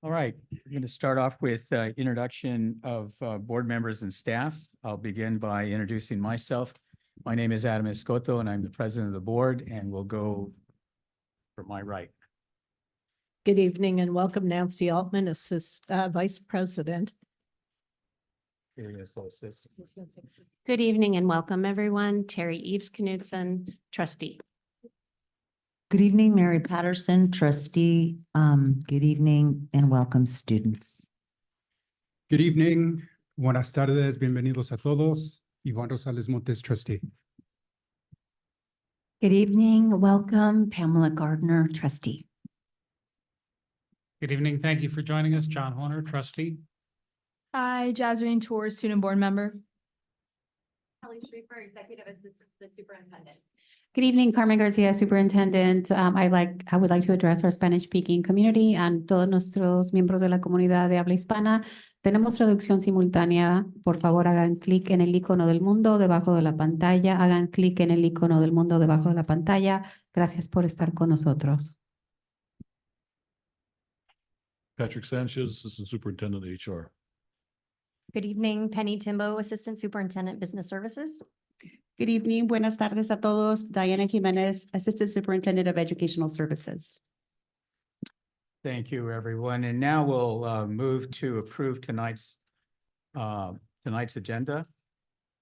All right, we're going to start off with introduction of board members and staff. I'll begin by introducing myself. My name is Adam Escoto, and I'm the president of the board, and we'll go from my right. Good evening and welcome Nancy Altman, Vice President. Good evening and welcome everyone. Terry Eves Knudsen, trustee. Good evening, Mary Patterson, trustee. Good evening and welcome students. Good evening, buenas tardes, bienvenidos a todos. Iván Rosales Montes, trustee. Good evening, welcome Pamela Gardner, trustee. Good evening. Thank you for joining us. John Horner, trustee. Hi, Jazreen Tour, student board member. Kelly Schreiber, executive assistant to the superintendent. Good evening, Carmen Garcia, superintendent. I would like to address our Spanish speaking community and todos nuestros miembros de la comunidad de habla hispana. Tenemos traducción simultánea. Por favor, hagan clic en el icono del mundo debajo de la pantalla. Hagan clic en el icono del mundo debajo de la pantalla. Gracias por estar con nosotros. Patrick Sanchez, Assistant Superintendent HR. Good evening, Penny Timbo, assistant superintendent, business services. Good evening. Buenas tardes a todos. Diana Jimenez, Assistant Superintendent of Educational Services. Thank you, everyone. And now we'll move to approve tonight's agenda.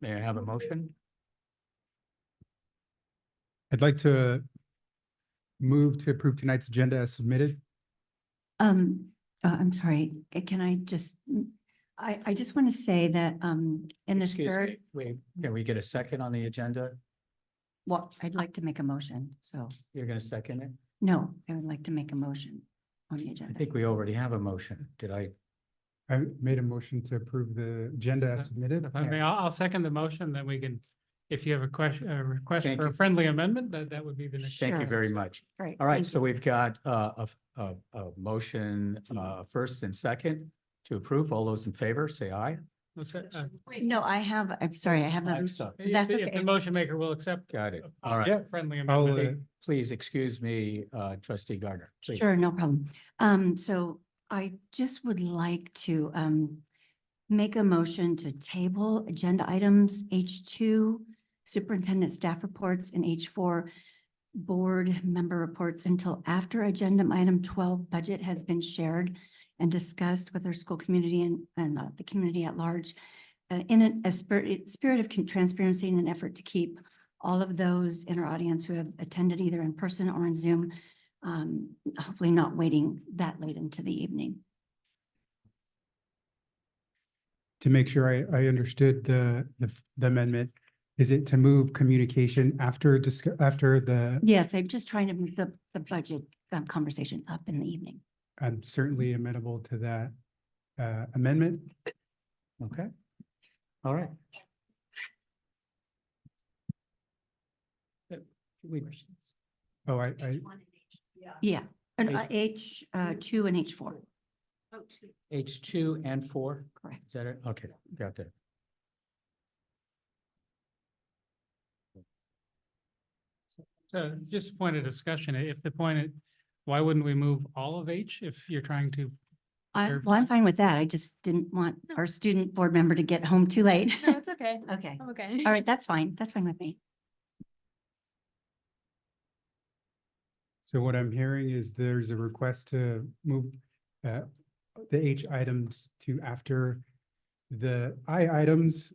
May I have a motion? I'd like to move to approve tonight's agenda as submitted. I'm sorry, can I just, I just want to say that, in the Excuse spirit, me, can we get a second on the agenda? well, I'd like to make a motion, so, You're going to second it? no, I would like to make a motion on the I agenda. think we already have a motion. Did I? I made a motion to approve the agenda as submitted. If I may, I'll second the motion, then we can, if you have a question, a request Thank for a you. friendly amendment, that would be the next. Thank you Sure. very much. Great. All right, thank so you. we've got a motion first and second to approve. All those in favor, say aye. No, I'm sorry, I have a, So, That's If okay. the motion maker will accept. got it. a All right. Yeah, Friendly I'll, amendment. Please excuse me, trustee Gardner. Please. sure, no problem. So I just would like to, make a motion to table agenda items H2, superintendent staff reports, and H4, board member reports until after agenda item 12 budget has been shared and discussed with our school community and the community at large, in a spirit of transparency and an effort to keep all of those in our audience who have attended either in person or on Zoom, hopefully not waiting that late into the evening. to make sure I understood the amendment, is it to move communication after the, Yes, I'm just trying to move the budget conversation up in the evening. I'm certainly amenable to that amendment. Okay. All right. Oh, Yeah, and H2 and H4, H2 and 4, correct. is that it? Okay, got that. So just a point of discussion, why wouldn't we move all of H if you're trying to? Well, I'm fine with that. I just didn't want our student board member to get home too late. No, it's okay. Okay, I'm okay. all right, that's fine. That's fine with me. So what I'm hearing is there's a request to move the H items to after the I items.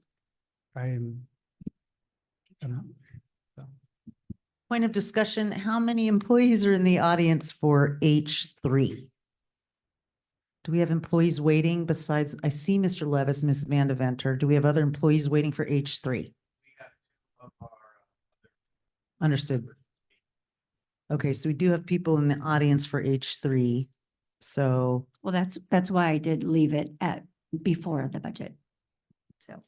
Point of discussion, how many employees are in the audience for H3? Do we have employees waiting besides, I see Mr. Levis, Ms. Vandeventer. Do we have other employees waiting for H3? Understood. Okay, so we do have people in the audience for H3. So, Well, that's why I did leave it at before the budget. So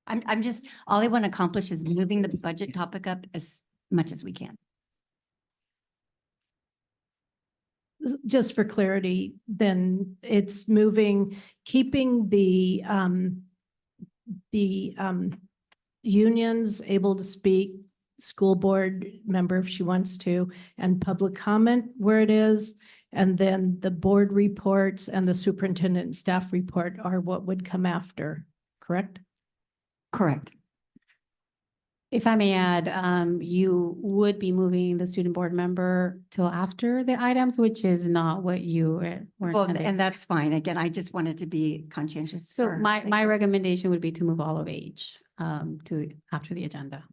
I'm just, all I want to accomplish is moving the budget topic up as much as we can. Just for clarity, then it's moving, keeping the unions able to speak school board member if she wants to, and public comment where it is. And then the board reports and the superintendent and staff report are what would come after, correct? Correct. If I may add, you would be moving the student board member till after the items, which is not what you were Well, intending. and that's fine. Again, I just wanted to be conscientious. So for her my sake. recommendation would be to move all of H to after the agenda.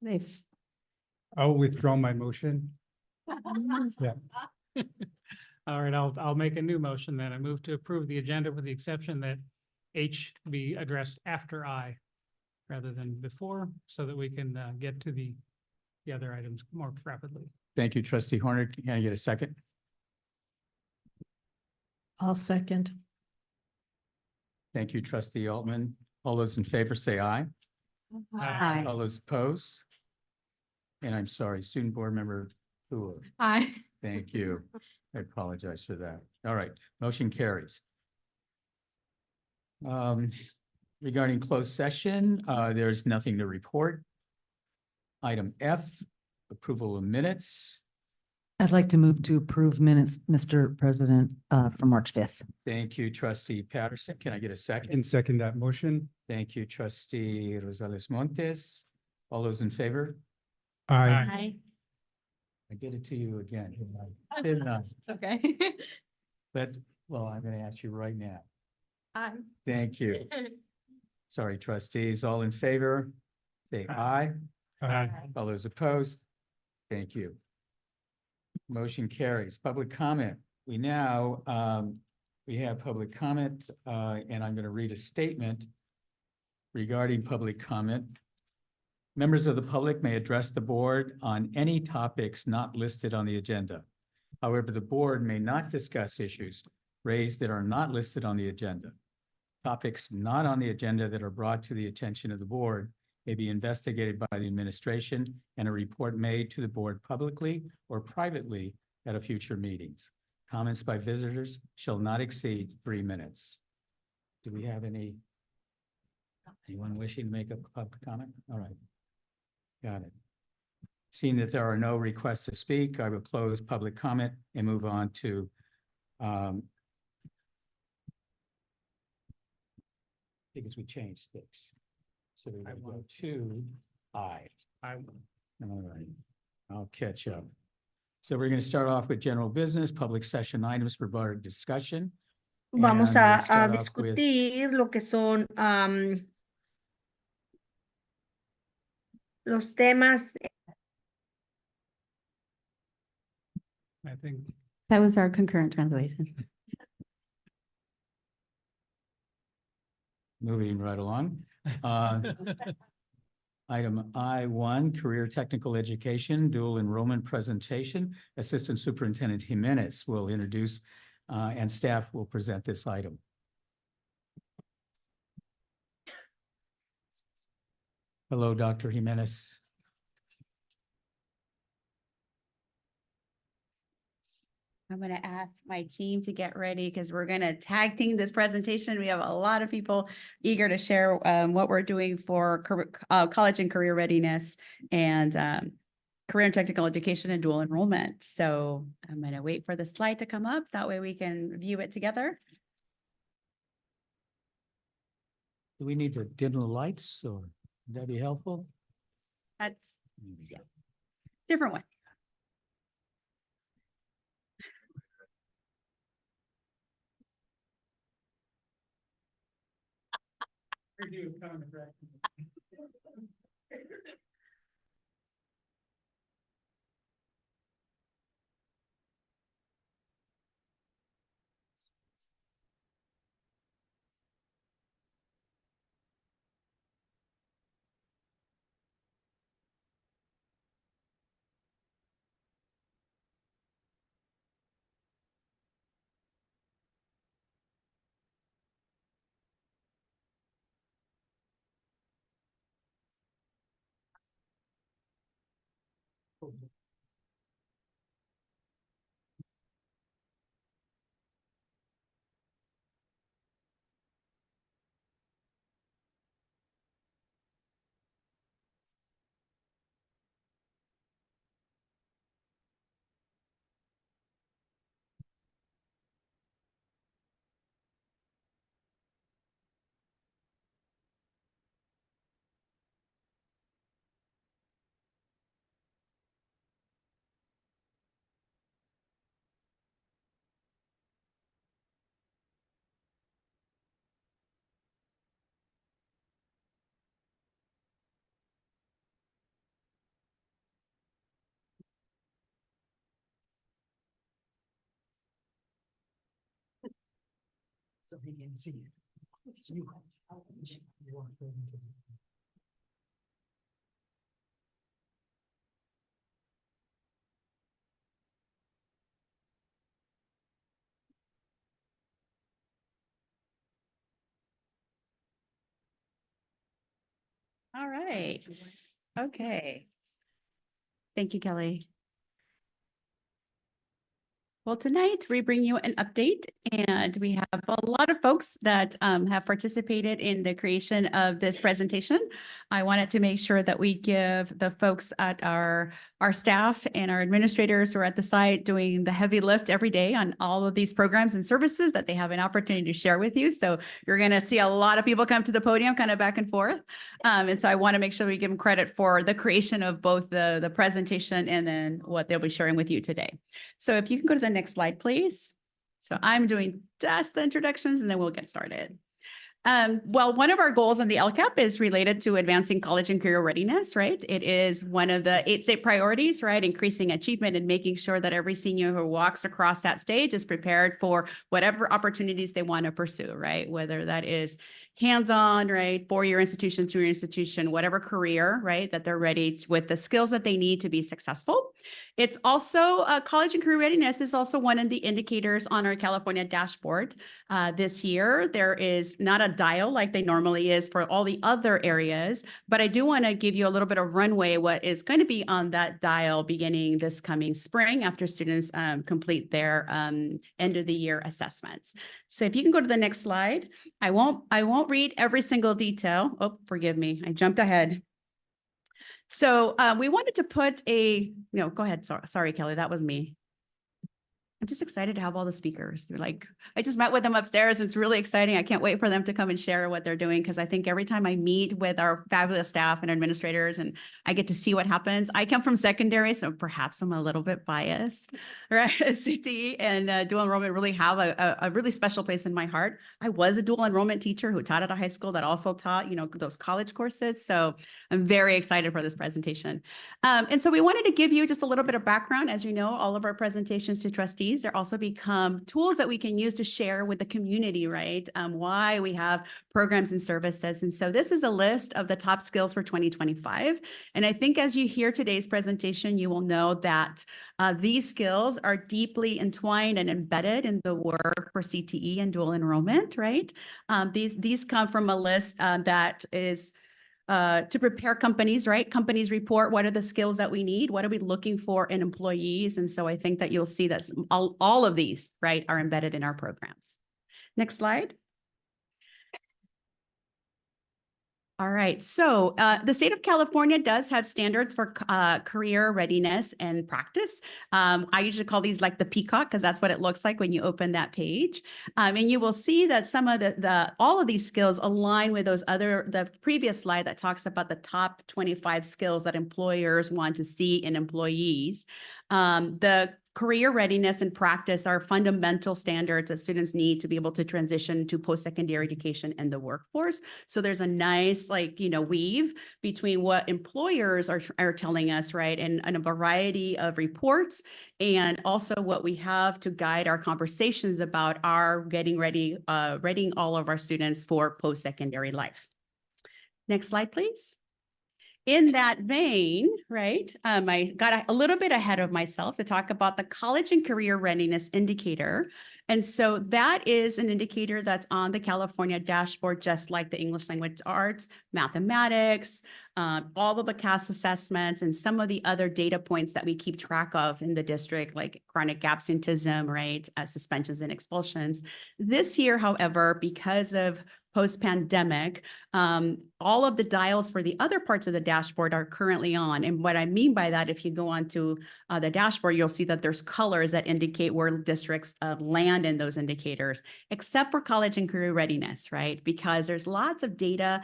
If I'll withdraw my motion. Yeah. All right, I'll make a new motion then. I move to approve the agenda with the exception that H be addressed after I rather than before, so that we can get to the other items more rapidly. Thank you, trustee Horner. Can I get a second? I'll second. Thank you, trustee Altman. All those in favor say aye. Aye. All those opposed? And I'm sorry, student board member Hua. Aye. Thank you. I apologize for that. All right, motion carries. Regarding closed session, there's nothing to report. Item F, approval of minutes. I'd like to move to approve minutes, Mr. President, from March 5th. Thank you, trustee Patterson. Can I get a second? And second that motion. Thank you, trustee Rosales Montes. All those in favor? Aye. I did it to you again. Didn't I? It's okay. But, well, I'm going to ask you right now. Aye. Thank you. Sorry, trustees, all in favor? Say aye. Aye. All those opposed? Thank you. Motion carries. Public comment. We now, we have public comment, and I'm going to read a statement regarding public comment. Members of the public may address the board on any topics not listed on the agenda. However, the board may not discuss issues raised that are not listed on the agenda. Topics not on the agenda that are brought to the attention of the board may be investigated by the administration and a report made to the board publicly or privately at a future meetings. Comments by visitors shall not exceed 3 minutes. Do we have anyone wishing to make a public comment? All right. Got it. Seeing that there are no requests to speak, I will close public comment and move on to because we changed things. So we're going to go to I. All right, I'll catch up. So we're going to start off with general business, public session items for board discussion. Vamos And we'll a start off with- discutir lo que son los temas. I think that was our concurrent translation. Moving right along. Item I1, Career Technical Education, Dual Enrollment Presentation. Assistant Superintendent Jimenez will introduce and staff will present this item. Hello, Dr. Jimenez. I'm going to ask my team to get ready because we're going to tag team this presentation. We have a lot of people eager to share what we're doing for college and career readiness and career and technical education and dual enrollment. So I'm going to wait for the slide to come up. That way we can view it together. Do we need to dim the lights or would that be helpful? That's different one. So he can see. All right. Okay. Thank you, Kelly. Well, tonight we bring you an update, and we have a lot of folks that have participated in the creation of this presentation. I wanted to make sure that we give the folks at our staff and our administrators who are at the site doing the heavy lift every day on all of these programs and services that they have an opportunity to share with you. So you're going to see a lot of people come to the podium kind of back and forth. And so I want to make sure we give them credit for the creation of both the presentation and then what they'll be sharing with you today. So if you can go to the next slide, please. So I'm doing just the introductions and then we'll get started. Well, one of our goals on the LCAP is related to advancing college and career readiness, right? It is one of the 8 state priorities, right? Increasing achievement and making sure that every senior who walks across that stage is prepared for whatever opportunities they want to pursue, right? Whether that is hands-on, right? 4-year institution, 2-year institution, whatever career, right? That they're ready with the skills that they need to be successful. It's also college and career readiness is also one of the indicators on our California dashboard. This year, there is not a dial like they normally is for all the other areas, but I do want to give you a little bit of runway what is going to be on that dial beginning this coming spring after students complete their end of the year assessments. So if you can go to the next slide, I won't read every single detail. Oh, forgive me, I jumped ahead. So we wanted to put go ahead. Sorry, Kelly, that was me. I'm just excited to have all the speakers. They're like, I just met with them upstairs. It's really exciting. I can't wait for them to come and share what they're doing because I think every time I meet with our fabulous staff and administrators and I get to see what happens. I come from secondary, so perhaps I'm a little bit biased, right? CTE and dual enrollment really have a really special place in my heart. I was a dual enrollment teacher who taught at a high school that also taught, those college courses. So I'm very excited for this presentation. And so we wanted to give you just a little bit of background. As you know, all of our presentations to trustees, they're also become tools that we can use to share with the community, right? Why we have programs and services. And so this is a list of the top skills for 2025. And I think as you hear today's presentation, you will know that these skills are deeply entwined and embedded in the work for CTE and dual enrollment, right? These come from a list that is to prepare companies, right? Companies report what are the skills that we need, what are we looking for in employees, and so I think that you'll see that all of these, right, are embedded in our programs. Next slide. All right, so the state of California does have standards for career readiness and practice. I usually call these like the peacock because that's what it looks like when you open that page. And you will see that some of all of these skills align with the previous slide that talks about the top 25 skills that employers want to see in employees. The career readiness and practice are fundamental standards that students need to be able to transition to post-secondary education and the workforce. So there's a nice weave between what employers are telling us, right? And a variety of reports and also what we have to guide our conversations about our getting ready, readying all of our students for post-secondary life. Next slide, please. In that vein, right, I got a little bit ahead of myself to talk about the college and career readiness indicator. And so that is an indicator that's on the California dashboard, just like the English language arts, mathematics, all of the CAS assessments, and some of the other data points that we keep track of in the district, like chronic absenteeism, right, suspensions and expulsions. This year, however, because of post-pandemic, all of the dials for the other parts of the dashboard are currently on. And what I mean by that, if you go onto the dashboard, you'll see that there's colors that indicate where districts land in those indicators, except for college and career readiness, right? Because there's lots of data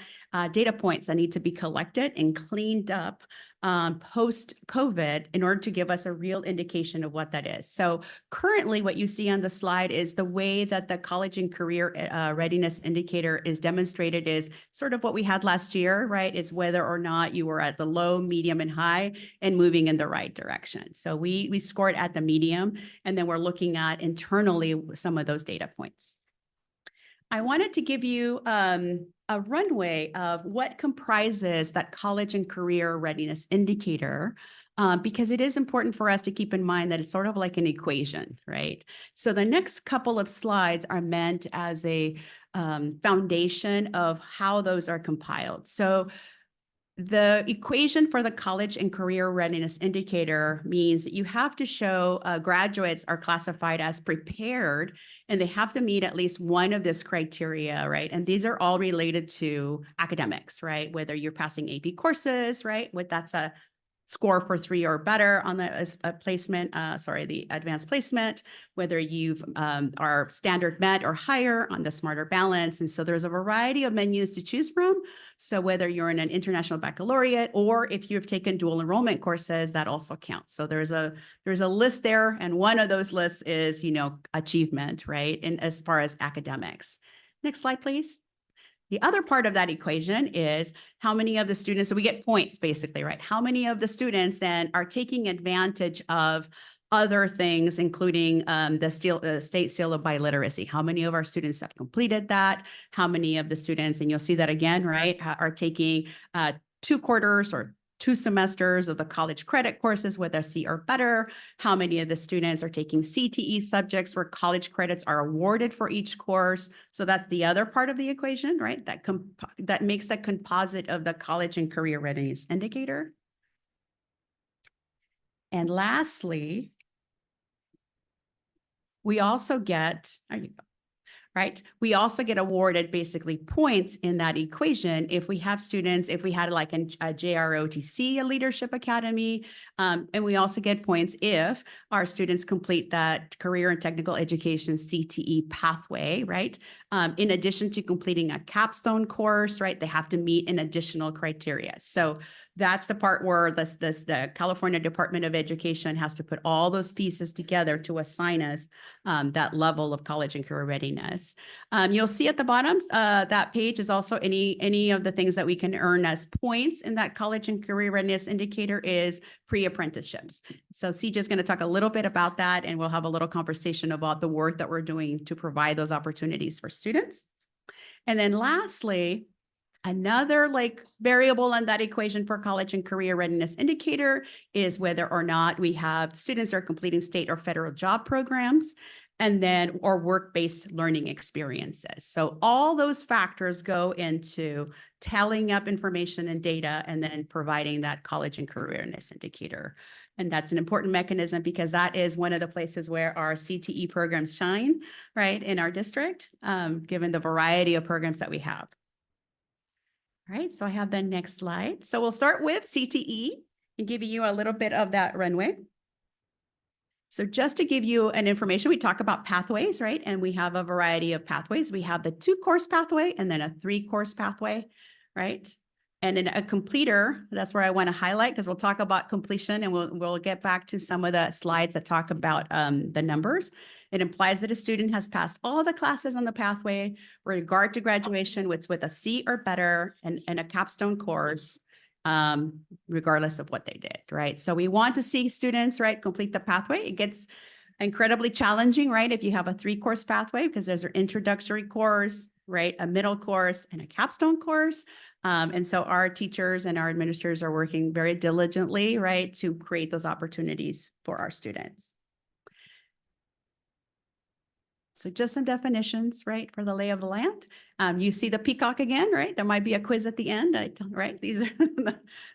points that need to be collected and cleaned up post-COVID in order to give us a real indication of what that is. So currently what you see on the slide is the way that the college and career readiness indicator is demonstrated is sort of what we had last year, right? It's whether or not you were at the low, medium, and high and moving in the right direction. So we scored at the medium, and then we're looking at internally some of those data points. I wanted to give you a runway of what comprises that college and career readiness indicator, because it is important for us to keep in mind that it's sort of like an equation, right? So the next couple of slides are meant as a foundation of how those are compiled. So the equation for the college and career readiness indicator means that you have to show graduates are classified as prepared, and they have to meet at least one of this criteria, right? And these are all related to academics, right? Whether you're passing AP courses, right? That's a score for 3 or better on the placement, the advanced placement, whether you've are standard met or higher on the smarter balance. And so there's a variety of menus to choose from. So whether you're in an international baccalaureate or if you've taken dual enrollment courses, that also counts. So there's a list there. And one of those lists is, achievement, right? And as far as academics. Next slide, please. The other part of that equation is how many of the students, so we get points basically, right? How many of the students then are taking advantage of other things, including the state seal of biliteracy? How many of our students have completed that? How many of the students, and you'll see that again, right, are taking 2 quarters or 2 semesters of the college credit courses with a C or better? How many of the students are taking CTE subjects where college credits are awarded for each course? So that's the other part of the equation, right? That makes the composite of the college and career readiness indicator. And lastly, we also get, right? We also get awarded basically points in that equation if we have students, if we had like a JROTC, a leadership academy, and we also get points if our students complete that career and technical education CTE pathway, right? In addition to completing a capstone course, right? They have to meet an additional criteria. So that's the part where the California Department of Education has to put all those pieces together to assign us that level of college and career readiness. You'll see at the bottom, that page is also any of the things that we can earn as points in that college and career readiness indicator is pre-apprenticeships. So CJ is going to talk a little bit about that, and we'll have a little conversation about the work that we're doing to provide those opportunities for students. And then lastly, another variable on that equation for college and career readiness indicator is whether or not we have students are completing state or federal job programs, and then or work-based learning experiences. So all those factors go into tallying up information and data and then providing that college and career readiness indicator. And that's an important mechanism because that is one of the places where our CTE programs shine, right, in our district, given the variety of programs that we have. All right, so I have the next slide. So we'll start with CTE and give you a little bit of that runway. So just to give you an information, we talk about pathways, right? And we have a variety of pathways. We have the 2-course pathway and then a 3-course pathway, right? And in a completer, that's where I want to highlight because we'll talk about completion and we'll get back to some of the slides that talk about the numbers. It implies that a student has passed all the classes on the pathway regard to graduation with a C or better and a capstone course, regardless of what they did, right? So we want to see students, right, complete the pathway. It gets incredibly challenging, right? If you have a 3-course pathway, because there's an introductory course, right, a middle course and a capstone course. And so our teachers and our administrators are working very diligently, right, to create those opportunities for our students. So just some definitions, right, for the lay of the land. You see the peacock again, right? There might be a quiz at the end, right? These are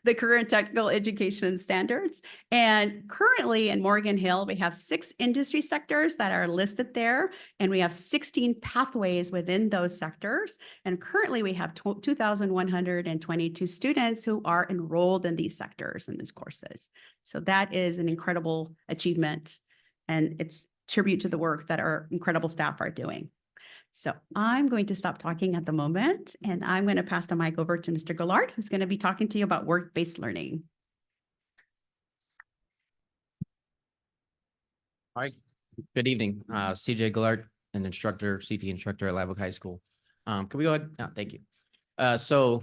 the career and technical education standards. And currently in Morgan Hill, we have 6 industry sectors that are listed there, and we have 16 pathways within those sectors. And currently we have 2,122 students who are enrolled in these sectors in these courses. So that is an incredible achievement, and it's tribute to the work that our incredible staff are doing. So I'm going to stop talking at the moment, and I'm going to pass the mic over to Mr. Gillard, who's going to be talking to you about work-based learning. All right, good evening. CJ Gillard, an instructor, CT instructor at Live Oak High School. Can we go ahead? Oh, thank you. So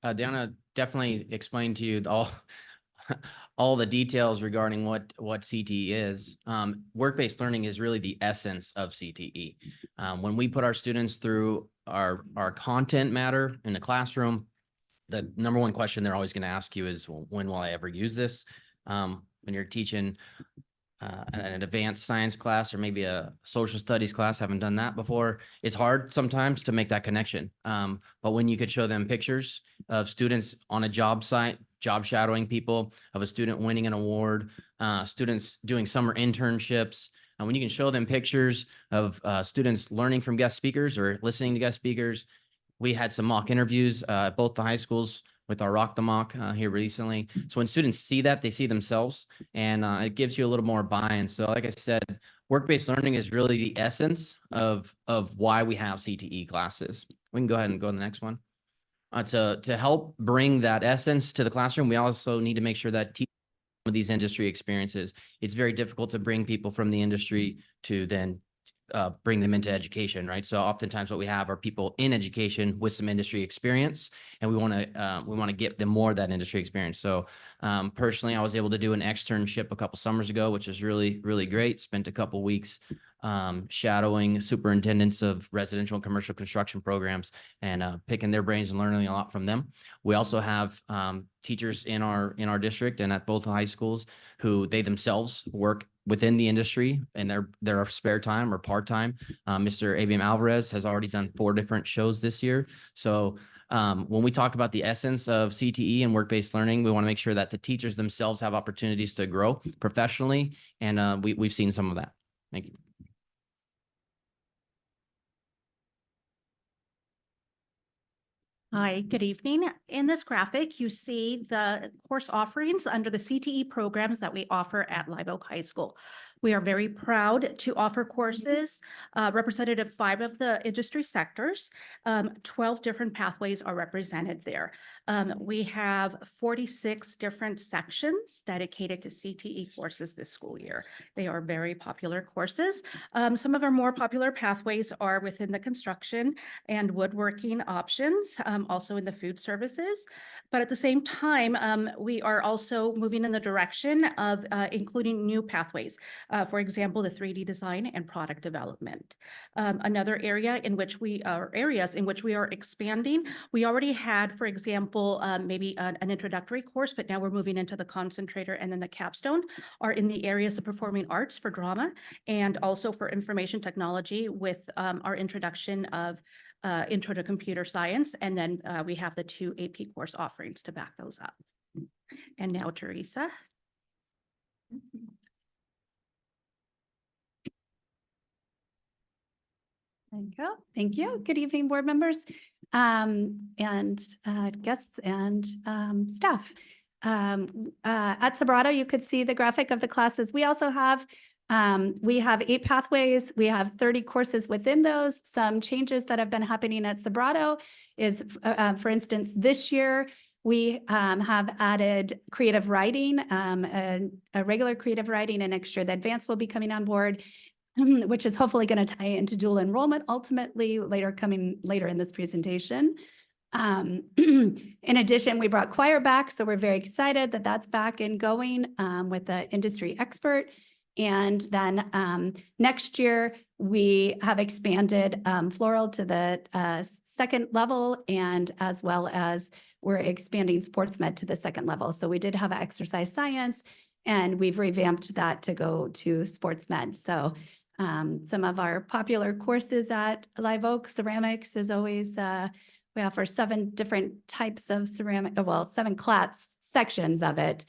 Diana definitely explained to you all all the details regarding what CTE is. Work-based learning is really the essence of CTE. When we put our students through our content matter in the classroom, the number one question they're always going to ask you is, well, when will I ever use this? When you're teaching an advanced science class or maybe a social studies class, haven't done that before, it's hard sometimes to make that connection. But when you could show them pictures of students on a job site, job shadowing people, of a student winning an award, students doing summer internships, and when you can show them pictures of students learning from guest speakers or listening to guest speakers. We had some mock interviews at both the high schools with our Rock the Mock here recently. So when students see that, they see themselves, and it gives you a little more buy-in. So like I said, work-based learning is really the essence of why we have CTE classes. We can go ahead and go to the next one. To help bring that essence to the classroom, we also need to make sure that some of these industry experiences. It's very difficult to bring people from the industry to then bring them into education, right? So oftentimes what we have are people in education with some industry experience, and we want to get them more of that industry experience. So personally, I was able to do an externship a couple summers ago, which is really, really great. Spent a couple weeks shadowing superintendents of residential and commercial construction programs and picking their brains and learning a lot from them. We also have teachers in our district and at both high schools who they themselves work within the industry in their spare time or part-time. Mr. Abiam Alvarez has already done 4 different shows this year. So when we talk about the essence of CTE and work-based learning, we want to make sure that the teachers themselves have opportunities to grow professionally. And we've seen some of that. Thank you. Hi, good evening. In this graphic, you see the course offerings under the CTE programs that we offer at Live Oak High School. We are very proud to offer courses representative 5 of the industry sectors. 12 different pathways are represented there. We have 46 different sections dedicated to CTE courses this school year. They are very popular courses. Some of our more popular pathways are within the construction and woodworking options, also in the food services. But at the same time, we are also moving in the direction of including new pathways. For example, the 3D design and product development. Another area in which areas in which we are expanding, we already had, for example, maybe an introductory course, but now we're moving into the concentrator and then the capstone are in the areas of performing arts for drama and also for information technology with our introduction of intro to computer science. And then we have the 2 AP course offerings to back those up. And now Teresa. There you go. Thank you. Good evening, board members and guests and staff. At Sobrato, you could see the graphic of the classes. We also have, we have 8 pathways. We have 30 courses within those. Some changes that have been happening at Sobrato is, for instance, this year, we have added creative writing, a regular creative writing, and next year the advanced will be coming on board, which is hopefully going to tie into dual enrollment ultimately coming later in this presentation. In addition, we brought choir back, so we're very excited that that's back and going with the industry expert. And then next year, we have expanded floral to the 2nd level, and as well as we're expanding sports med to the 2nd level. So we did have exercise science, and we've revamped that to go to sports med. So some of our popular courses at Live Oak, ceramics is always, we offer 7 different types of ceramic, well, 7 class sections of it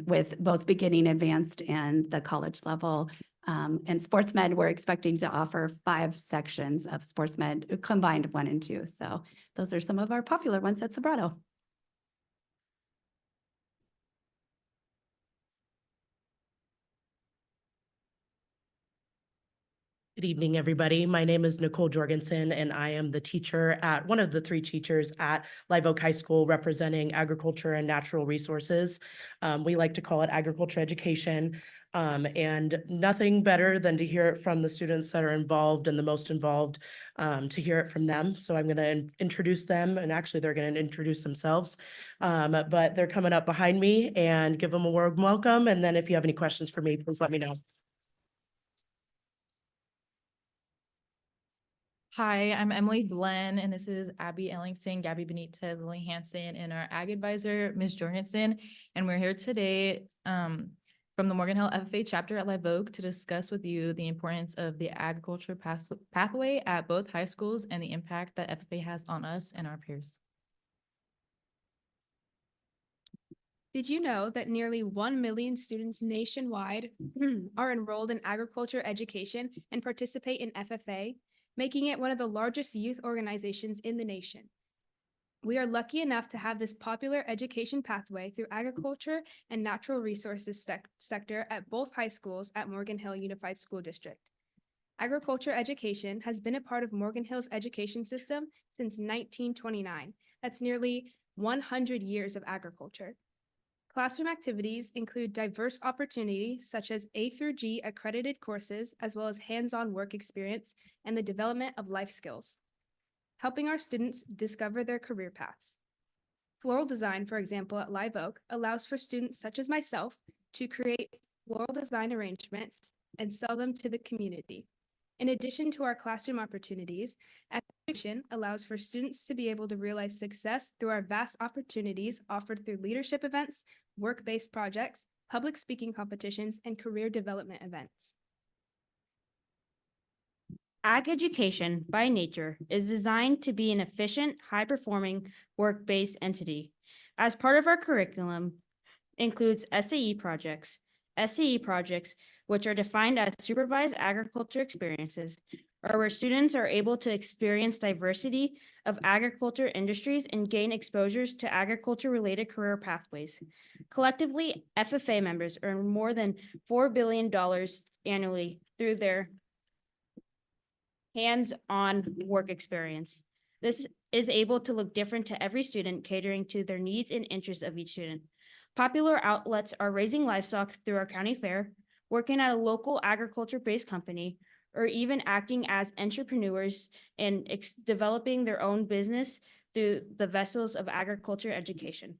with both beginning, advanced, and the college level. And sports med, we're expecting to offer 5 sections of sports med, combined 1 and 2. So those are some of our popular ones at Sobrato. Good evening, everybody. My name is Nicole Jorgensen, and I am the teacher at one of the 3 teachers at Live Oak High School representing agriculture and natural resources. We like to call it agriculture education. And nothing better than to hear it from the students that are involved and the most involved, to hear it from them. So I'm going to introduce them, and actually they're going to introduce themselves. But they're coming up behind me, and give them a warm welcome. And then if you have any questions for me, please let me know. Hi, I'm Emily Glenn, and this is Abby Ellingston, Gabby Benitez, Lily Hansen, and our ag advisor, Ms. Jorgensen. And we're here today from the Morgan Hill FFA chapter at Live Oak to discuss with you the importance of the agriculture pathway at both high schools and the impact that FFA has on us and our peers. Did you know that nearly 1 million students nationwide are enrolled in agriculture education and participate in FFA, making it one of the largest youth organizations in the nation? We are lucky enough to have this popular education pathway through agriculture and natural resources sector at both high schools at Morgan Hill Unified School District. Agriculture education has been a part of Morgan Hill's education system since 1929. That's nearly 100 years of agriculture. Classroom activities include diverse opportunities such as A through G accredited courses, as well as hands-on work experience and the development of life skills, helping our students discover their career paths. Floral design, for example, at Live Oak allows for students such as myself to create floral design arrangements and sell them to the community. In addition to our classroom opportunities, education allows for students to be able to realize success through our vast opportunities offered through leadership events, work-based projects, public speaking competitions, and career development events. Ag education, by nature, is designed to be an efficient, high-performing, work-based entity. As part of our curriculum, includes SAE projects. SAE projects, which are defined as supervised agriculture experiences, are where students are able to experience diversity of agriculture industries and gain exposures to agriculture-related career pathways. Collectively, FFA members earn more than $4 billion annually through their hands-on work experience. This is able to look different to every student, catering to their needs and interests of each student. Popular outlets are raising livestock through our county fair, working at a local agriculture-based company, or even acting as entrepreneurs and developing their own business through the vessels of agriculture education.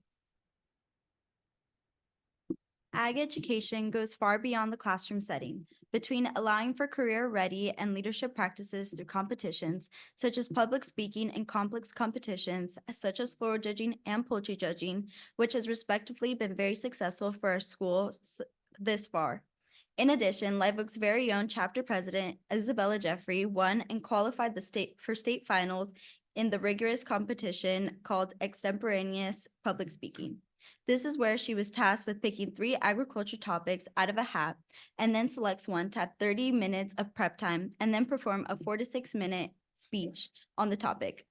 Ag education goes far beyond the classroom setting, between allowing for career-ready and leadership practices through competitions, such as public speaking and complex competitions, such as floral judging and poultry judging, which has respectively been very successful for our school this far. In addition, Live Oak's very own chapter president, Isabella Jeffrey, won and qualified the state finals in the rigorous competition called extemporaneous public speaking. This is where she was tasked with picking 3 agriculture topics out of a hat and then selects one to have 30 minutes of prep time and then perform a 4 to 6 minute speech on the topic.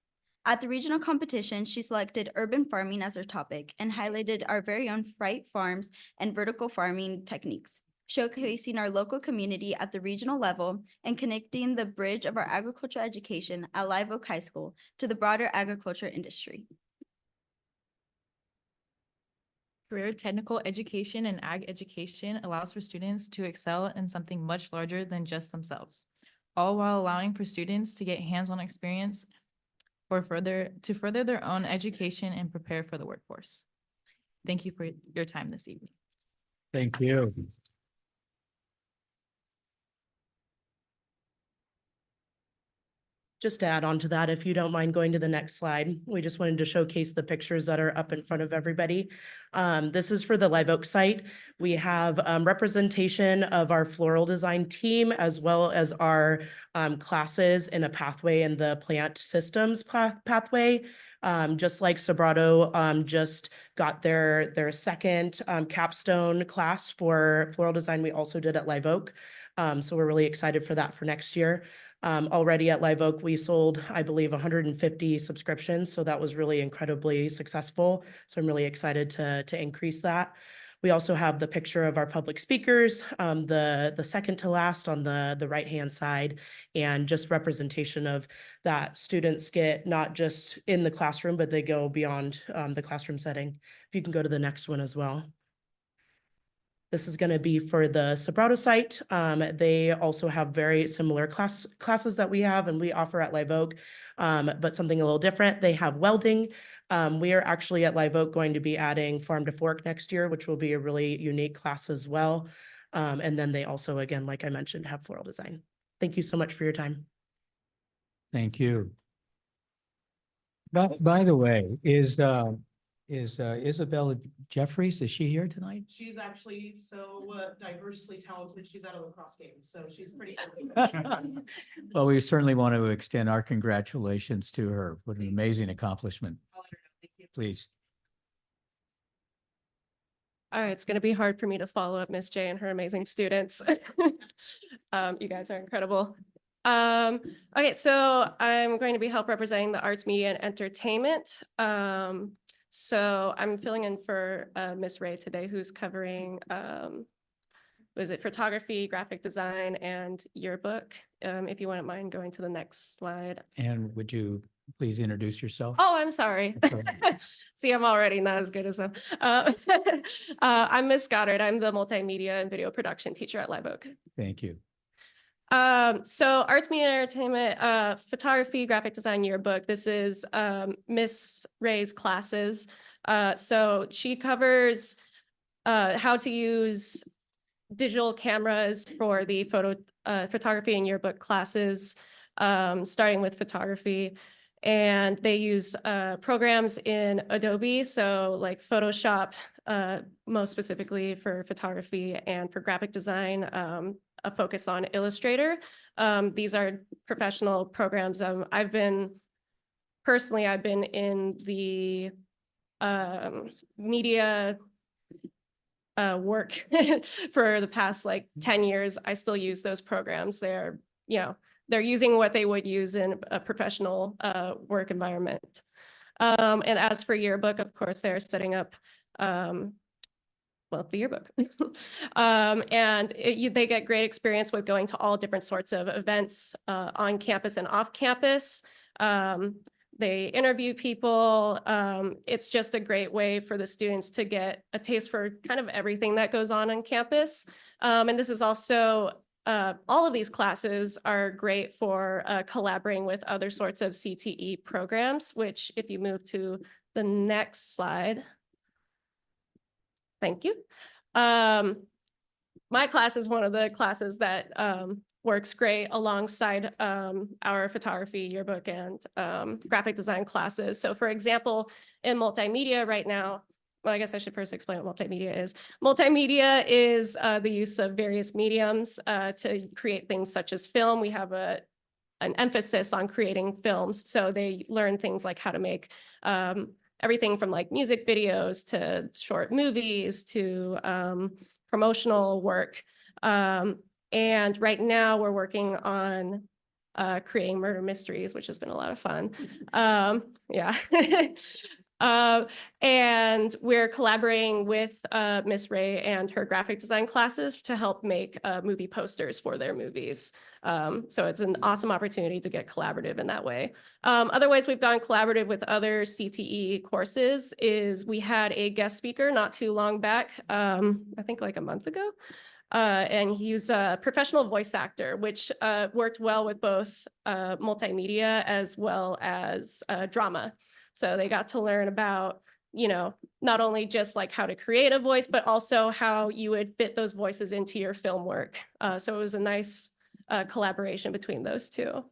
At the regional competition, she selected urban farming as her topic and highlighted our very own Fright farms and vertical farming techniques, showcasing our local community at the regional level and connecting the bridge of our agriculture education at Live Oak High School to the broader agriculture industry. Career technical education and ag education allows for students to excel in something much larger than just themselves, all while allowing for students to get hands-on experience or further their own education and prepare for the workforce. Thank you for your time this evening. Thank you. Just to add on to that, if you don't mind going to the next slide, we just wanted to showcase the pictures that are up in front of everybody. This is for the Live Oak site. We have representation of our floral design team, as well as our classes in a pathway in the plant systems pathway. Just like Sobrato just got their second capstone class for floral design, we also did at Live Oak. So we're really excited for that for next year. Already at Live Oak, we sold, I believe, 150 subscriptions. So that was really incredibly successful. So I'm really excited to increase that. We also have the picture of our public speakers, the second to last on the right-hand side, and just representation of that students get not just in the classroom, but they go beyond the classroom setting. If you can go to the next one as well. This is going to be for the Sobrato site. They also have very similar classes that we have and we offer at Live Oak, but something a little different. They have welding. We are actually at Live Oak going to be adding farm to fork next year, which will be a really unique class as well. And then they also, again, like I mentioned, have floral design. Thank you so much for your time. Thank you. By the way, is Isabella Jeffries, is she here tonight? She's actually so diversely talented. She's at a lacrosse game, so she's pretty. Well, we certainly want to extend our congratulations to her. What an amazing accomplishment. Please. All right, it's going to be hard for me to follow up Miss J and her amazing students. You guys are incredible. Okay, so I'm going to be help representing the arts, media, and entertainment. So I'm filling in for Miss Ray today, who's covering, was it photography, graphic design, and yearbook? If you wouldn't mind going to the next slide. And would you please introduce yourself? Oh, I'm sorry. See, I'm already not as good as them. I'm Miss Goddard. I'm the multimedia and video production teacher at Live Oak. Thank you. So arts, media, and entertainment, photography, graphic design, yearbook. This is Miss Ray's classes. So she covers how to use digital cameras for the photography and yearbook classes, starting with photography. And they use programs in Adobe, so like Photoshop, most specifically for photography, and for graphic design, a focus on Illustrator. These are professional programs. I've been in the media work for the past like 10 years. I still use those programs. They're using what they would use in a professional work environment. And as for yearbook, of course, they're setting up the yearbook. And they get great experience with going to all different sorts of events on campus and off campus. They interview people. It's just a great way for the students to get a taste for kind of everything that goes on campus. And this is also, all of these classes are great for collaborating with other sorts of CTE programs, which if you move to the next slide. Thank you. My class is one of the classes that works great alongside our photography, yearbook, and graphic design classes. So for example, in multimedia right now, well, I guess I should first explain what multimedia is. Multimedia is the use of various mediums to create things such as film. We have an emphasis on creating films. So they learn things like how to make everything from like music videos to short movies to promotional work. And right now we're working on creating murder mysteries, which has been a lot of fun. Yeah. And we're collaborating with Miss Ray and her graphic design classes to help make movie posters for their movies. So it's an awesome opportunity to get collaborative in that way. Other ways we've gone collaborative with other CTE courses is we had a guest speaker not too long back, I think like a month ago. And he's a professional voice actor, which worked well with both multimedia as well as drama. So they got to learn about, not only just like how to create a voice, but also how you would fit those voices into your film work. So it was a nice collaboration between those two.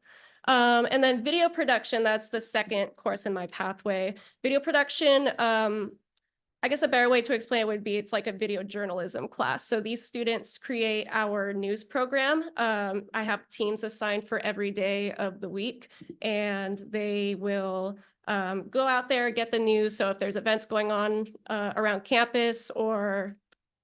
And then video production, that's the second course in my pathway. Video production, I guess a better way to explain it would be it's like a video journalism class. So these students create our news program. I have teams assigned for every day of the week, and they will go out there, get the news. So if there's events going on around campus, or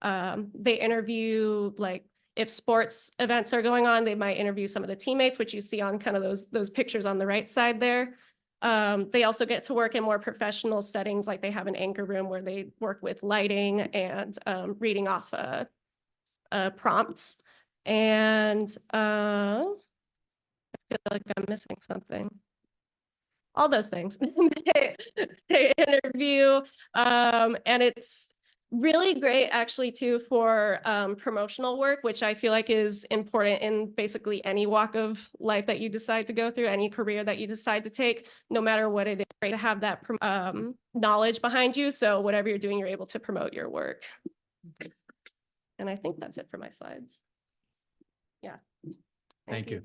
they interview, like if sports events are going on, they might interview some of the teammates, which you see on kind of those pictures on the right side there. They also get to work in more professional settings, like they have an anchor room where they work with lighting and reading off prompts. And I feel like I'm missing something. All those things. They interview, and it's really great actually too for promotional work, which I feel like is important in basically any walk of life that you decide to go through, any career that you decide to take, no matter what it is, great to have that knowledge behind you. So whatever you're doing, you're able to promote your work. And I think that's it for my slides. Yeah. Thank you.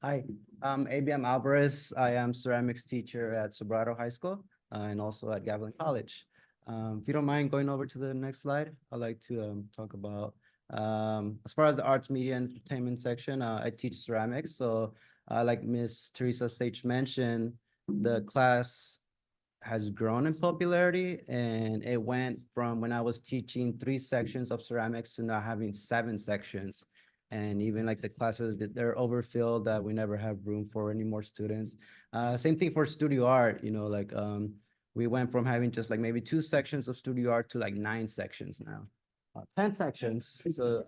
Hi, I'm ABM Alvarez. I am ceramics teacher at Sobrato High School and also at Gavilan College. If you don't mind going over to the next slide, I'd like to talk about, as far as the arts, media, and entertainment section, I teach ceramics. So like Miss Teresa Sage mentioned, the class has grown in popularity, and it went from when I was teaching 3 sections of ceramics to now having 7 sections. And even like the classes that they're overfilled, that we never have room for any more students. Same thing for studio art, you know, like we went from having just like maybe 2 sections of studio art to like 9 sections now, 10 sections. So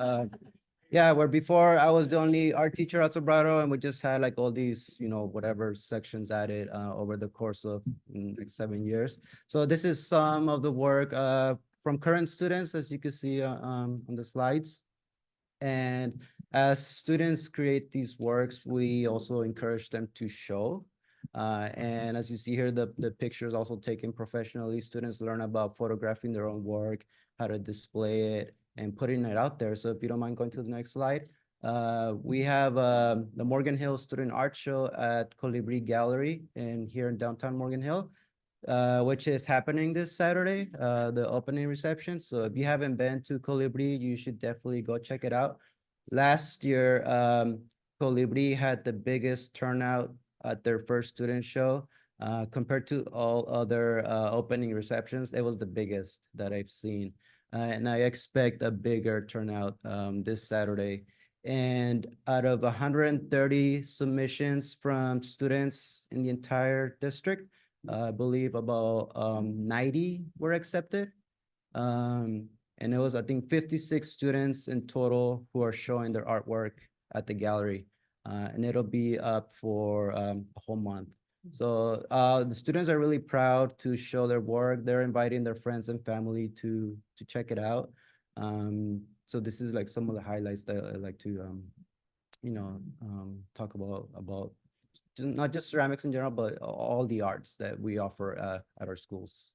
yeah, where before I was the only art teacher at Sobrato, and we just had like all these, you know, whatever sections added over the course of like 7 years. So this is some of the work from current students, as you can see on the slides. And as students create these works, we also encourage them to show. And as you see here, the pictures also taken professionally. Students learn about photographing their own work, how to display it, and putting it out there. So if you don't mind going to the next slide. We have the Morgan Hill Student Art Show at Colibri Gallery here in downtown Morgan Hill, which is happening this Saturday, the opening reception. So if you haven't been to Colibri, you should definitely go check it out. Last year, Colibri had the biggest turnout at their first student show. Compared to all other opening receptions, it was the biggest that I've seen. And I expect a bigger turnout this Saturday. And out of 130 submissions from students in the entire district, I believe about 90 were accepted. And it was, I think, 56 students in total who are showing their artwork at the gallery. And it'll be up for a whole month. So the students are really proud to show their work. They're inviting their friends and family to check it out. So this is like some of the highlights that I'd like to, you know, talk about not just ceramics in general, but all the arts that we offer at our schools.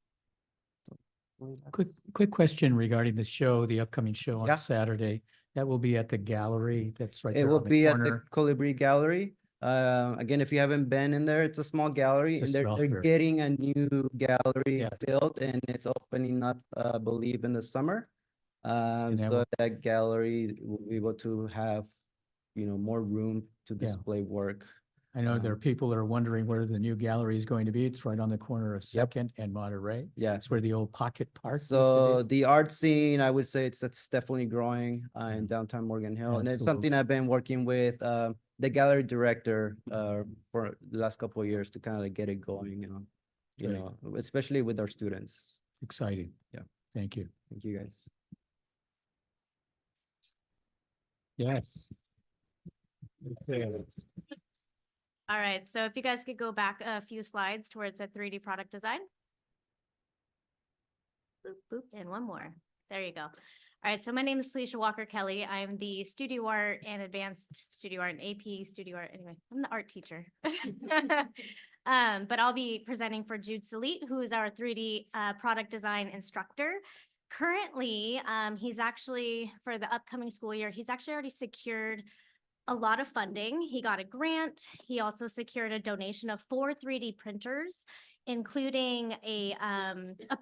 Quick question regarding the show, the upcoming show Yeah. on Saturday. That will be at the gallery. That's right It there will on the be at the corner. Colibri Gallery. Again, if you haven't been in there, it's a small gallery, It's a and they're smelter. getting a new gallery Yes. built, and it's opening up, I believe, in the summer. And that So will- that gallery will be able to have, you know, more room to Yeah. display work. I know there are people that are wondering where the new gallery is going to be. It's right on the corner of Second and Monterey. Yeah. It's where the old Pocket Park used to So be. the art scene, I would say that's definitely growing in downtown Morgan Hill. And it's something I've been working with the gallery director for the last couple of years to kind of like get it going, you Great. know, especially with our students. Exciting. Yeah. Thank you. Thank you, guys. Yes. Okay. All right, so if you guys could go back a few slides towards a 3D product design. Boop, boop, and one more. There you go. All right, so my name is Felicia Walker Kelly. I'm the studio art and advanced studio art and AP studio art. Anyway, I'm the art teacher. But I'll be presenting for Jude Salit, who is our 3D product design instructor. Currently, he's actually, for the upcoming school year, he's actually already secured a lot of funding. He got a grant. He also secured a donation of 4 3D printers, including a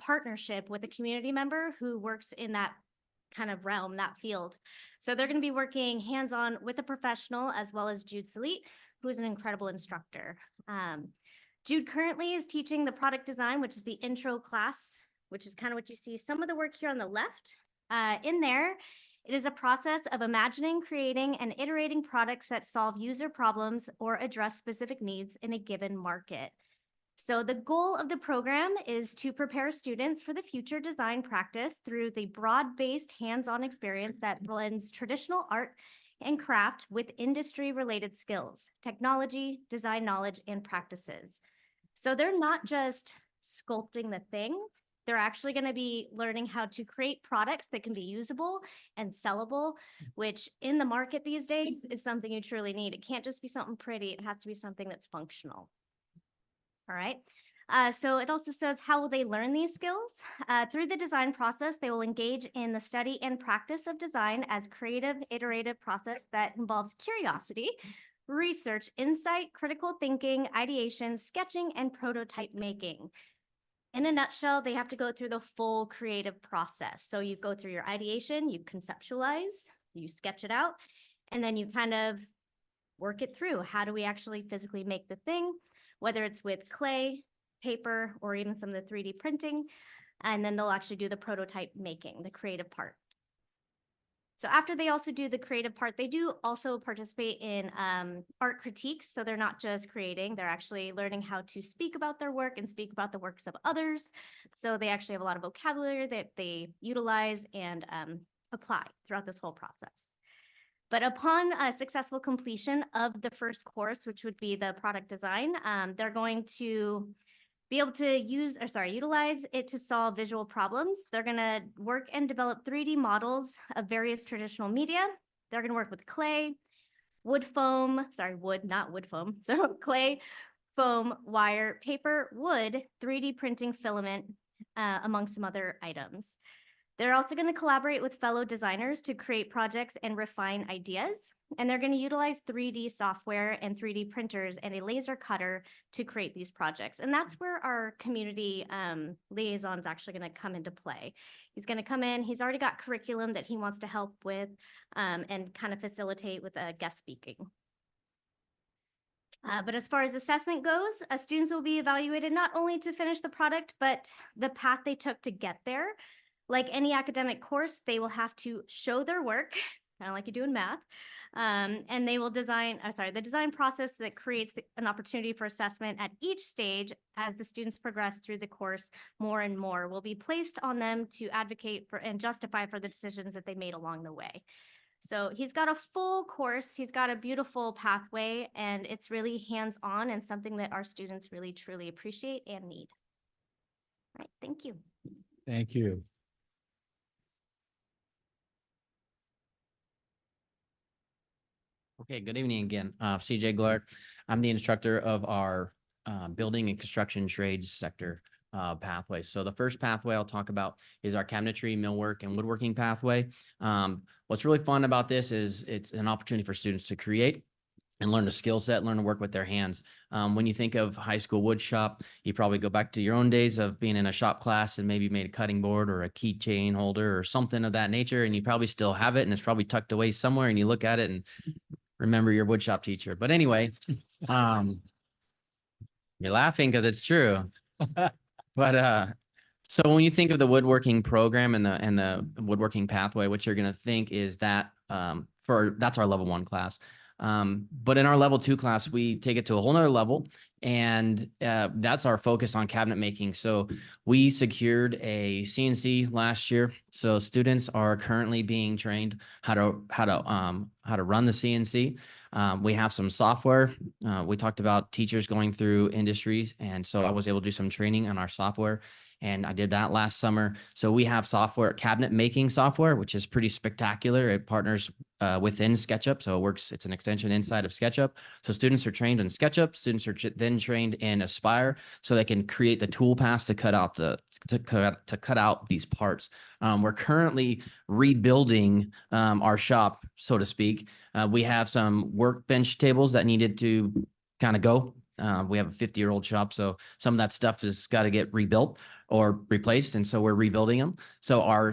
partnership with a community member who works in that kind of realm, that field. So they're going to be working hands-on with a professional as well as Jude Salit, who is an incredible instructor. Jude currently is teaching the product design, which is the intro class, which is kind of what you see. Some of the work here on the left in there It is a process of imagining, creating, and iterating products that solve user problems or address specific needs in a given market. So the goal of the program is to prepare students for the future design practice through the broad-based hands-on experience that blends traditional art and craft with industry-related skills, technology, design knowledge, and practices. So they're not just sculpting the thing, they're actually going to be learning how to create products that can be usable and sellable, which in the market these days is something you truly need. It can't just be something pretty, it has to be something that's functional. All right. So it also says, how will they learn these skills? Through the design process, they will engage in the study and practice of design as creative, iterative process that involves curiosity, research, insight, critical thinking, ideation, sketching, and prototype making. In a nutshell, they have to go through the full creative process. So you go through your ideation, you conceptualize, you sketch it out, and then you kind of work it through. How do we actually physically make the thing, whether it's with clay, paper, or even some of the 3D printing, and then they'll actually do the prototype making, the creative part. So after they also do the creative part, they do also participate in art critiques. So they're not just creating, they're actually learning how to speak about their work and speak about the works of others. So they actually have a lot of vocabulary that they utilize and apply throughout this whole process. But upon successful completion of the first course, which would be the product design, they're going to be able to utilize it to solve visual problems. They're gonna work and develop 3D models of various traditional media. They're gonna work with clay, wood foam, not wood foam. So clay, foam, wire, paper, wood, 3D printing filament, among some other items. They're also going to collaborate with fellow designers to create projects and refine ideas. And they're going to utilize 3D software and 3D printers and a laser cutter to create these projects. And that's where our community liaison is actually going to come into play. He's going to come in, he's already got curriculum that he wants to help with and kind of facilitate with guest speaking. But as far as assessment goes, students will be evaluated not only to finish the product, but the path they took to get there. Like any academic course, they will have to show their work, kind of like you do in math, and they will design, the design process that creates an opportunity for assessment at each stage as the students progress through the course more and more will be placed on them to advocate for and justify for the decisions that they made along the way. So he's got a full course, he's got a beautiful pathway, and it's really hands-on and something that our students really, truly appreciate and need. All right, thank you. Thank you. Okay, good evening again. CJ Glark. I'm the instructor of our building and construction trades sector pathway. So the first pathway I'll talk about is our cabinetry, millwork, and woodworking pathway. What's really fun about this is it's an opportunity for students to create and learn a skill set, learn to work with their hands. When you think of high school wood shop, you probably go back to your own days of being in a shop class and maybe made a cutting board or a keychain holder or something of that nature, and you probably still have it and it's probably tucked away somewhere and you look at it and remember your woodshop teacher. But anyway, you're laughing because it's true. But so when you think of the woodworking program and the woodworking pathway, what you're going to think is that that's our level 1 class. But in our level 2 class, we take it to a whole nother level, and that's our focus on cabinet making. So we secured a CNC last year. So students are currently being trained how to run the CNC. We have some software. We talked about teachers going through industries, and so I was able to do some training on our software. And I did that last summer. So we have software, cabinet making software, which is pretty spectacular. It partners within SketchUp. So it works, it's an extension inside of SketchUp. So students are trained in SketchUp. Students are then trained in Aspire so they can create the tool paths to cut out cut out these parts. We're currently rebuilding our shop, so to speak. We have some workbench tables that needed to kind of go. We have a 50-year-old shop, so some of that stuff has got to get rebuilt or replaced, and so we're rebuilding them. So our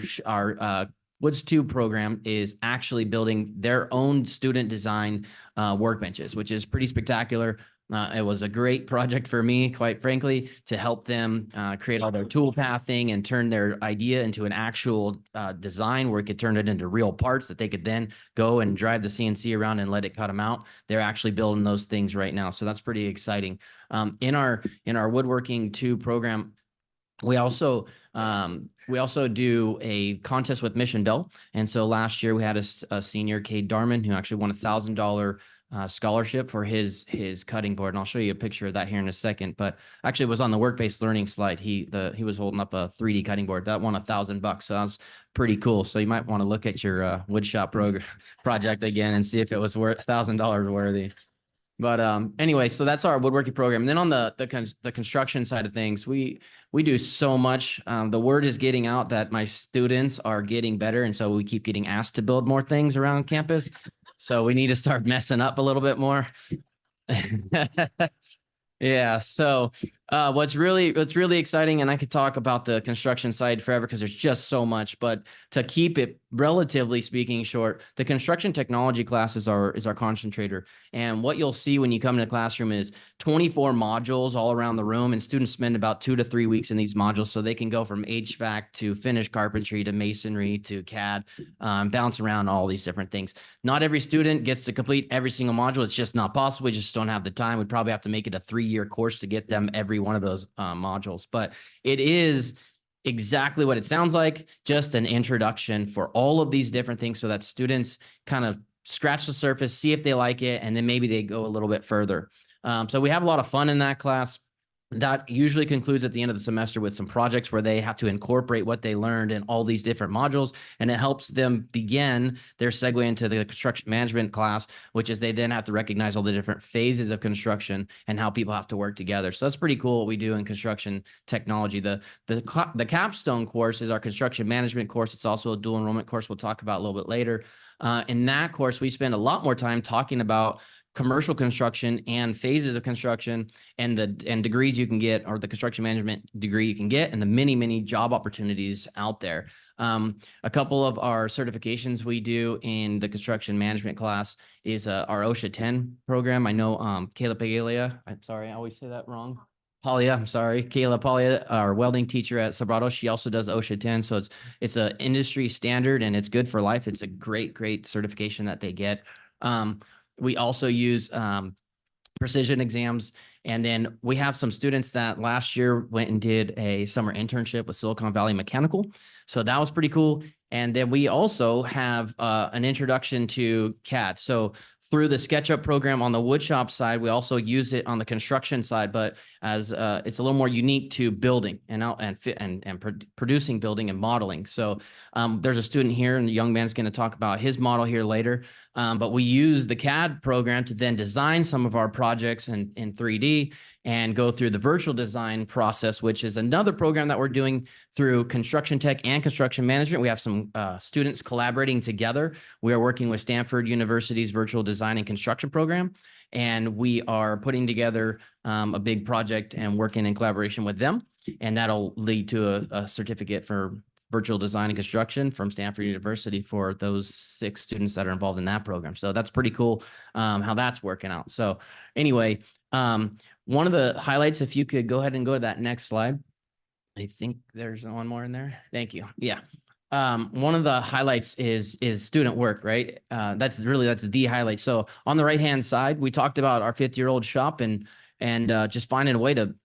Woods 2 program is actually building their own student design workbenches, which is pretty spectacular. It was a great project for me, quite frankly, to help them create all their tool pathing and turn their idea into an actual design where it could turn it into real parts that they could then go and drive the CNC around and let it cut them out. They're actually building those things right now. So that's pretty exciting. In our Woodworking 2 program, we also do a contest with Mission Bell. And so last year we had a senior, Cade Darman, who actually won $1,000 scholarship for his cutting board. And I'll show you a picture of that here in a second, but actually it was on the work-based learning slide. He was holding up a 3D cutting board that won $1,000. So that was pretty cool. So you might want to look at your woodshop project again and see if it was worth $1,000 worthy. But anyway, so that's our woodworking program. And then on the construction side of things, we do so much. The word is getting out that my students are getting better, and so we keep getting asked to build more things around campus. So we need to start messing up a little bit more. Yeah. So what's really exciting, and I could talk about the construction side forever because there's just so much, but to keep it relatively speaking short, the construction technology class is our concentrator. And what you'll see when you come into the classroom is 24 modules all around the room, and students spend about 2 to 3 weeks in these modules. So they can go from HVAC to finished carpentry to masonry to CAD, bounce around all these different things. Not every student gets to complete every single module. It's just not possible. We just don't have the time. We'd probably have to make it a 3-year course to get them every one of those modules, but it is exactly what it sounds like, just an introduction for all of these different things so that students kind of scratch the surface, see if they like it, and then maybe they go a little bit further. So we have a lot of fun in that class. That usually concludes at the end of the semester with some projects where they have to incorporate what they learned in all these different modules, and it helps them begin their segue into the construction management class, which is they then have to recognize all the different phases of construction and how people have to work together. So that's pretty cool what we do in construction technology. The capstone course is our construction management course. It's also a dual enrollment course we'll talk about a little bit later. In that course, we spend a lot more time talking about commercial construction and phases of construction and degrees you can get, or the construction management degree you can get, and the many job opportunities out there. A couple of our certifications we do in the construction management class is our OSHA 10 program. I know Kayla Pagalia, I'm sorry, I always say that wrong. Palia, I'm sorry, Kayla Palia, our welding teacher at Sobrato, she also does OSHA 10. So it's an industry standard and it's good for life. It's a great certification that they get. We also use precision exams. And then we have some students that last year went and did a summer internship with Silicon Valley Mechanical. So that was pretty cool. And then we also have an introduction to CAD. So through the SketchUp program on the woodshop side, we also use it on the construction side, but as it's a little more unique to building and producing building and modeling. So there's a student here, and the young man's going to talk about his model here later. But we use the CAD program to then design some of our projects in 3D and go through the virtual design process, which is another program that we're doing through construction tech and construction management. We have some students collaborating together. We are working with Stanford University's virtual design and construction program, and we are putting together a big project and working in collaboration with them. And that'll lead to a certificate for virtual design and construction from Stanford University for those 6 students that are involved in that program. So that's pretty cool how that's working out. So anyway, one of the highlights, if you could go ahead and go to that next slide. I think there's one more in there. Thank you. Yeah. One of the highlights is student work, right? That's the highlight. So on the right-hand side, we talked about our 50-year-old shop and just finding a way to,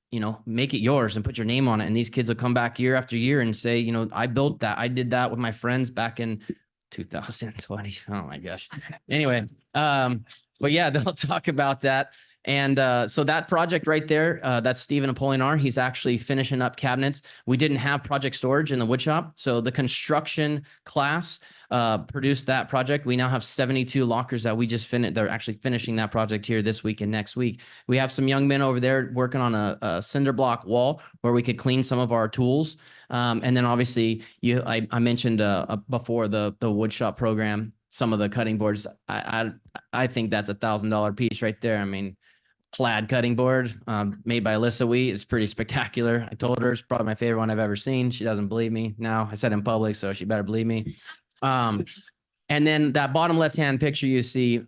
make it yours and put your name on it. And these kids will come back year after year and say, I built that. I did that with my friends back in 2020. Oh my gosh. Anyway, but yeah, they'll talk about that. And so that project right there, that's Stephen Apolinar. He's actually finishing up cabinets. We didn't have project storage in the woodshop. So the construction class produced that project. We now have 72 lockers that we just finished. They're actually finishing that project here this week and next week. We have some young men over there working on a cinder block wall where we could clean some of our tools. And then obviously I mentioned before the woodshop program, some of the cutting boards. I think that's $1,000 piece right there. I mean, plaid cutting board made by Alyssa Wheat. It's pretty spectacular. I told her it's probably my favorite one I've ever seen. She doesn't believe me now. I said in public, so she better believe me. And then that bottom left-hand picture you see,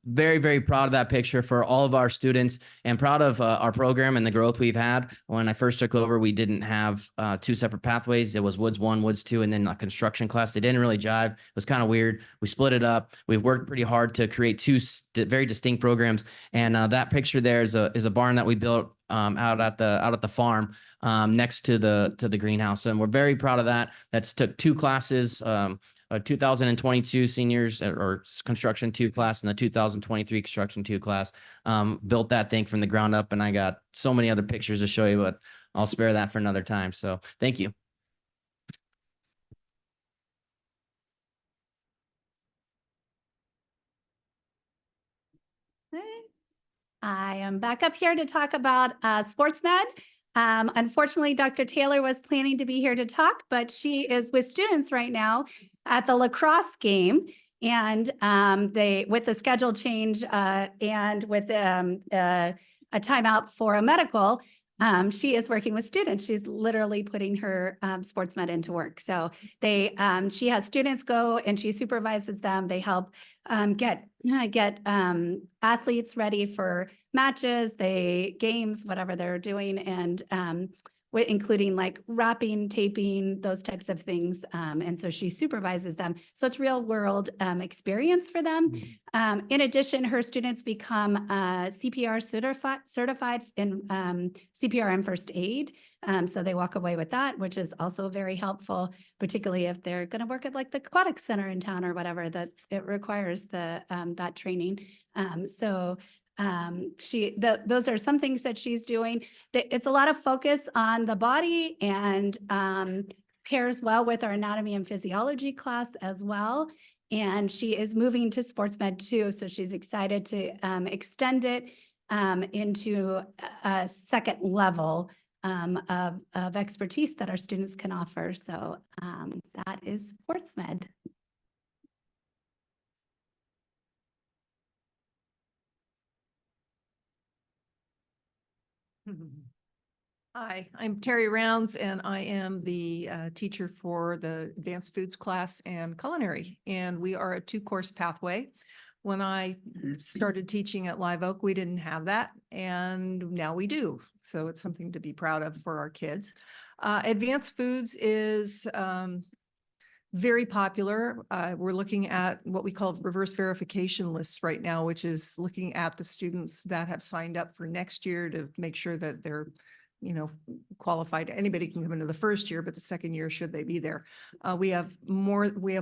very, very proud of that picture for all of our students and proud of our program and the growth we've had. When I first took over, we didn't have 2 separate pathways. It was Woods 1, Woods 2, and then a construction class. They didn't really jive. It was kind of weird. We split it up. We've worked pretty hard to create 2 very distinct programs. And that picture there is a barn that we built out at the farm next to the greenhouse. And we're very proud of that. That's took 2 classes, 2022 seniors or construction 2 class and the 2023 construction 2 class, built that thing from the ground up. And I got so many other pictures to show you, but I'll spare that for another time. So thank you. I am back up here to talk about sports med. Unfortunately, Dr. Taylor was planning to be here to talk, but she is with students right now at the lacrosse game. And with the schedule change and with a timeout for a medical, she is working with students. She's literally putting her sports med into work. So she has students go and she supervises them. They help get athletes ready for matches, games, whatever they're doing, and including like wrapping, taping, those types of things. And so she supervises them. So it's real world experience for them. In addition, her students become CPR certified in CPR and first aid. So they walk away with that, which is also very helpful, particularly if they're going to work at like the aquatic center in town or whatever, that it requires that training. Those are some things that she's doing. It's a lot of focus on the body and pairs well with our anatomy and physiology class as well. And she is moving to sports med too. So she's excited to extend it into a second level of expertise that our students can offer. So that is sports med. Hi, I'm Terry Rounds, and I am the teacher for the advanced foods class and culinary. And we are a 2-course pathway. When I started teaching at Live Oak, we didn't have that, and now we do. So it's something to be proud of for our kids. Advanced foods is very popular. We're looking at what we call reverse verification lists right now, which is looking at the students that have signed up for next year to make sure that they're, qualified. Anybody can come into the first year, but the second year, should they be there? We have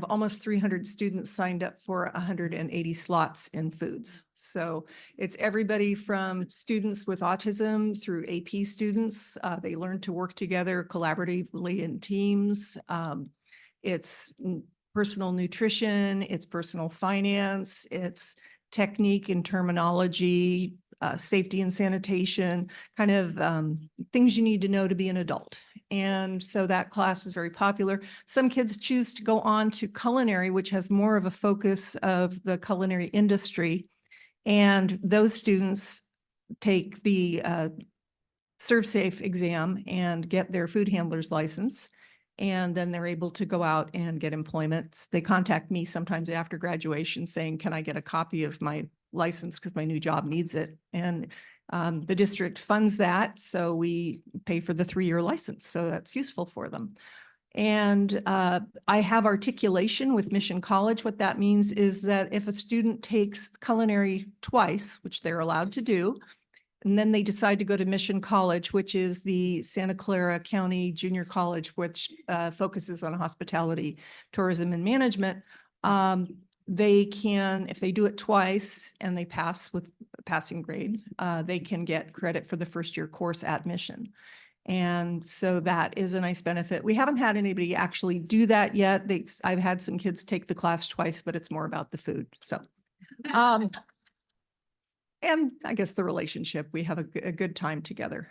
almost 300 students signed up for 180 slots in foods. So it's everybody from students with autism through AP students. They learn to work together collaboratively in teams. It's personal nutrition, it's personal finance, it's technique and terminology, safety and sanitation, kind of things you need to know to be an adult. And so that class is very popular. Some kids choose to go on to culinary, which has more of a focus of the culinary industry. And those students take the ServSafe exam and get their food handler's license. And then they're able to go out and get employment. They contact me sometimes after graduation saying, can I get a copy of my license because my new job needs it? And the district funds that. So we pay for the 3-year license. So that's useful for them. And I have articulation with Mission College. What that means is that if a student takes culinary twice, which they're allowed to do, and then they decide to go to Mission College, which is the Santa Clara County Junior College, which focuses on hospitality, tourism, and management. They can, if they do it twice and they pass with a passing grade, they can get credit for the first year course at Mission. And so that is a nice benefit. We haven't had anybody actually do that yet. I've had some kids take the class twice, but it's more about the food. So. And I guess the relationship, we have a good time together.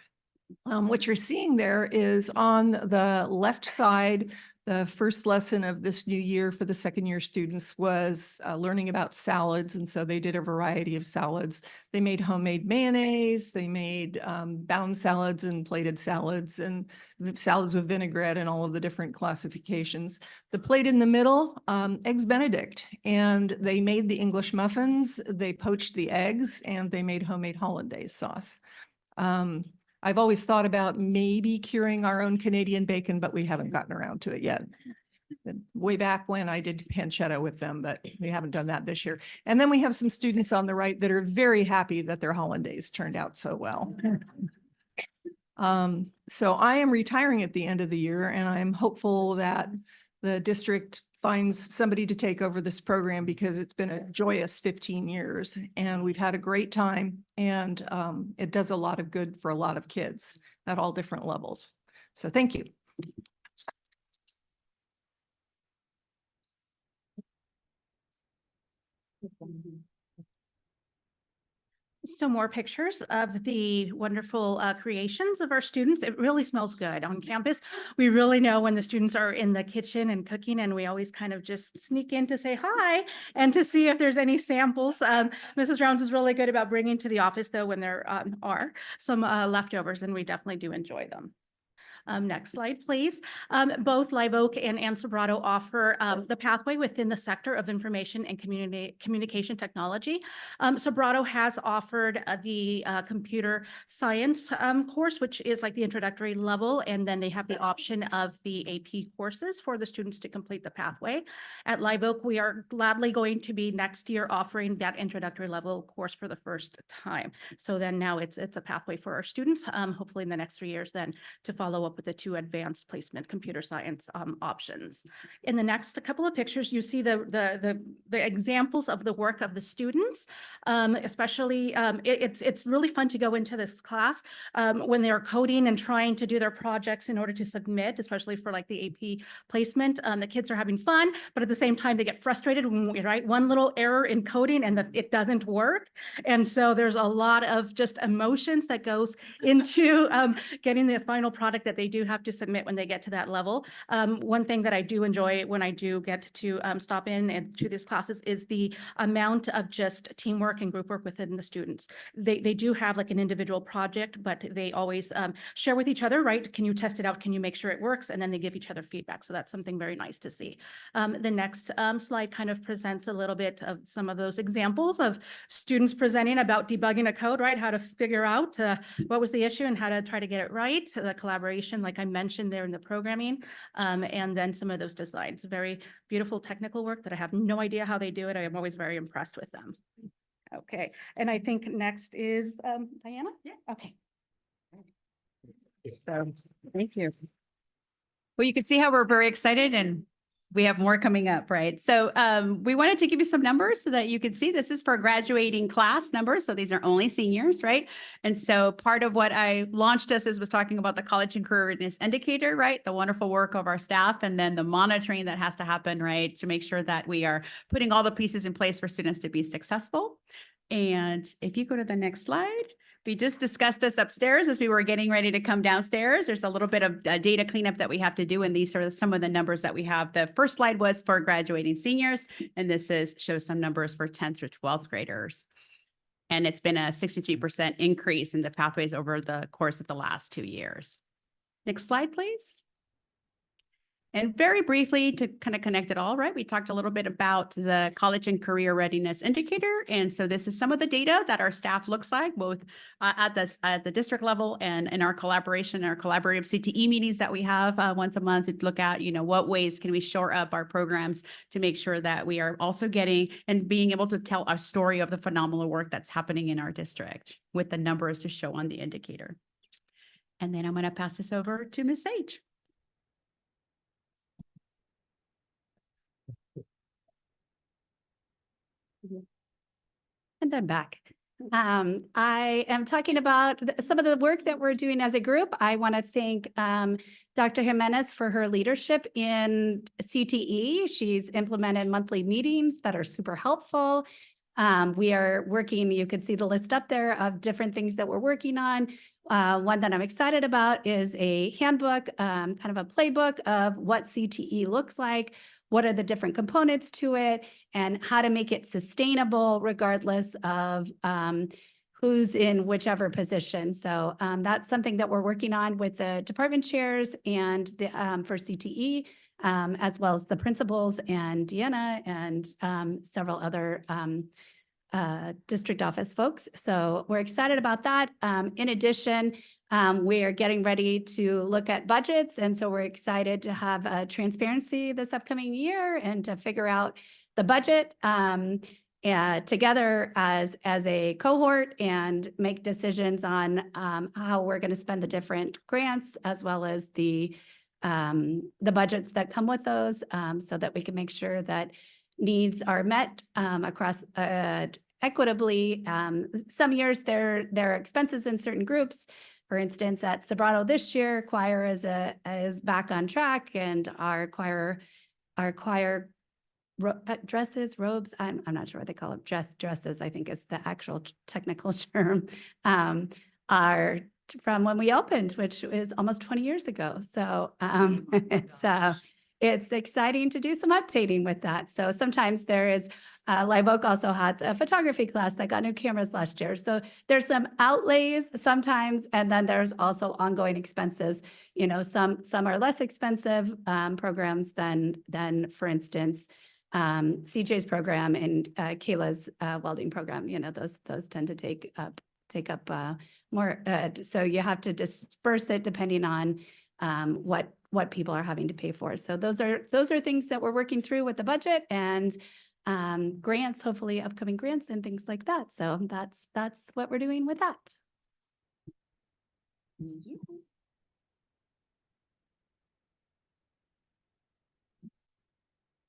What you're seeing there is on the left side, The first lesson of this new year for the second year students was learning about salads. And so they did a variety of salads. They made homemade mayonnaise, they made bound salads and plated salads and salads with vinaigrette and all of the different classifications. The plate in the middle, eggs Benedict, and they made the English muffins, they poached the eggs, and they made homemade hollandaise sauce. I've always thought about maybe curing our own Canadian bacon, but we haven't gotten around to it yet. Way back when I did pancetta with them, but we haven't done that this year. And then we have some students on the right that are very happy that their hollandaise turned out so well. So I am retiring at the end of the year, and I'm hopeful that the district finds somebody to take over this program because it's been a joyous 15 years and we've had a great time, and it does a lot of good for a lot of kids at all different levels. So thank you. So more pictures of the wonderful creations of our students. It really smells good on campus. We really know when the students are in the kitchen and cooking, and we always kind of just sneak in to say hi and to see if there's any samples. Mrs. Rounds is really good about bringing to the office, though, when there are some leftovers, and we definitely do enjoy them. Next slide, please. Both Live Oak and Sobrato offer the pathway within the sector of information and communication technology. Sobrato has offered the computer science course, which is like the introductory level, and then they have the option of the AP courses for the students to complete the pathway. At Live Oak, we are gladly going to be next year offering that introductory level course for the first time. So then now it's a pathway for our students, hopefully in the next 3 years then to follow up with the 2 advanced placement computer science options. In the next couple of pictures, you see the examples of the work of the students. Especially, it's really fun to go into this class when they're coding and trying to do their projects in order to submit, especially for like the AP placement. The kids are having fun, but at the same time, they get frustrated when we write one little error in coding and that it doesn't work. And so there's a lot of just emotions that goes into getting the final product that they do have to submit when they get to that level. One thing that I do enjoy when I do get to stop in and to these classes is the amount of just teamwork and group work within the students. They do have like an individual project, but they always share with each other, right? Can you test it out? Can you make sure it works? And then they give each other feedback. So that's something very nice to see. The next slide kind of presents a little bit of some of those examples of students presenting about debugging a code, right? How to figure out what was the issue and how to try to get it right. The collaboration, like I mentioned there in the programming, and then some of those designs. Very beautiful technical work that I have no idea how they do it. I am always very impressed with them. Okay, and I think next is Diana? Yeah. Okay. So, thank you. Well, you can see how we're very excited and we have more coming up, right? So we wanted to give you some numbers so that you can see this is for graduating class numbers. So these are only seniors, right? And so part of what I launched us was talking about the college and career readiness indicator, right? The wonderful work of our staff, and then the monitoring that has to happen, right? To make sure that we are putting all the pieces in place for students to be successful. And if you go to the next slide. We just discussed this upstairs as we were getting ready to come downstairs. There's a little bit of data cleanup that we have to do, and these are some of the numbers that we have. The first slide was for graduating seniors, and this shows some numbers for 10th through 12th graders. And it's been a 63% increase in the pathways over the course of the last 2 years. Next slide, please. And very briefly, to kind of connect it all, right? We talked a little bit about the college and career readiness indicator. And so this is some of the data that our staff looks like, both at the district level and in our collaboration, our collaborative CTE meetings that we have once a month to look at, what ways can we shore up our programs to make sure that we are also getting and being able to tell our story of the phenomenal work that's happening in our district with the numbers to show on the indicator. And then I'm going to pass this over to Ms. Sage. And I'm back. I am talking about some of the work that we're doing as a group. I want to thank Dr. Jimenez for her leadership in CTE. She's implemented monthly meetings that are super helpful. We are working, you can see the list up there of different things that we're working on. One that I'm excited about is a handbook, kind of a playbook of what CTE looks like, what are the different components to it, and how to make it sustainable regardless of who's in whichever position. So that's something that we're working on with the department chairs and the for CTE, as well as the principals and Deanna and several other district office folks. So we're excited about that. In addition, we are getting ready to look at budgets. And so we're excited to have transparency this upcoming year and to figure out the budget together as a cohort and make decisions on how we're going to spend the different grants as well as the budgets that come with those, so that we can make sure that needs are met across equitably. Some years there are expenses in certain groups. For instance, at Sobrato this year, choir is back on track, and our choir dresses, robes, I'm not sure what they call them, dresses, I think is the actual technical term, are from when we opened, which is almost 20 years ago. So it's exciting to do some updating with that. So sometimes there is, Live Oak also had a photography class that got new cameras last year. So there's some outlays sometimes, and then there's also ongoing expenses. You know, some are less expensive programs than, for instance, CJ's program and Kayla's welding program. You know, those tend to take up more. So you have to disperse it depending on what people are having to pay for. So those are things that we're working through with the budget and grants, hopefully upcoming grants and things like that. So that's what we're doing with that.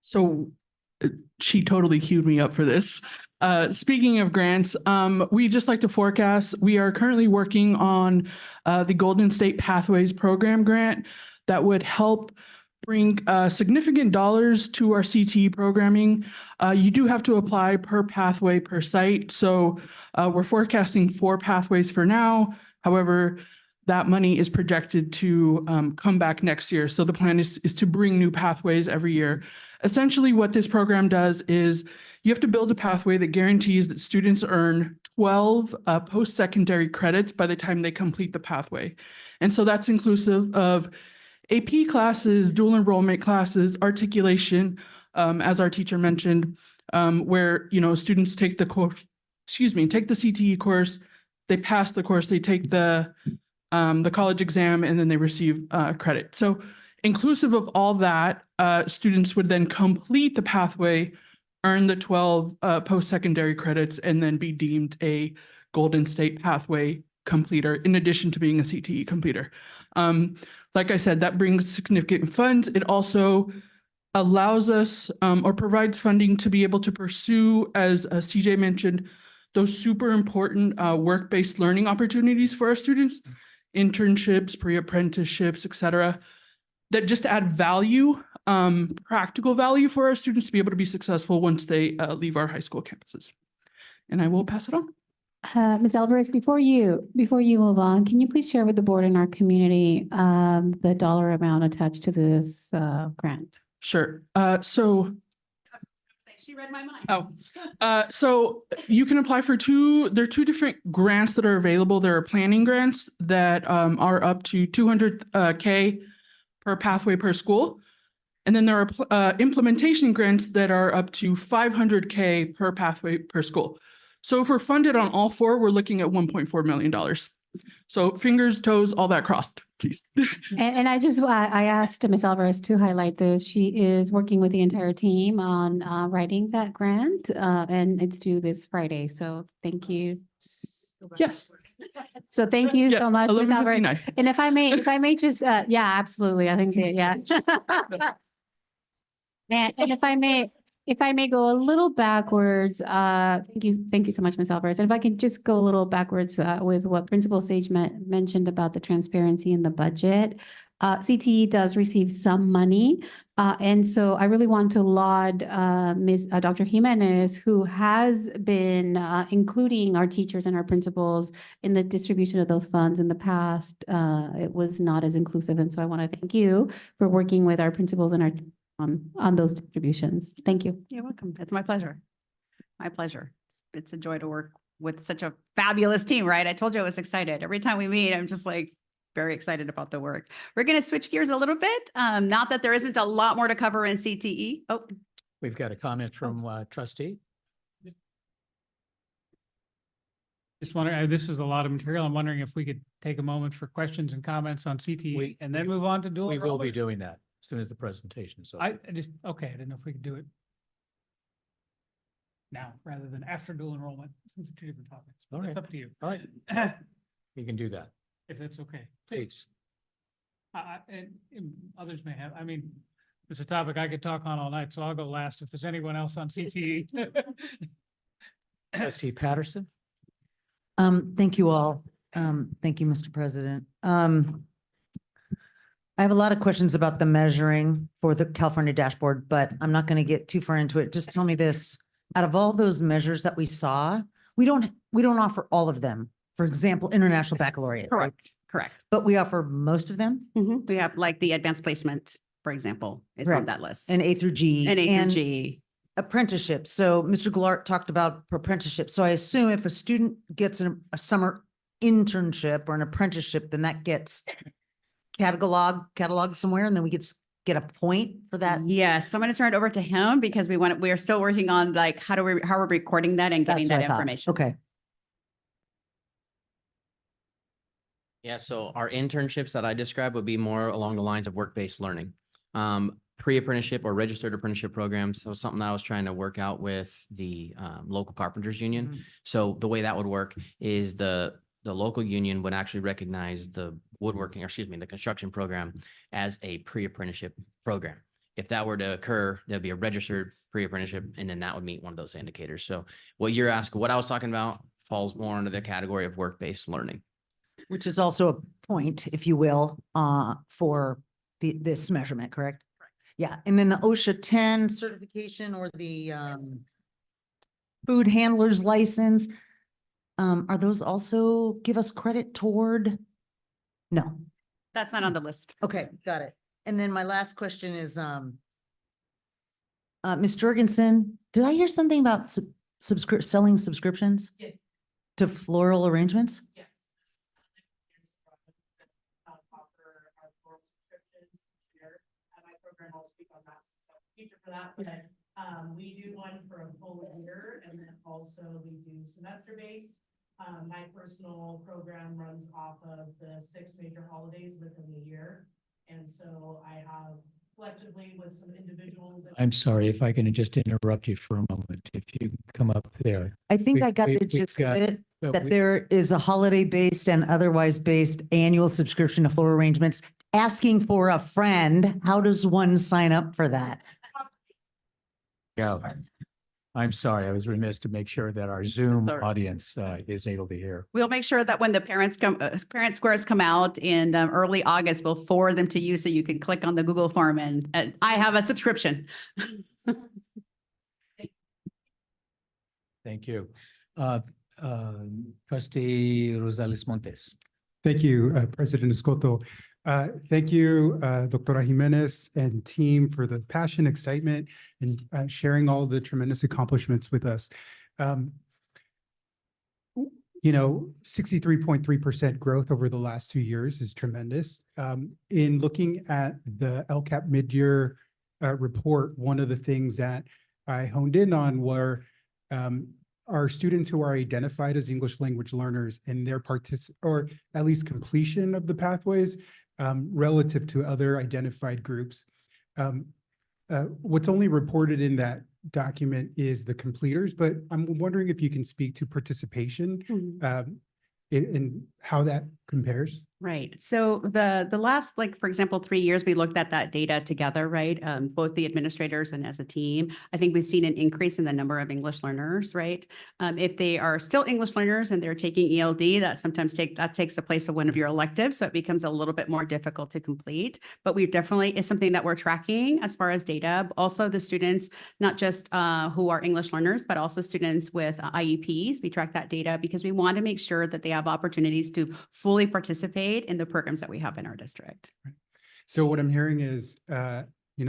So she totally queued me up for this. Speaking of grants, we just like to forecast. We are currently working on the Golden State Pathways Program grant that would help bring significant dollars to our CTE programming. You do have to apply per pathway per site. So we're forecasting 4 pathways for now. However, that money is projected to come back next year. So the plan is to bring new pathways every year. Essentially, what this program does is you have to build a pathway that guarantees that students earn 12 post-secondary credits by the time they complete the pathway. And so that's inclusive of AP classes, dual enrollment classes, articulation, as our teacher mentioned, where, you know, students take the course, take the CTE course, they pass the course, they take the college exam, and then they receive credit. So inclusive of all that, students would then complete the pathway, earn the 12 post-secondary credits, and then be deemed a Golden State Pathway completer, in addition to being a CTE completer. Like I said, that brings significant funds. It also allows us or provides funding to be able to pursue, as CJ mentioned, those super important work-based learning opportunities for our students, internships, pre-apprenticeships, et cetera, that just add value, practical value for our students to be able to be successful once they leave our high school campuses. And I will pass it on. Ms. Alvarez, before you move on, can you please share with the board and our community the dollar amount attached to this grant? Sure. So she read my mind. So you can apply for there are 2 different grants that are available. There are planning grants that are up to $200K per pathway per school. And then there are implementation grants that are up to $500K per pathway per school. So if we're funded on all 4, we're looking at $1.4 million. So fingers, toes, all that crossed, please. And I asked Ms. Alvarez to highlight this. She is working with the entire team on writing that grant, and it's due this Friday. So thank you. Yes. So thank you so much, Ms. Alvarez. 11:59. And if I may just, yeah, absolutely. I think, yeah. And if I may go a little backwards, thank you so much, Ms. Alvarez. And if I can just go a little backwards with what Principal Sage mentioned about the transparency in the budget. CTE does receive some money. And so I really want to laud Dr. Jimenez, who has been including our teachers and our principals in the distribution of those funds. In the past, it was not as inclusive. And so I want to thank you for working with our principals and our on those distributions. Thank you. You're welcome. It's my pleasure. My pleasure. It's a joy to work with such a fabulous team, right? I told you I was excited. Every time we meet, I'm just like very excited about the work. We're going to switch gears a little bit. Not that there isn't a lot more to cover in CTE. Oh, We've got a comment from trustee. Just wondering, this is a lot of material. I'm wondering if we could take a moment for questions and comments on CTE and then move on to dual We will be enrollment. doing that as soon as the presentation is over. I just, okay, I didn't know if we could do it now rather than after dual enrollment, since they're two different topics. But Okay. it's up to you, All right, you can do that, if that's okay. please. And others may have, I mean, it's a topic I could talk on all night, so I'll go last if there's anyone else on CTE. Trustee Patterson? Thank you all. Thank you, Mr. President. I have a lot of questions about the measuring for the California dashboard, but I'm not going to get too far into it. Just tell me this. Out of all those measures that we saw, we don't offer all of them. For example, International Baccalaureate. right? correct. But we offer most of them? We have like the advanced placement, for example, is on Correct. that list. And A through G. And A through G. Apprenticeship. So Mr. Goulart talked about apprenticeship. So I assume if a student gets a summer internship or an apprenticeship, then that gets cataloged somewhere, and then we get a point for that. Yes, so I'm going to turn it over to him because we are still working on like, how we're recording that and getting That's what that I thought. information. Okay. Yeah, so our internships that I described would be more along the lines of work-based learning. Pre-apprenticeship or registered apprenticeship programs. So something that I was trying to work out with the local carpenters union. Mhm. So the way that would work is the local union would actually recognize the woodworking, or excuse me, the construction program as a pre-apprenticeship program. If that were to occur, there'd be a registered pre-apprenticeship, and then that would meet one of those indicators. So what you're asking, what I was talking about falls more under the category of work-based learning. Which is also a point, if you will, for this measurement, correct? Correct. Yeah, and then the OSHA 10 certification or the food handler's license, are those also give us credit toward? No. That's not on the list. Okay, got it. And then my last question is, Ms. Jorgensen, did I hear something about selling subscriptions? Yes. To floral arrangements? Yes. Offer our floral subscriptions each year. My program will speak on that since I'm a teacher for that, but we do one for a full year, and then also we do semester-based. My personal program runs off of the 6 major holidays within the year. And so I have collectively with some individuals. I'm sorry if I can just interrupt you for a moment. If you come up there. I think We- I got we- the we've gist got- of it, but that we- there is a holiday-based and otherwise based annual subscription to floral arrangements. Asking for a friend, how does one sign up for that? Yeah. I'm sorry. I was remiss to make sure that our Zoom Sorry. audience is able to hear. We'll make sure that when the parent squares come out in early August, we'll forward them to you so you can click on the Google form and I have a subscription. Thank you. Trustee Rosales Montes. Thank you, President Escoto. Thank you, Doctora Jimenez and team for the passion, excitement, and sharing all the tremendous accomplishments with us. 63.3% growth over the last 2 years is tremendous. In looking at the LCAP mid-year report, one of the things that I honed in on were our students who are identified as English language learners and their or at least completion of the pathways relative to other identified groups. What's only reported in that document is the completers, but I'm wondering if you can speak to participation in how that compares? Right. So the last, like, for example, 3 years, we looked at that data together, right? Both the administrators and as a team. I think we've seen an increase in the number of English learners, right? If they are still English learners and they're taking ELD, that sometimes takes the place of one of your electives. So it becomes a little bit more difficult to complete. But we definitely is something that we're tracking as far as data. Also, the students, not just who are English learners, but also students with IEPs. We track that data because we want to make sure that they have opportunities to fully participate in the programs that we have in our district. So what I'm hearing is,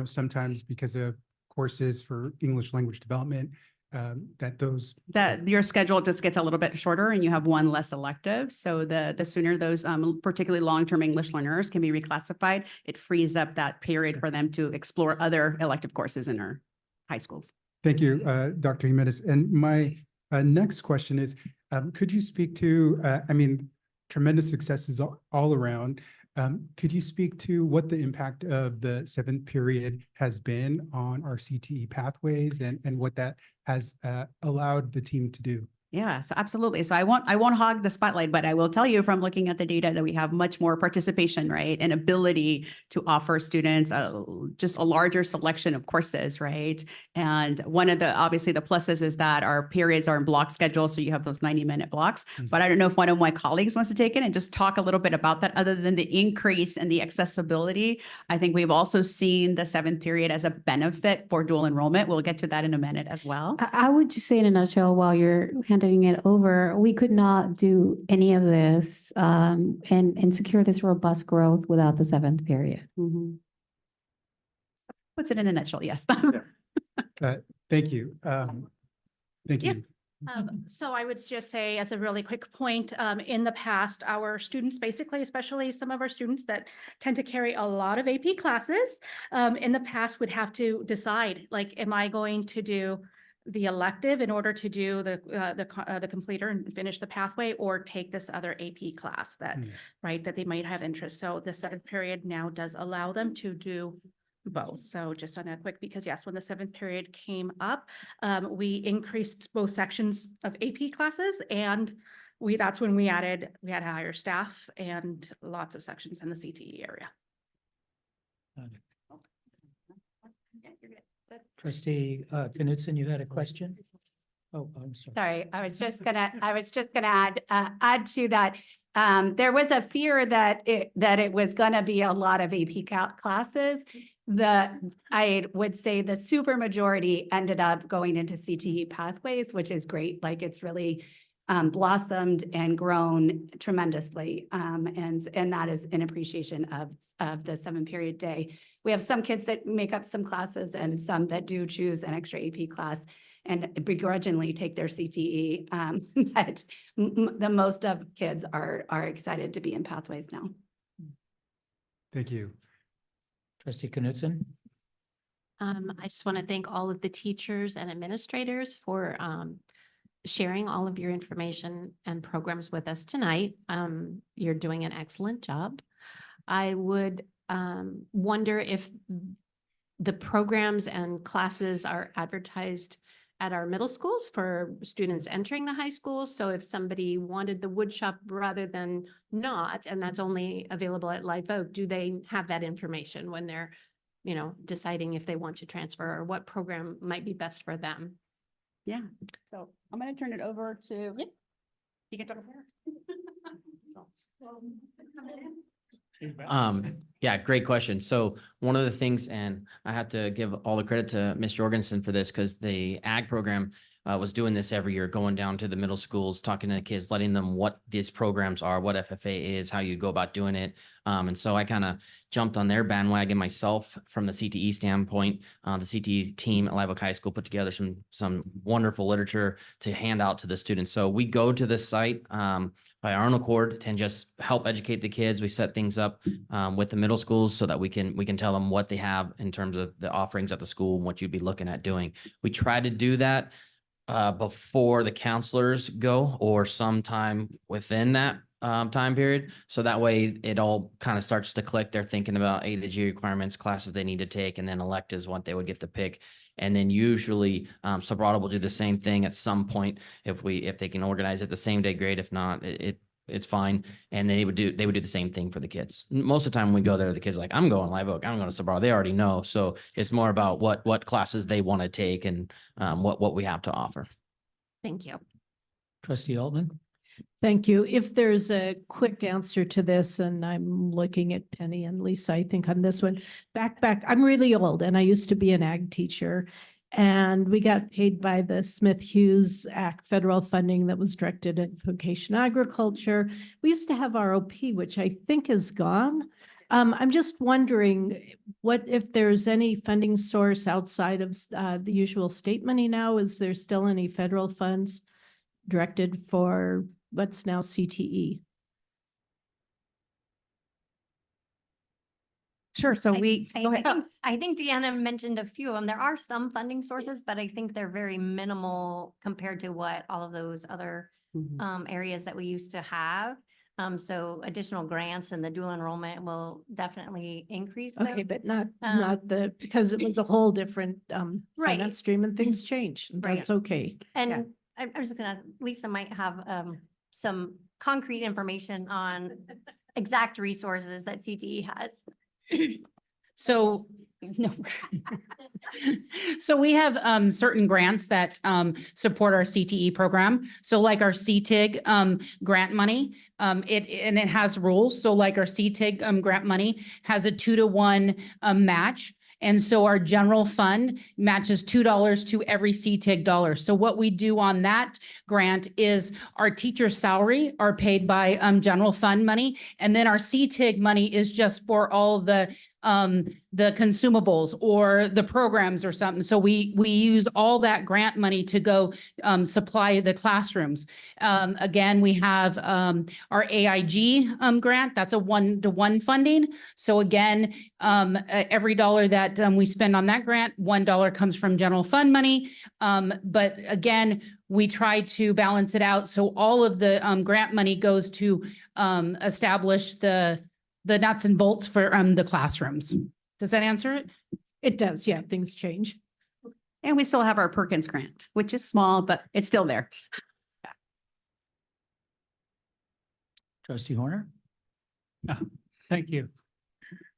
sometimes because of courses for English language development, that your schedule just gets a little bit shorter and you have one less elective. So the sooner those particularly long-term English learners can be reclassified, it frees up that period for them to explore other elective courses in our high schools. Thank you, Dr. Jimenez. And my next question is, could you speak to, tremendous successes all around. Could you speak to what the impact of the 7th period has been on our CTE pathways and what that has allowed the team to do? Yeah, so absolutely. So I won't hog the spotlight, but I will tell you from looking at the data that we have much more participation, right? And ability to offer students just a larger selection of courses, right? And one of obviously the pluses is that our periods are in block schedule. So you have those 90-minute blocks, but I don't know if one of my colleagues wants to take it and just talk a little bit about that. Other than the increase in the accessibility, I think we've also seen the 7th period as a benefit for dual enrollment. We'll get to that in a minute as well. I would just say in a nutshell, while you're handing it over, we could not do any of this and secure this robust growth without the 7th period. Puts it in a nutshell, yes. Thank you. Thank you. So I would just say as a really quick point, in the past, our students, basically, especially some of our students that tend to carry a lot of AP classes, in the past would have to decide, like, am I going to do the elective in order to do the completer and finish the pathway, or take this other AP class that, right, that they might have interest. So the 7th period now does allow them to do both. So just on that quick, because yes, when the 7th period came up, we increased both sections of AP classes, and that's when we had to hire staff and lots of sections in the CTE area. Trustee Knudsen, you had a question? Oh, I'm sorry. Sorry, I was just gonna add to that. There was a fear that it was gonna be a lot of AP classes. I would say the super majority ended up going into CTE pathways, which is great. Like, it's really blossomed and grown tremendously. And that is in appreciation of the 7 period day. We have some kids that make up some classes and some that do choose an extra AP class and begrudgingly take their CTE. But the most of kids are excited to be in pathways now. Thank you. Trustee Knudsen? I just want to thank all of the teachers and administrators for sharing all of your information and programs with us tonight. You're doing an excellent job. I would wonder if the programs and classes are advertised at our middle schools for students entering the high schools. So if somebody wanted the wood shop rather than not, and that's only available at Live Oak, do they have that information when they're, deciding if they want to transfer or what program might be best for them? Yeah. So I'm going to turn it over to, you can talk over here. Yeah, great question. So one of the things, and I have to give all the credit to Ms. Jorgensen for this, because the ag program was doing this every year, going down to the middle schools, talking to the kids, letting them what these programs are, what FFA is, how you go about doing it. And so I kind of jumped on their bandwagon myself from the CTE standpoint. The CTE team at Live Oak High School put together some wonderful literature to hand out to the students. So we go to this site by our own accord and just help educate the kids. We set things up with the middle schools so that we can tell them what they have in terms of the offerings at the school and what you'd be looking at doing. We try to do that before the counselors go or sometime within that time period. So that way it all kind of starts to click. They're thinking about A to G requirements, classes they need to take, and then electives, what they would get to pick. And then usually Sobrato will do the same thing at some point if they can organize it the same day, great. If not, it it's fine. And they would do the same thing for the kids. Most of the time when we go there, the kids are like, I'm going Live Oak, I'm going to Sabrado. They already know. So it's more about what classes they want to take and what we have to offer. Thank you. Trustee Altman? Thank you. If there's a quick answer to this, and I'm looking at Penny and Lisa, I think on this one, back, I'm really old and I used to be an ag teacher. And we got paid by the Smith-Hughes Act federal funding that was directed at vocation agriculture. We used to have ROP, which I think is gone. I'm just wondering what if there's any funding source outside of the usual state money now? Is there still any federal funds directed for what's now CTE? Sure. So go ahead. I think Deanna mentioned a few of them. There are some funding sources, but I think they're very minimal compared to what all of those other areas that we used to have. So additional grants and the dual enrollment will definitely increase. Okay, but not because it was a whole different Right. finance stream and things changed. Right. That's okay. And Yeah. I'm just gonna, Lisa might have some concrete information on exact resources that CTE has. So, no. So we have certain grants that support our CTE program. So like our CTIG grant money, it has rules. So like our CTIG grant money has a 2-to-1 match. And so our general fund matches $2 to every CTIG dollar. So what we do on that grant is our teacher's salary are paid by general fund money. And then our CTIG money is just for all of the consumables or the programs or something. So we use all that grant money to go supply the classrooms. Again, we have our AIG grant. That's a 1-to-1 funding. So again, every dollar that we spend on that grant, $1 comes from general fund money. But again, we try to balance it out. So all of the grant money goes to establish the nuts and bolts for the classrooms. Does that answer it? It does. Yeah, things change. And we still have our Perkins grant, which is small, but it's still there. Trustee Horner? Thank you.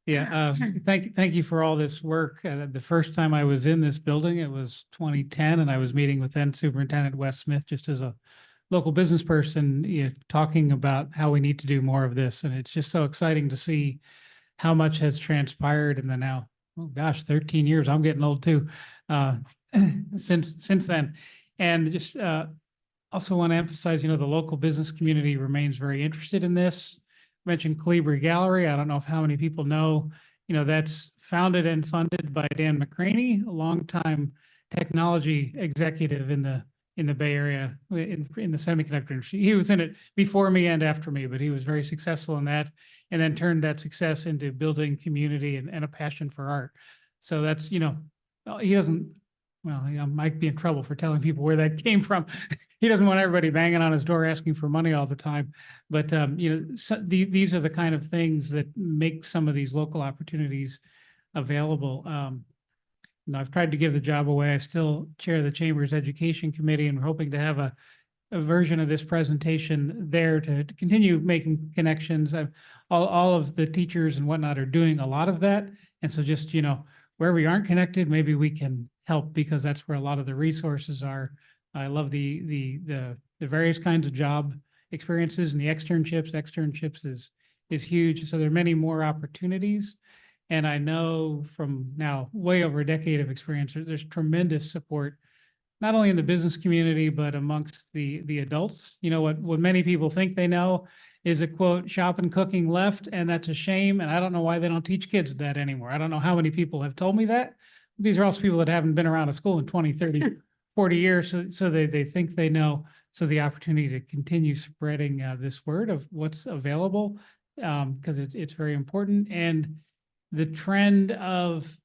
Yeah, thank you for all this work. The first time I was in this building, it was 2010, and I was meeting with then Superintendent Wes Smith just as a local business person, talking about how we need to do more of this. And it's just so exciting to see how much has transpired in the now, oh gosh, 13 years. I'm getting old too, since then. And just also want to emphasize, the local business community remains very interested in this. Mentioned Calibri Gallery. I don't know if how many people know, that's founded and funded by Dan McCraney, a longtime technology executive in the Bay Area in the semiconductor industry. He was in it before me and after me, but he was very successful in that, and then turned that success into building community and a passion for art. So that's, he doesn't, well, I might be in trouble for telling people where that came from. He doesn't want everybody banging on his door asking for money all the time. But, these are the kind of things that make some of these local opportunities available. I've tried to give the job away. I still chair the Chamber's Education Committee, and we're hoping to have a version of this presentation there to continue making connections. All of the teachers and whatnot are doing a lot of that. And so just, where we aren't connected, maybe we can help, because that's where a lot of the resources are. I love the various kinds of job experiences and the externships. Externships is huge. So there are many more opportunities. And I know from now way over a decade of experience, there's tremendous support, not only in the business community, but amongst the adults. What many people think they know is a quote, shop and cooking left, and that's a shame. And I don't know why they don't teach kids that anymore. I don't know how many people have told me that. These are also people that haven't been around a school in 20, 30, 40 years. So they think they know. So the opportunity to continue spreading this word of what's available, because it's very important. And the trend of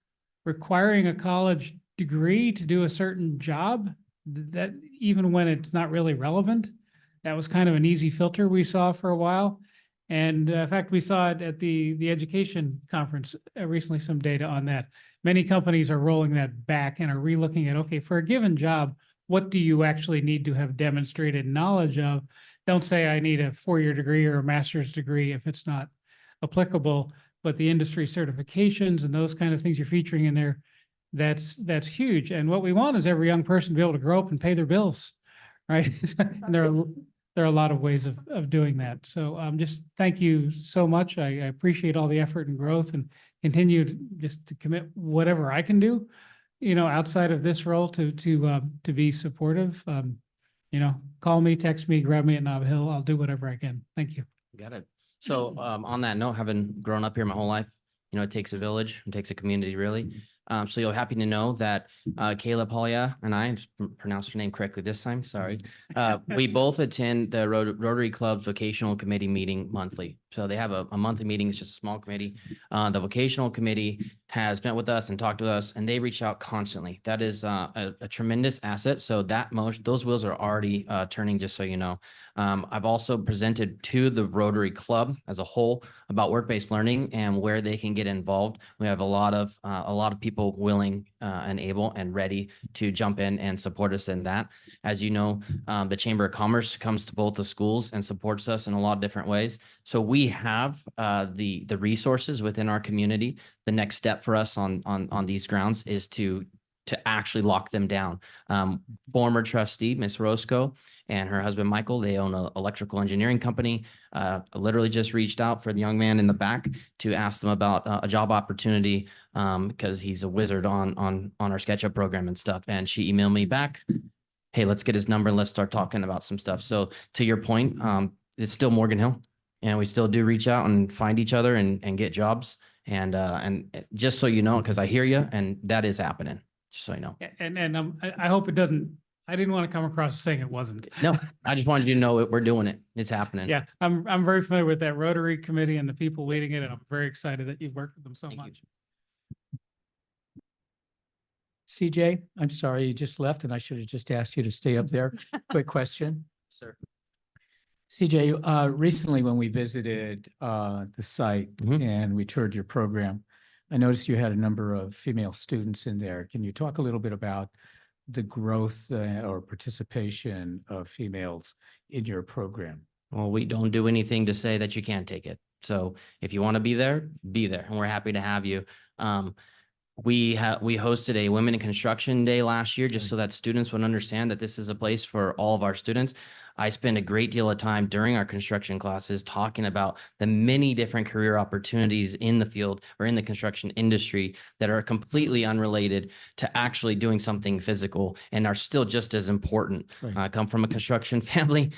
requiring a college degree to do a certain job, that even when it's not really relevant, that was kind of an easy filter we saw for a while. And in fact, we saw it at the education conference recently, some data on that. Many companies are rolling that back and are relooking at, okay, for a given job, what do you actually need to have demonstrated knowledge of don't say I need a 4-year degree or a master's degree if it's not applicable, but the industry certifications and those kind of things you're featuring in there, that's huge. And what we want is every young person to be able to grow up and pay their bills, right? And there are a lot of ways of doing that. So just thank you so much. I appreciate all the effort and growth, and continue just to commit whatever I can do, outside of this role to be supportive. Call me, text me, grab me at Nob Hill. I'll do whatever I can. Thank you. Got it. So on that note, having grown up here my whole life, it takes a village, it takes a community, really. So you're happy to know that Kayla Polya and I pronounced her name correctly this time, sorry. We both attend the Rotary Club's vocational committee meeting monthly. So they have a monthly meeting. It's just a small committee. The vocational committee has met with us and talked with us, and they reach out constantly. That is a tremendous asset. So those wheels are already turning, just so you know. I've also presented to the Rotary Club as a whole about work-based learning and where they can get involved. We have a lot of people willing and able and ready to jump in and support us in that. As you know, the Chamber of Commerce comes to both the schools and supports us in a lot of different ways. So we have the resources within our community. The next step for us on these grounds is to actually lock them down. Former trustee, Ms. Roscoe, and her husband, Michael, they own an electrical engineering company. Literally just reached out for the young man in the back to ask them about a job opportunity because he's a wizard on our SketchUp program and stuff. And she emailed me back, hey, let's get his number and let's start talking about some stuff. So to your point, it's still Morgan Hill, and we still do reach out and find each other and get jobs. And just so you know, because I hear you, and that is happening, just so you know. And I hope it doesn't, I didn't want to come across saying it wasn't. No, I just wanted you to know we're doing it. It's happening. Yeah, I'm very familiar with that Rotary Committee and the people leading it, and I'm very excited that you've worked with them so much. CJ, I'm sorry, you just left and I should have just asked you to stay up there. Quick question. Sir. CJ, recently when we visited the site and we toured your program, I noticed you had a number of female students in there. Can you talk a little bit about the growth or participation of females in your program? Well, we don't do anything to say that you can't take it. So if you want to be there, and we're happy to have you. We hosted a Women in Construction Day last year, just so that students would understand that this is a place for all of our students. I spend a great deal of time during our construction classes talking about the many different career opportunities in the field or in the construction industry that are completely unrelated to actually doing something physical and are still just as important. Right. I come from a construction family,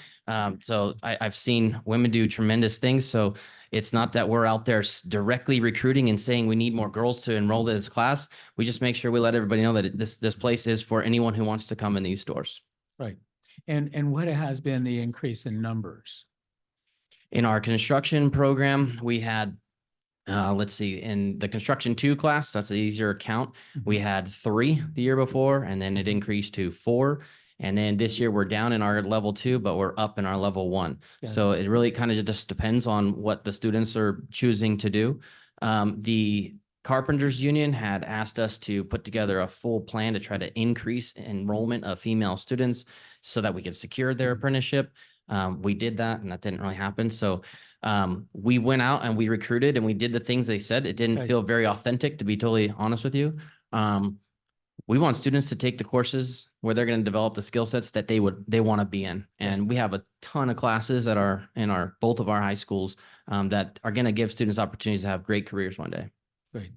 so I've seen women do tremendous things. So it's not that we're out there directly recruiting and saying we need more girls to enroll in this class. We just make sure we let everybody know that this place is for anyone who wants to come in these doors. Right. And what has been the increase in numbers? In our construction program, we had, let's see, in the construction 2 class, that's an easier count. We had 3 the year before, and then it increased to 4. And then this year we're down in our level 2, but we're up in our level 1. Yeah. So it really kind of just depends on what the students are choosing to do. The Carpenters Union had asked us to put together a full plan to try to increase enrollment of female students so that we could secure their apprenticeship. We did that, and that didn't really happen. So we went out and we recruited and we did the things they said. It didn't feel very authentic, to be totally honest with you. We want students to take the courses where they're going to develop the skill sets that they want to be in. And we have a ton of classes that are in both of our high schools that are going to give students opportunities to have great careers one day. Great.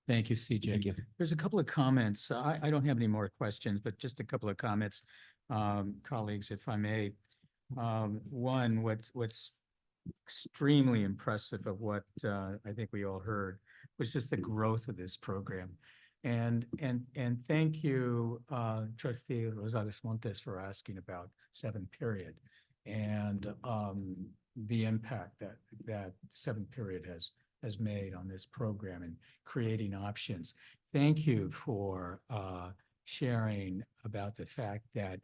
Thank you, CJ. Thank you. There's a couple of comments. I don't have any more questions, but just a couple of comments, colleagues, if I may. One, what's extremely impressive of what I think we all heard was just the growth of this program. And thank you, Trustee Rosales Montes, for asking about 7th period and the impact that 7th period has made on this program and creating options. Thank you for sharing about the fact that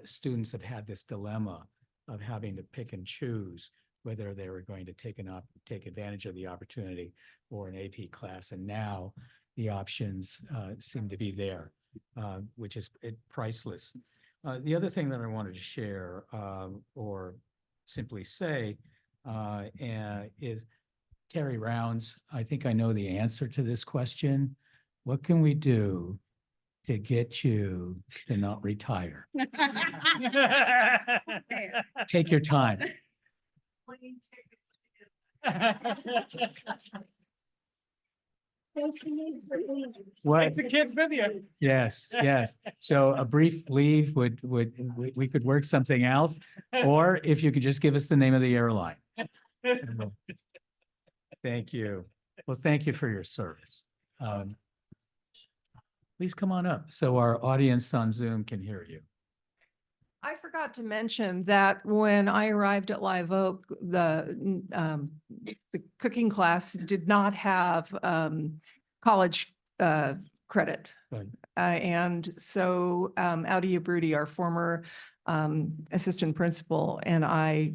students have had this dilemma of having to pick and choose whether they were going to take advantage of the opportunity or an AP class. And now the options seem to be there, which is priceless. The other thing that I wanted to share or simply say, is Terry Rounds, I think I know the answer to this question. What can we do to get you to not retire? Take your time. What? The kids with you. Yes, yes. So a brief leave we could work something else, or if you could just give us the name of the airline. Thank you. Well, thank you for your service. Please come on up so our audience on Zoom can hear you. I forgot to mention that when I arrived at Live Oak, the cooking class did not have college credit. Right. And so Audi Abrudi, our former assistant principal, and I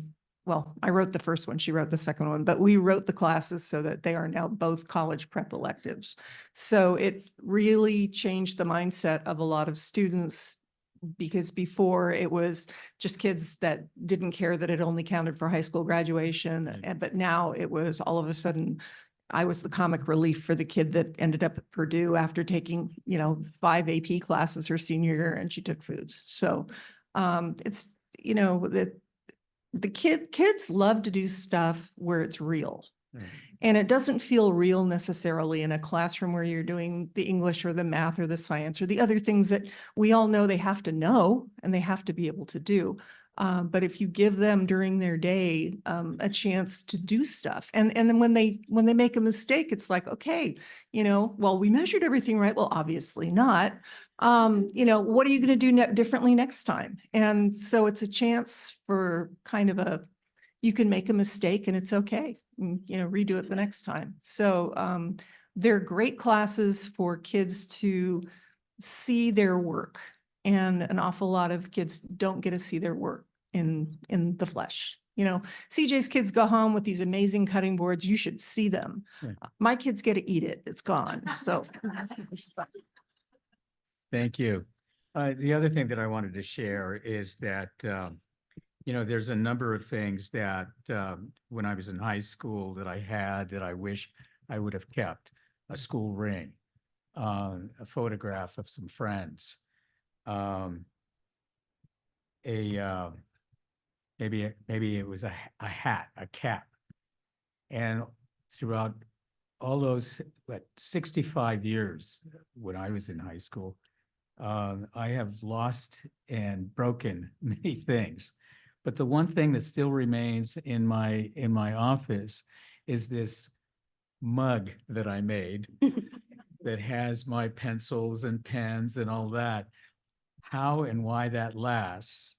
wrote the first one, she wrote the second one, but we wrote the classes so that they are now both college prep electives. So it really changed the mindset of a lot of students, because before it was just kids that didn't care that it only counted for high school graduation. But now it was all of a sudden, I was the comic relief for the kid that ended up at Purdue after taking, 5 AP classes her senior year, and she took foods. So it's, the kids love to do stuff where it's real. And it doesn't feel real necessarily in a classroom where you're doing the English or the math or the science or the other things that we all know they have to know and they have to be able to do. But if you give them during their day a chance to do stuff, and then when they make a mistake, it's like, okay, well, we measured everything right. Well, obviously not. What are you going to do differently next time? And so it's a chance for kind of you can make a mistake and it's okay. Redo it the next time. So they're great classes for kids to see their work, and an awful lot of kids don't get to see their work in the flesh. CJ's kids go home with these amazing cutting boards. You should see them. Right. My kids get to eat it. It's gone. So Thank you. The other thing that I wanted to share is that, there's a number of things that when I was in high school that I had that I wish I would have kept. A school ring, a photograph of some friends, maybe it was a hat, a cap. And throughout all those 65 years when I was in high school, I have lost and broken many things. But the one thing that still remains in my office is this mug that I made that has my pencils and pens and all that. How and why that lasts,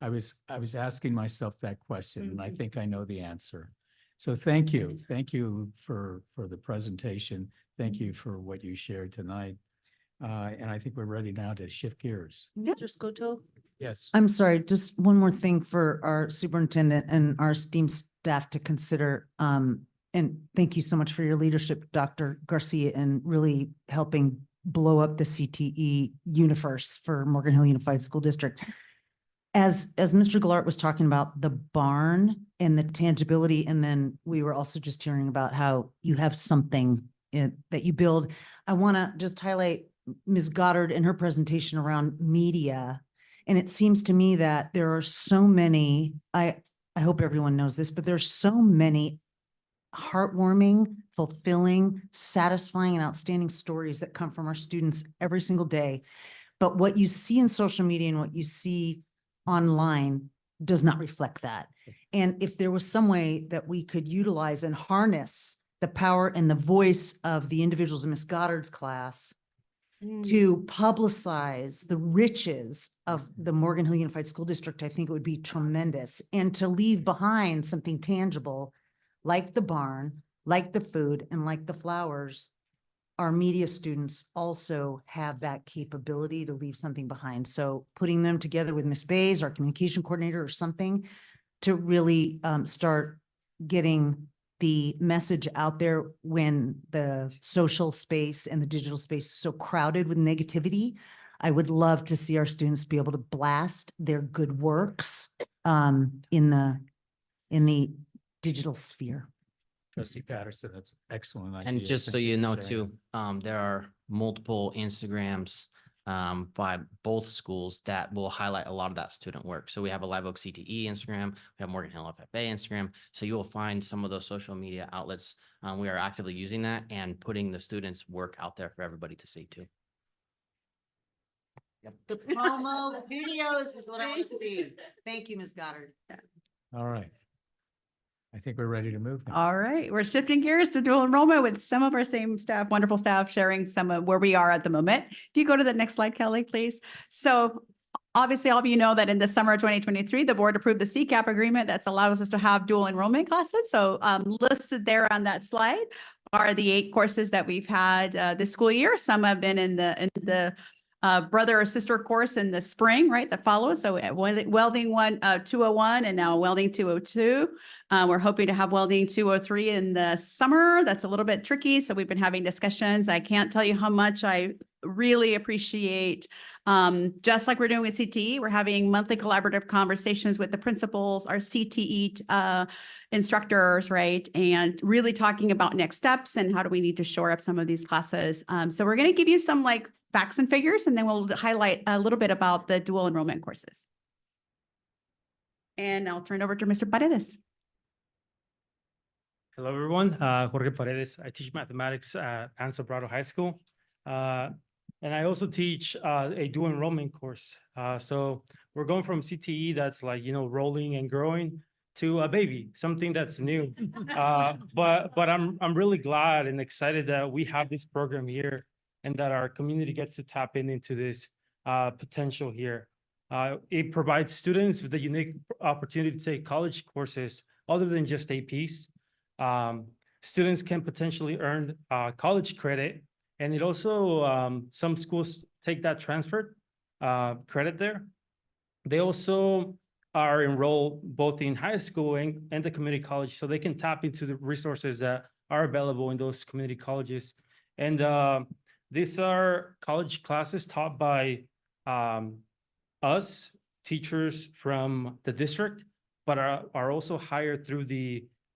I was asking myself that question, and I think I know the answer. So thank you for the presentation. Thank you for what you shared tonight. And I think we're ready now to shift gears. Mr. Scotto? Yes. I'm sorry, just one more thing for our superintendent and our esteemed staff to consider. And thank you so much for your leadership, Dr. Garcia, and really helping blow up the CTE universe for Morgan Hill Unified School District. As Mr. Gallart was talking about the barn and the tangibility, and then we were also just hearing about how you have something that you build. I want to just highlight Ms. Goddard in her presentation around media. And it seems to me that there are so many, I hope everyone knows this, but there's so many heartwarming, fulfilling, satisfying, and outstanding stories that come from our students every single day. But what you see in social media and what you see online does not reflect that. And if there was some way that we could utilize and harness the power and the voice of the individuals in Ms. Goddard's class to publicize the riches of the Morgan Hill Unified School District, I think it would be tremendous. And to leave behind something tangible like the barn, like the food, and like the flowers, our media students also have that capability to leave something behind. So putting them together with Ms. Bays, our communication coordinator, or something to really start getting the message out there when the social space and the digital space is so crowded with negativity. I would love to see our students be able to blast their good works in the in the digital sphere. Trustee Patterson, that's excellent. And idea. just so Thank you know for that. too, there are multiple Instagrams by both schools that will highlight a lot of that student work. So we have a Live Oak CTE Instagram, we have Morgan Hill FFA Instagram. So you will find some of those social media outlets. We are actively using that and putting the students' work out there for everybody to see too. The promo videos is what I want to see. Thank you, Ms. Goddard. All right. I think we're ready to move now. All right, we're shifting gears to dual enrollment with some of our same staff, wonderful staff, sharing some of where we are at the moment. If you go to the next slide, Kelly, please. So obviously, all of you know that in the summer of 2023, the board approved the CCAP agreement that allows us to have dual enrollment classes. So listed there on that slide are the 8 courses that we've had this school year. Some have been in the brother or sister course in the spring, right, that follows. So welding 201 and now welding 202. We're hoping to have welding 203 in the summer. That's a little bit tricky. So we've been having discussions. I can't tell you how much I really appreciate, just like we're doing with CTE, we're having monthly collaborative conversations with the principals, our CTE instructors, right? And really talking about next steps and how do we need to shore up some of these classes. So we're going to give you some like facts and figures, and then we'll highlight a little bit about the dual enrollment courses. And I'll turn it over to Mr. Paredes. Hello, everyone. Jorge Paredes. I teach mathematics at Sobrado High School. And I also teach a dual enrollment course. So we're going from CTE that's like, you know, rolling and growing to a baby, something that's new. But I'm really glad and excited that we have this program here and that our community gets to tap into this potential here. It provides students with a unique opportunity to take college courses other than just APs. Students can potentially earn college credit, and it also, some schools take that transfer credit there. They also are enrolled both in high school and the community college, so they can tap into the resources that are available in those community colleges. And these are college classes taught by us, teachers from the district, but are also hired through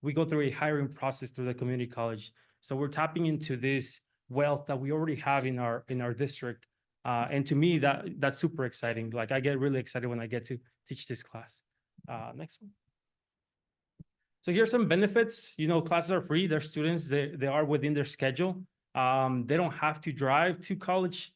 we go through a hiring process through the community college. So we're tapping into this wealth that we already have in our district. And to me, that's super exciting. Like I get really excited when I get to teach this class. Next one. So here's some benefits. You know, classes are free. They're students, they are within their schedule. They don't have to drive to college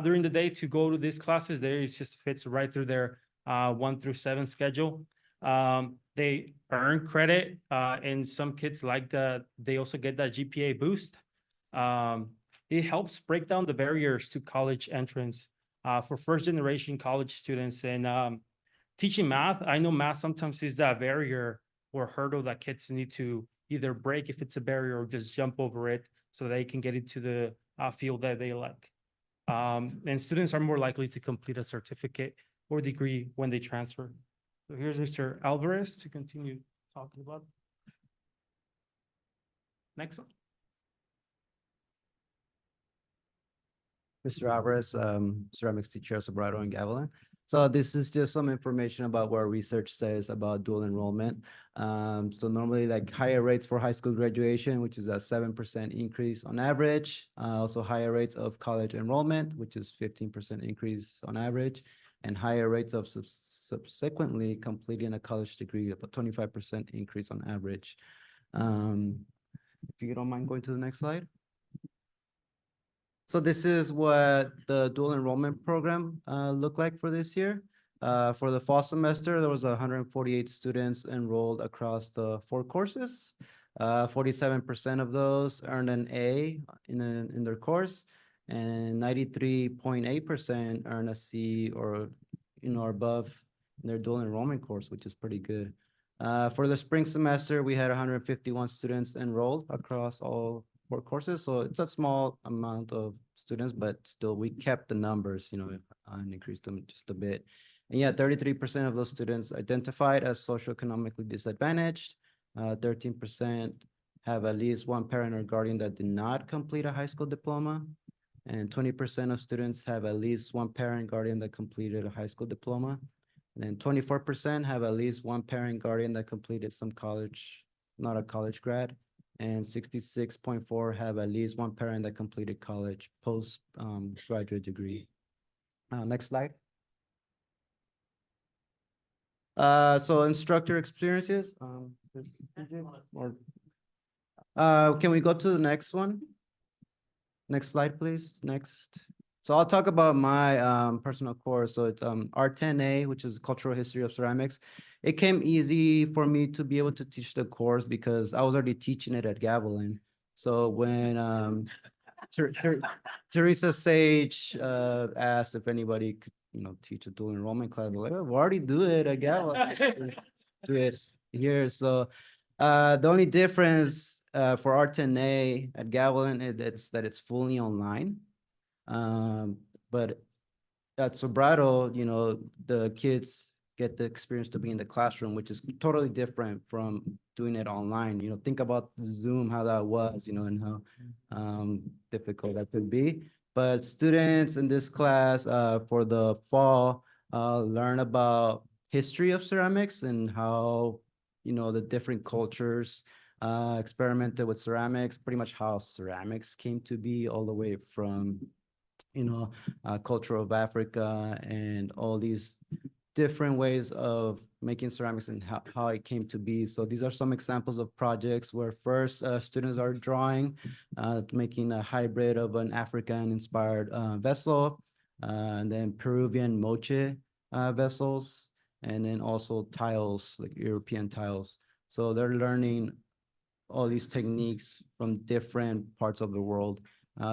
during the day to go to these classes. It just fits right through their 1 through 7 schedule. They earn credit, and some kids like that. They also get that GPA boost. It helps break down the barriers to college entrance for first-generation college students. And teaching math, I know math sometimes is that barrier or hurdle that kids need to either break if it's a barrier or just jump over it so they can get into the field that they like. And students are more likely to complete a certificate or degree when they transfer. So here's Mr. Alvarez to continue talking about. Next one. Mr. Alvarez, ceramics teacher at Sobrado and Gavilan. So this is just some information about what our research says about dual enrollment. So normally like higher rates for high school graduation, which is a 7% increase on average. Also higher rates of college enrollment, which is 15% increase on average, and higher rates of subsequently completing a college degree, about 25% increase on average. If you don't mind going to the next slide. So this is what the dual enrollment program looked like for this year. For the fall semester, there was 148 students enrolled across the 4 courses. 47% of those earned an A in their course, and 93.8% earned a C or above in their dual enrollment course, which is pretty good. For the spring semester, we had 151 students enrolled across all 4 courses. So it's a small amount of students, but still we kept the numbers, and increased them just a bit. And yeah, 33% of those students identified as socioeconomically disadvantaged. 13% have at least one parent or guardian that did not complete a high school diploma. And 20% of students have at least one parent guardian that completed a high school diploma. And then 24% have at least one parent guardian that completed some college, not a college grad. And 66.4 have at least one parent that completed college post graduate degree. Next slide. So instructor experiences. Can we go to the next one? Next slide, please. Next. So I'll talk about my personal course. So it's R10A, which is Cultural History of Ceramics. It came easy for me to be able to teach the course because I was already teaching it at Gavilan. So when Teresa Sage asked if anybody could, teach a dual enrollment class, I'm like, oh, we already do it at Gavilan. Do it here. So the only difference for R10A at Gavilan is that it's fully online. But at Sobrato, the kids get the experience to be in the classroom, which is totally different from doing it online. Think about Zoom, how that was, and how difficult that could be. But students in this class for the fall learn about history of ceramics and how, the different cultures experimented with ceramics, pretty much how ceramics came to be all the way from culture of Africa and all these different ways of making ceramics and how it came to be. So these are some examples of projects where first students are drawing, making a hybrid of an African inspired vessel, and then Peruvian moche vessels, and then also tiles, like European tiles. So they're learning all these techniques from different parts of the world.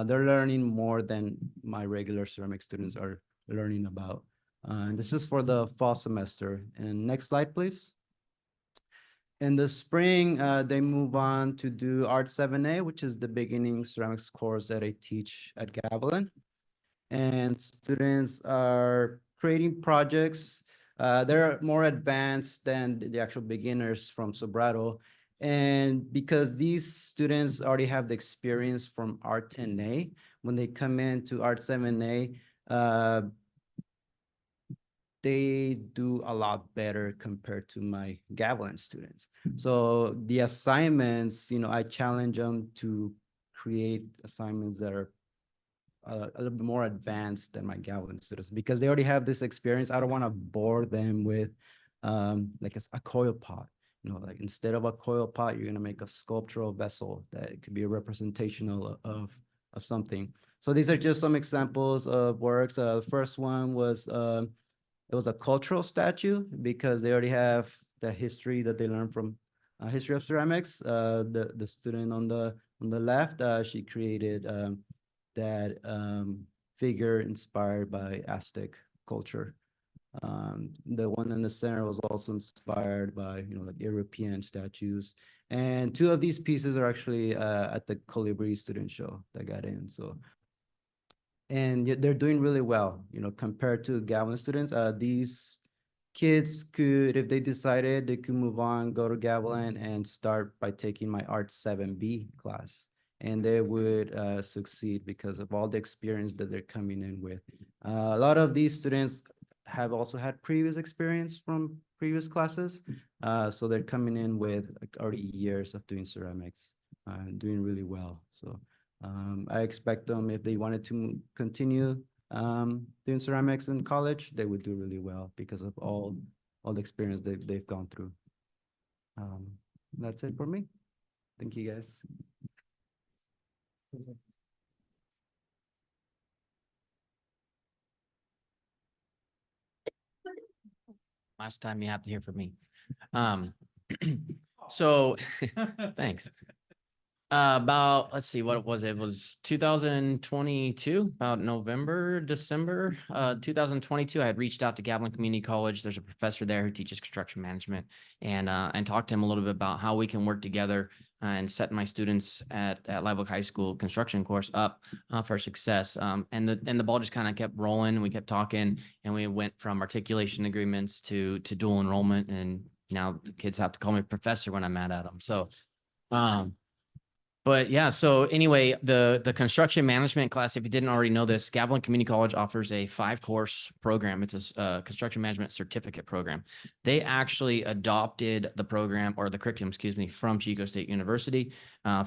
They're learning more than my regular ceramic students are learning about. And this is for the fall semester. And next slide, please. In the spring, they move on to do Art 7A, which is the beginning ceramics course that I teach at Gavilan. And students are creating projects. They're more advanced than the actual beginners from Sobrato. And because these students already have the experience from Art 10A, when they come into Art 7A, they do a lot better compared to my Gavilan students. So the assignments, I challenge them to create assignments that are a little bit more advanced than my Gavilan students because they already have this experience. I don't want to bore them with like a coil pot. Like instead of a coil pot, you're going to make a sculptural vessel that could be a representational of something. So these are just some examples of works. The first one was it was a cultural statue because they already have the history that they learned from history of ceramics. The student on the left, she created that figure inspired by Aztec culture. The one in the center was also inspired by, like European statues. And two of these pieces are actually at the Colibri student show that got in. So, and they're doing really well, compared to Gavilan students. These kids could, if they decided, they could move on, go to Gavilan and start by taking my Art 7B class. And they would succeed because of all the experience that they're coming in with. A lot of these students have also had previous experience from previous classes. So they're coming in with like already years of doing ceramics, doing really well. So I expect them, if they wanted to continue doing ceramics in college, they would do really well because of all the experience they've gone through. That's it for me. Thank you, guys. Last time you have to hear from me. So thanks. About, let's see, what was it? It was 2022, about November, December, 2022. I had reached out to Gavilan Community College. There's a professor there who teaches construction management, and talked to him a little bit about how we can work together and set my students at Live Oak High School construction course up for success. And the ball just kind of kept rolling. We kept talking, and we went from articulation agreements to dual enrollment, and now the kids have to call me professor when I'm mad at them. So, But yeah, so anyway, the construction management class, if you didn't already know this, Gavilan Community College offers a 5-course program. It's a construction management certificate program. They actually adopted the program or the curriculum, excuse me, from Chico State University.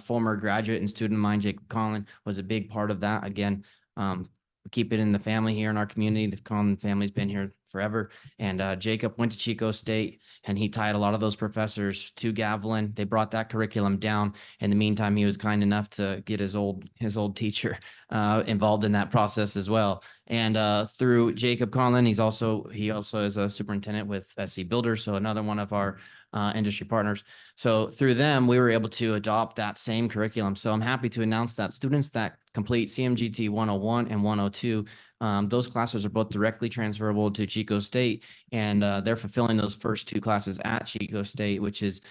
Former graduate and student of mine, Jacob Conlon, was a big part of that. Again, we keep it in the family here in our community. The Conlon family's been here forever. And Jacob went to Chico State and he tied a lot of those professors to Gavilan. They brought that curriculum down. In the meantime, he was kind enough to get his old teacher involved in that process as well. And through Jacob Conlon, he also is a superintendent with SC Builders, so another one of our industry partners. So through them, we were able to adopt that same curriculum. So I'm happy to announce that students that complete CMGT 101 and 102, those classes are both directly transferable to Chico State, and they're fulfilling those first 2 classes at Chico State, which is,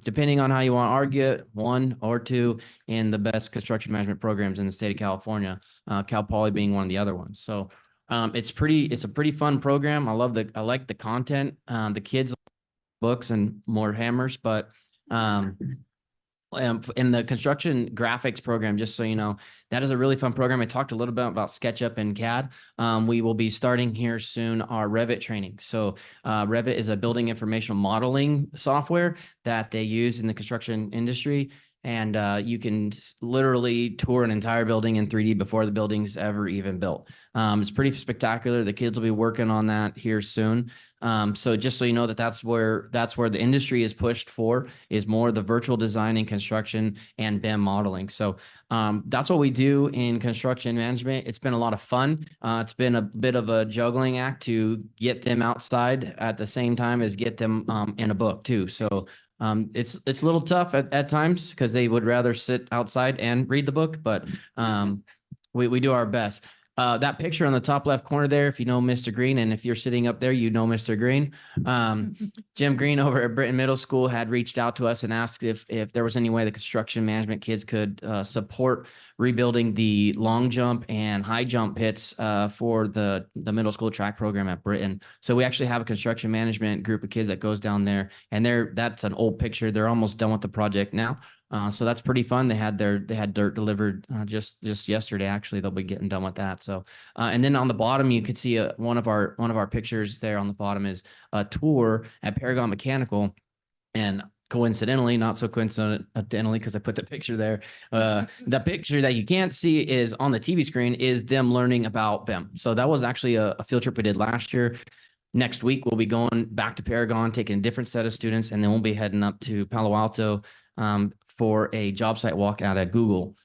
depending on how you want to argue it, 1 or 2 in the best construction management programs in the state of California, Cal Poly being one of the other ones. So it's a pretty fun program. I like the content. The kids books and more hammers, but in the construction graphics program, just so you know, that is a really fun program. I talked a little bit about SketchUp and CAD. We will be starting here soon our Revit training. So Revit is a building informational modeling software that they use in the construction industry. And you can literally tour an entire building in 3D before the building's ever even built. It's pretty spectacular. The kids will be working on that here soon. So just so you know that's where the industry is pushed for, is more the virtual design and construction and BIM modeling. So that's what we do in construction management. It's been a lot of fun. It's been a bit of a juggling act to get them outside at the same time as get them in a book too. So it's a little tough at times because they would rather sit outside and read the book, but we do our best. That picture on the top left corner there, if you know Mr. Green, and if you're sitting up there, you know Mr. Green. Jim Green over at Britton Middle School had reached out to us and asked if there was any way the construction management kids could support rebuilding the long jump and high jump pits for the middle school track program at Britton. So we actually have a construction management group of kids that goes down there, and that's an old picture. They're almost done with the project now. So that's pretty fun. They had dirt delivered just yesterday. Actually, they'll be getting done with that. So, and then on the bottom, you could see one of our pictures there on the bottom is a tour at Paragon Mechanical, and coincidentally, not so coincidentally, because I put the picture there. The picture that you can't see is on the TV screen is them learning about BIM. So that was actually a field trip we did last year. Next week, we'll be going back to Paragon, taking a different set of students, and then we'll be heading up to Palo Alto for a job site walk at a Google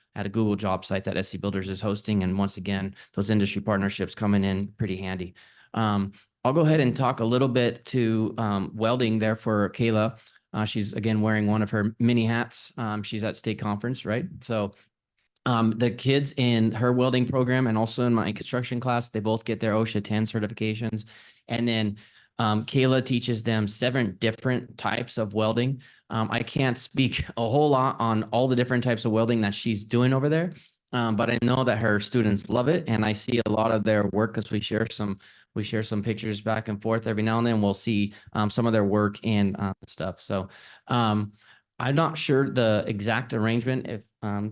job site that SC Builders is hosting. And once again, those industry partnerships coming in pretty handy. I'll go ahead and talk a little bit to welding there for Kayla. She's again wearing one of her mini hats. She's at state conference, right? So the kids in her welding program and also in my construction class, they both get their OSHA 10 certifications. And then Kayla teaches them 7 different types of welding. I can't speak a whole lot on all the different types of welding that she's doing over there, but I know that her students love it, and I see a lot of their work because we share some pictures back and forth every now and then. We'll see some of their work and stuff. So I'm not sure the exact arrangement. If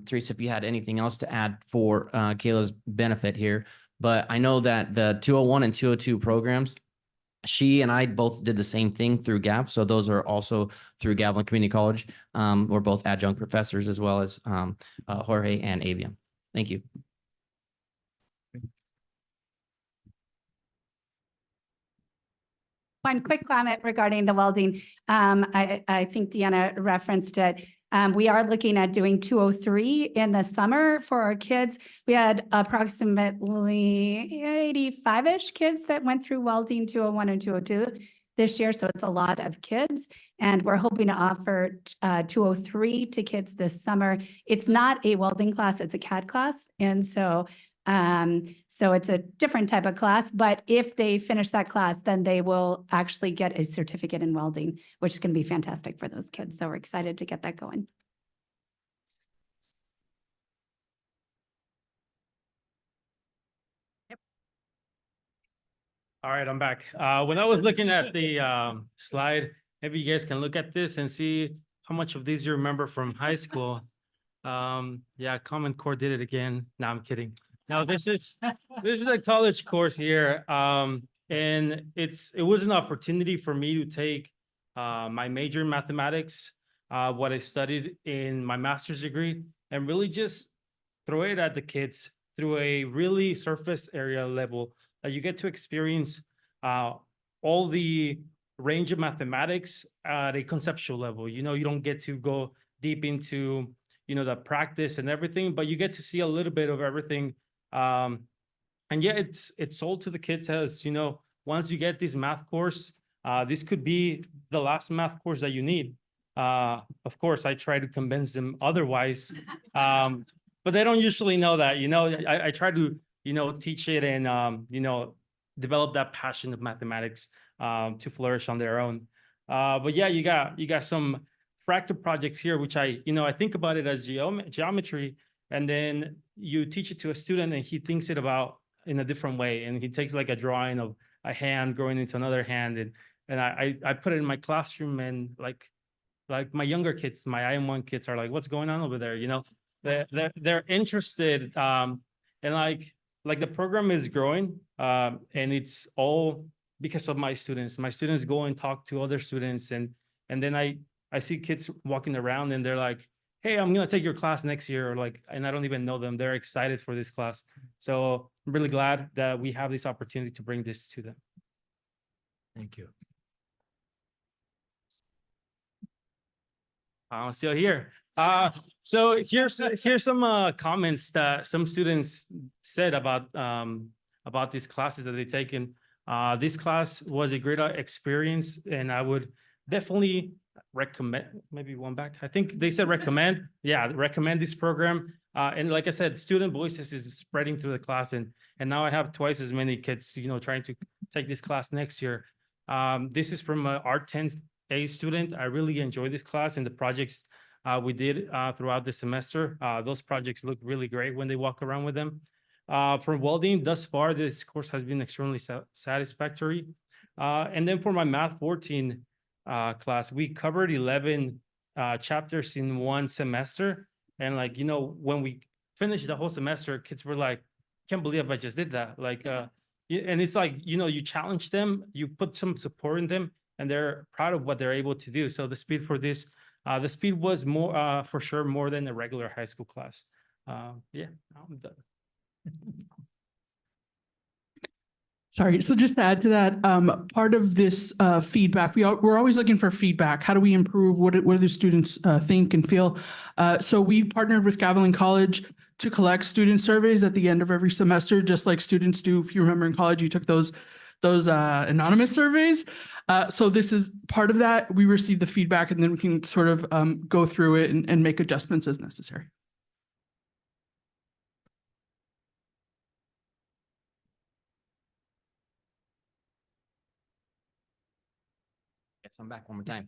Teresa, if you had anything else to add for Kayla's benefit here, but I know that the 201 and 202 programs, she and I both did the same thing through GAP. So those are also through Gavilan Community College. We're both adjunct professors as well as Jorge and Avian. Thank you. One quick comment regarding the welding. I think Deanna referenced it. We are looking at doing 203 in the summer for our kids. We had approximately 85-ish kids that went through welding 201 and 202 this year. So it's a lot of kids. And we're hoping to offer 203 to kids this summer. It's not a welding class, it's a CAD class. And so it's a different type of class, but if they finish that class, then they will actually get a certificate in welding, which is going to be fantastic for those kids. So we're excited to get that going. All right, I'm back. When I was looking at the slide, maybe you guys can look at this and see how much of these you remember from high school. Yeah, Common Core did it again. No, I'm kidding. No, this is a college course here. And it was an opportunity for me to take my major in mathematics, what I studied in my master's degree, and really just throw it at the kids through a really surface area level that you get to experience all the range of mathematics at a conceptual level. You know, you don't get to go deep into, you know, the practice and everything, but you get to see a little bit of everything. And yeah, it's sold to the kids as, you know, once you get this math course, this could be the last math course that you need. Of course, I try to convince them otherwise, but they don't usually know that. You know, I try to, you know, teach it and, you know, develop that passion of mathematics to flourish on their own. But yeah, you got some fractal projects here, which I think about it as geometry, and then you teach it to a student and he thinks it about in a different way. And he takes like a drawing of a hand growing into another hand. And I put it in my classroom, and like my younger kids, my IM1 kids are like, what's going on over there? You know, they're interested. And like the program is growing, and it's all because of my students. My students go and talk to other students, and then I see kids walking around and they're like, hey, I'm gonna take your class next year, or like, and I don't even know them. They're excited for this class. So I'm really glad that we have this opportunity to bring this to them. Thank you. I'm still here. So here's some comments that some students said about these classes that they taken. This class was a great experience, and I would definitely recommend. Maybe one back. I think they said recommend. Yeah, recommend this program. And like I said, student voices is spreading through the class, and now I have twice as many kids, you know, trying to take this class next year. This is from an Art 10A student. I really enjoyed this class and the projects we did throughout the semester. Those projects look really great when they walk around with them. For welding, thus far, this course has been extremely satisfactory. And then for my Math 14 class, we covered 11 chapters in one semester. And like, you know, when we finished the whole semester, kids were like, can't believe I just did that. Like, and it's like, you know, you challenge them, you put some support in them, and they're proud of what they're able to do. So the speed for this, the speed was more, for sure, more than a regular high school class. Yeah, I'm done. Sorry, so just to add to that, part of this feedback, we're always looking for feedback. How do we improve? What do the students think and feel? So we partnered with Gavilan College to collect student surveys at the end of every semester, just like students do. If you remember in college, you took those anonymous surveys. So this is part of that. We receive the feedback, and then we can sort of go through it and make adjustments as necessary. Yes, I'm back one more time.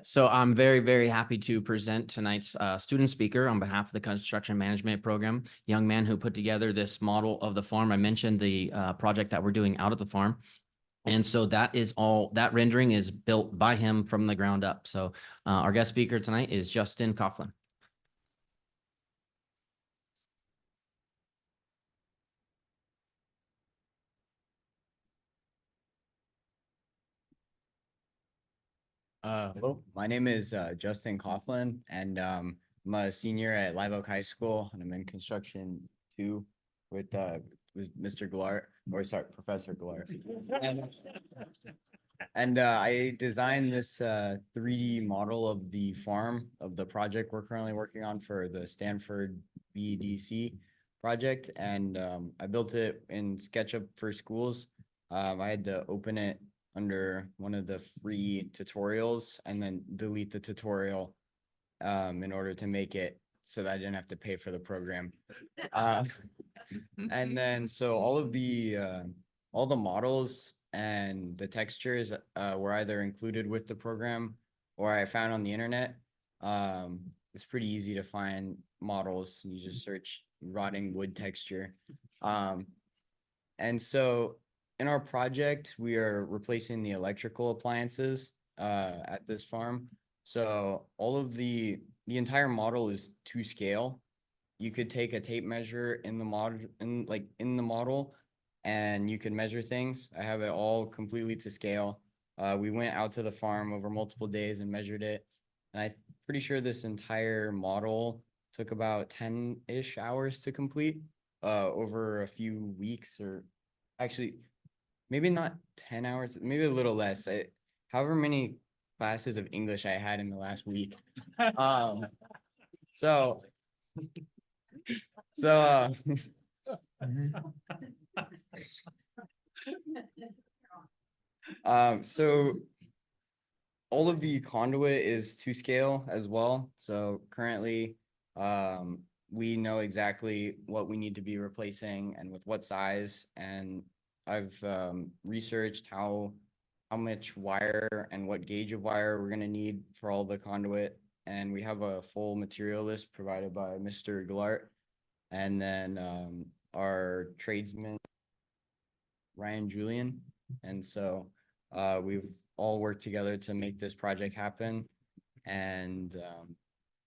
So I'm very, very happy to present tonight's student speaker on behalf of the construction management program, young man who put together this model of the farm. I mentioned the project that we're doing out at the farm. And so that is all, that rendering is built by him from the ground up. So our guest speaker tonight is Justin Coughlin. Hello, my name is Justin Coughlin, and I'm a senior at Live Oak High School, and I'm in construction 2 with Mr. Glart, or sorry, Professor Glart. And I designed this 3D model of the farm of the project we're currently working on for the Stanford BDC project, and I built it in SketchUp for schools. I had to open it under one of the free tutorials and then delete the tutorial in order to make it so that I didn't have to pay for the program. And then so all the models and the textures were either included with the program or I found on the internet. It's pretty easy to find models. You just search rotting wood texture. And so in our project, we are replacing the electrical appliances at this farm. So all of the the entire model is to scale. You could take a tape measure in the model and you can measure things. I have it all completely to scale. We went out to the farm over multiple days and measured it. And I'm pretty sure this entire model took about 10-ish hours to complete over a few weeks, or actually maybe not 10 hours, maybe a little less. However many classes of English I had in the last week. So all of the conduit is to scale as well. So currently, we know exactly what we need to be replacing and with what size. And I've researched how much wire and what gauge of wire we're gonna need for all the conduit. And we have a full material list provided by Mr. Gillart. And then our tradesman, Ryan Julian. And so we've all worked together to make this project happen. And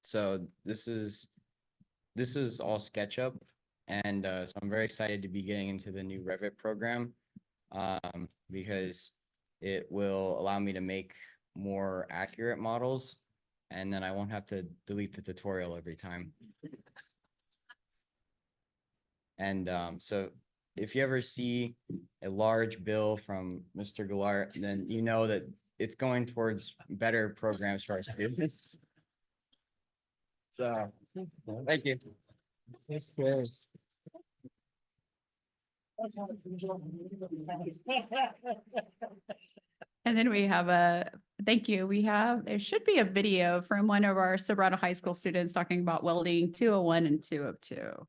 so this is all SketchUp. And so I'm very excited to be getting into the new Revit program because it will allow me to make more accurate models, and then I won't have to delete the tutorial every time. And so if you ever see a large bill from Mr. Gillart, then you know that it's going towards better programs for our students. So, thank you. And then we have there should be a video from one of our Sobrato High School students talking about welding 201 and 202.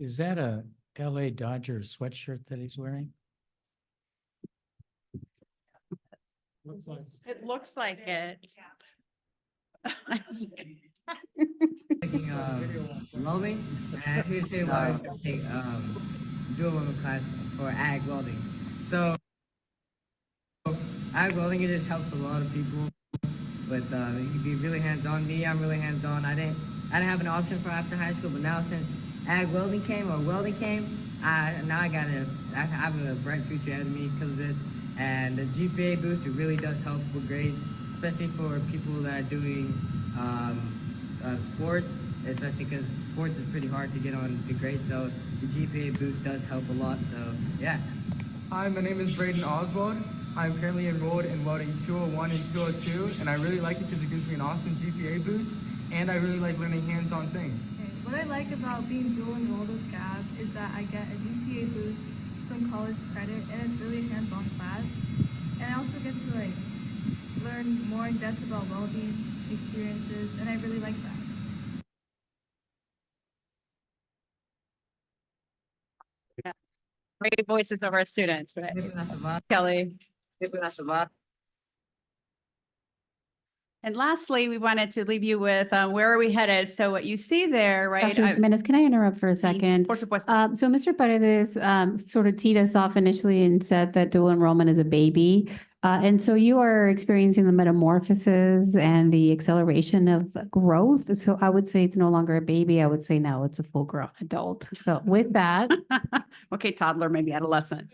Is that a LA Dodger sweatshirt that he's wearing? It looks like it. Welding, and I usually want to take dual class for ag welding. So ag welding, it just helps a lot of people with you can be really hands-on. I'm really hands-on. I didn't have an option for after high school, but now since ag welding came, now I have a bright future ahead of me because of this. And the GPA boost, it really does help with grades, especially for people that are doing sports, especially because sports is pretty hard to get on the grades. So the GPA boost does help a lot. So yeah. Hi, my name is Braden Oswald. I'm currently enrolled in welding 201 and 202, and I really like it because it gives me an awesome GPA boost, and I really like learning hands-on things. What I like about being dual enrolled with GAB is that I get a GPA boost, some college credit, and it's really a hands-on class. And I also get to learn more in depth about welding experiences, and I really like that. Great voices of our students, right? Kelly. And lastly, we wanted to leave you with where are we headed? So what you see there, right? Dr. Jimenez, can I interrupt for a second? Por supuesto. So Mr. Paredes sort of teed us off initially and said that dual enrollment is a baby. And so you are experiencing the metamorphosis and the acceleration of growth. So I would say it's no longer a baby. I would say now it's a full-grown adult. So with that, Okay, toddler, maybe adolescent.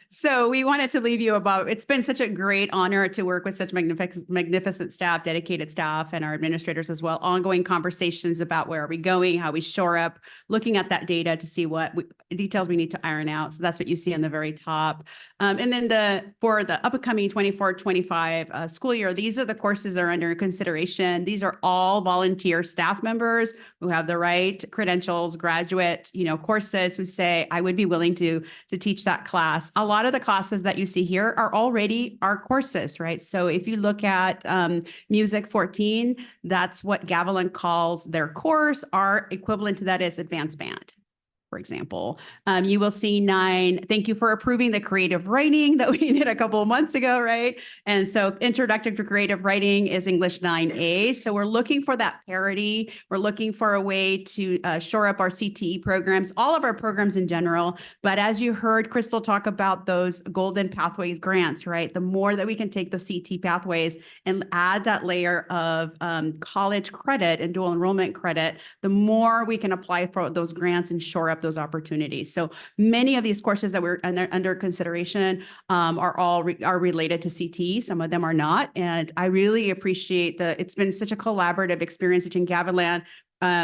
So we wanted to leave you about, it's been such a great honor to work with such magnificent staff, dedicated staff, and our administrators as well. Ongoing conversations about where are we going, how we shore up, looking at that data to see what details we need to iron out. So that's what you see on the very top. And then for the upcoming 24-25 school year, these are the courses that are under consideration. These are all volunteer staff members who have the right credentials, graduate, courses, who say, I would be willing to teach that class. A lot of the classes that you see here are already our courses, right? So if you look at Music 14, that's what Gavilan calls their course. Our equivalent to that is advanced band, for example. You will see 9. Thank you for approving the creative writing that we did a couple of months ago, right? And so Introduction to Creative Writing is English 9A. So we're looking for that parity. We're looking for a way to shore up our CTE programs, all of our programs in general. But as you heard Crystal talk about those Golden Pathways grants, right? The more that we can take the CT pathways and add that layer of college credit and dual enrollment credit, the more we can apply for those grants and shore up those opportunities. So many of these courses that we're under consideration are related to CTE. Some of them are not. And I really appreciate it's been such a collaborative experience between Gavilan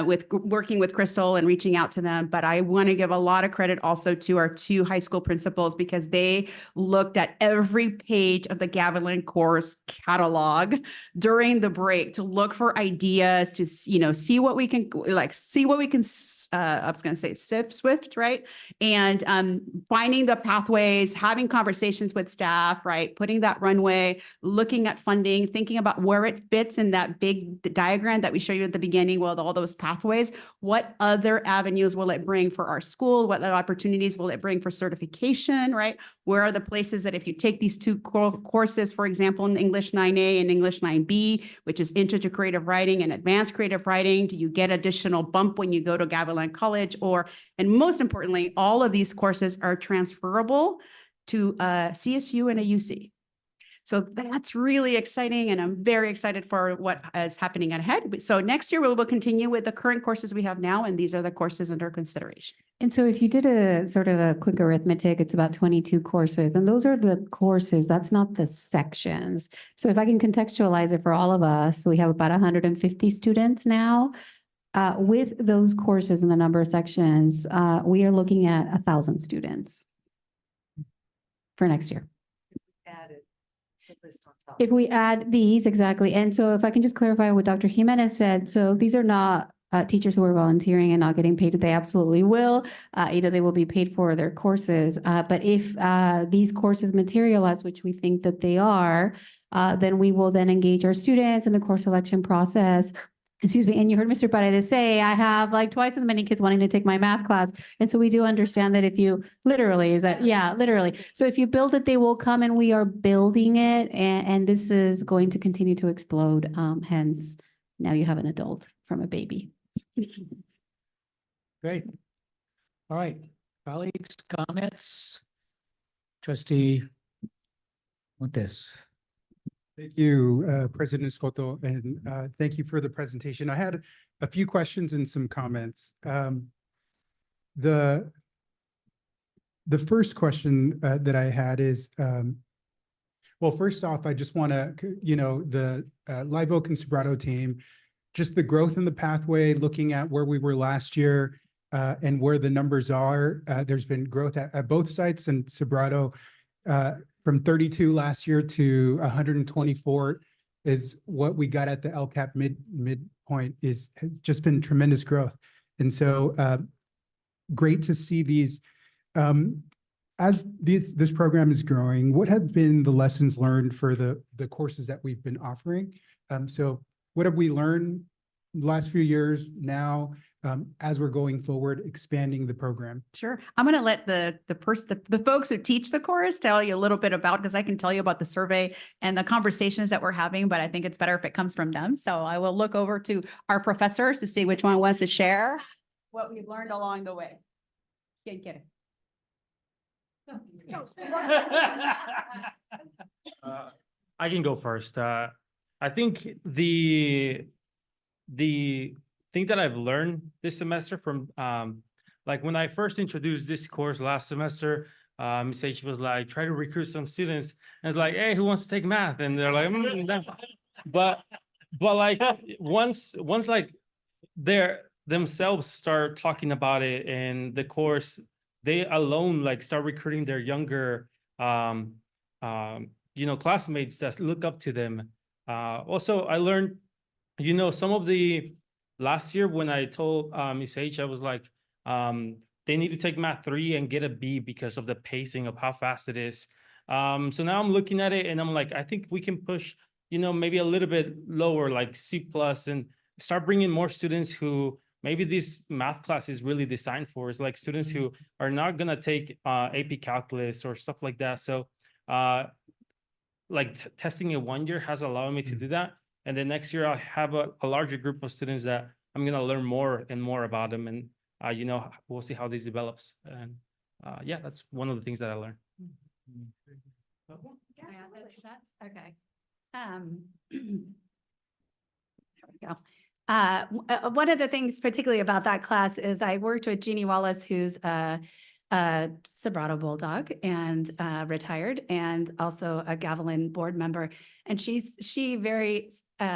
with working with Crystal and reaching out to them. But I want to give a lot of credit also to our 2 high school principals, because they looked at every page of the Gavilan course catalog during the break to look for ideas, to, see what we can, I was going to say swift, right? And finding the pathways, having conversations with staff, right? Putting that runway, looking at funding, thinking about where it fits in that big diagram that we showed you at the beginning with all those pathways. What other avenues will it bring for our school? What other opportunities will it bring for certification, right? Where are the places that if you take these 2 courses, for example, in English 9A and English 9B, which is Intro to Creative Writing and Advanced Creative Writing, do you get additional bump when you go to Gavilan College? And most importantly, all of these courses are transferable to CSU and a UC. So that's really exciting, and I'm very excited for what is happening ahead. So next year, we will continue with the current courses we have now, and these are the courses under consideration. and so if you did a sort of a quick arithmetic, it's about 22 courses, and those are the courses. That's not the sections. So if I can contextualize it for all of us, we have about 150 students now. With those courses and the number of sections, we are looking at 1,000 students for next year. If we add these, exactly. And so if I can just clarify what Dr. Jimenez said, so these are not teachers who are volunteering and not getting paid. They absolutely will. They will be paid for their courses. But if these courses materialize, which we think that they are, then we will then engage our students in the course selection process. Excuse me. And you heard Mr. Paredes say, I have like twice as many kids wanting to take my math class. And so we do understand that if you literally, literally. So if you build it, they will come, and we are building it. And this is going to continue to explode. Hence, now you have an adult from a baby. Great. All right. Colleagues, comments? Trustee Montes. Thank you, President Scotto, and thank you for the presentation. I had a few questions and some comments. The first question that I had is, well, first off, I just want to, the Live Oak and Sobrato team, just the growth in the pathway, looking at where we were last year and where the numbers are. There's been growth at both sites, and Sobrato from 32 last year to 124 is what we got at the LCAP midpoint. Has just been tremendous growth. And so great to see these. As this program is growing, what have been the lessons learned for the courses that we've been offering? So what have we learned the last few years now as we're going forward, expanding the program? Sure. I'm going to let the folks who teach the course tell you a little bit about, because I can tell you about the survey and the conversations that we're having, but I think it's better if it comes from them. So I will look over to our professors to see which one wants to share what we've learned along the way. Get it. I can go first. I think the thing that I've learned this semester from like when I first introduced this course last semester, Ms. H was like, try to recruit some students. And it's like, hey, who wants to take math? And they're like, no. But like once like they're themselves start talking about it in the course, they alone like start recruiting their younger classmates that look up to them. Also, I learned, some of the last year when I told Ms. H, I was like, they need to take math 3 and get a B because of the pacing of how fast it is. So now I'm looking at it and I'm like, I think we can push, maybe a little bit lower, like C+ and start bringing more students who maybe this math class is really designed for. It's like students who are not going to take AP calculus or stuff like that. So testing it 1 year has allowed me to do that. And then next year I'll have a larger group of students that I'm going to learn more and more about them. And, we'll see how this develops. And yeah, that's one of the things that I learned. Okay. There we go. One of the things particularly about that class is I worked with Jeannie Wallace, who's a Sobrato Bulldog and retired, and also a Gavilan board member. And she very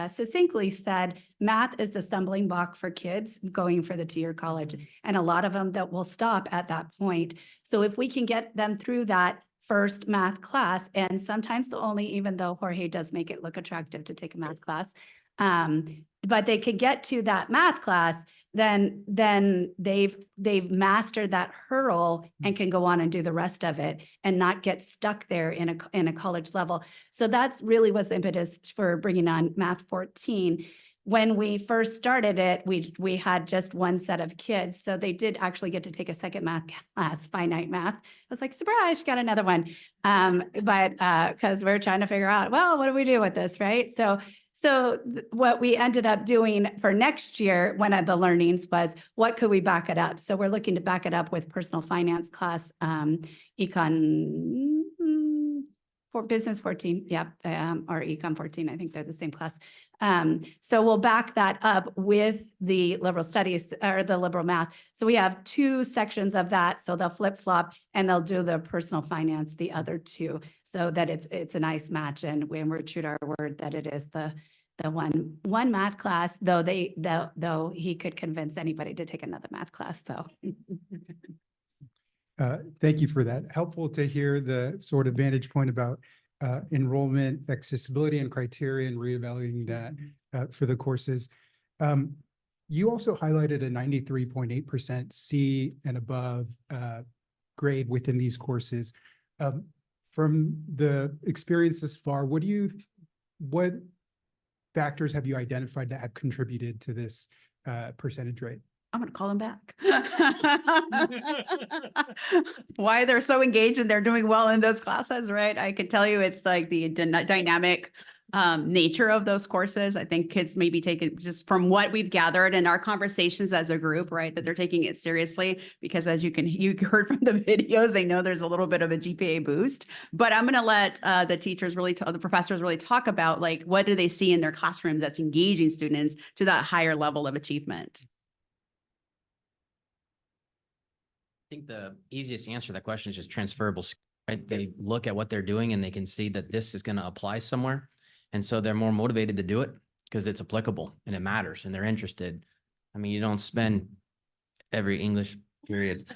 succinctly said, math is the stumbling block for kids going for the 2-year college. And a lot of them that will stop at that point. So if we can get them through that first math class, and sometimes the only, even though Jorge does make it look attractive to take a math class, but they could get to that math class, then they've mastered that hurdle and can go on and do the rest of it and not get stuck there in a college level. So that's really was the impetus for bringing on Math 14. When we first started it, we had just one set of kids. So they did actually get to take a second math class, finite math. I was like, surprise, you got another one. But because we're trying to figure out, well, what do we do with this, right? So what we ended up doing for next year, one of the learnings was, what could we back it up? So we're looking to back it up with personal finance class, econ for business 14, yep, or econ 14, I think they're the same class. So we'll back that up with the liberal studies or the liberal math. So we have 2 sections of that. So they'll flip flop and they'll do the personal finance, the other 2, so that it's a nice match. And we're true to our word that it is the one math class, though though he could convince anybody to take another math class. So. Thank you for that. Helpful to hear the sort of vantage point about enrollment, accessibility and criteria and reevaluating that for the courses. You also highlighted a 93.8% C and above grade within these courses. From the experience thus far, what factors have you identified that have contributed to this percentage rate? I'm going to call them back. Why they're so engaged and they're doing well in those classes, right? I can tell you it's like the dynamic nature of those courses. I think kids may be taking, just from what we've gathered in our conversations as a group, right, that they're taking it seriously, because as you heard from the videos, they know there's a little bit of a GPA boost. But I'm going to let the teachers the professors really talk about, like, what do they see in their classrooms that's engaging students to that higher level of achievement. I think the easiest answer to that question is just transferable skills, right? They look at what they're doing and they can see that this is going to apply somewhere. And so they're more motivated to do it because it's applicable and it matters and they're interested. I mean, you don't spend every English period.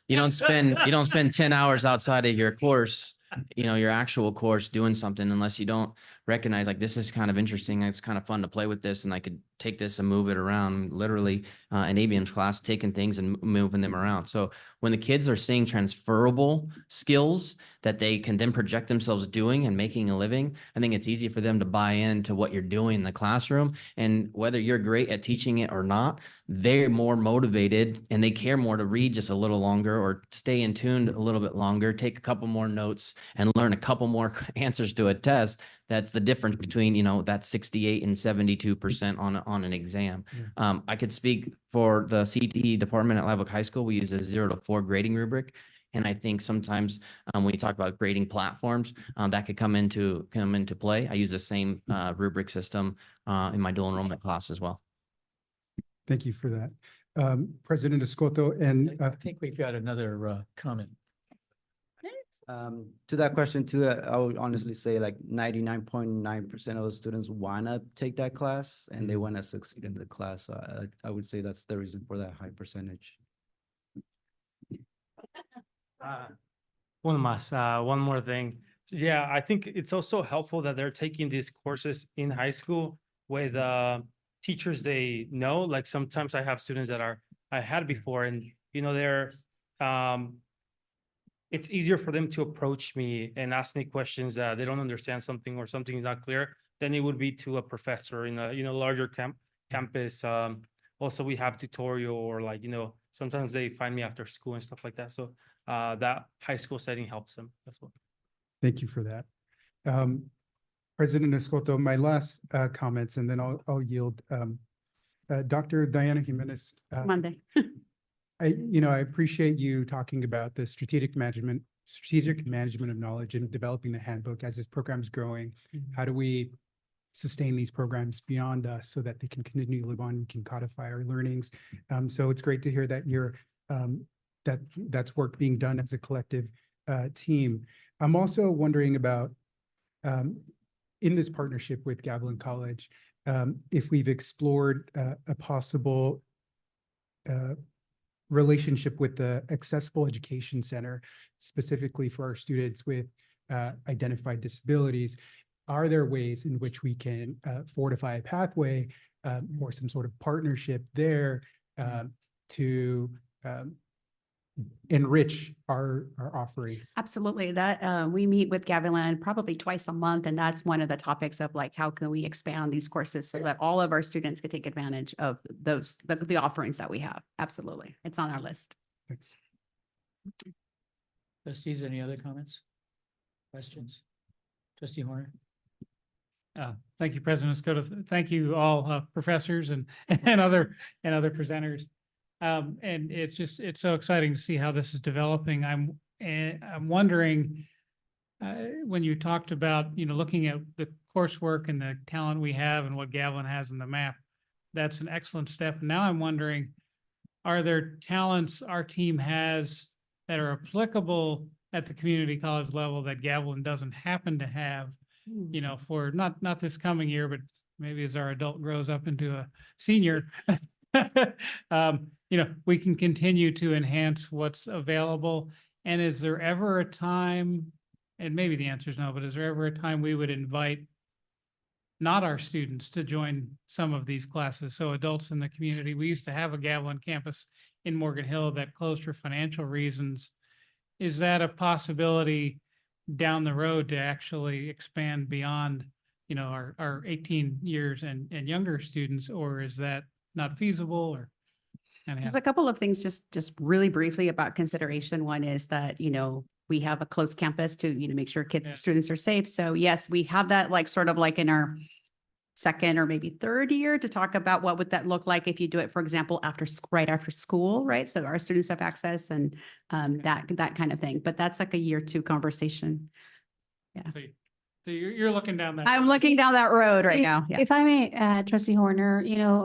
You don't spend 10 hours outside of your course, your actual course doing something, unless you don't recognize, like, this is kind of interesting. It's kind of fun to play with this and I could take this and move it around, literally in ABM's class, taking things and moving them around. So when the kids are seeing transferable skills that they can then project themselves doing and making a living, I think it's easy for them to buy into what you're doing in the classroom. And whether you're great at teaching it or not, they're more motivated and they care more to read just a little longer or stay in tune a little bit longer, take a couple more notes and learn a couple more answers to a test. That's the difference between, that 68 and 72% on an exam. I could speak for the CTE department at Live Oak High School. We use a 0 to 4 grading rubric. And I think sometimes when you talk about grading platforms, that could come into play. I use the same rubric system in my dual enrollment class as well. Thank you for that. President Escoto, and I think we've got another comment. To that question too, I would honestly say like 99.9% of the students want to take that class and they want to succeed in the class. So I would say that's the reason for that high percentage. One more thing. Yeah, I think it's also helpful that they're taking these courses in high school with teachers they know. Like sometimes I have students that I had before, and they're it's easier for them to approach me and ask me questions that they don't understand something or something is not clear than it would be to a professor in a larger campus. Also, we have tutorial or sometimes they find me after school and stuff like that. So that high school setting helps them as well. thank you for that. President Escoto, my last comments, and then I'll yield. Dr. Diana Jimenez. Monday. I appreciate you talking about the strategic management of knowledge and developing the handbook as this program is growing. How do we sustain these programs beyond us so that they can continue to live on, we can codify our learnings. So it's great to hear that that's work being done as a collective team. I'm also wondering about in this partnership with Gavilan College, if we've explored a possible relationship with the Accessible Education Center, specifically for our students with identified disabilities. Are there ways in which we can fortify a pathway or some sort of partnership there to enrich our offerings? Absolutely. That we meet with Gavilan probably twice a month, and that's one of the topics of like, how can we expand these courses so that all of our students can take advantage of the offerings that we have? Absolutely. It's on our list. Thanks. Trustees, any other comments? Questions? Trustee Horner? Thank you, President Escoto. Thank you all professors and other presenters. And it's so exciting to see how this is developing. I'm wondering when you talked about, looking at the coursework and the talent we have and what Gavilan has in the map, that's an excellent step. Now I'm wondering, are there talents our team has that are applicable at the community college level that Gavilan doesn't happen to have, for not this coming year, but maybe as our adult grows up into a senior, we can continue to enhance what's available. And is there ever a time, and maybe the answer is no, but is there ever a time we would invite not our students to join some of these classes? So adults in the community, we used to have a Gavilan campus in Morgan Hill that closed for financial reasons. Is that a possibility down the road to actually expand beyond, our 18 years and younger students, or is that not feasible? Or there's a couple of things just really briefly about consideration. One is that, we have a closed campus to, make sure students are safe. So yes, we have that sort of in our second or maybe third year to talk about what would that look like if you do it, for example, right after school, right? So our students have access and that kind of thing. But that's like a year 2 conversation. Yeah. So you're looking down that. I'm looking down that road right now. Yeah. If I may, Trustee Horner,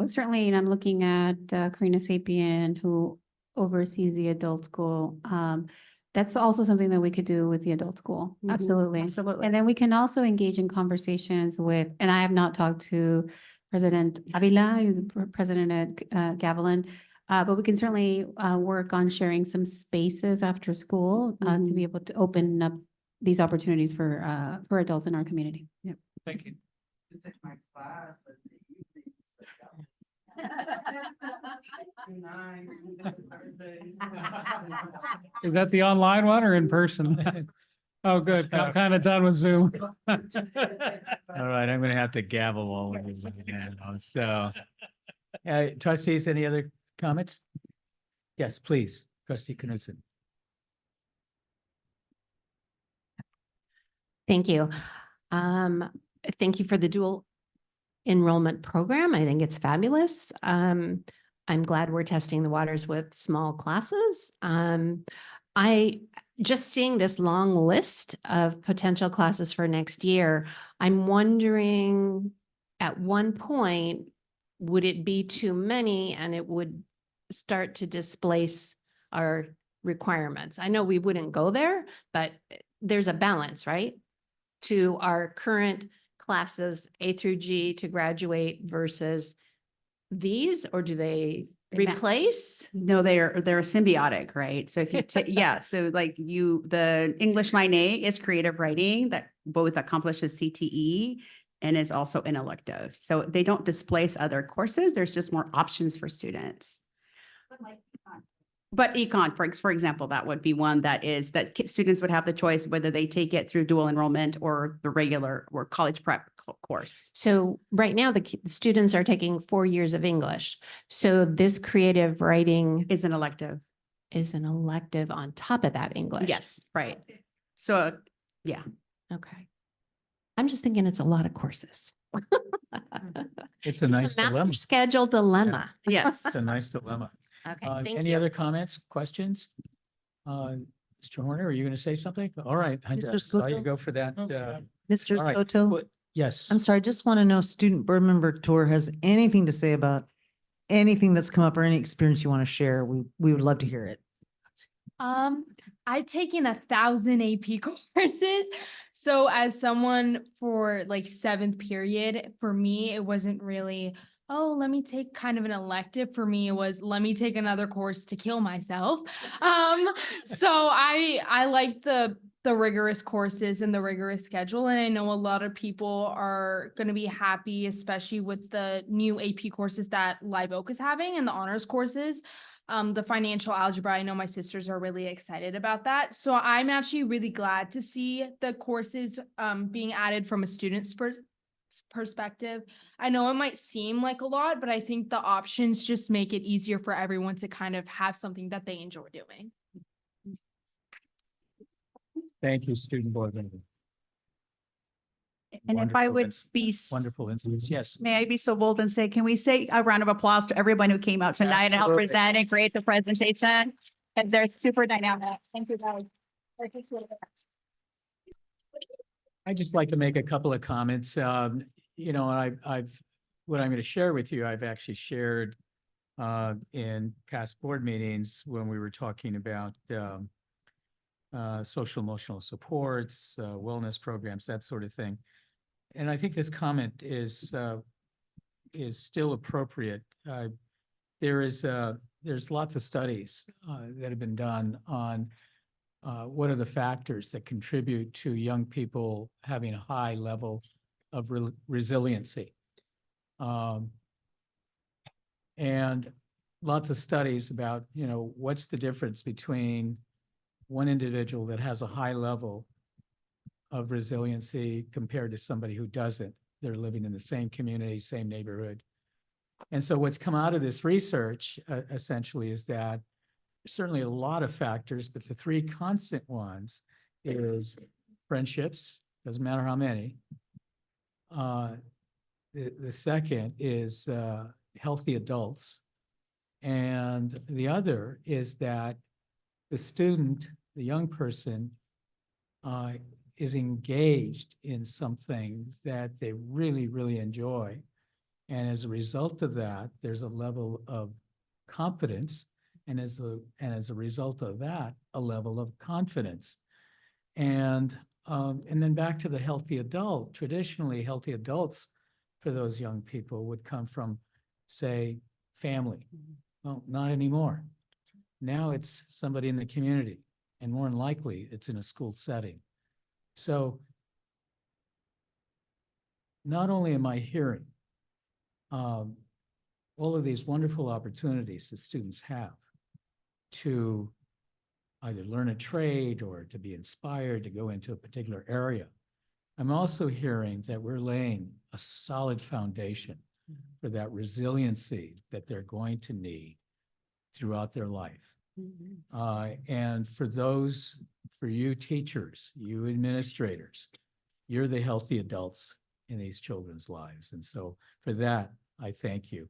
certainly, and I'm looking at Karina Sapien, who oversees the adult school. That's also something that we could do with the adult school. Absolutely. Absolutely. And then we can also engage in conversations with, and I have not talked to President Avila, who's the president at Gavilan, but we can certainly work on sharing some spaces after school to be able to open up these opportunities for adults in our community. Yeah. Thank you. Is that the online one or in person? Oh, good. I'm kind of done with Zoom. All right, I'm going to have to gavel all of these now. So, trustees, any other comments? Yes, please, Trustee Knudsen. Thank you. Thank you for the dual enrollment program. I think it's fabulous. I'm glad we're testing the waters with small classes. Just seeing this long list of potential classes for next year, I'm wondering at one point, would it be too many and it would start to displace our requirements? I know we wouldn't go there, but there's a balance, right? To our current classes, A through G to graduate versus these, or do they They ma- replace? No, they're symbiotic, right? So if you yeah, so like the English Line A is creative writing that both accomplishes CTE and is also an elective. So they don't displace other courses. There's just more options for students. But econ, for example, that would be one that students would have the choice whether they take it through dual enrollment or the regular or college prep course. So right now, the students are taking 4 years of English. So this creative writing Is an elective. is an elective on top of that English. Yes, right. So, yeah. Okay. I'm just thinking it's a lot of courses. It's a nice Master dilemma. schedule dilemma. Yes. It's a nice dilemma. Okay, thank Any you. other comments, questions? Mr. Horner, are you going to say something? All right, I Mr. just saw you Soto? go for that. Mr. all right. Soto? Well, yes. I'm sorry, I just want to know student board member tour has anything to say about anything that's come up or any experience you want to share. We would love to hear it. I've taken 1,000 AP courses. So as someone for like 7th period, for me, it wasn't really, oh, let me take kind of an elective. For me, it was, let me take another course to kill myself. So I like the rigorous courses and the rigorous schedule. And I know a lot of people are going to be happy, especially with the new AP courses that Live Oak is having and the honors courses. The financial algebra, I know my sisters are really excited about that. So I'm actually really glad to see the courses being added from a student's perspective. I know it might seem like a lot, but I think the options just make it easier for everyone to kind of have something that they enjoy doing. Thank you, student board member. And if I Wonderful would be, Wonderful insights. Yes. may I be so bold and say, can we say a round of applause to everyone who came out tonight and helped Absolutely. present and create the presentation? And they're super dynamic. Thank you, guys. I appreciate it. I'd just like to make a couple of comments. You know, what I'm going to share with you, I've actually shared in past board meetings when we were talking about social emotional supports, wellness programs, that sort of thing. And I think this comment is still appropriate. There's lots of studies that have been done on what are the factors that contribute to young people having a high level of resiliency. And lots of studies about, you know, what's the difference between one individual that has a high level of resiliency compared to somebody who doesn't. They're living in the same community, same neighborhood. And so what's come out of this research essentially is that there's certainly a lot of factors, but the three constant ones is friendships, doesn't matter how many. The second is healthy adults. And the other is that the student, the young person, is engaged in something that they really, really enjoy. And as a result of that, there's a level of competence. And as a result of that, a level of confidence. And then back to the healthy adult. Traditionally, healthy adults for those young people would come from, say, family. Well, not anymore. Now it's somebody in the community, and more than likely, it's in a school setting. So not only am I hearing all of these wonderful opportunities that students have to either learn a trade or to be inspired to go into a particular area, I'm also hearing that we're laying a solid foundation for that resiliency that they're going to need throughout their life. And for you teachers, you administrators, you're the healthy adults in these children's lives. And so for that, I thank you.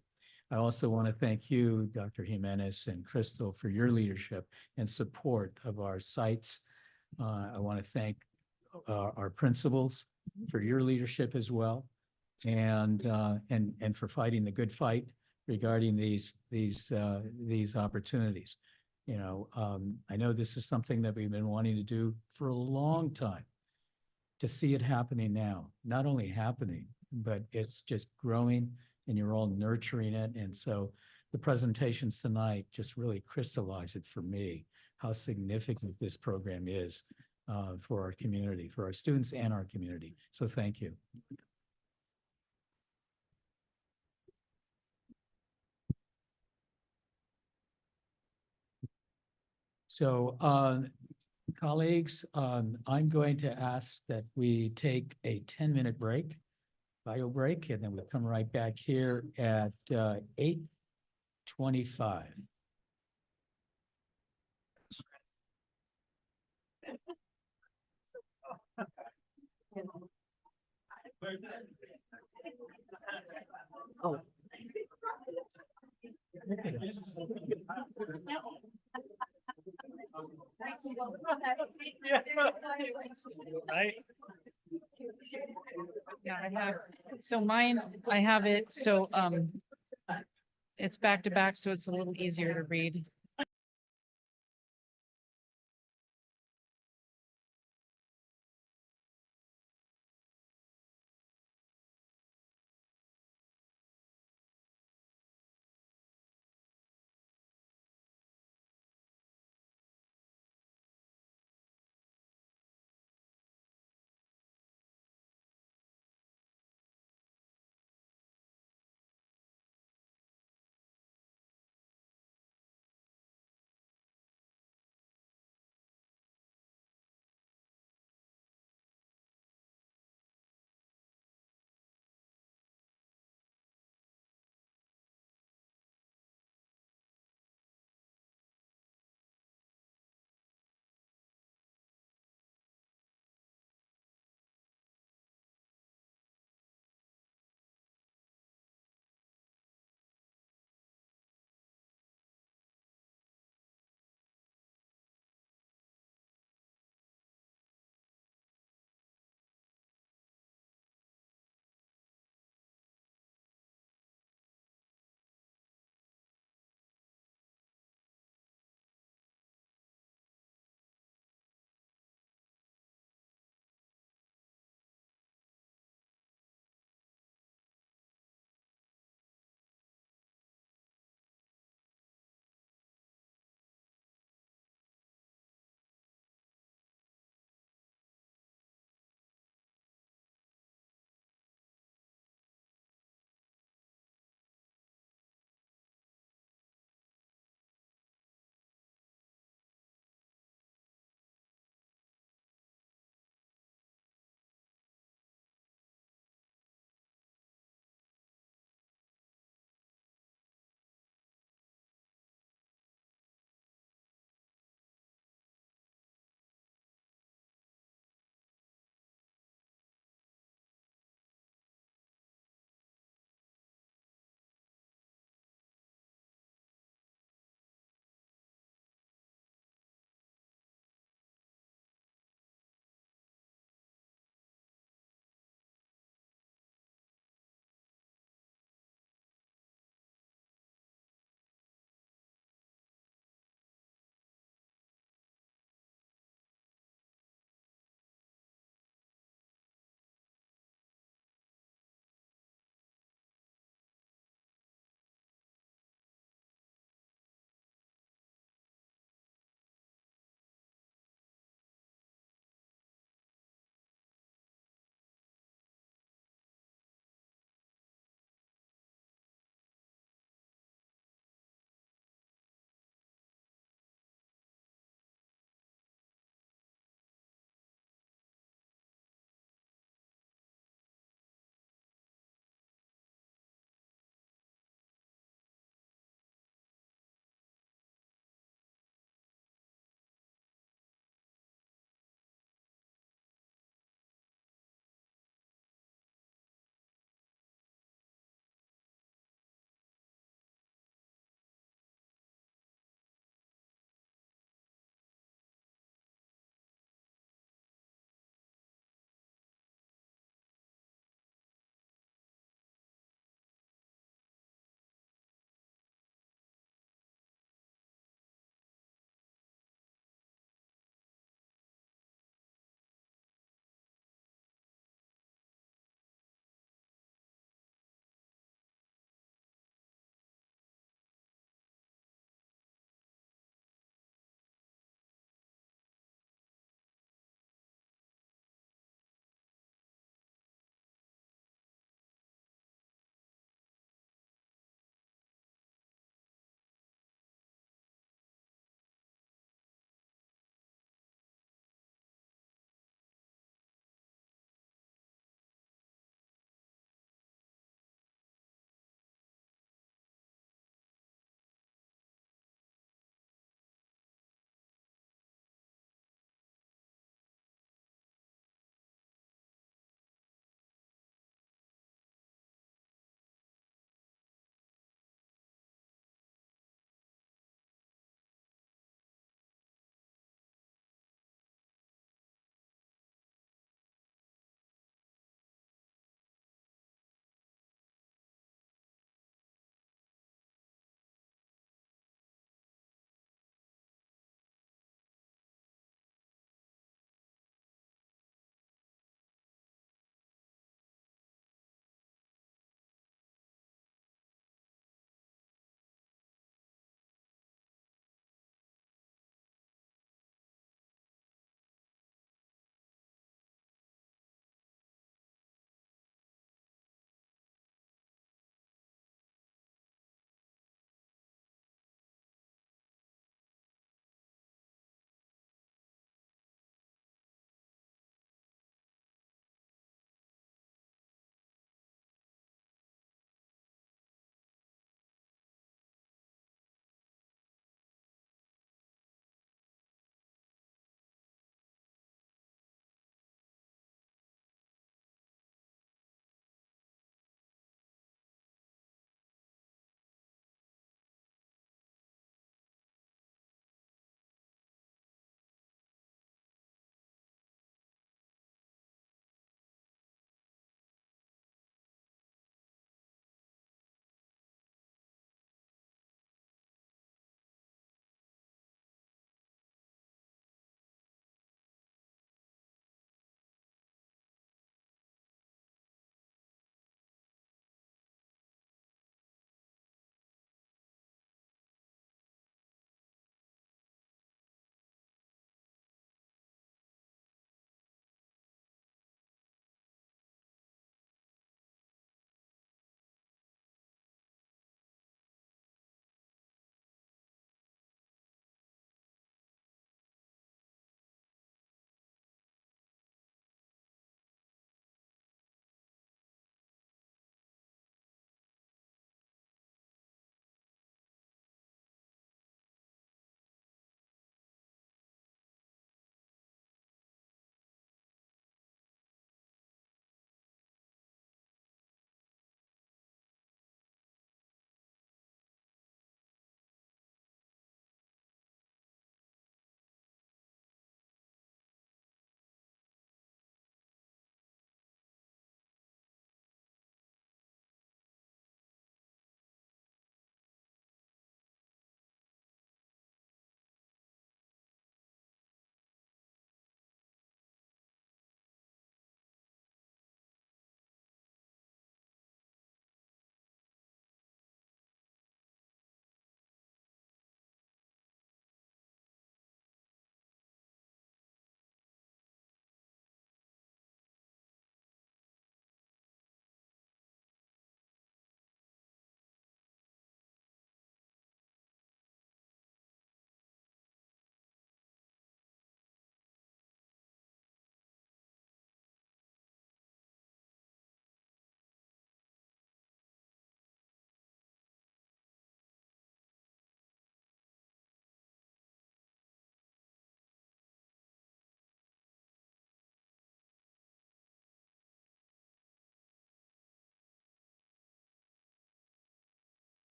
I also want to thank you, Dr. Jimenez and Crystal, for your leadership and support of our sites. I want to thank our principals for your leadership as well, and for fighting the good fight regarding these opportunities. You know, I know this is something that we've been wanting to do for a long time. To see it happening now, not only happening, but it's just growing and you're all nurturing it. And so the presentations tonight just really crystallize it for me, how significant this program is for our community, for our students and our community. So thank you. So colleagues, I'm going to ask that we take a 10-minute break, bio break, and then we'll come right back here at 8:25. Oh. Yeah, I have, so mine, I have it, so, it's back to back, so it's a little easier to read.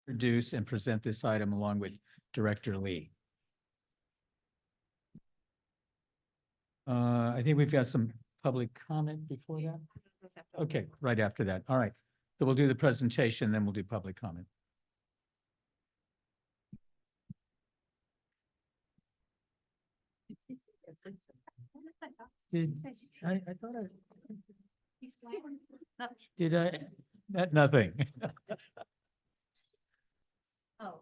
introduce and present this item along with Director Lee. I think we've got some public comment before that. Okay, right after that. All right. So we'll do the presentation, then we'll do public comment. I thought nothing. Oh.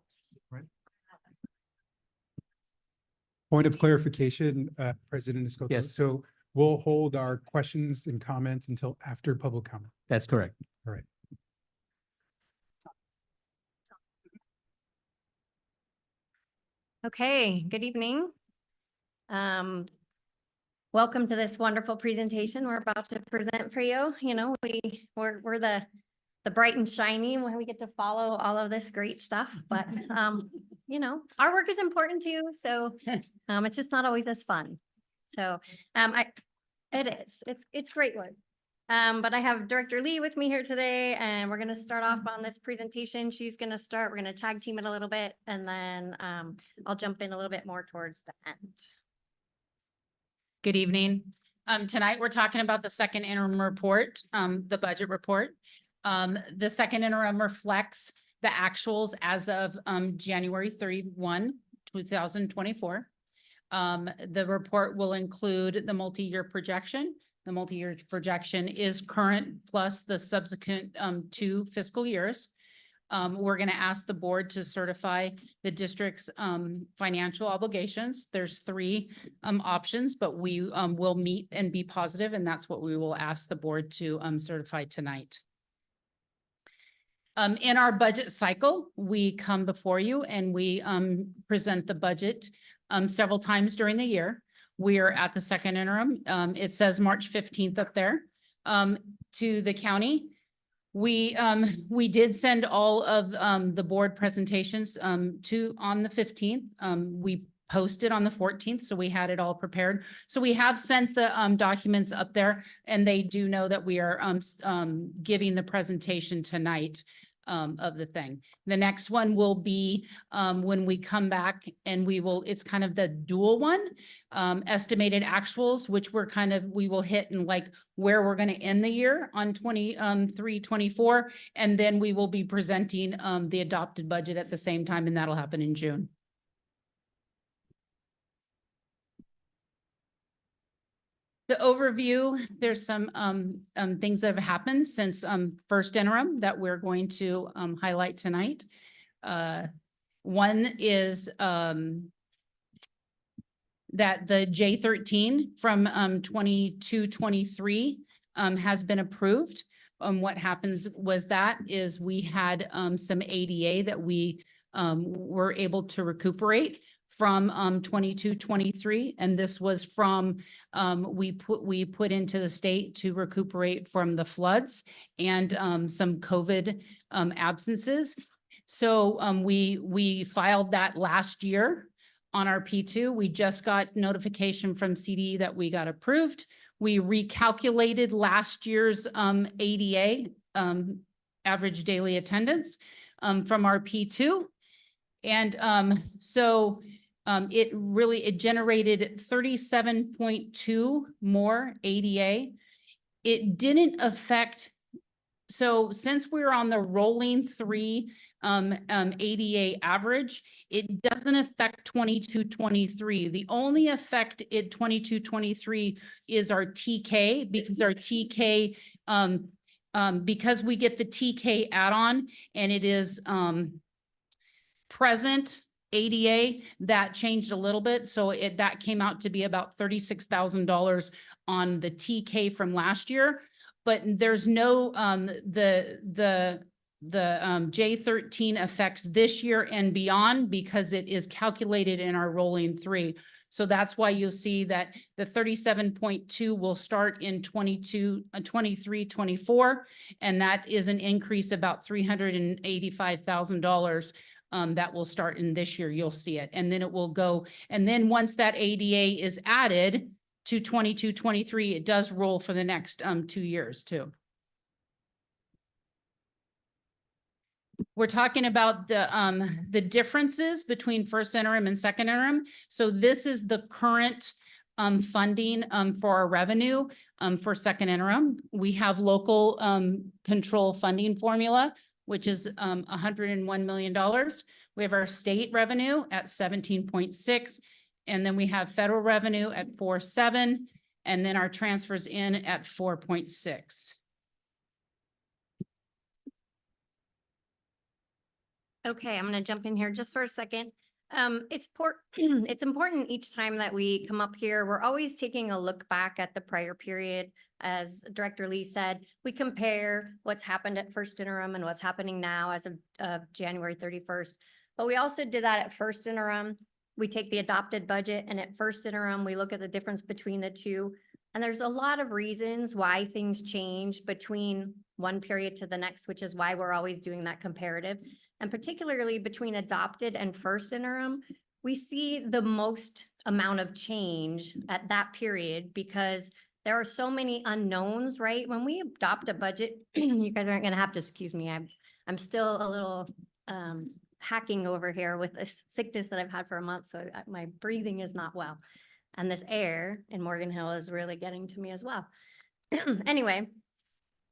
Point of clarification, President Escoto. Yes. So we'll hold our questions and comments until after public comment. That's correct. All right. Okay, good evening. Welcome to this wonderful presentation we're about to present for you. You know, we're the bright and shiny when we get to follow all of this great stuff, but you know, our work is important too. So it's just not always as fun. So it's great work. But I have Director Lee with me here today, and we're going to start off on this presentation. She's going to start, we're going to tag team it a little bit, and then I'll jump in a little bit more towards the end. Good evening. Tonight, we're talking about the second interim report, the budget report. The second interim reflects the actuals as of January 31, 2024. The report will include the multi-year projection. The multi-year projection is current plus the subsequent 2 fiscal years. We're going to ask the board to certify the district's financial obligations. There's 3 options, but we will meet and be positive, and that's what we will ask the board to certify tonight. In our budget cycle, we come before you and we present the budget several times during the year. We are at the second interim. It says March 15th up there to the county. We did send all of the board presentations on the 15th. We posted on the 14th, so we had it all prepared. So we have sent the documents up there, and they do know that we are giving the presentation tonight of the thing. The next one will be when we come back, and it's kind of the dual one, estimated actuals, which we will hit in like where we're going to end the year on 23-24, and then we will be presenting the adopted budget at the same time, and that'll happen in June. The overview, there's some things that have happened since first interim that we're going to highlight tonight. One is that the J13 from 22-23 has been approved. What happens was that is we had some ADA that we were able to recuperate from 22-23, and this was from we put into the state to recuperate from the floods and some COVID absences. So we filed that last year on our P2. We just got notification from CDE that we got approved. We recalculated last year's ADA, average daily attendance, from our P2. And it generated 37.2 more ADA. It didn't affect, so since we're on the rolling 3 ADA average, it doesn't affect 22-23. The only effect at 22-23 is our TK, because our TK, because we get the TK add-on and it is present ADA, that changed a little bit. So that came out to be about $36,000 on the TK from last year. But there's no, the J13 affects this year and beyond because it is calculated in our rolling 3. So that's why you'll see that the 37.2 will start in 23-24, and that is an increase about $385,000 that will start in this year. You'll see it, and then it will go. And then once that ADA is added to 22-23, it does roll for the next 2 years too. we're talking about the differences between first interim and second interim. So this is the current funding for our revenue for second interim. We have local control funding formula, which is $101 million. We have our state revenue at 17.6, and then we have federal revenue at 4.7, and then our transfers in at 4.6. Okay, I'm gonna jump in here just for a second. It's important each time that we come up here, we're always taking a look back at the prior period. As Director Lee said, we compare what's happened at first interim and what's happening now as of January 31st. But we also did that at first interim. We take the adopted budget, and at first interim, we look at the difference between the two. And there's a lot of reasons why things change between one period to the next, which is why we're always doing that comparative. And particularly between adopted and first interim, we see the most amount of change at that period because there are so many unknowns, right? When we adopt a budget, you guys aren't gonna have to excuse me. I'm still a little hacking over here with this sickness that I've had for a month, so my breathing is not well. And this air in Morgan Hill is really getting to me as well. Anyway,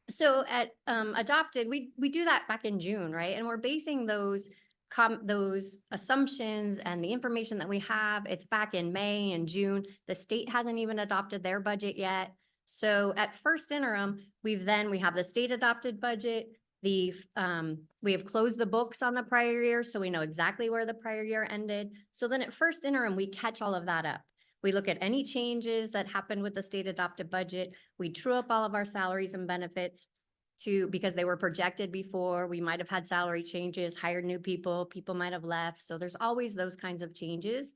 so at adopted, we do that back in June, right? And we're basing those assumptions and the information that we have, it's back in May and June. The state hasn't even adopted their budget yet. So at first interim, we have the state adopted budget. We have closed the books on the prior year, so we know exactly where the prior year ended. So then at first interim, we catch all of that up. We look at any changes that happened with the state adopted budget. We true up all of our salaries and benefits because they were projected before. We might have had salary changes, hired new people might have left. So there's always those kinds of changes.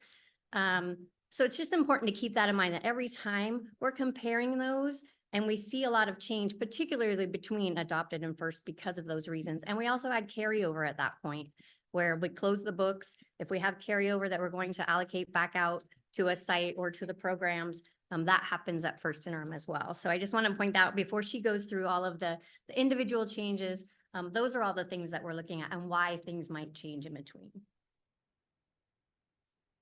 So it's just important to keep that in mind that every time we're comparing those and we see a lot of change, particularly between adopted and first because of those reasons. And we also had carryover at that point where we close the books. If we have carryover that we're going to allocate back out to a site or to the programs, that happens at first interim as well. So I just want to point out before she goes through all of the individual changes, those are all the things that we're looking at and why things might change in between.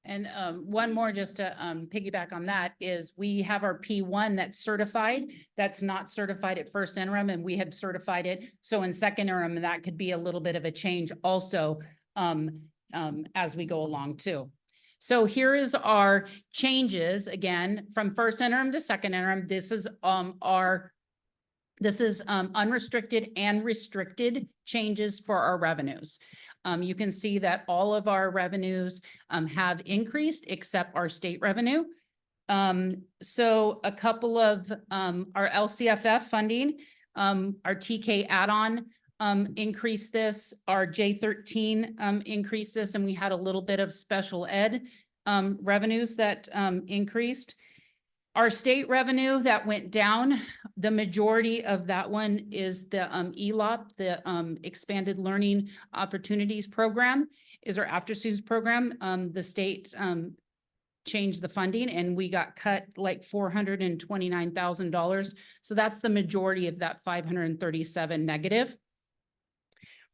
And one more just to piggyback on that is we have our P1 that's certified, that's not certified at first interim, and we have certified it. So in second interim, that could be a little bit of a change also as we go along too. So here is our changes again from first interim to second interim. This is unrestricted and restricted changes for our revenues. You can see that all of our revenues have increased except our state revenue. So a couple of our LCFF funding, our TK add-on increased this, our J13 increased this, and we had a little bit of special ed revenues that increased. Our state revenue that went down, the majority of that one is the ELOP, the Expanded Learning Opportunities Program, is our after-students program. The state changed the funding and we got cut like $429,000. So that's the majority of that 537 negative.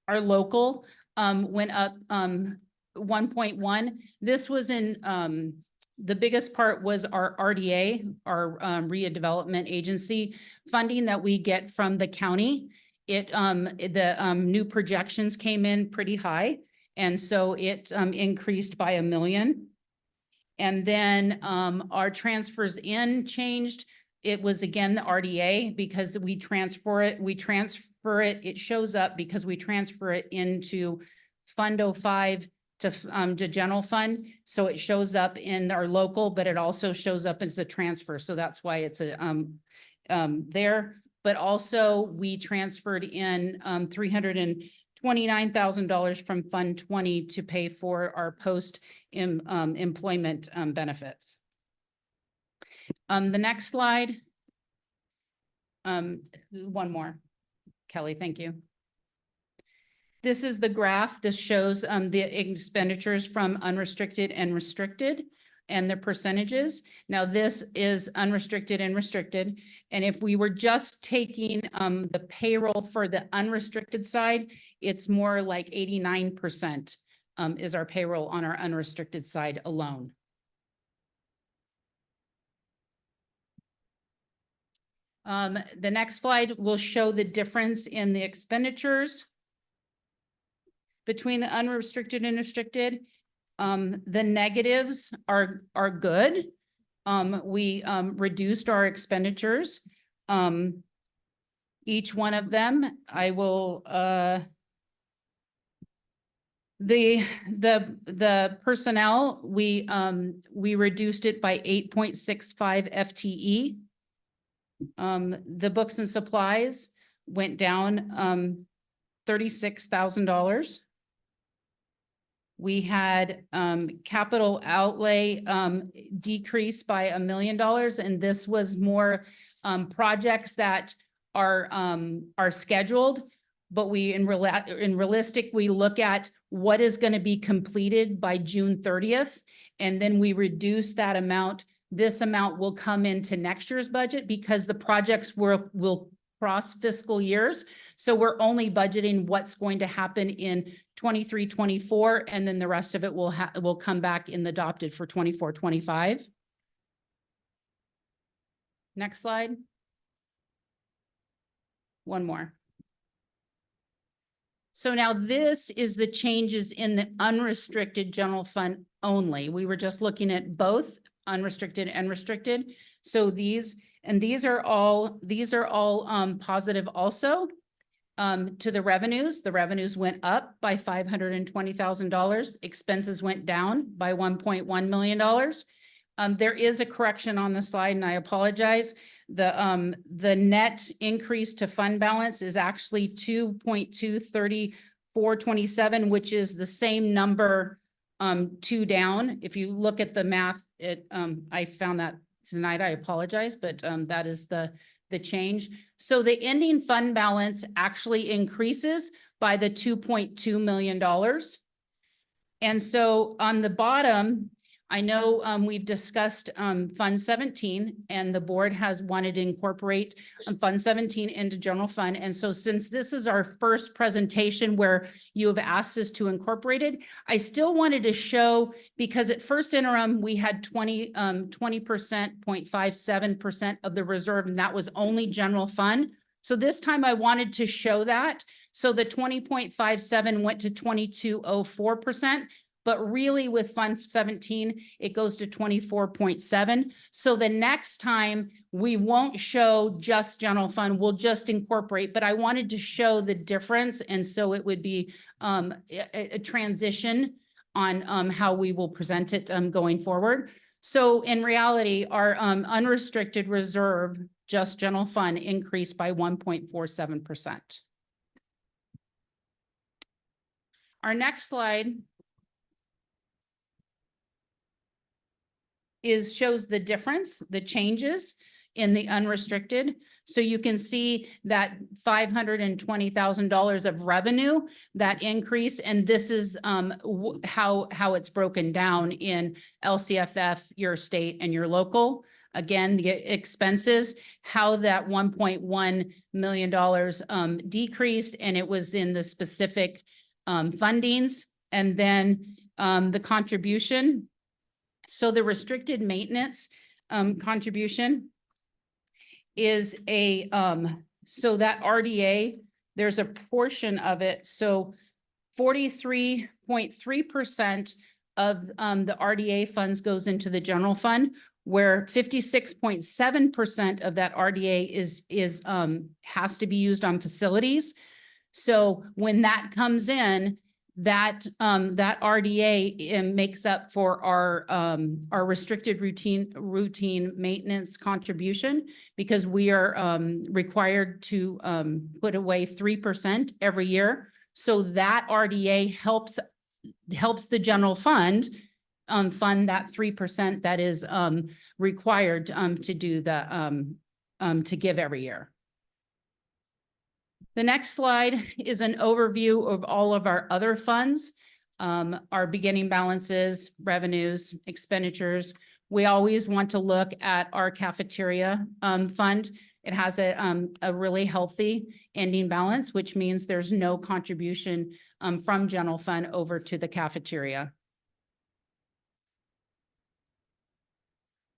Our local went up 1.1. This was in the biggest part was our RDA, our redevelopment agency funding that we get from the county. The new projections came in pretty high. And so it increased by $1 million. And then our transfers in changed. It was again the RDA because we transfer it, it shows up because we transfer it into Fund 05 to general fund. So it shows up in our local, but it also shows up as a transfer. So that's why it's there. But also we transferred in $329,000 from Fund 20 to pay for our post employment benefits. The next slide. One more. Kelly, thank you. This is the graph. This shows the expenditures from unrestricted and restricted. and the percentages. Now, this is unrestricted and restricted. And if we were just taking the payroll for the unrestricted side, it's more like 89% is our payroll on our unrestricted side alone. The next slide will show the difference in the expenditures between the unrestricted and restricted. The negatives are good. We reduced our expenditures. Each one of them, I will the personnel, we reduced it by 8.65 FTE. The books and supplies went down $36,000. We had capital outlay decreased by $1 million, and this was more projects that are scheduled, but we in realistic, we look at what is going to be completed by June 30th, and then we reduce that amount. This amount will come into next year's budget because the projects will cross fiscal years. So we're only budgeting what's going to happen in 23, 24, and then the rest of it will come back in the adopted for 24, 25. Next slide. One more. So now this is the changes in the unrestricted general fund only. We were just looking at both unrestricted and restricted. So these are all positive also. To the revenues went up by $520,000. Expenses went down by $1.1 million. There is a correction on the slide, and I apologize. The net increase to fund balance is actually 2.23427, which is the same number, 2 down. If you look at the math, I found that tonight. I apologize, but that is the change. So the ending fund balance actually increases by the $2.2 million. And so on the bottom, I know we've discussed Fund 17, and the board has wanted to incorporate Fund 17 into general fund. And so since this is our first presentation where you have asked us to incorporate it, I still wanted to show, because at first interim, we had 20%, 0.57% of the reserve, and that was only general fund. So this time I wanted to show that. So the 20.57 went to 22.04%. But really with Fund 17, it goes to 24.7. So the next time we won't show just general fund, we'll just incorporate, but I wanted to show the difference. And so it would be a transition on how we will present it going forward. So in reality, our unrestricted reserve, just general fund, increased by 1.47%. Our next slide shows the difference, the changes in the unrestricted. So you can see that $520,000 of revenue, that increase, and this is how it's broken down in LCFF, your state, and your local. Again, the expenses, how that $1.1 million decreased, and it was in the specific fundings, and then the contribution. So the restricted maintenance contribution is so that RDA, there's a portion of it. So 43.3% of the RDA funds goes into the general fund, where 56.7% of that RDA has to be used on facilities. So when that comes in, that RDA makes up for our restricted routine maintenance contribution, because we are required to put away 3% every year. So that RDA helps the general fund fund that 3% that is required to do to give every year. The next slide is an overview of all of our other funds. our beginning balances, revenues, expenditures. We always want to look at our cafeteria fund. It has a really healthy ending balance, which means there's no contribution from general fund over to the cafeteria.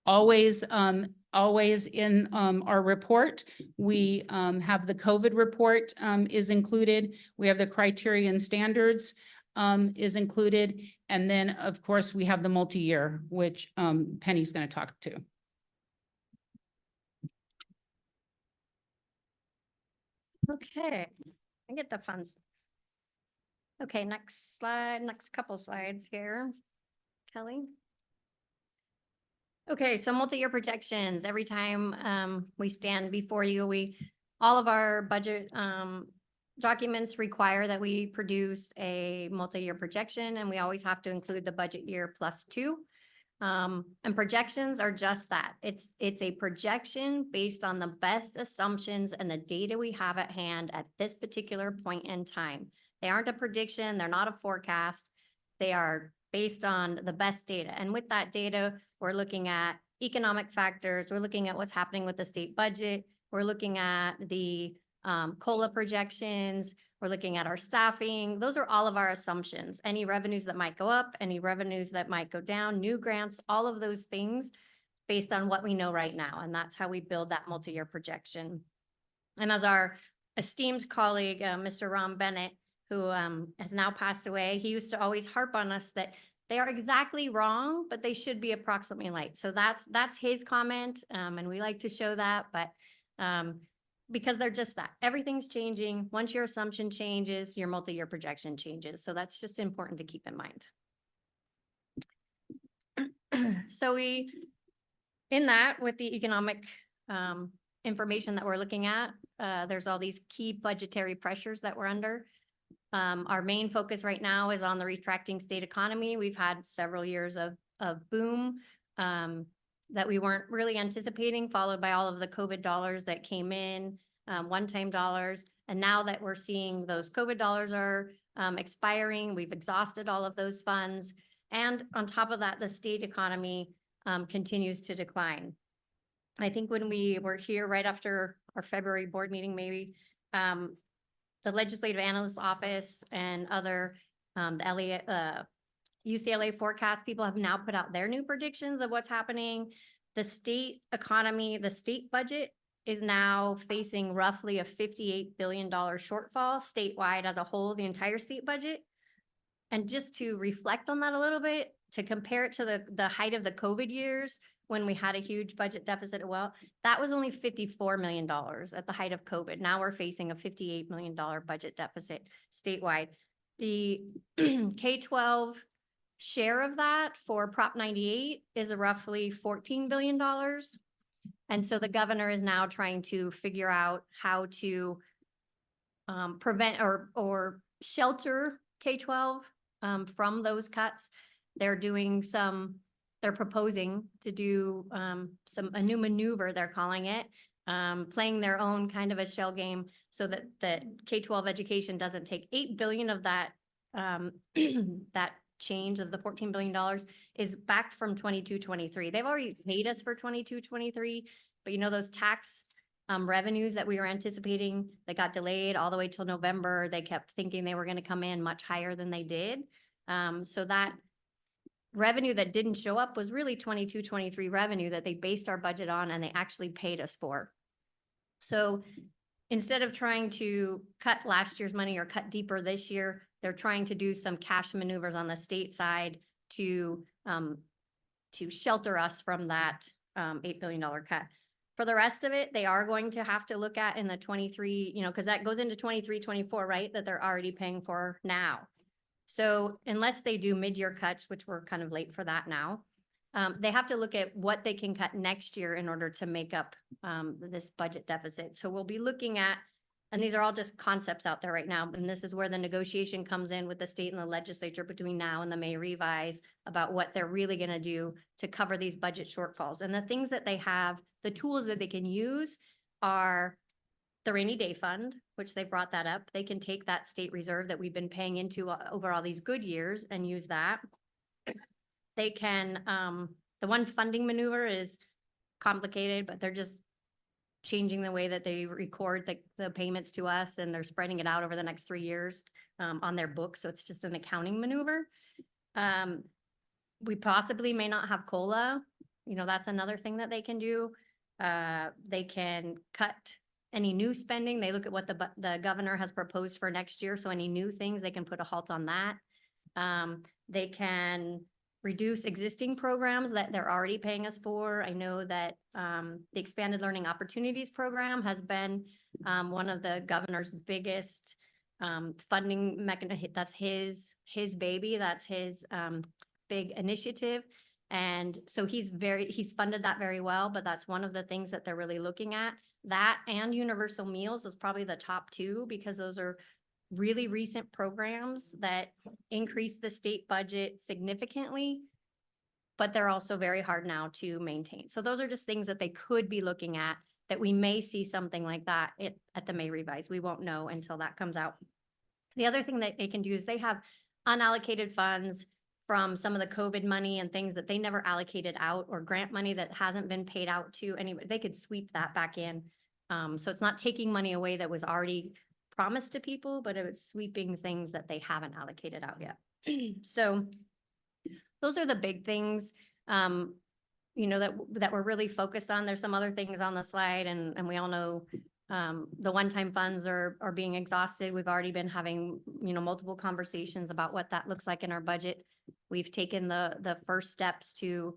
Always in our report, we have the COVID report is included. We have the criteria and standards is included. And then, of course, we have the multi-year, which Penny's going to talk to. Okay, I get the funds. Okay, next slide, next couple slides here. Kelly. Okay, so multi-year projections. Every time we stand before you, all of our budget documents require that we produce a multi-year projection, and we always have to include the budget year +2. And projections are just that. It's a projection based on the best assumptions and the data we have at hand at this particular point in time. They aren't a prediction, they're not a forecast. They are based on the best data. And with that data, we're looking at economic factors, we're looking at what's happening with the state budget, we're looking at the COLA projections, we're looking at our staffing. Those are all of our assumptions. Any revenues that might go up, any revenues that might go down, new grants, all of those things based on what we know right now. And that's how we build that multi-year projection. And as our esteemed colleague, Mr. Ron Bennett, who has now passed away, he used to always harp on us that they are exactly wrong, but they should be approximately right. So that's his comment, and we like to show that, but because they're just that. Everything's changing. Once your assumption changes, your multi-year projection changes. So that's just important to keep in mind. So in that, with the economic information that we're looking at, there's all these key budgetary pressures that we're under. Our main focus right now is on the retracting state economy. We've had several years of boom that we weren't really anticipating, followed by all of the COVID dollars that came in, one-time dollars. And now that we're seeing those COVID dollars are expiring, we've exhausted all of those funds. And on top of that, the state economy continues to decline. I think when we were here right after our February board meeting, maybe, the Legislative Analyst's Office and other, the UCLA forecast people have now put out their new predictions of what's happening. The state economy, the state budget is now facing roughly a $58 billion shortfall statewide as a whole, the entire state budget. And just to reflect on that a little bit, to compare it to the height of the COVID years, when we had a huge budget deficit, well, that was only $54 million at the height of COVID. Now we're facing a $58 million budget deficit statewide. The K-12 share of that for Prop 98 is roughly $14 billion. And so the governor is now trying to figure out how to prevent or shelter K-12 from those cuts. They're proposing to do a new maneuver, they're calling it, playing their own kind of a shell game so that K-12 education doesn't take $8 billion of that that change of the $14 billion is back from 22-23. They've already paid us for 22-23, but you know, those tax revenues that we were anticipating that got delayed all the way till November, they kept thinking they were going to come in much higher than they did. So that revenue that didn't show up was really 22-23 revenue that they based our budget on and they actually paid us for. So instead of trying to cut last year's money or cut deeper this year, they're trying to do some cash maneuvers on the state side to shelter us from that $8 billion cut. For the rest of it, they are going to have to look at in the 23, you know, because that goes into 23-24, right? That they're already paying for now. So unless they do mid-year cuts, which we're kind of late for that now, they have to look at what they can cut next year in order to make up this budget deficit. So we'll be looking at, and these are all just concepts out there right now, and this is where the negotiation comes in with the state and the legislature between now and the May revise about what they're really going to do to cover these budget shortfalls. And the things that they have, the tools that they can use are the rainy day fund, which they brought that up. They can take that state reserve that we've been paying into over all these good years and use that. They can, the one funding maneuver is complicated, but they're just changing the way that they record the payments to us, and they're spreading it out over the next 3 years on their books. So it's just an accounting maneuver. We possibly may not have COLA. You know, that's another thing that they can do. They can cut any new spending. They look at what the governor has proposed for next year. So any new things, they can put a halt on that. They can reduce existing programs that they're already paying us for. I know that the Expanded Learning Opportunities Program has been one of the governor's biggest funding mechanism. That's his baby. That's his big initiative. And so he's funded that very well, but that's one of the things that they're really looking at. That and universal meals is probably the top two, because those are really recent programs that increase the state budget significantly, but they're also very hard now to maintain. So those are just things that they could be looking at, that we may see something like that at the May revise. We won't know until that comes out. The other thing that they can do is they have unallocated funds from some of the COVID money and things that they never allocated out, or grant money that hasn't been paid out to anybody. They could sweep that back in. So it's not taking money away that was already promised to people, but it was sweeping things that they haven't allocated out yet. So those are the big things, you know, that we're really focused on. There's some other things on the slide, and we all know the one-time funds are being exhausted. We've already been having, you know, multiple conversations about what that looks like in our budget. We've taken the first steps to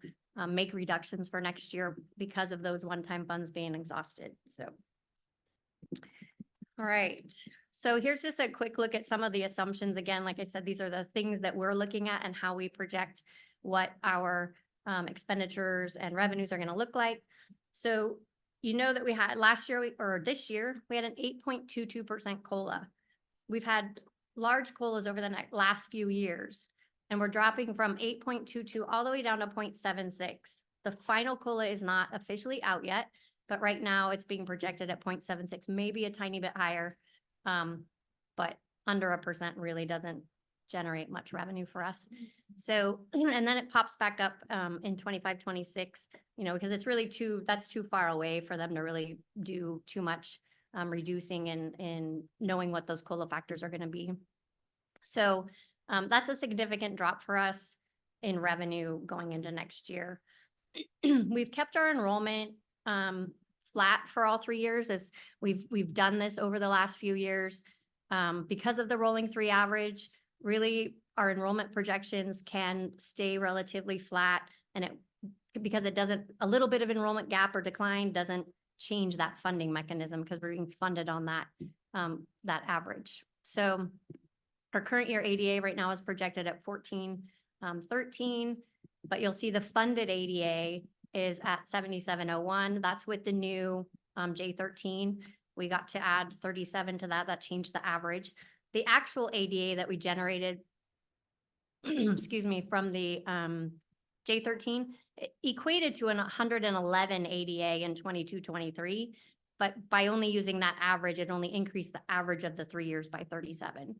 make reductions for next year because of those one-time funds being exhausted. So, all right. So here's just a quick look at some of the assumptions. Again, like I said, these are the things that we're looking at and how we project what our expenditures and revenues are going to look like. So you know that we had last year or this year, we had an 8.22% COLA. We've had large COLAs over the last few years, and we're dropping from 8.22 all the way down to 0.76. The final COLA is not officially out yet, but right now it's being projected at 0.76, maybe a tiny bit higher, but under 1% really doesn't generate much revenue for us. So, and then it pops back up in 25, 26, you know, because it's really that's too far away for them to really do too much reducing and knowing what those COLA factors are going to be. So that's a significant drop for us in revenue going into next year. We've kept our enrollment flat for all 3 years, as we've done this over the last few years because of the rolling 3 average. Really, our enrollment projections can stay relatively flat, and because it doesn't, a little bit of enrollment gap or decline doesn't change that funding mechanism, because we're being funded on that average. So our current year ADA right now is projected at 1413, but you'll see the funded ADA is at 7701. That's with the new J13. We got to add 37 to that. That changed the average. The actual ADA that we generated, excuse me, from the J13 equated to an 111 ADA in 22-23, but by only using that average, it only increased the average of the 3 years by 37.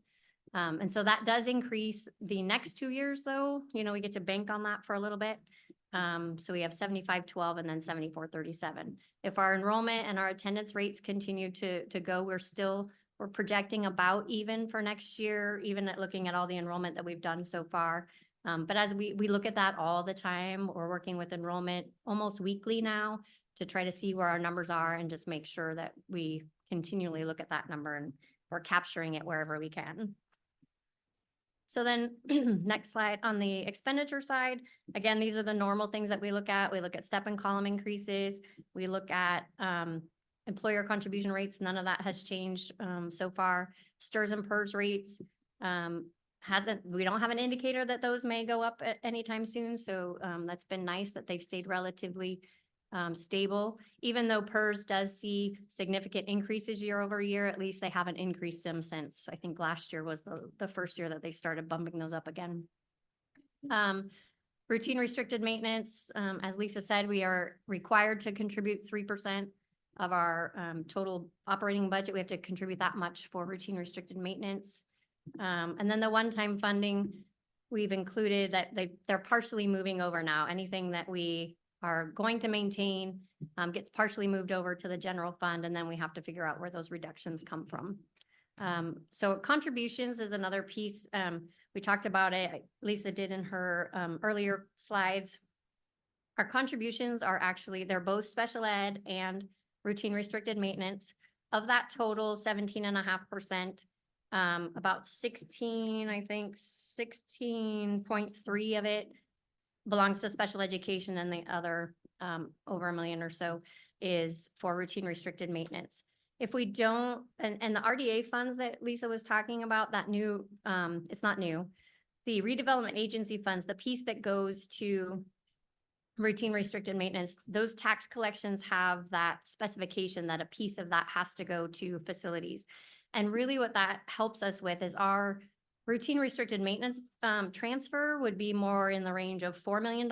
And so that does increase the next 2 years, though. You know, we get to bank on that for a little bit. So we have 7512 and then 7437. If our enrollment and our attendance rates continue to go, we're projecting about even for next year, even at looking at all the enrollment that we've done so far. But as we look at that all the time, we're working with enrollment almost weekly now to try to see where our numbers are and just make sure that we continually look at that number and we're capturing it wherever we can. So then next slide, on the expenditure side, again, these are the normal things that we look at. We look at step and column increases. We look at employer contribution rates. None of that has changed so far. STRS and PERS rates we don't have an indicator that those may go up at anytime soon. So that's been nice that they've stayed relatively stable. Even though PERS does see significant increases year over year, at least they haven't increased them since, I think last year was the first year that they started bumping those up again. Routine restricted maintenance, as Lisa said, we are required to contribute 3% of our total operating budget. We have to contribute that much for routine restricted maintenance. And then the one-time funding, we've included that they're partially moving over now. Anything that we are going to maintain gets partially moved over to the general fund, and then we have to figure out where those reductions come from. So contributions is another piece. We talked about it, Lisa did in her earlier slides. Our contributions are actually, they're both special ed and routine restricted maintenance. Of that total 17.5%, about 16, I think 16.3 of it belongs to special education, and the other over $1 million or so is for routine restricted maintenance. If we don't, and the RDA funds that Lisa was talking about, that new, it's not new. The redevelopment agency funds, the piece that goes to routine restricted maintenance, those tax collections have that specification that a piece of that has to go to facilities. And really what that helps us with is our routine restricted maintenance transfer would be more in the range of $4 million.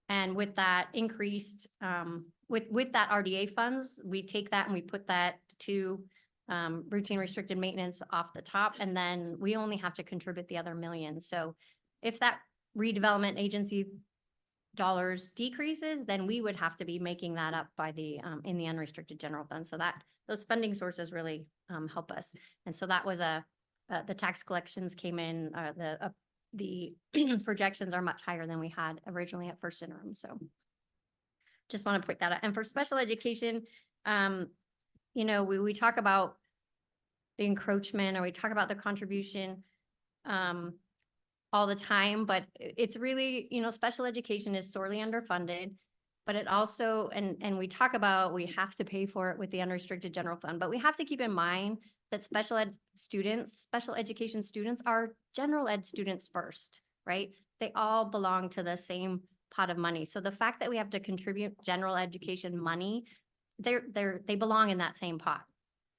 And with that increased, with that RDA funds, we take that and we put that to routine restricted maintenance off the top, and then we only have to contribute the other $1 million. So if that redevelopment agency dollars decreases, then we would have to be making that up by the in the unrestricted general fund. So that those funding sources really help us. And so that was the tax collections came in, the projections are much higher than we had originally at first interim. So just want to point that out. And for special education, you know, we talk about the encroachment, or we talk about the contribution all the time, but it's really, you know, special education is sorely underfunded, but it also, and we talk about, we have to pay for it with the unrestricted general fund, but we have to keep in mind that special ed students, special education students are general ed students first, right? They all belong to the same pot of money. So the fact that we have to contribute general education money, they belong in that same pot.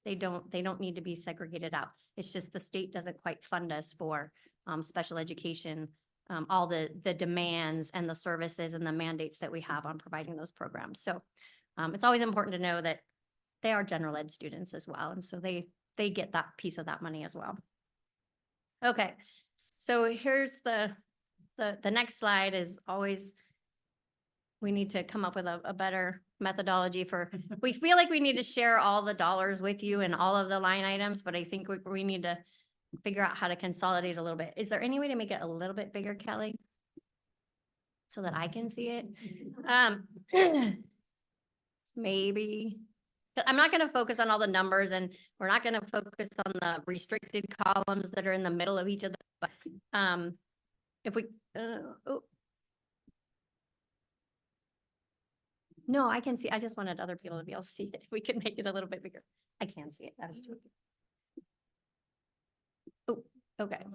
They don't need to be segregated out. It's just the state doesn't quite fund us for special education, all the demands and the services and the mandates that we have on providing those programs. So it's always important to know that they are general ed students as well. And so they get that piece of that money as well. Okay, so here's the next slide is always, we need to come up with a better methodology for, we feel like we need to share all the dollars with you and all of the line items, but I think we need to figure out how to consolidate a little bit. Is there any way to make it a little bit bigger, Kelly? So that I can see it? Maybe. I'm not going to focus on all the numbers, and we're not going to focus on the restricted columns that are in the middle of each of them. But if we, no, I can see. I just wanted other people to be able to see it. If we can make it a little bit bigger. I can see it. That is true. Oh, okay.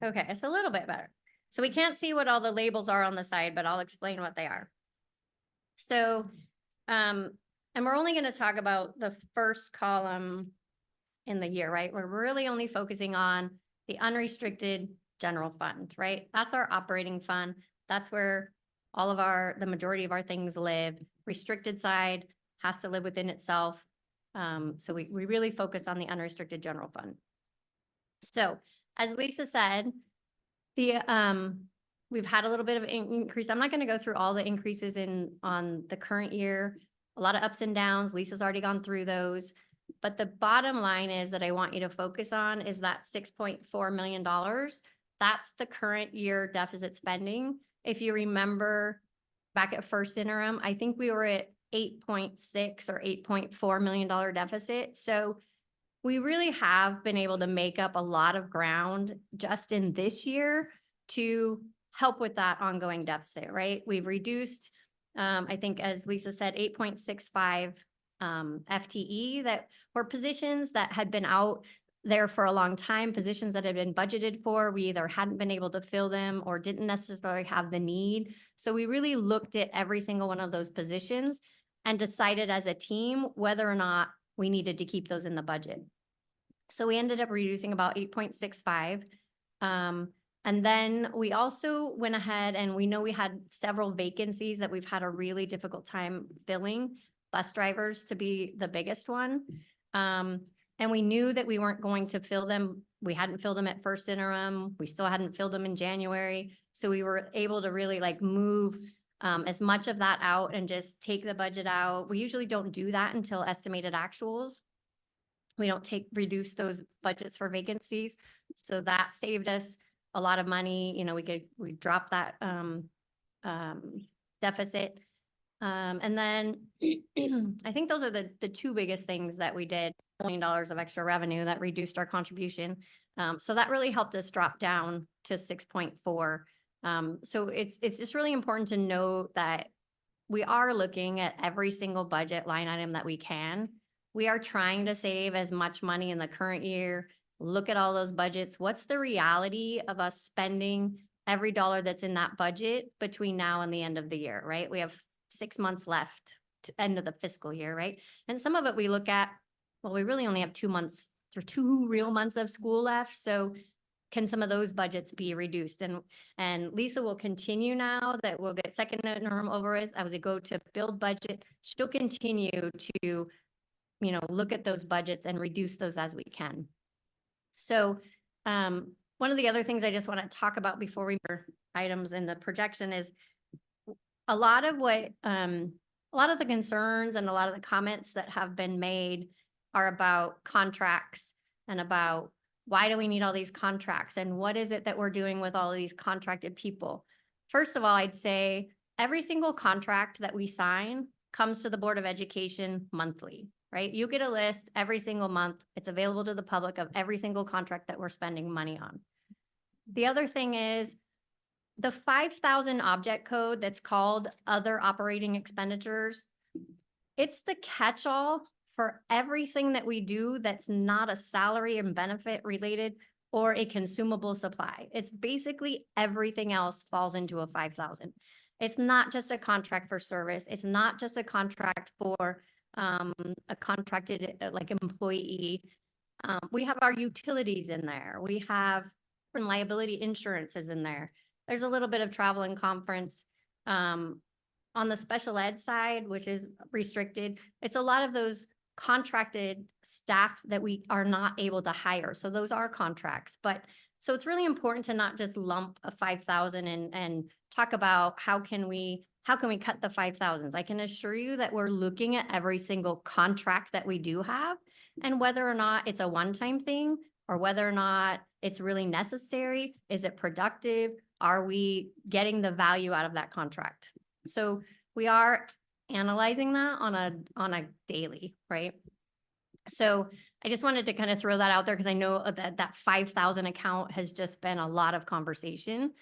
Okay, it's a little bit better. So we can't see what all the labels are on the side, but I'll explain what they are. So, and we're only going to talk about the first column in the year, right? We're really only focusing on the unrestricted general fund, right? That's our operating fund. That's where all of the majority of our things live. Restricted side has to live within itself. So we really focus on the unrestricted general fund. So as Lisa said, we've had a little bit of increase. I'm not going to go through all the increases on the current year. A lot of ups and downs. Lisa's already gone through those. But the bottom line is that I want you to focus on is that $6.4 million. That's the current year deficit spending. If you remember back at first interim, I think we were at 8.6 or $8.4 million deficit. So we really have been able to make up a lot of ground just in this year to help with that ongoing deficit, right? We've reduced, I think, as Lisa said, 8.65 FTE that were positions that had been out there for a long time, positions that had been budgeted for. We either hadn't been able to fill them or didn't necessarily have the need. So we really looked at every single one of those positions and decided as a team whether or not we needed to keep those in the budget. So we ended up reducing about 8.65. And then we also went ahead and we know we had several vacancies that we've had a really difficult time filling, bus drivers to be the biggest one. And we knew that we weren't going to fill them. We hadn't filled them at first interim. We still hadn't filled them in January. So we were able to really like move as much of that out and just take the budget out. We usually don't do that until estimated actuals. We don't reduce those budgets for vacancies. So that saved us a lot of money. You know, we dropped that deficit. And then I think those are the two biggest things that we did. $1 million of extra revenue that reduced our contribution. So that really helped us drop down to 6.4. So it's just really important to note that we are looking at every single budget line item that we can. We are trying to save as much money in the current year. Look at all those budgets. What's the reality of us spending every dollar that's in that budget between now and the end of the year, right? We have 6 months left to end of the fiscal year, right? And some of it we look at, well, we really only have 2 months or 2 real months of school left. So can some of those budgets be reduced? And Lisa will continue now that we'll get second interim over it. As we go to build budget, she'll continue to, you know, look at those budgets and reduce those as we can. So one of the other things I just want to talk about before we move items in the projection is a lot of what, a lot of the concerns and a lot of the comments that have been made are about contracts and about why do we need all these contracts and what is it that we're doing with all of these contracted people? First of all, I'd say every single contract that we sign comes to the Board of Education monthly, right? You get a list every single month. It's available to the public of every single contract that we're spending money on. The other thing is the 5,000 object code that's called other operating expenditures. It's the catch-all for everything that we do that's not a salary and benefit related or a consumable supply. It's basically everything else falls into a 5,000. It's not just a contract for service. It's not just a contract for a contracted like employee. We have our utilities in there. We have liability insurances in there. There's a little bit of travel and conference. On the special ed side, which is restricted, it's a lot of those contracted staff that we are not able to hire. So those are contracts. But so it's really important to not just lump a 5,000 and talk about how can we cut the 5,000s. I can assure you that we're looking at every single contract that we do have and whether or not it's a one-time thing or whether or not it's really necessary. Is it productive? Are we getting the value out of that contract? So we are analyzing that on a daily, right? So I just wanted to kind of throw that out there because I know that 5,000 account has just been a lot of conversation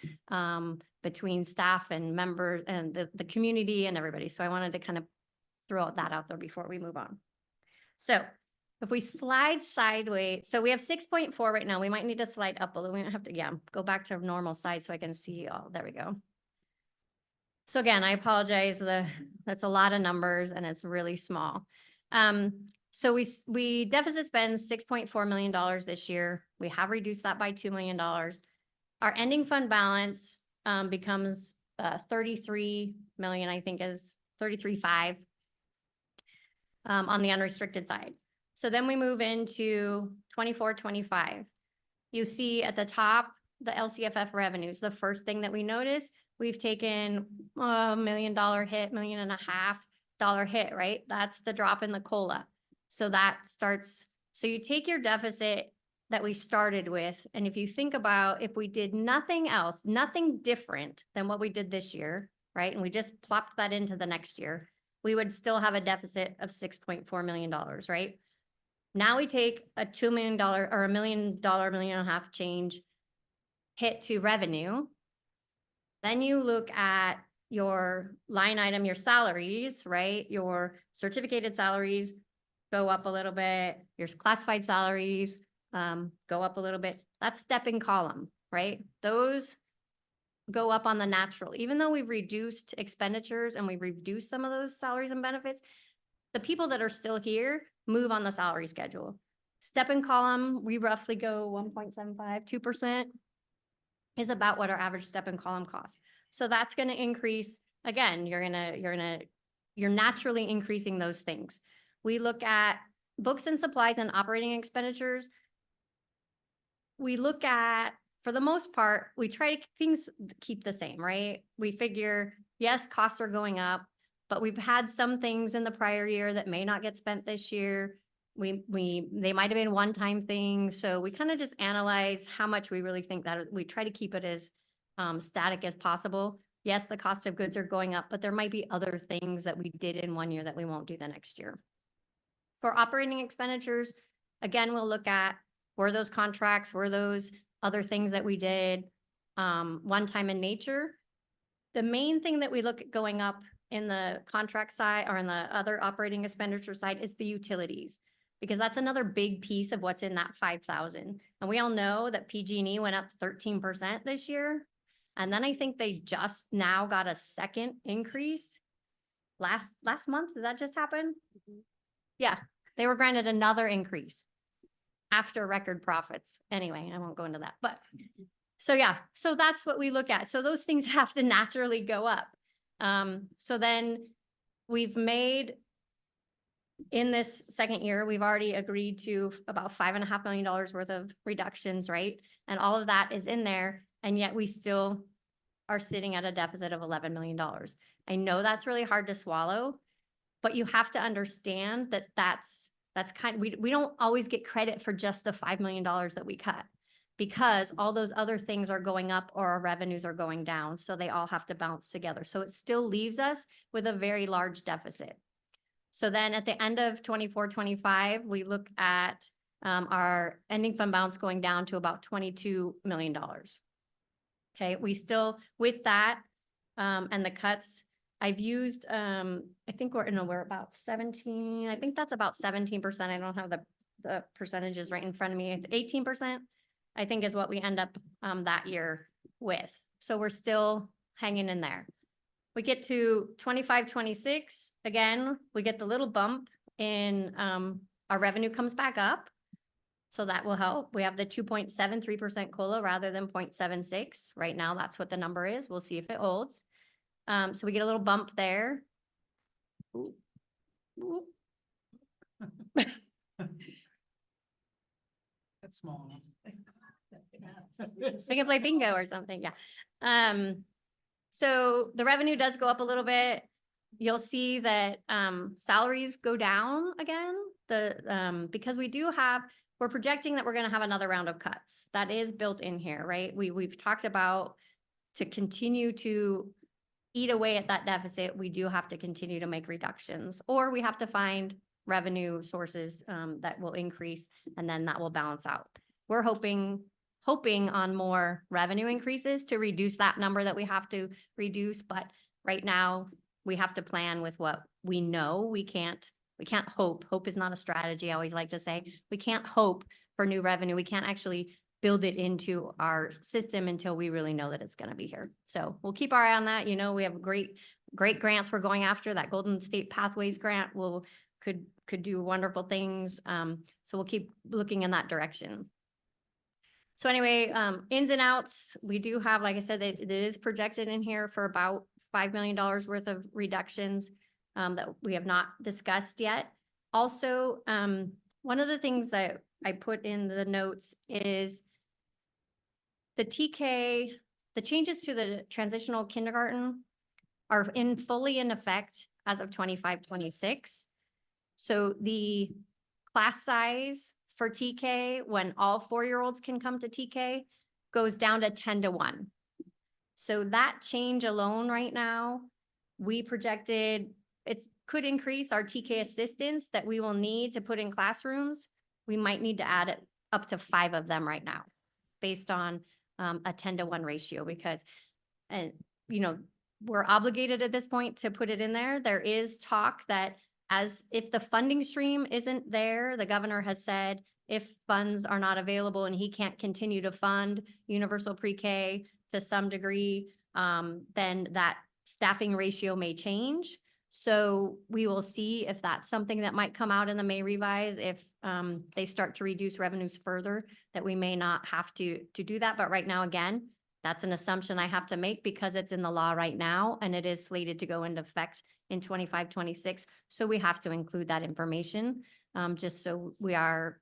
between staff and members and the community and everybody. So I wanted to kind of throw that out there before we move on. So if we slide sideways, so we have 6.4 right now. We might need to slide up a little. We don't have to, yeah, go back to normal size so I can see all. There we go. So again, I apologize. That's a lot of numbers and it's really small. So we deficit spend $6.4 million this year. We have reduced that by $2 million. Our ending fund balance becomes 33 million, I think is 33.5 on the unrestricted side. So then we move into 24-25. You see at the top, the LCFF revenues. The first thing that we notice, we've taken $1 million hit, $1.5 million hit, right? That's the drop in the COLA. So that starts, so you take your deficit that we started with, and if you think about if we did nothing else, nothing different than what we did this year, right? And we just plopped that into the next year, we would still have a deficit of $6.4 million, right? Now we take a $2 million or $1 million, $1.5 million change hit to revenue. Then you look at your line item, your salaries, right? Your certificated salaries go up a little bit. Your classified salaries go up a little bit. That's stepping column, right? Those go up on the natural. Even though we've reduced expenditures and we've reduced some of those salaries and benefits, the people that are still here move on the salary schedule. Stepping column, we roughly go 1.75, 2%. is about what our average step and column costs. So that's going to increase. Again, you're naturally increasing those things. We look at books and supplies and operating expenditures. We look at, for the most part, we try to things keep the same, right? We figure, yes, costs are going up, but we've had some things in the prior year that may not get spent this year. They might have been one-time things. So we kind of just analyze how much we really think that we try to keep it as static as possible. Yes, the cost of goods are going up, but there might be other things that we did in one year that we won't do the next year. For operating expenditures, again, we'll look at, were those contracts, were those other things that we did one time in nature? The main thing that we look at going up in the contract side or in the other operating expenditure side is the utilities, because that's another big piece of what's in that 5,000. And we all know that PG&E went up 13% this year. And then I think they just now got a second increase last month. Did that just happen? Yeah, they were granted another increase after record profits. Anyway, I won't go into that, but so yeah, so that's what we look at. So those things have to naturally go up. So then we've made, in this second year, we've already agreed to about $5.5 million worth of reductions, right? And all of that is in there. And yet we still are sitting at a deficit of $11 million. I know that's really hard to swallow, but you have to understand that that's kind of, we don't always get credit for just the $5 million that we cut, because all those other things are going up or our revenues are going down. So they all have to balance together. So it still leaves us with a very large deficit. So then at the end of 24-25, we look at our ending fund balance going down to about $22 million. Okay, we still, with that and the cuts, I've used, I think we're about 17, I think that's about 17%. I don't have the percentages right in front of me. 18%, I think, is what we end up that year with. So we're still hanging in there. We get to 25-26, again, we get the little bump in our revenue comes back up. So that will help. We have the 2.73% COLA rather than 0.76. Right now, that's what the number is. We'll see if it holds. So we get a little bump there. Ooh. Ooh. That's small. We can play bingo or something, yeah. So the revenue does go up a little bit. You'll see that salaries go down again. Because we're projecting that we're going to have another round of cuts. That is built in here, right? We've talked about, to continue to eat away at that deficit, we do have to continue to make reductions, or we have to find revenue sources that will increase, and then that will balance out. We're hoping on more revenue increases to reduce that number that we have to reduce. But right now we have to plan with what we know. We can't hope. Hope is not a strategy. I always like to say, we can't hope for new revenue. We can't actually build it into our system until we really know that it's going to be here. So we'll keep our eye on that. You know, we have great grants we're going after. That Golden State Pathways grant could do wonderful things. So we'll keep looking in that direction. So anyway, ins and outs, we do have, like I said, it is projected in here for about $5 million worth of reductions that we have not discussed yet. Also, one of the things that I put in the notes is the TK, the changes to the transitional kindergarten are fully in effect as of 25-26. So the class size for TK, when all 4-year-olds can come to TK, goes down to 10-1. So that change alone right now, we projected it could increase our TK assistants that we will need to put in classrooms. We might need to add it up to 5 of them right now, based on a 10-1 ratio, because, you know, we're obligated at this point to put it in there. There is talk that if the funding stream isn't there, the governor has said if funds are not available and he can't continue to fund universal pre-K to some degree, then that staffing ratio may change. So we will see if that's something that might come out in the May revise, if they start to reduce revenues further, that we may not have to do that. But right now, again, That's an assumption I have to make because it's in the law right now and it is slated to go into effect in 25, 26. So we have to include that information, just so we are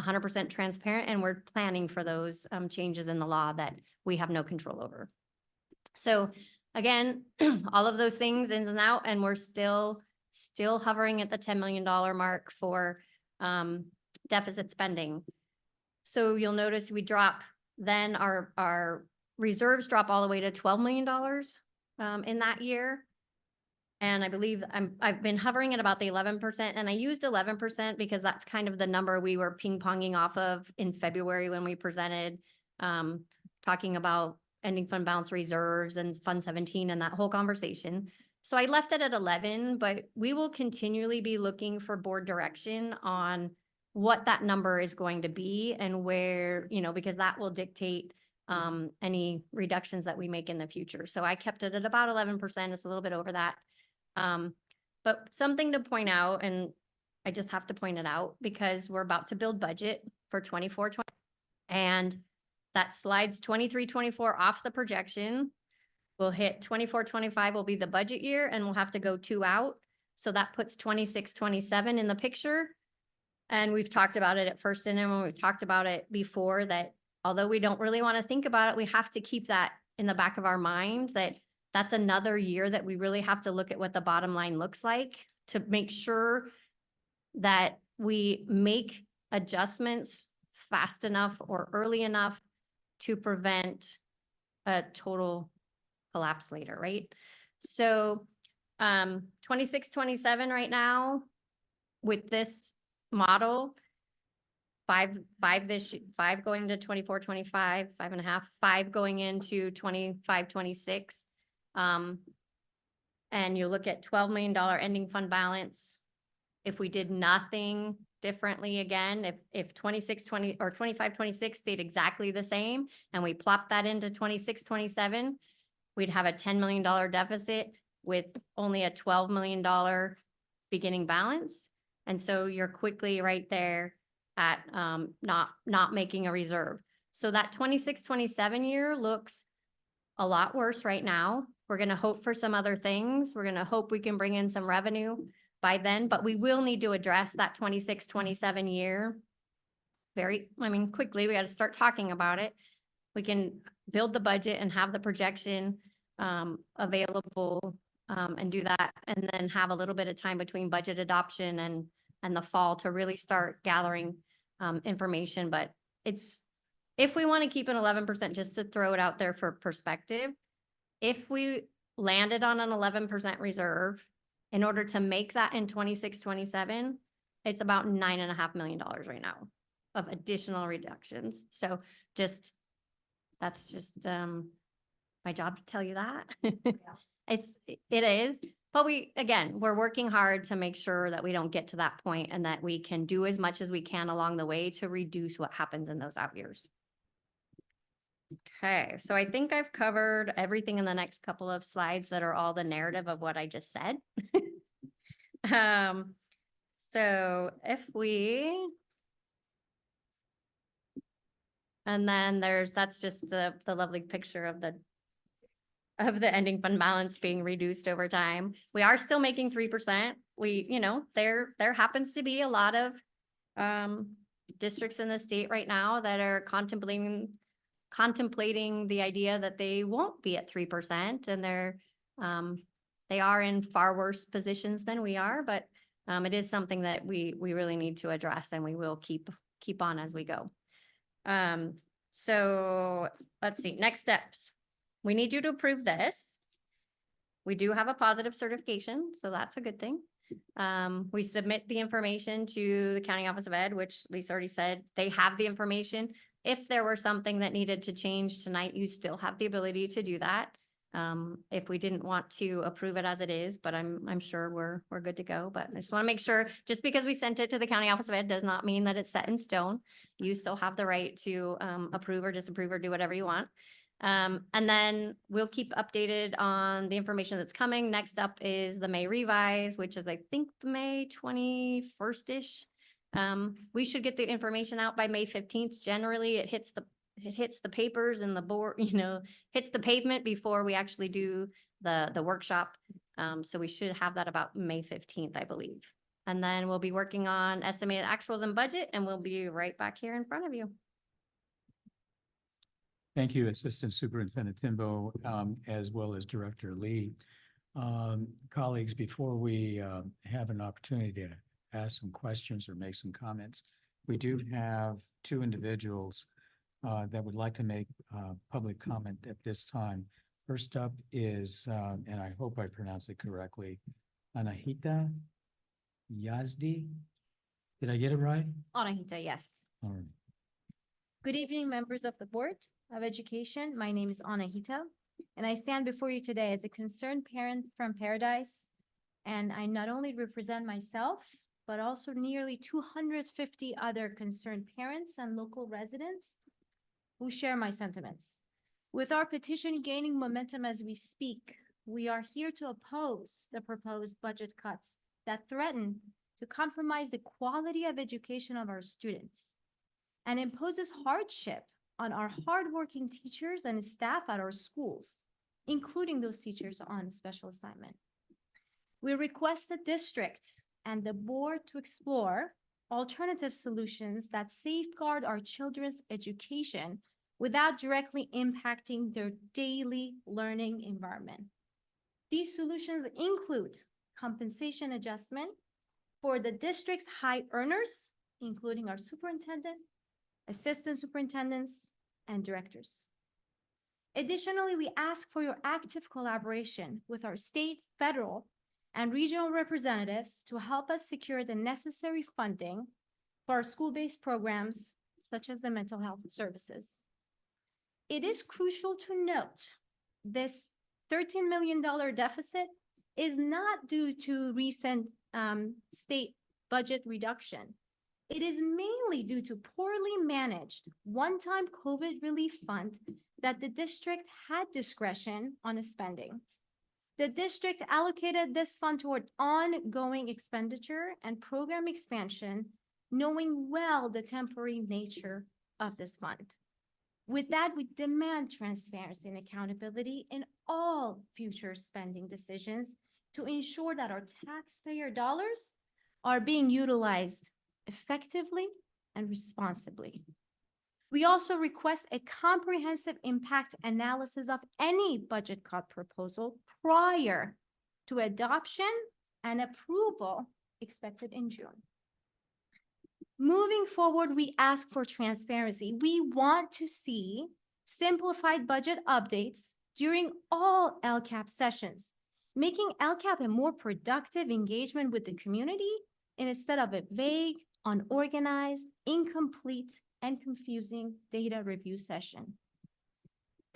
100% transparent and we're planning for those changes in the law that we have no control over. So again, all of those things in and out, and we're still hovering at the $10 million mark for deficit spending. So you'll notice we drop, then our reserves drop all the way to $12 million in that year. And I believe I've been hovering at about the 11%, and I used 11% because that's kind of the number we were ping-ponging off of in February when we presented, talking about ending fund balance reserves and Fund 17 and that whole conversation. So I left it at 11, but we will continually be looking for board direction on what that number is going to be and where, because that will dictate any reductions that we make in the future. So I kept it at about 11%. It's a little bit over that. But something to point out, and I just have to point it out because we're about to build budget for 24-20, and that slides 23-24 off the projection. We'll hit 24-25 will be the budget year, and we'll have to go 2 out. So that puts 26-27 in the picture. And we've talked about it at first, and then when we've talked about it before, that although we don't really want to think about it, we have to keep that in the back of our mind, that that's another year that we really have to look at what the bottom line looks like to make sure that we make adjustments fast enough or early enough to prevent a total collapse later, right? So 26-27 right now with this model, 5 going to 24-25, 5.5, 5 going into 25-26. And you look at $12 million ending fund balance. If we did nothing differently again, if 26-20 or 25-26 stayed exactly the same, and we plopped that into 26-27, we'd have a $10 million deficit with only a $12 million beginning balance. And so you're quickly right there at not making a reserve. So that 26-27 year looks a lot worse right now. We're going to hope for some other things. We're going to hope we can bring in some revenue by then, but we will need to address that 26-27 year quickly. We got to start talking about it. We can build the budget and have the projection available and do that, and then have a little bit of time between budget adoption and the fall to really start gathering information. But if we want to keep an 11%, just to throw it out there for perspective, if we landed on an 11% reserve, in order to make that in 26-27, it's about $9.5 million right now of additional reductions. So that's just my job to tell you that. It is, but we're working hard to make sure that we don't get to that point and that we can do as much as we can along the way to reduce what happens in those out years. Okay, so I think I've covered everything in the next couple of slides that are all the narrative of what I just said. So and then that's just the lovely picture of the ending fund balance being reduced over time. We are still making 3%. There happens to be a lot of districts in the state right now that are contemplating the idea that they won't be at 3%, and they are in far worse positions than we are, but it is something that we really need to address, and we will keep on as we go. So let's see, next steps. We need you to approve this. We do have a positive certification, so that's a good thing. We submit the information to the County Office of Ed, which Lisa already said, they have the information. If there were something that needed to change tonight, you still have the ability to do that. If we didn't want to approve it as it is, but I'm sure we're good to go. But I just want to make sure, just because we sent it to the County Office of Ed does not mean that it's set in stone. You still have the right to approve or disapprove or do whatever you want. And then we'll keep updated on the information that's coming. Next up is the May revise, which is I think May 21st-ish. We should get the information out by May 15th. Generally, it hits it hits the papers and the board, hits the pavement before we actually do the workshop. So we should have that about May 15th, I believe. And then we'll be working on estimated actuals and budget, and we'll be right back here in front of you. Thank you, Assistant Superintendent Timbo, as well as Director Lee. Colleagues, before we have an opportunity to ask some questions or make some comments, we do have two individuals that would like to make public comment at this time. First up is, and I hope I pronounced it correctly, Anahita Yazdi. Did I get it right? Anahita, yes. All right. Good evening, members of the Board of Education. My name is Anahita, and I stand before you today as a concerned parent from Paradise. And I not only represent myself, but also nearly 250 other concerned parents and local residents who share my sentiments. With our petition gaining momentum as we speak, we are here to oppose the proposed budget cuts that threaten to compromise the quality of education of our students and imposes hardship on our hardworking teachers and staff at our schools, including those teachers on special assignment. We request the district and the board to explore alternative solutions that safeguard our children's education without directly impacting their daily learning environment. These solutions include compensation adjustment for the district's high earners, including our superintendent, assistant superintendents, and directors. Additionally, we ask for your active collaboration with our state, federal, and regional representatives to help us secure the necessary funding for our school-based programs, such as the mental health services. It is crucial to note this $13 million deficit is not due to recent state budget reduction. It is mainly due to poorly managed one-time COVID relief fund that the district had discretion on spending. The district allocated this fund toward ongoing expenditure and program expansion, knowing well the temporary nature of this fund. With that, we demand transparency and accountability in all future spending decisions to ensure that our taxpayer dollars are being utilized effectively and responsibly. We also request a comprehensive impact analysis of any budget cut proposal prior to adoption and approval expected in June. Moving forward, we ask for transparency. We want to see simplified budget updates during all LCAP sessions, making LCAP a more productive engagement with the community instead of a vague, unorganized, incomplete, and confusing data review session.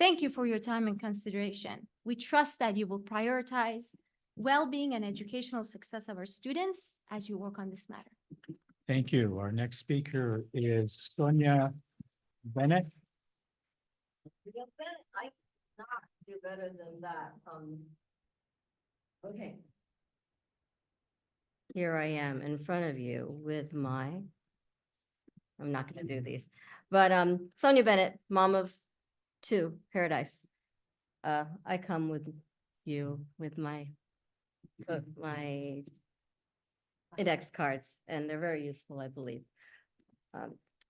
Thank you for your time and consideration. We trust that you will prioritize well-being and educational success of our students as you work on this matter. Thank you. Our next speaker is Sonia Bennett. I cannot do better than that. Okay. Here I am in front of you with my, I'm not going to do these, but Sonia Bennett, mom of two, Paradise. I come with you with my index cards, and they're very useful, I believe.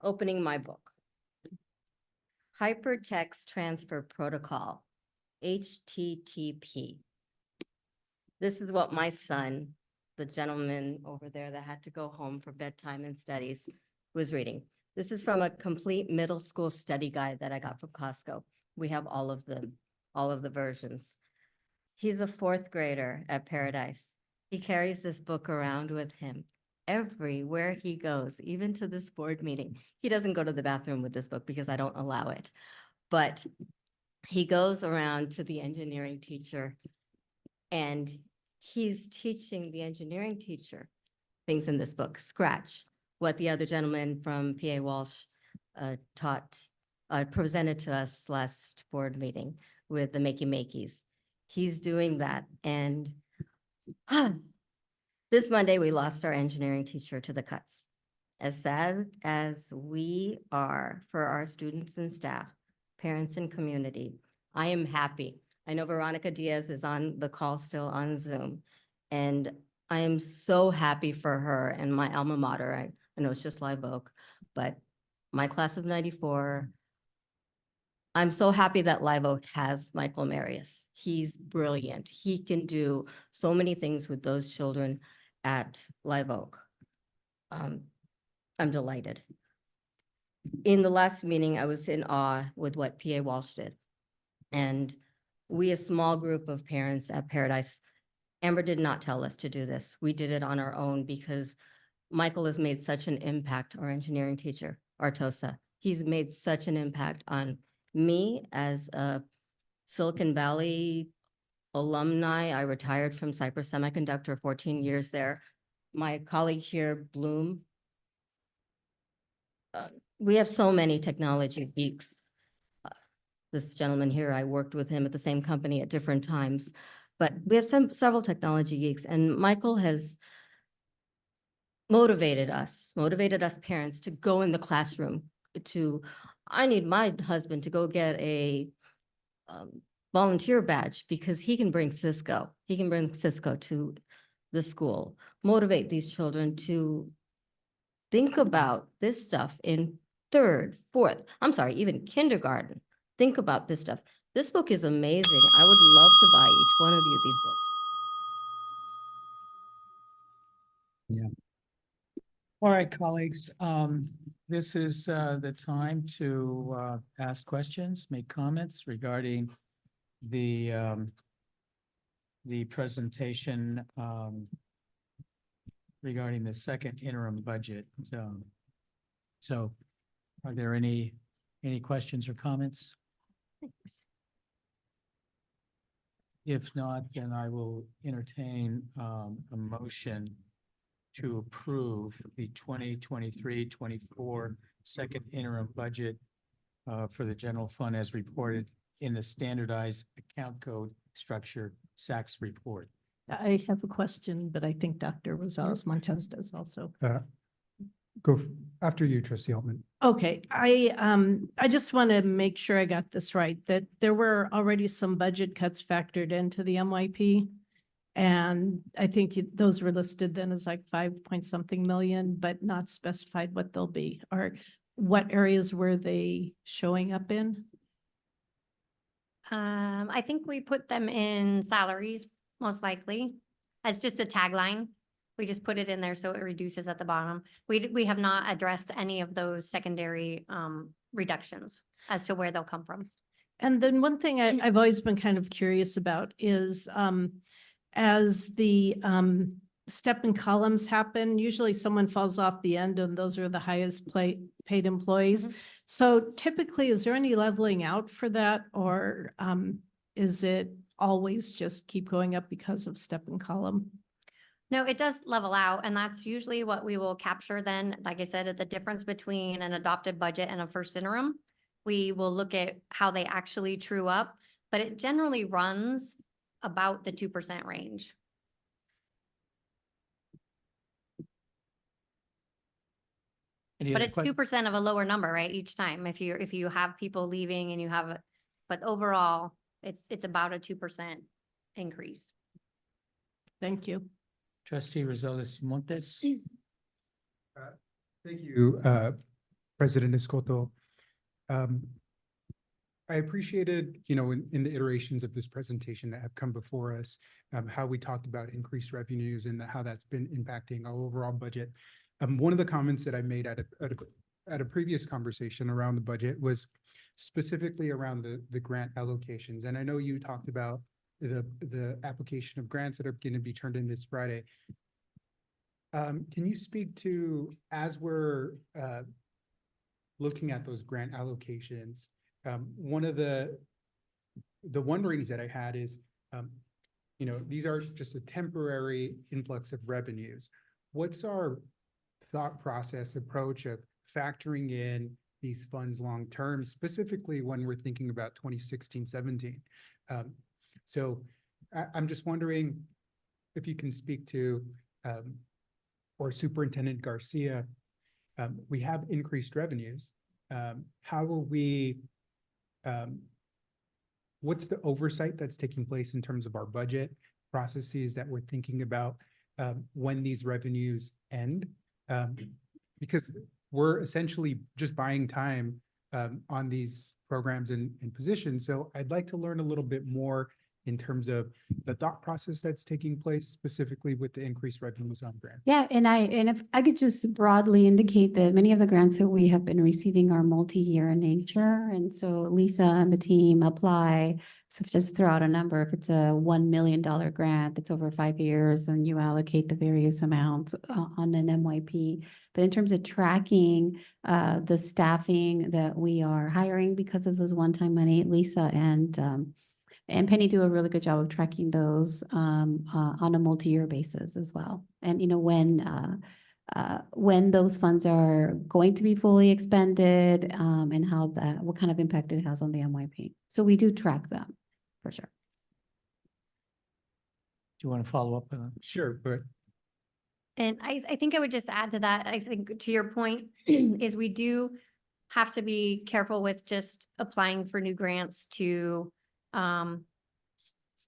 Opening my book. Hypertext Transfer Protocol, HTTP. This is what my son, the gentleman over there that had to go home for bedtime and studies, was reading. This is from a complete middle school study guide that I got from Costco. We have all of the versions. He's a fourth grader at Paradise. He carries this book around with him everywhere he goes, even to this board meeting. He doesn't go to the bathroom with this book because I don't allow it. But he goes around to the engineering teacher and he's teaching the engineering teacher things in this book, Scratch, what the other gentleman from PA Walsh presented to us last board meeting with the Makey-Makeys. He's doing that. And this Monday, we lost our engineering teacher to the cuts. as sad as we are for our students and staff, parents and community, I am happy. I know Veronica Diaz is on the call still on Zoom, and I am so happy for her and my alma mater. I know it's just Live Oak, but my class of 94, I'm so happy that Live Oak has Michael Marius. He's brilliant. He can do so many things with those children at Live Oak. I'm delighted. In the last meeting, I was in awe with what PA Walsh did. And we, a small group of parents at Paradise, Amber did not tell us to do this. We did it on our own because Michael has made such an impact, our engineering teacher, Artosa. He's made such an impact on me as a Silicon Valley alumni. I retired from Cypress Semiconductor, 14 years there. My colleague here, Bloom. We have so many technology geeks. This gentleman here, I worked with him at the same company at different times, but we have several technology geeks, and Michael has motivated us parents to go in the classroom I need my husband to go get a volunteer badge because he can bring Cisco. He can bring Cisco to the school, motivate these children to think about this stuff in third, fourth, I'm sorry, even kindergarten. Think about this stuff. This book is amazing. I would love to buy each one of you these books. Yeah. All right, colleagues, this is the time to ask questions, make comments regarding the presentation regarding the second interim budget. So are there any questions or comments? Thanks. If not, then I will entertain a motion to approve the 2023-24 second interim budget for the general fund as reported in the standardized account code structure SACS report. I have a question, but I think Dr. Rosales Montez does also. Go after you, Trustee Altman. Okay, I just want to make sure I got this right, that there were already some budget cuts factored into the MYP. And I think those were listed then as like 5-point-something million, but not specified what they'll be. Or what areas were they showing up in? I think we put them in salaries, most likely, as just a tagline. We just put it in there so it reduces at the bottom. We have not addressed any of those secondary reductions as to where they'll come from. And then one thing I've always been kind of curious about is as the step and columns happen, usually someone falls off the end and those are the highest paid employees. So typically, is there any leveling out for that, or is it always just keep going up because of step and column? No, it does level out, and that's usually what we will capture then. Like I said, the difference between an adopted budget and a first interim. We will look at how they actually true up, but it generally runs about the 2% range. But it's 2% of a lower number, right? Each time, if you have people leaving and you have but overall, it's about a 2% increase. Thank you. Trustee Rosales Montes. Thank you, President Escoto. I appreciated, in the iterations of this presentation that have come before us, how we talked about increased revenues and how that's been impacting our overall budget. One of the comments that I made at a previous conversation around the budget was specifically around the grant allocations. And I know you talked about the application of grants that are going to be turned in this Friday. Can you speak to, as we're looking at those grant allocations, one of the wonderings that I had is, these are just a temporary influx of revenues. What's our thought process approach of factoring in these funds long-term, specifically when we're thinking about 2016-17? So I'm just wondering if you can speak to, or Superintendent Garcia, we have increased revenues. How will we, what's the oversight that's taking place in terms of our budget processes that we're thinking about when these revenues end? Because we're essentially just buying time on these programs and positions. So I'd like to learn a little bit more in terms of the thought process that's taking place specifically with the increased revenues on grants. Yeah, and if I could just broadly indicate that many of the grants that we have been receiving are multi-year in nature. And so Lisa and the team apply, so just throw out a number. If it's a $1 million grant that's over 5 years, and you allocate the various amounts on an MYP. But in terms of tracking the staffing that we are hiring because of those one-time money, Lisa and Penny do a really good job of tracking those on a multi-year basis as well. And, you know, when those funds are going to be fully expended and how that, what kind of impact it has on the MYP. So we do track them for sure. Do you want to follow up on that? Sure, but And I think I would just add to that, I think to your point, is we do have to be careful with just applying for new grants to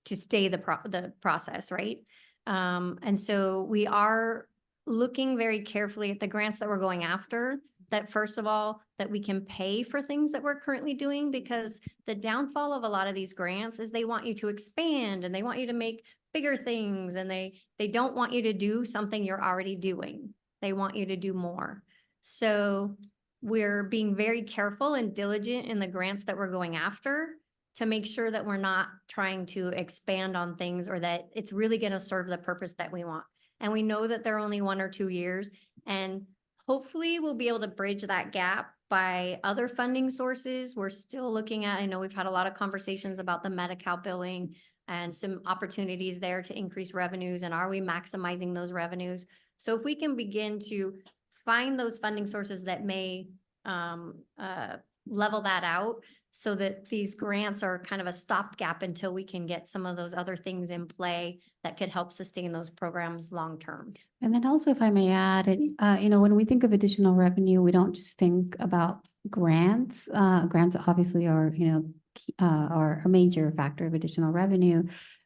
stay the process, right? And so we are looking very carefully at the grants that we're going after, that first of all, that we can pay for things that we're currently doing, because the downfall of a lot of these grants is they want you to expand and they want you to make bigger things, and they don't want you to do something you're already doing. They want you to do more. So we're being very careful and diligent in the grants that we're going after to make sure that we're not trying to expand on things, or that it's really going to serve the purpose that we want. And we know that they're only 1 or 2 years, and hopefully we'll be able to bridge that gap by other funding sources. We're still looking at, I know we've had a lot of conversations about the Medi-Cal billing and some opportunities there to increase revenues, and are we maximizing those revenues? So if we can begin to find those funding sources that may level that out, so that these grants are kind of a stopgap until we can get some of those other things in play that could help sustain those programs long-term. And then also, if I may add, you know, when we think of additional revenue, we don't just think about grants. Grants obviously are, you know, are a major factor of additional revenue.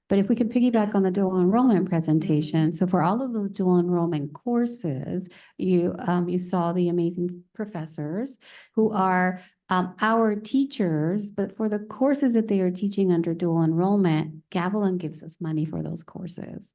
But if we could piggyback on the dual enrollment presentation, so for all of those dual enrollment courses, you saw the amazing professors who are our teachers, but for the courses that they are teaching under dual enrollment, Gavilan gives us money for those courses.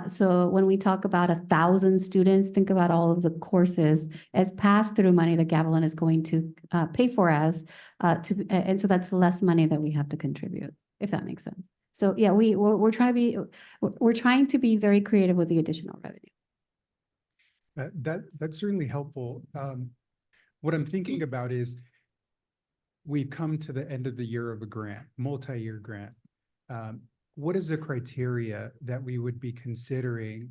So when we talk about 1,000 students, think about all of the courses as pass-through money that Gavilan is going to pay for us, and so that's less money that we have to contribute, if that makes sense. So yeah, we're trying to be very creative with the additional revenue. That's certainly helpful. What I'm thinking about is we've come to the end of the year of a grant, multi-year grant. What is the criteria that we would be considering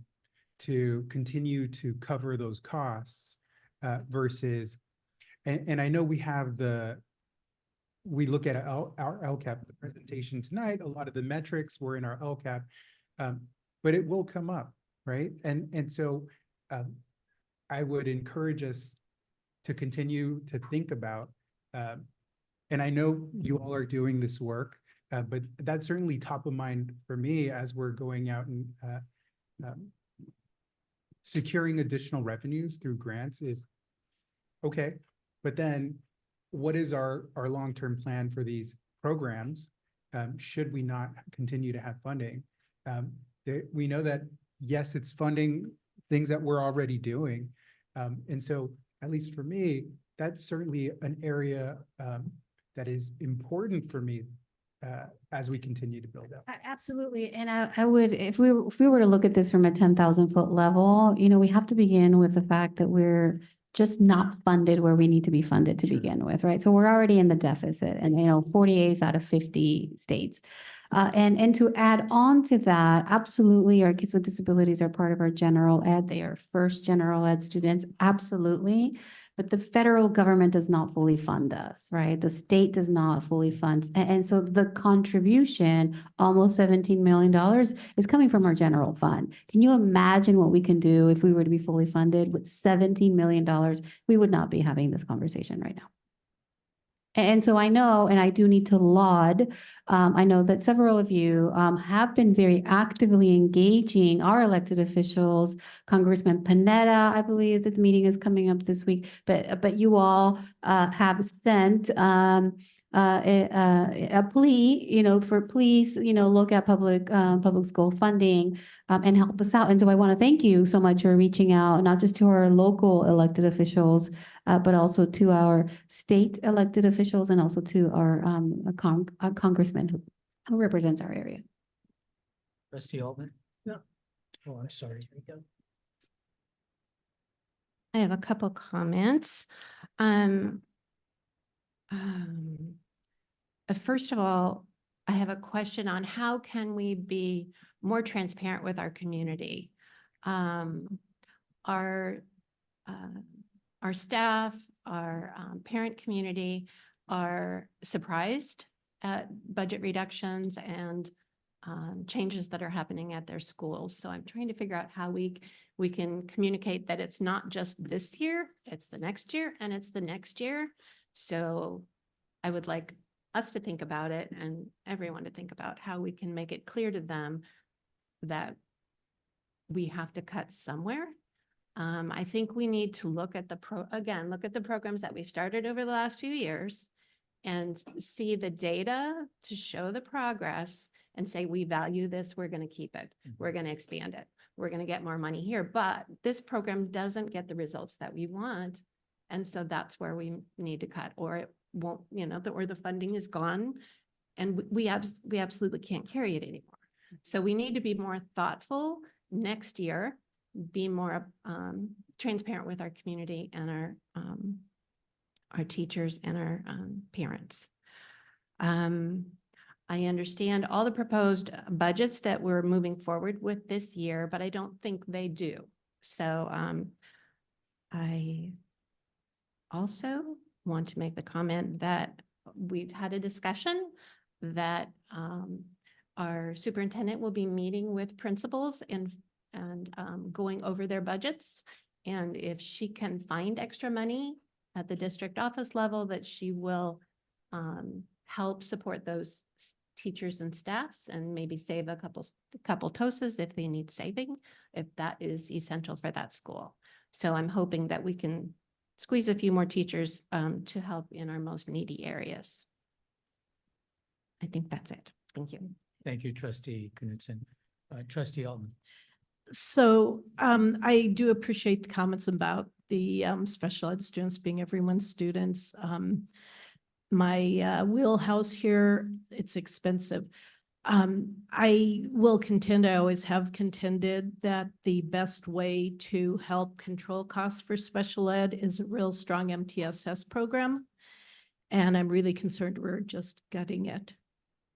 to continue to cover those costs versus, and I know we have we look at our LCAP presentation tonight, a lot of the metrics were in our LCAP, but it will come up, right? And so I would encourage us to continue to think about, and I know you all are doing this work, but that's certainly top of mind for me as we're going out and securing additional revenues through grants is, okay, but then what is our long-term plan for these programs? Should we not continue to have funding? We know that, yes, it's funding things that we're already doing. And so, at least for me, that's certainly an area that is important for me as we continue to build out. Absolutely. And I would, if we were to look at this from a 10,000-foot level, you know, we have to begin with the fact that we're just not funded where we need to be funded to begin with, right? So we're already in the deficit, and, you know, 48th out of 50 states. And to add on to that, absolutely, our kids with disabilities are part of our general ed. They are first general ed students, absolutely. but the federal government does not fully fund us, right? The state does not fully fund. And so the contribution, almost $17 million, is coming from our general fund. Can you imagine what we can do if we were to be fully funded with $17 million? We would not be having this conversation right now. And so I know, and I do need to laud, I know that several of you have been very actively engaging our elected officials. Congressman Panetta, I believe that the meeting is coming up this week, but you all have sent a plea, for please, look at public school funding and help us out. And so I want to thank you so much for reaching out, not just to our local elected officials, but also to our state elected officials and also to our congressman who represents our area. Trustee Altman? Yeah. Oh, I'm sorry. Here we go. I have a couple comments. First of all, I have a question on how can we be more transparent with our community? Our staff, our parent community are surprised at budget reductions and changes that are happening at their schools. So I'm trying to figure out how we can communicate that it's not just this year, it's the next year, and it's the next year. So I would like us to think about it and everyone to think about how we can make it clear to them that we have to cut somewhere. I think we need to look at the programs that we've started over the last few years and see the data to show the progress and say, we value this, we're going to keep it, we're going to expand it, we're going to get more money here. But this program doesn't get the results that we want. And so that's where we need to cut, or it won't, or the funding is gone and we absolutely can't carry it anymore. So we need to be more thoughtful next year, be more transparent with our community and our teachers and our parents. I understand all the proposed budgets that we're moving forward with this year, but I don't think they do. So I also want to make the comment that we've had a discussion that our superintendent will be meeting with principals and going over their budgets. And if she can find extra money at the district office level, that she will help support those teachers and staffs and maybe save a couple TOSAs if they need saving, if that is essential for that school. So I'm hoping that we can squeeze a few more teachers to help in our most needy areas. I think that's it. Thank you. Thank you, Trustee Knudsen. Trustee Altman. So I do appreciate the comments about the special ed students being everyone's students. My wheelhouse here, it's expensive. I will contend, I always have contended that the best way to help control costs for special ed is a real strong MTSS program. And I'm really concerned we're just gutting it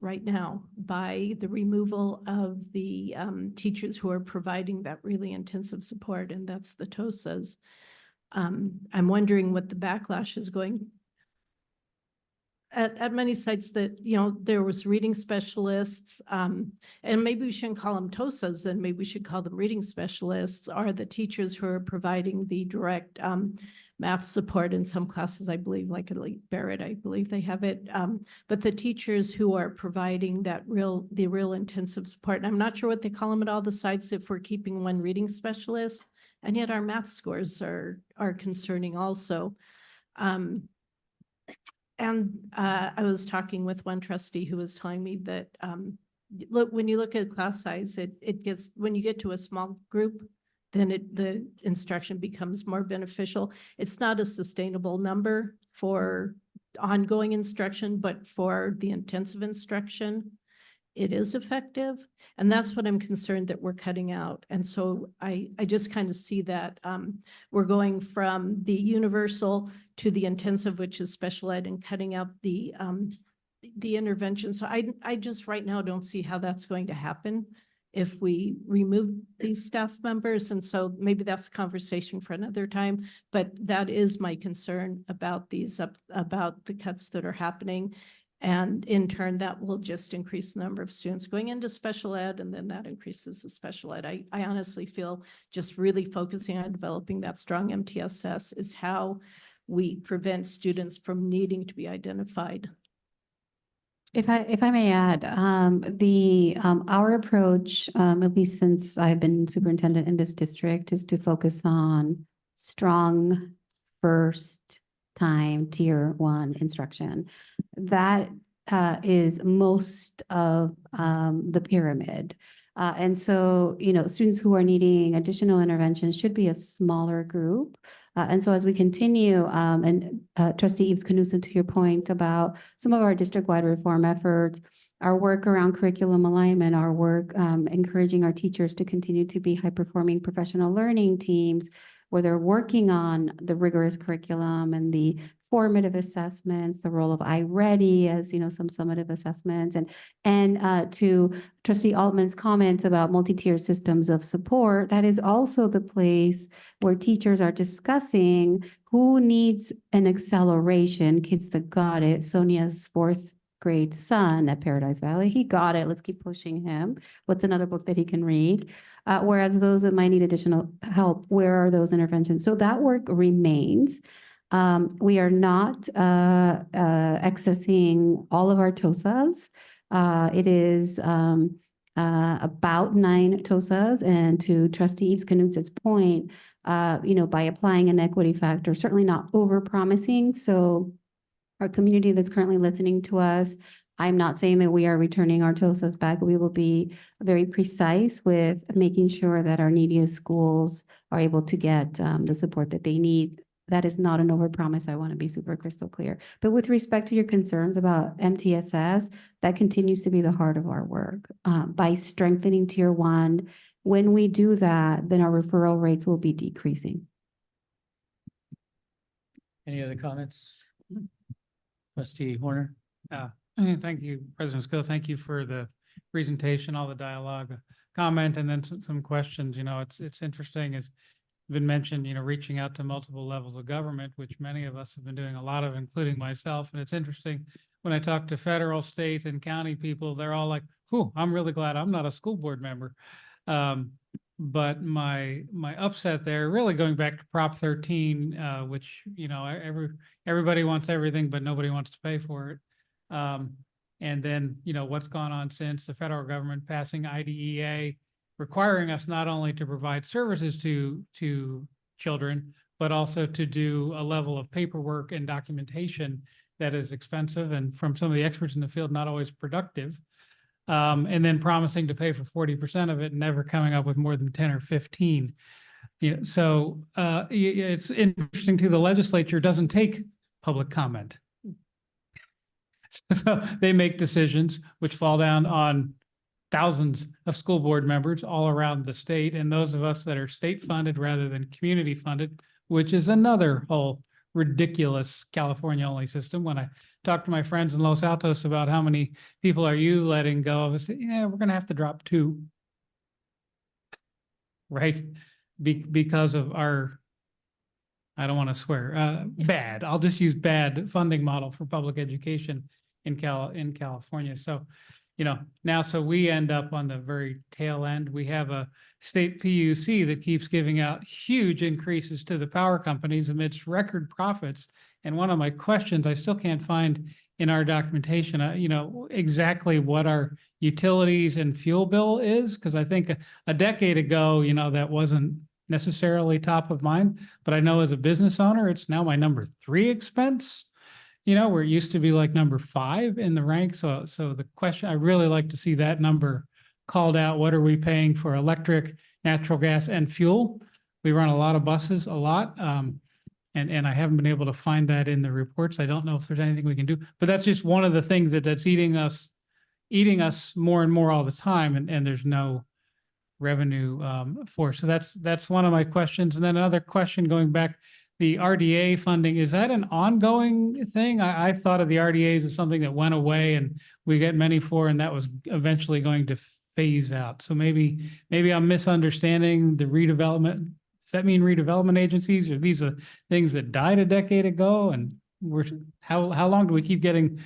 right now by the removal of the teachers who are providing that really intensive support, and that's the TOSAs. I'm wondering what the backlash is going at many sites that, there was reading specialists, and maybe we shouldn't call them TOSAs, and maybe we should call them reading specialists, are the teachers who are providing the direct math support in some classes, I believe, like Barrett, I believe they have it. But the teachers who are providing the real intensive support, and I'm not sure what they call them at all the sites if we're keeping one reading specialist, and yet our math scores are concerning also. And I was talking with one trustee who was telling me that when you look at class size, it gets, when you get to a small group, then the instruction becomes more beneficial. It's not a sustainable number for ongoing instruction, but for the intensive instruction, it is effective. And that's what I'm concerned that we're cutting out. And so I just kind of see that we're going from the universal to the intensive, which is special ed, and cutting out the intervention. So I just right now don't see how that's going to happen if we remove these staff members. And so maybe that's a conversation for another time, but that is my concern about these, about the cuts that are happening. And in turn, that will just increase the number of students going into special ed, and then that increases the special ed. I honestly feel just really focusing on developing that strong MTSS is how we prevent students from needing to be identified. If I may add, our approach, at least since I've been superintendent in this district, is to focus on strong first time tier 1 instruction. That is most of the pyramid. And so, students who are needing additional intervention should be a smaller group. And so as we continue, and Trustee Eves Knudsen, to your point about some of our district-wide reform efforts, our work around curriculum alignment, our work encouraging our teachers to continue to be high-performing professional learning teams, where they're working on the rigorous curriculum and the formative assessments, the role of iReady as, some summative assessments, and to Trustee Altman's comments about multi-tier systems of support, that is also the place where teachers are discussing who needs an acceleration. Kids that got it. Sonia's 4th grade son at Paradise Valley, he got it. Let's keep pushing him. What's another book that he can read? Whereas those that might need additional help, where are those interventions? So that work remains. We are not accessing all of our TOSAs. It is about 9 TOSAs, and to Trustee Eves Knudsen's point, by applying an equity factor, certainly not over-promising. So our community that's currently listening to us, I'm not saying that we are returning our TOSAs back. We will be very precise with making sure that our neediest schools are able to get the support that they need. That is not an overpromise. I want to be super crystal clear. But with respect to your concerns about MTSS, that continues to be the heart of our work. By strengthening tier 1, when we do that, then our referral rates will be decreasing. Any other comments? Trustee Horner? Thank you, President Sco. Thank you for the presentation, all the dialogue, comment, and then some questions. It's interesting, as been mentioned, reaching out to multiple levels of government, which many of us have been doing a lot of, including myself. And it's interesting when I talk to federal, state, and county people, they're all like, "Whew, I'm really glad I'm not a school board member." But my upset there, really going back to Prop 13, which everybody wants everything, but nobody wants to pay for it. And then what's gone on since the federal government passing IDEA, requiring us not only to provide services to children, but also to do a level of paperwork and documentation that is expensive and, from some of the experts in the field, not always productive. And then promising to pay for 40% of it and never coming up with more than 10 or 15. So it's interesting too, the legislature doesn't take public comment. So they make decisions which fall down on thousands of school board members all around the state, and those of us that are state funded rather than community funded, which is another whole ridiculous California only system. When I talk to my friends in Los Altos about how many people are you letting go of, I say, yeah, we're going to have to drop 2, right? Because of our, I don't want to swear, bad. I'll just use bad funding model for public education in California. So, now, so we end up on the very tail end. We have a state PUC that keeps giving out huge increases to the power companies amidst record profits. And one of my questions, I still can't find in our documentation, exactly what our utilities and fuel bill is, because I think a decade ago, that wasn't necessarily top of mind. But I know as a business owner, it's now my number 3 expense. Where it used to be like number 5 in the rank. So the question, I really like to see that number called out. What are we paying for electric, natural gas, and fuel? We run a lot of buses, a lot. And I haven't been able to find that in the reports. I don't know if there's anything we can do, but that's just one of the things that's eating us more and more all the time. And there's no revenue for. So that's one of my questions. And then another question going back, the RDA funding, is that an ongoing thing? I thought of the RDAs as something that went away and we get money for, and that was eventually going to phase out. So maybe I'm misunderstanding the redevelopment. Does that mean redevelopment agencies, or these are things that died a decade ago? And how long do we keep getting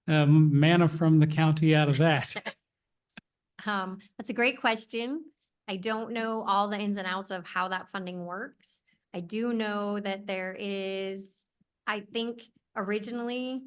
manna from the county out of that? That's a great question. I don't know all the ins and outs of how that funding works. I do know that there is, I think originally,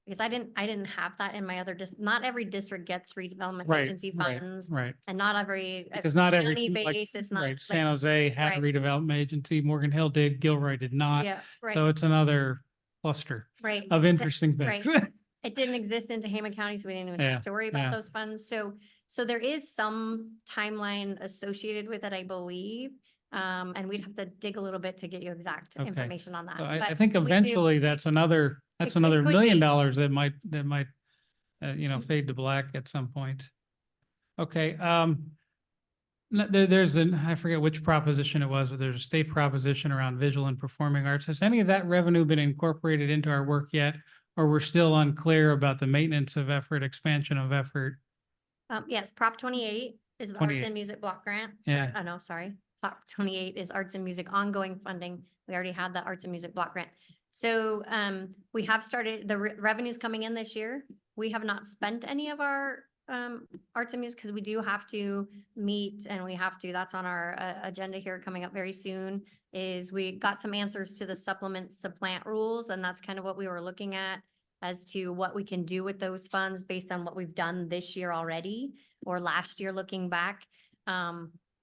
because I didn't have that in my other not every district gets redevelopment Right, agency right, funds. right. And not every. Because not every, county like, base, it's not. right, like- San Jose had a right. redevelopment agency, Morgan Hill did, Gilroy did not. Yeah, right. So it's another cluster Right. of T- interesting right. things. It didn't exist in Tehama County, so we didn't even Yeah, have to worry about yeah. those funds. So there is some timeline associated with it, I believe. And we'd have to dig a little bit to get you exact Okay. information on that. So I But think we do- eventually that's another it $1 could million be. that might fade to black at some point. Okay, there's I forget which proposition it was, but there's a state proposition around visual and performing arts. Has any of that revenue been incorporated into our work yet? Or we're still unclear about the maintenance of effort, expansion of effort? Yes, Prop 28 is the Arts 28. and Music Block Grant. Yeah. Oh, no, sorry. Prop 28 is Arts and Music ongoing funding. We already had the Arts and Music Block Grant. So we have started, the revenues coming in this year. We have not spent any of our arts and music because we do have to meet and that's on our agenda here coming up very soon, is we got some answers to the supplant rules, and that's kind of what we were looking at as to what we can do with those funds based on what we've done this year already or last year looking back.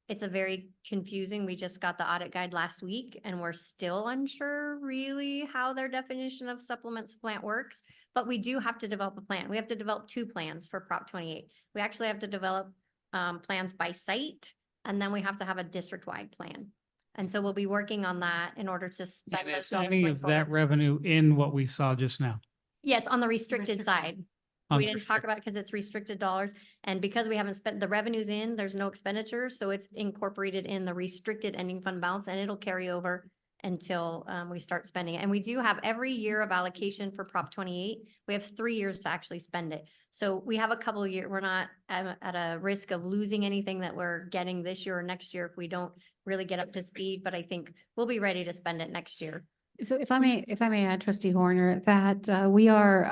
It's a very confusing. We just got the audit guide last week and we're still unsure really how their definition of supplement works, but we do have to develop a plan. We have to develop 2 plans for Prop 28. We actually have to develop plans by site, and then we have to have a district-wide plan. And so we'll be working on that in order to spend And those is dollars any going of that forward. revenue in what we saw just now? Yes, on the restricted side. On We the didn't talk about it because it's restricted dollars, and because we haven't spent the revenues in, there's no expenditures, so it's incorporated in the restricted ending fund balance, and it'll carry over until we start spending it. And we do have every year of allocation for Prop 28. We have 3 years to actually spend it. So we have a couple of years, we're not at a risk of losing anything that we're getting this year or next year if we don't really get up to speed, but I think we'll be ready to spend it next year. So if I may add, Trustee Horner, that we are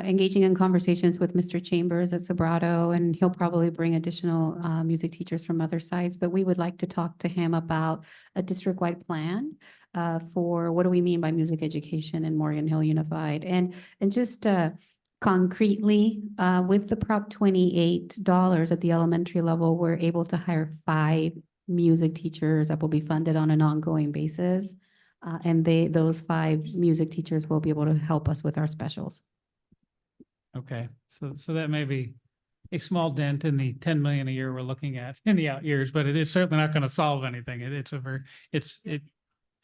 engaging in conversations with Mr. Chambers at Sobrato, and he'll probably bring additional music teachers from other sites, but we would like to talk to him about a district-wide plan for what do we mean by music education in Morgan Hill Unified. And just concretely, with the Prop $28 at the elementary level, we're able to hire 5 music teachers that will be funded on an ongoing basis. And those 5 music teachers will be able to help us with our specials. Okay, so that may be a small dent in the 10 million a year we're looking at in the out years, but it is certainly not going to solve anything. You're right. It's $1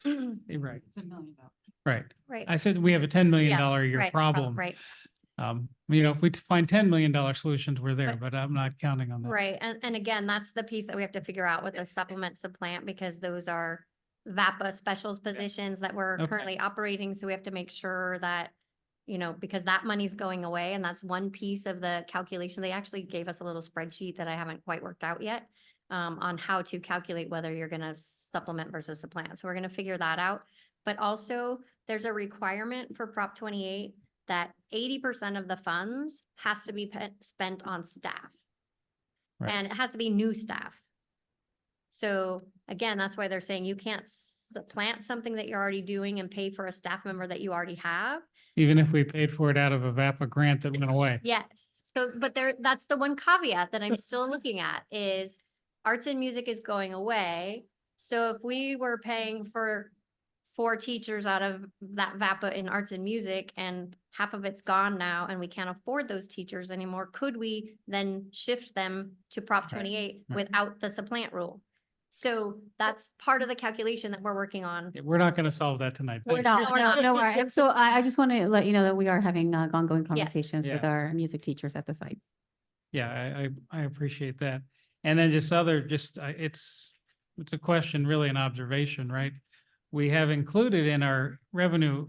million. Right. Right. I said we have a $10 million Yeah, a year right, problem. Right. If we find $10 million solutions, we're there, but I'm not counting on that. Right. And again, that's the piece that we have to figure out with the supplement because those are VAPA specials positions that we're Okay. currently operating. So we have to make sure that, because that money's going away, and that's one piece of the calculation. They actually gave us a little spreadsheet that I haven't quite worked out yet on how to calculate whether you're going to supplement versus supplant. So we're going to figure that out. But also there's a requirement for Prop 28 that 80% of the funds has to be spent on staff. Right. And it has to be new staff. So again, that's why they're saying you can't supplant something that you're already doing and pay for a staff member that you already have. Even if we paid for it out of a VAPA grant that went away. Yes. So, but that's the one caveat that I'm still looking at is arts and music is going away. So if we were paying for 4 teachers out of that VAPA in arts and music and half of it's gone now and we can't afford those teachers anymore, could we then shift them to Prop 28 right. without the supplant rule? So that's part of the calculation that we're working on. We're not going to solve that tonight. No, worry. So I just want to let you know that we are having ongoing conversations with Yeah. our music teachers at the sites. Yeah, I appreciate that. And then it's a question, really an observation, right? We have included in our revenue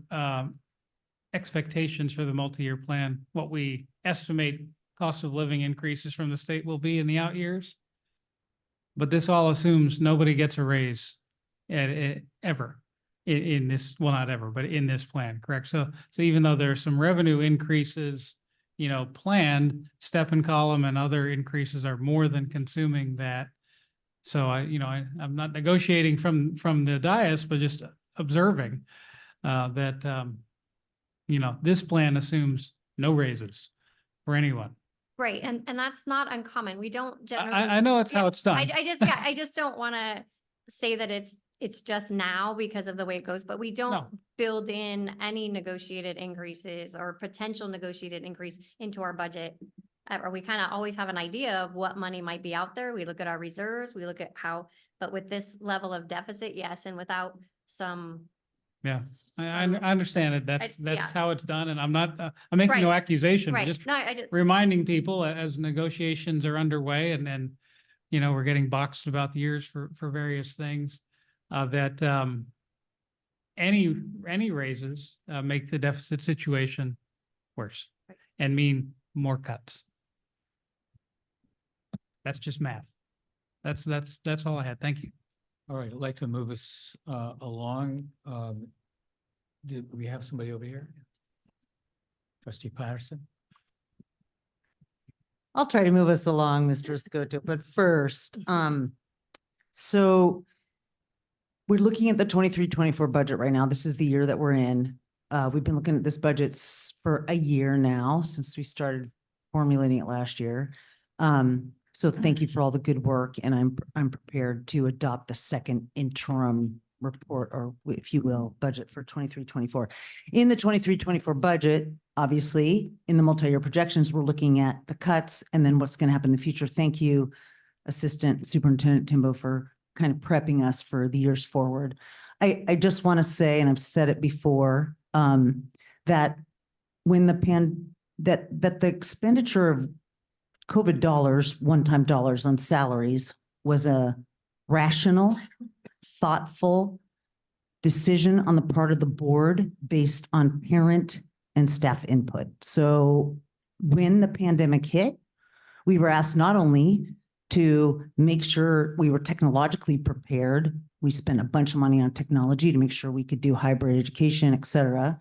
expectations for the multi-year plan, what we estimate cost of living increases from the state will be in the out years. But this all assumes nobody gets a raise ever in this, well, not ever, but in this plan, correct? So even though there's some revenue increases, planned, step and column and other increases are more than consuming that. So I'm not negotiating from the dais, but just observing that, this plan assumes no raises for anyone. Right, and that's not uncommon. We don't generally. I know that's how it's done. I just don't want to say that it's just now because of the way it goes, but we don't build in any negotiated increases or potential negotiated increase into our budget. Or we kind of always have an idea of what money might be out there. We look at our reserves, we look at how, but with this level of deficit, yes, and without some. Yeah, I understand it. That's yeah. how it's done. And I'm not, I'm making no Right. accusation, but Right. just No, I just. reminding people as negotiations are underway and then, we're getting boxed about the years for various things, that any raises make the deficit situation worse and mean more cuts. That's just math. That's all I had. Thank you. All right, I'd like to move us along. Do we have somebody over here? Trustee Patterson? I'll try to move us along, Mr. Escoto, but first, so we're looking at the 23-24 budget right now. This is the year that we're in. We've been looking at this budget for a year now since we started formulating it last year. So thank you for all the good work, and I'm prepared to adopt the second interim report, or if you will, budget for 23-24. In the 23-24 budget, obviously, in the multi-year projections, we're looking at the cuts and then what's going to happen in the future. Thank you, Assistant Superintendent Timbo, for kind of prepping us for the years forward. I just want to say, and I've said it before, that when that the expenditure of COVID dollars, one-time dollars on salaries was a rational, thoughtful decision on the part of the board based on parent and staff input. So when the pandemic hit, we were asked not only to make sure we were technologically prepared, we spent a bunch of money on technology to make sure we could do hybrid education, et cetera,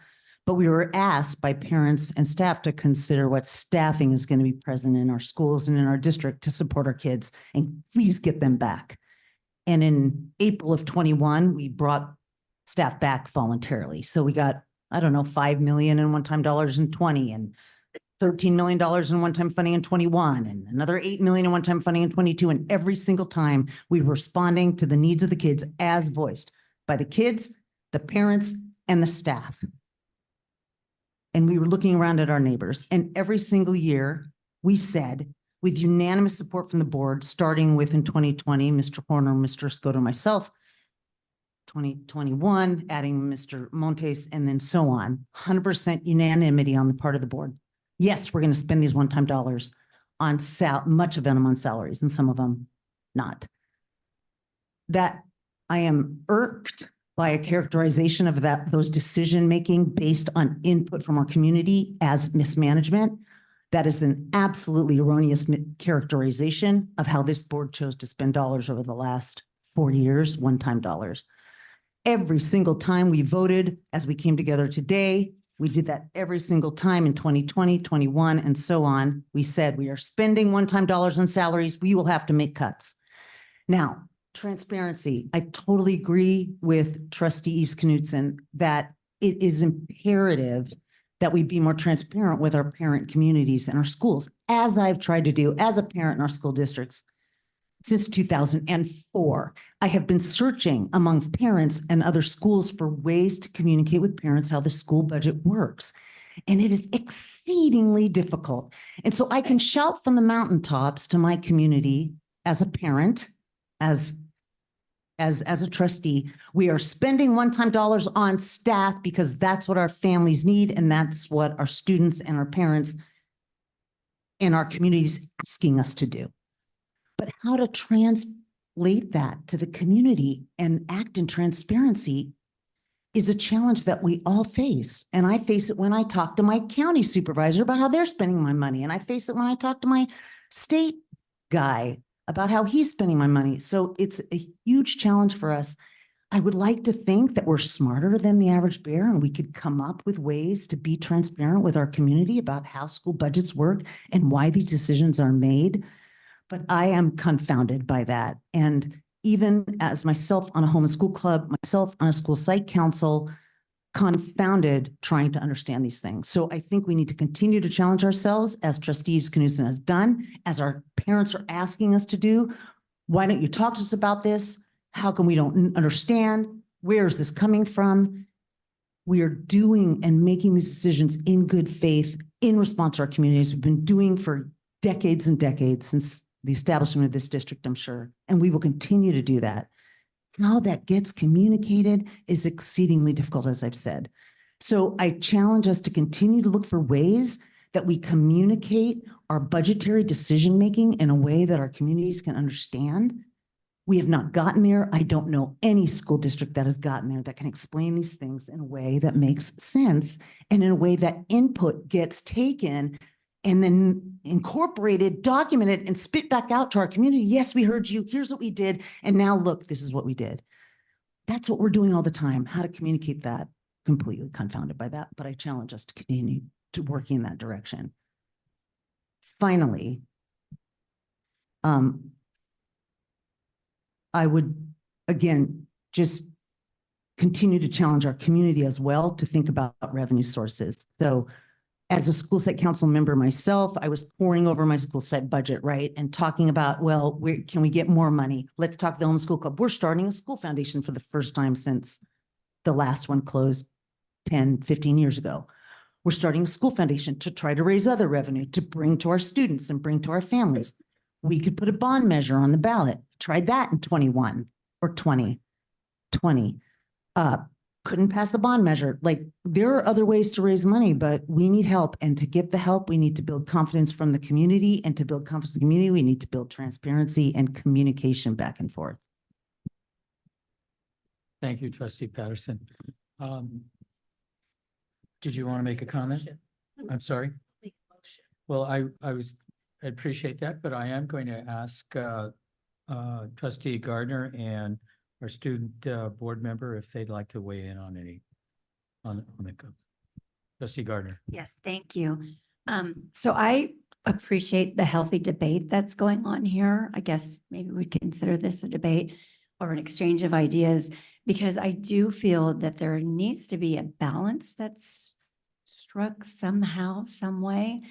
but we were asked by parents and staff to consider what staffing is going to be present in our schools and in our district to support our kids, and please get them back. And in April of 21, we brought staff back voluntarily. So we got, I don't know, $5 million in one-time dollars in 20 and $13 million in one-time funding in 21 and another $8 million in one-time funding in 22. And every single time we were responding to the needs of the kids as voiced by the kids, the parents, and the staff. And we were looking around at our neighbors, and every single year we said, with unanimous support from the board, starting with in 2020, Mr. Horner, Mr. Escoto, myself, 2021, adding Mr. Montes, and then so on, 100% unanimity on the part of the board. Yes, we're going to spend these one-time dollars on much of them on salaries and some of them not. That I am irked by a characterization of those decision-making based on input from our community as mismanagement. That is an absolutely erroneous characterization of how this board chose to spend dollars over the last 4 years, one-time dollars. Every single time we voted, as we came together today, we did that every single time in 2020, 21, and so on. We said we are spending one-time dollars on salaries. We will have to make cuts. Now, transparency. I totally agree with Trustee Eves Knudsen that it is imperative that we be more transparent with our parent communities and our schools, as I've tried to do as a parent in our school districts since 2004. I have been searching among parents and other schools for ways to communicate with parents how the school budget works. And it is exceedingly difficult. And so I can shout from the mountaintops to my community as a parent, as a trustee, we are spending one-time dollars on staff because that's what our families need, and that's what our students and our parents and our communities asking us to do. But how to translate that to the community and act in transparency is a challenge that we all face. And I face it when I talk to my county supervisor about how they're spending my money. And I face it when I talk to my state guy about how he's spending my money. So it's a huge challenge for us. I would like to think that we're smarter than the average bear and we could come up with ways to be transparent with our community about how school budgets work and why these decisions are made. But I am confounded by that. And even as myself on a home and school club, myself on a school site council, confounded trying to understand these things. So I think we need to continue to challenge ourselves as trustees Knudsen has done, as our parents are asking us to do. Why don't you talk to us about this? How come we don't understand? Where is this coming from? We are doing and making these decisions in good faith in response to our communities. We've been doing for decades and decades since the establishment of this district, I'm sure, and we will continue to do that. How that gets communicated is exceedingly difficult, as I've said. So I challenge us to continue to look for ways that we communicate our budgetary decision-making in a way that our communities can understand. We have not gotten there. I don't know any school district that has gotten there that can explain these things in a way that makes sense and in a way that input gets taken and then incorporated, documented, and spit back out to our community. Yes, we heard you. Here's what we did. And now look, this is what we did. That's what we're doing all the time. How to communicate that, completely confounded by that. But I challenge us to continue to working in that direction. Finally, I would, again, just continue to challenge our community as well to think about revenue sources. So as a school site council member myself, I was poring over my school site budget, right? And talking about, well, where can we get more money? Let's talk to the home school club. We're starting a school foundation for the first time since the last one closed 10, 15 years ago. We're starting a school foundation to try to raise other revenue to bring to our students and bring to our families. We could put a bond measure on the ballot. Tried that in 21 or 2020. Couldn't pass the bond measure. Like, there are other ways to raise money, but we need help. And to get the help, we need to build confidence from the community. And to build confidence in the community, we need to build transparency and communication back and forth. Thank you, Trustee Patterson. Did you want to make a comment? I'm sorry. Well, I appreciate that, but I am going to ask Trustee Gardner and our student board member if they'd like to weigh in on any on the Trustee Gardner. Yes, thank you. So I appreciate the healthy debate that's going on here. I guess maybe we'd consider this a debate or an exchange of ideas, because I do feel that there needs to be a balance that's struck somehow, some way.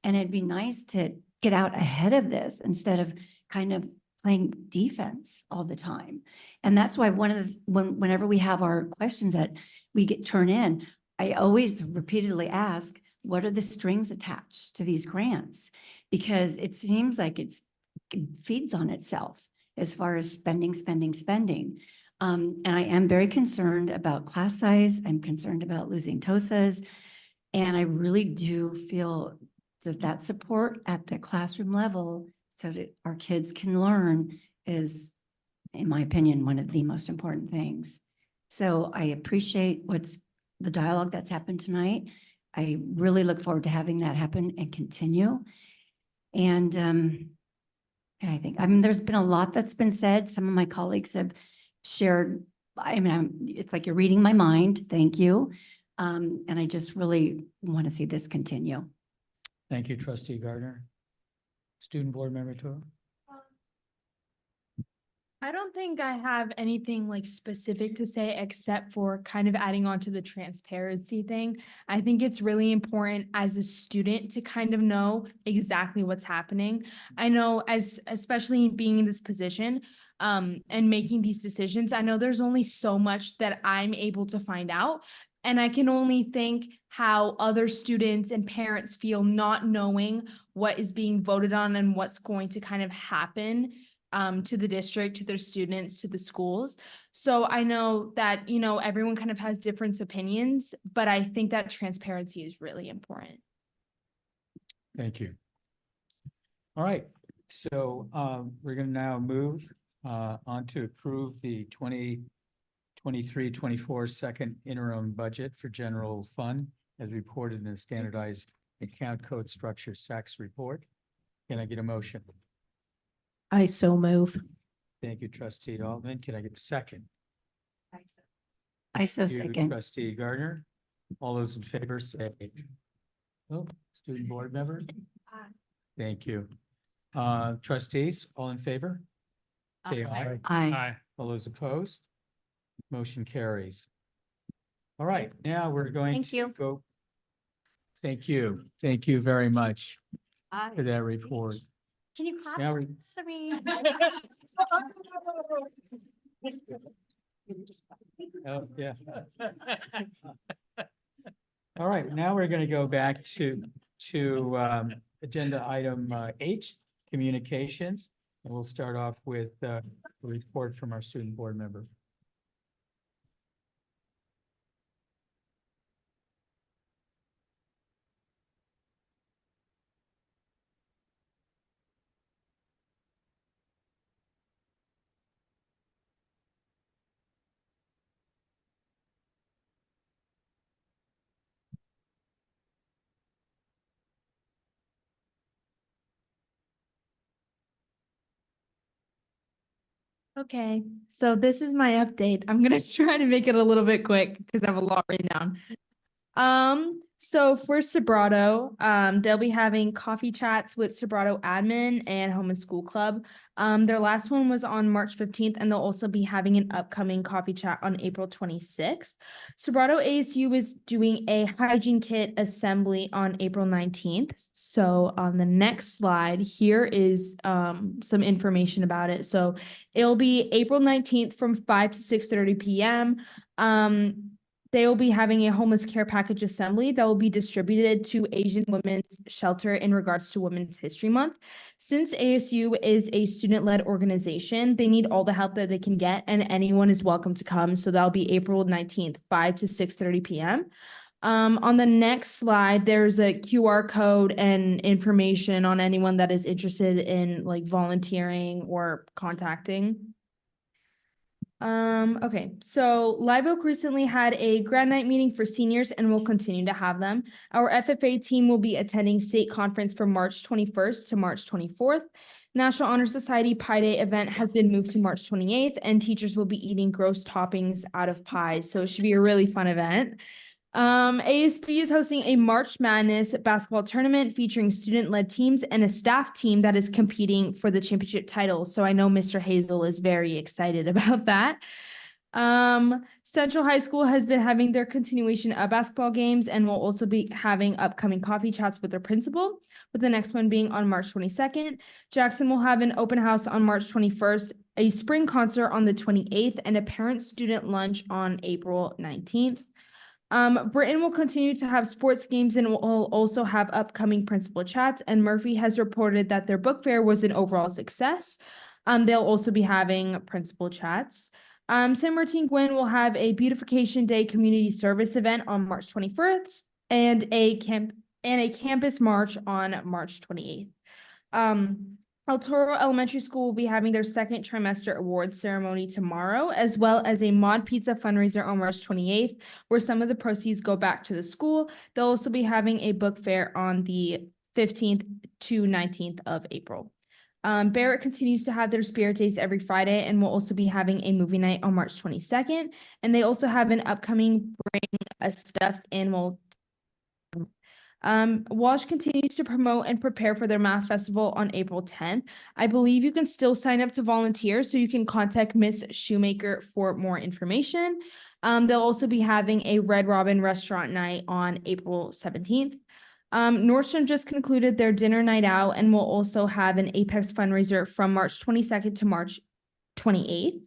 And it'd be nice to get out ahead of this instead of kind of playing defense all the time. And that's why whenever we have our questions that we get turned in, I always repeatedly ask, what are the strings attached to these grants? Because it seems like it feeds on itself as far as spending. And I am very concerned about class size. I'm concerned about losing TOSAs. And I really do feel that support at the classroom level so that our kids can learn is, in my opinion, one of the most important things. So I appreciate the dialogue that's happened tonight. I really look forward to having that happen and continue. And I think, there's been a lot that's been said. Some of my colleagues have shared, it's like you're reading my mind. Thank you. And I just really want to see this continue. Thank you, Trustee Gardner. Student board member Toro. I don't think I have anything like specific to say except for kind of adding on to the transparency thing. I think it's really important as a student to kind of know exactly what's happening. I know especially being in this position and making these decisions, I know there's only so much that I'm able to find out. And I can only think how other students and parents feel not knowing what is being voted on and what's going to kind of happen to the district, to their students, to the schools. So I know that, everyone kind of has different opinions, but I think that transparency is really important. Thank you. All right. So we're going to now move on to approve the 23-24 second interim budget for general fund as reported in the standardized account code structure SACS report. Can I get a motion? I so move. Thank you, trustee Altman. Can I get a second? I so Thank you, second. trustee Gardner. All those in favor say. Oh, student board member? Thank you. Trustees, all in favor? Say aye. Aye. All those opposed? Motion carries. All right, now we're going Thank to you. go. Thank you. Thank you very much for that report. Can you clap? Now we- I mean. Oh, yeah. All right, now we're going to go back to agenda item H, communications. And we'll start off with a report from our student board member. Okay, so this is my update. I'm gonna try to make it a little bit quick because I have a lot written down. So for Sobrato, they'll be having coffee chats with Sobrato admin and home and school club. Their last one was on March 15th, and they'll also be having an upcoming coffee chat on April 26th. Sobrato ASU is doing a hygiene kit assembly on April 19th. So on the next slide, here is some information about it. So it'll be April 19th from 5 to 6:30 p.m. They will be having a homeless care package assembly that will be distributed to Asian Women's Shelter in regards to Women's History Month. Since ASU is a student-led organization, they need all the help that they can get, and anyone is welcome to come. So that'll be April 19th, 5 to 6:30 p.m. On the next slide, there's a QR code and information on anyone that is interested in like volunteering or contacting. Okay, so Live Oak recently had a grad night meeting for seniors and will continue to have them. Our FFA team will be attending state conference from March 21st to March 24th. National Honor Society Pie Day event has been moved to March 28th, and teachers will be eating gross toppings out of pies, so it should be a really fun event. ASB is hosting a March Madness basketball tournament featuring student-led teams and a staff team that is competing for the championship title. So I know Mr. Hazel is very excited about that. Central High School has been having their continuation of basketball games and will also be having upcoming coffee chats with their principal, with the next one being on March 22nd. Jackson will have an open house on March 21st, a spring concert on the 28th, and a parent-student lunch on April 19th. Britain will continue to have sports games and will also have upcoming principal chats. And Murphy has reported that their book fair was an overall success. They'll also be having principal chats. San Martin Gwyn will have a Beautification Day community service event on March 21st and a campus march on March 28th. El Toro Elementary School will be having their second trimester awards ceremony tomorrow, as well as a Mod Pizza fundraiser on March 28th, where some of the proceeds go back to the school. They'll also be having a book fair on the 15th to 19th of April. Barrett continues to have their Spirit Days every Friday and will also be having a movie night on March 22nd. And they also have an upcoming Bring a Stuffed Animal. Walsh continues to promote and prepare for their math festival on April 10th. I believe you can still sign up to volunteer, so you can contact Miss Shoemaker for more information. They'll also be having a Red Robin restaurant night on April 17th. Nordstrom just concluded their dinner night out and will also have an Apex fundraiser from March 22nd to March 28th.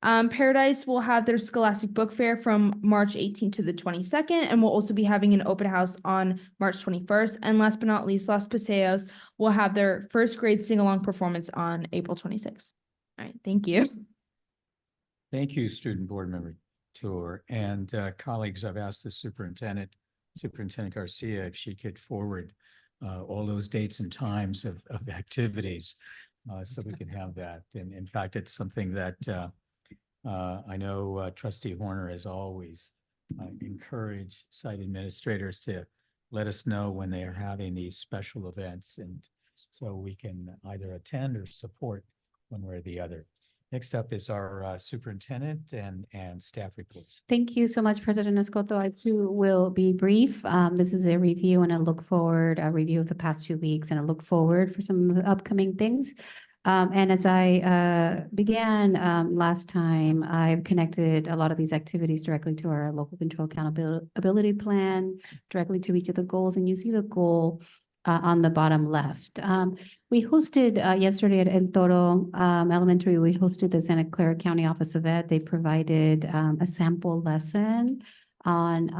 Paradise will have their Scholastic Book Fair from March 18th to the 22nd, and will also be having an open house on March 21st. And last but not least, Los Paseos will have their first grade sing-along performance on April 26th. All right, thank you. Thank you, Student Board Member Tour. And colleagues, I've asked the Superintendent Garcia, if she could forward all those dates and times of activities so we can have that. And in fact, it's something that I know trustee Horner has always encouraged site administrators to let us know when they are having these special events, and so we can either attend or support one way or the other. Next up is our superintendent and staff reports. Thank you so much, President Escoto. I too will be brief. This is a review and a look forward, a review of the past 2 weeks and a look forward for some of the upcoming things. And as I began last time, I've connected a lot of these activities directly to our local control accountability plan, directly to each of the goals, and you see the goal on the bottom left. We hosted yesterday at El Toro Elementary, we hosted the Santa Clara County Office of Ed. They provided a sample lesson on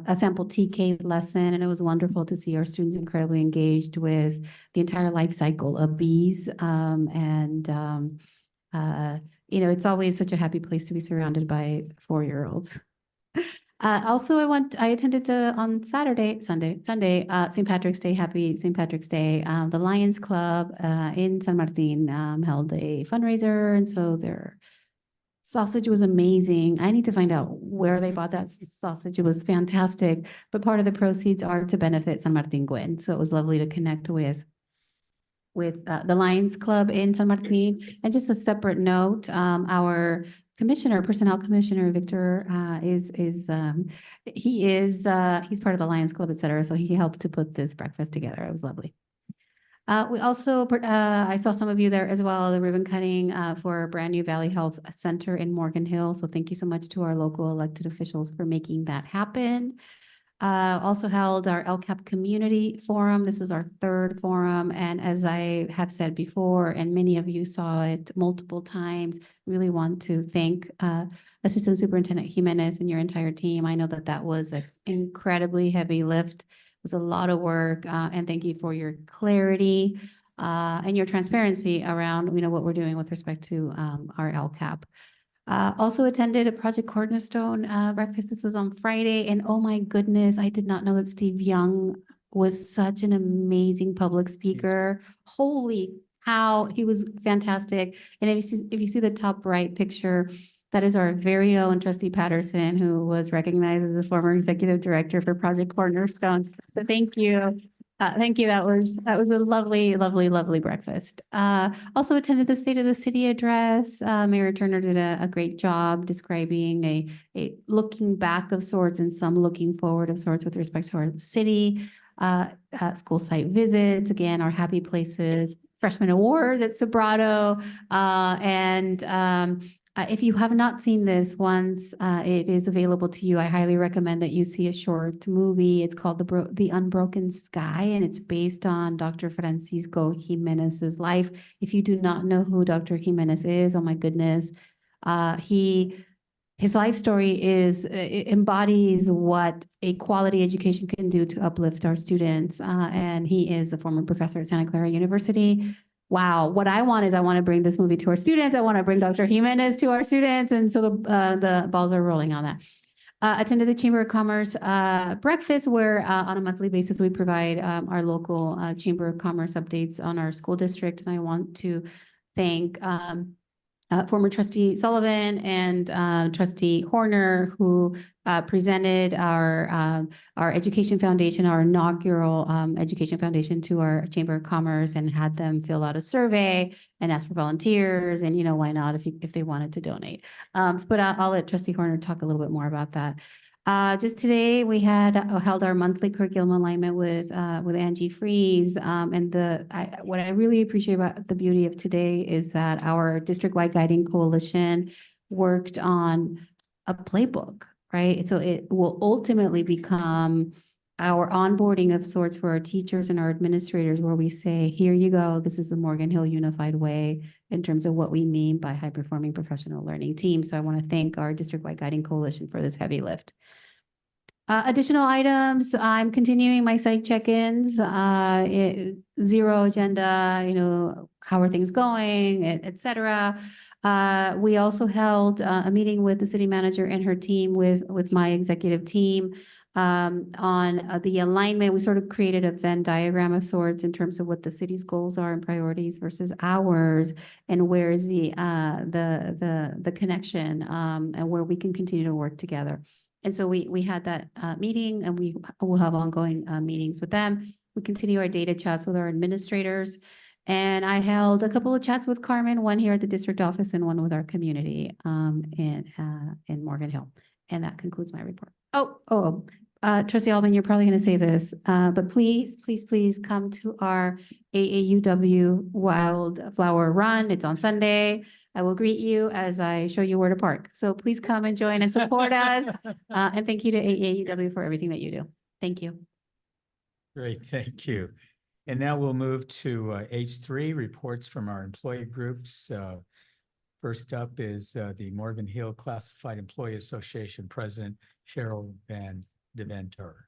a sample TK lesson, and it was wonderful to see our students incredibly engaged with the entire life cycle of bees. You know, it's always such a happy place to be surrounded by 4-year-olds. Also, I attended on Sunday, St. Patrick's Day. Happy St. Patrick's Day. The Lions Club in San Martin held a fundraiser, and so their sausage was amazing. I need to find out where they bought that sausage. It was fantastic. But part of the proceeds are to benefit San Martin Gwen. So it was lovely to connect with the Lions Club in San Martin. And just a separate note, our personnel commissioner, Victor, he's part of the Lions Club, et cetera. So he helped to put this breakfast together. It was lovely. We also, I saw some of you there as well, the ribbon cutting for a brand new Valley Health Center in Morgan Hill. So thank you so much to our local elected officials for making that happen. Also held our LCAP community forum. This was our 3rd forum. And as I have said before, and many of you saw it multiple times, really want to thank Assistant Superintendent Jimenez and your entire team. I know that that was an incredibly heavy lift. It was a lot of work, and thank you for your clarity and your transparency around, you know, what we're doing with respect to our LCAP. Also attended a Project Cornerstone breakfast. This was on Friday, and oh my goodness, I did not know that Steve Young was such an amazing public speaker. Holy cow, he was fantastic. And if you see the top right picture, that is our very own Trustee Patterson, who was recognized as the former executive director for Project Cornerstone. So thank you. Thank you. That was a lovely, lovely, lovely breakfast. Also attended the State of the City address. Mayor Turner did a great job describing a looking back of sorts and some looking forward of sorts with respect to our city. School site visits, again, our happy places, freshman awards at Sobrato, if you have not seen this once, it is available to you. I highly recommend that you see a short movie. It's called The Unbroken Sky, and it's based on Dr. Francisco Jimenez's life. If you do not know who Dr. Jimenez is, oh my goodness, his life story it embodies what a quality education can do to uplift our students. And he is a former professor at Santa Clara University. Wow, what I want to bring this movie to our students. I want to bring Dr. Jimenez to our students. And so the balls are rolling on that. Attended the Chamber of Commerce breakfast, where on a monthly basis, we provide our local Chamber of Commerce updates on our school district. And I want to thank former Trustee Sullivan and Trustee Horner, who presented our Education Foundation, our inaugural Education Foundation, to our Chamber of Commerce, and had them fill out a survey and ask for volunteers, and, you know, why not if they wanted to donate. But I'll let Trustee Horner talk a little bit more about that. Just today, we had held our monthly curriculum alignment with Angie Freeze. And what I really appreciate about the beauty of today is that our district-wide guiding coalition worked on a playbook, right? So it will ultimately become our onboarding of sorts for our teachers and our administrators, where we say, here you go, this is the Morgan Hill Unified Way in terms of what we mean by high-performing professional learning teams. So I want to thank our district-wide guiding coalition for this heavy lift. Additional items, I'm continuing my site check-ins, zero agenda, you know, how are things going, et cetera. We also held a meeting with the city manager and her team, with my executive team, On the alignment, we sort of created a Venn diagram of sorts in terms of what the city's goals are and priorities versus ours, and where is the connection, and where we can continue to work together. And so we had that meeting, and we will have ongoing meetings with them. We continue our data chats with our administrators. And I held a couple of chats with Carmen, one here at the district office and one with our community in Morgan Hill. And that concludes my report. Trustee Alvin, you're probably going to say this, but please, please, please come to our AAUW Wildflower Run. It's on Sunday. I will greet you as I show you where to park. So please come and join and support us. And thank you to AAUW for everything that you do. Thank you. Great, thank you. And now we'll move to H3, reports from our employee groups. First up is the Morgan Hill Classified Employee Association President, Cheryl Van Deventer.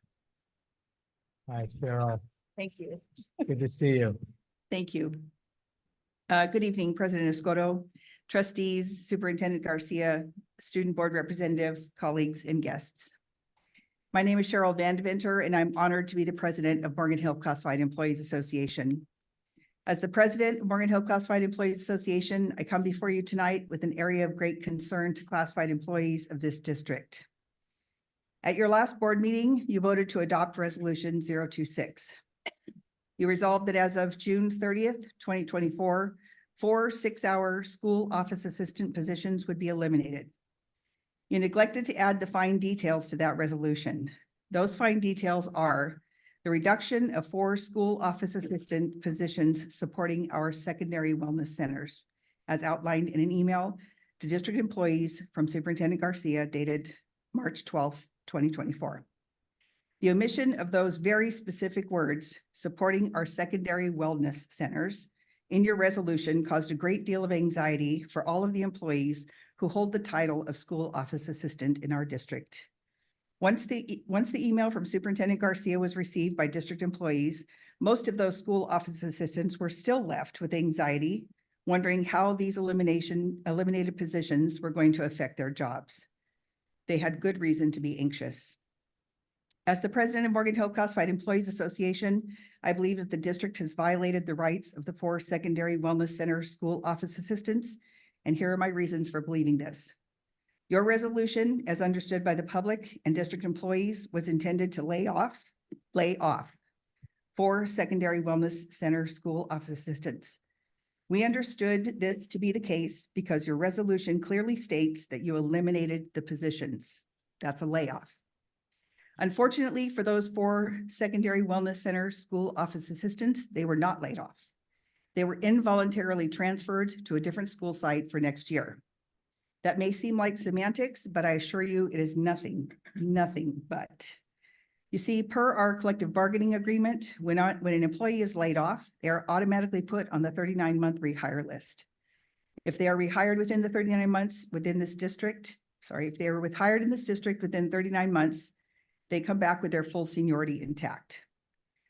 Hi, Cheryl. Thank you. Good to see you. Thank you. Good evening, President Escoto, trustees, Superintendent Garcia, student board representative, colleagues, and guests. My name is Cheryl Van Deventer, and I'm honored to be the president of Morgan Hill Classified Employees Association. As the president of Morgan Hill Classified Employees Association, I come before you tonight with an area of great concern to classified employees of this district. At your last board meeting, you voted to adopt Resolution 026. You resolved that as of June 30th, 2024, 4 6-hour school office assistant positions would be eliminated. You neglected to add the fine details to that resolution. Those fine details are the reduction of 4 school office assistant positions supporting our secondary wellness centers, as outlined in an email to district employees from Superintendent Garcia dated March 12th, 2024. The omission of those very specific words, supporting our secondary wellness centers, in your resolution caused a great deal of anxiety for all of the employees who hold the title of school office assistant in our district. Once the email from Superintendent Garcia was received by district employees, most of those school office assistants were still left with anxiety, wondering how these eliminated positions were going to affect their jobs. They had good reason to be anxious. As the president of Morgan Hill Classified Employees Association, I believe that the district has violated the rights of the 4 secondary wellness center school office assistants, and here are my reasons for believing this. Your resolution, as understood by the public and district employees, was intended to lay off 4 secondary wellness center school office assistants. We understood this to be the case because your resolution clearly states that you eliminated the positions. That's a layoff. Unfortunately, for those 4 secondary wellness center school office assistants, they were not laid off. They were involuntarily transferred to a different school site for next year. That may seem like semantics, but I assure you it is nothing but. You see, per our collective bargaining agreement, when an employee is laid off, they are automatically put on the 39-month rehire list. If they are rehired within the 39 months within this district, if they were hired in this district within 39 months, they come back with their full seniority intact.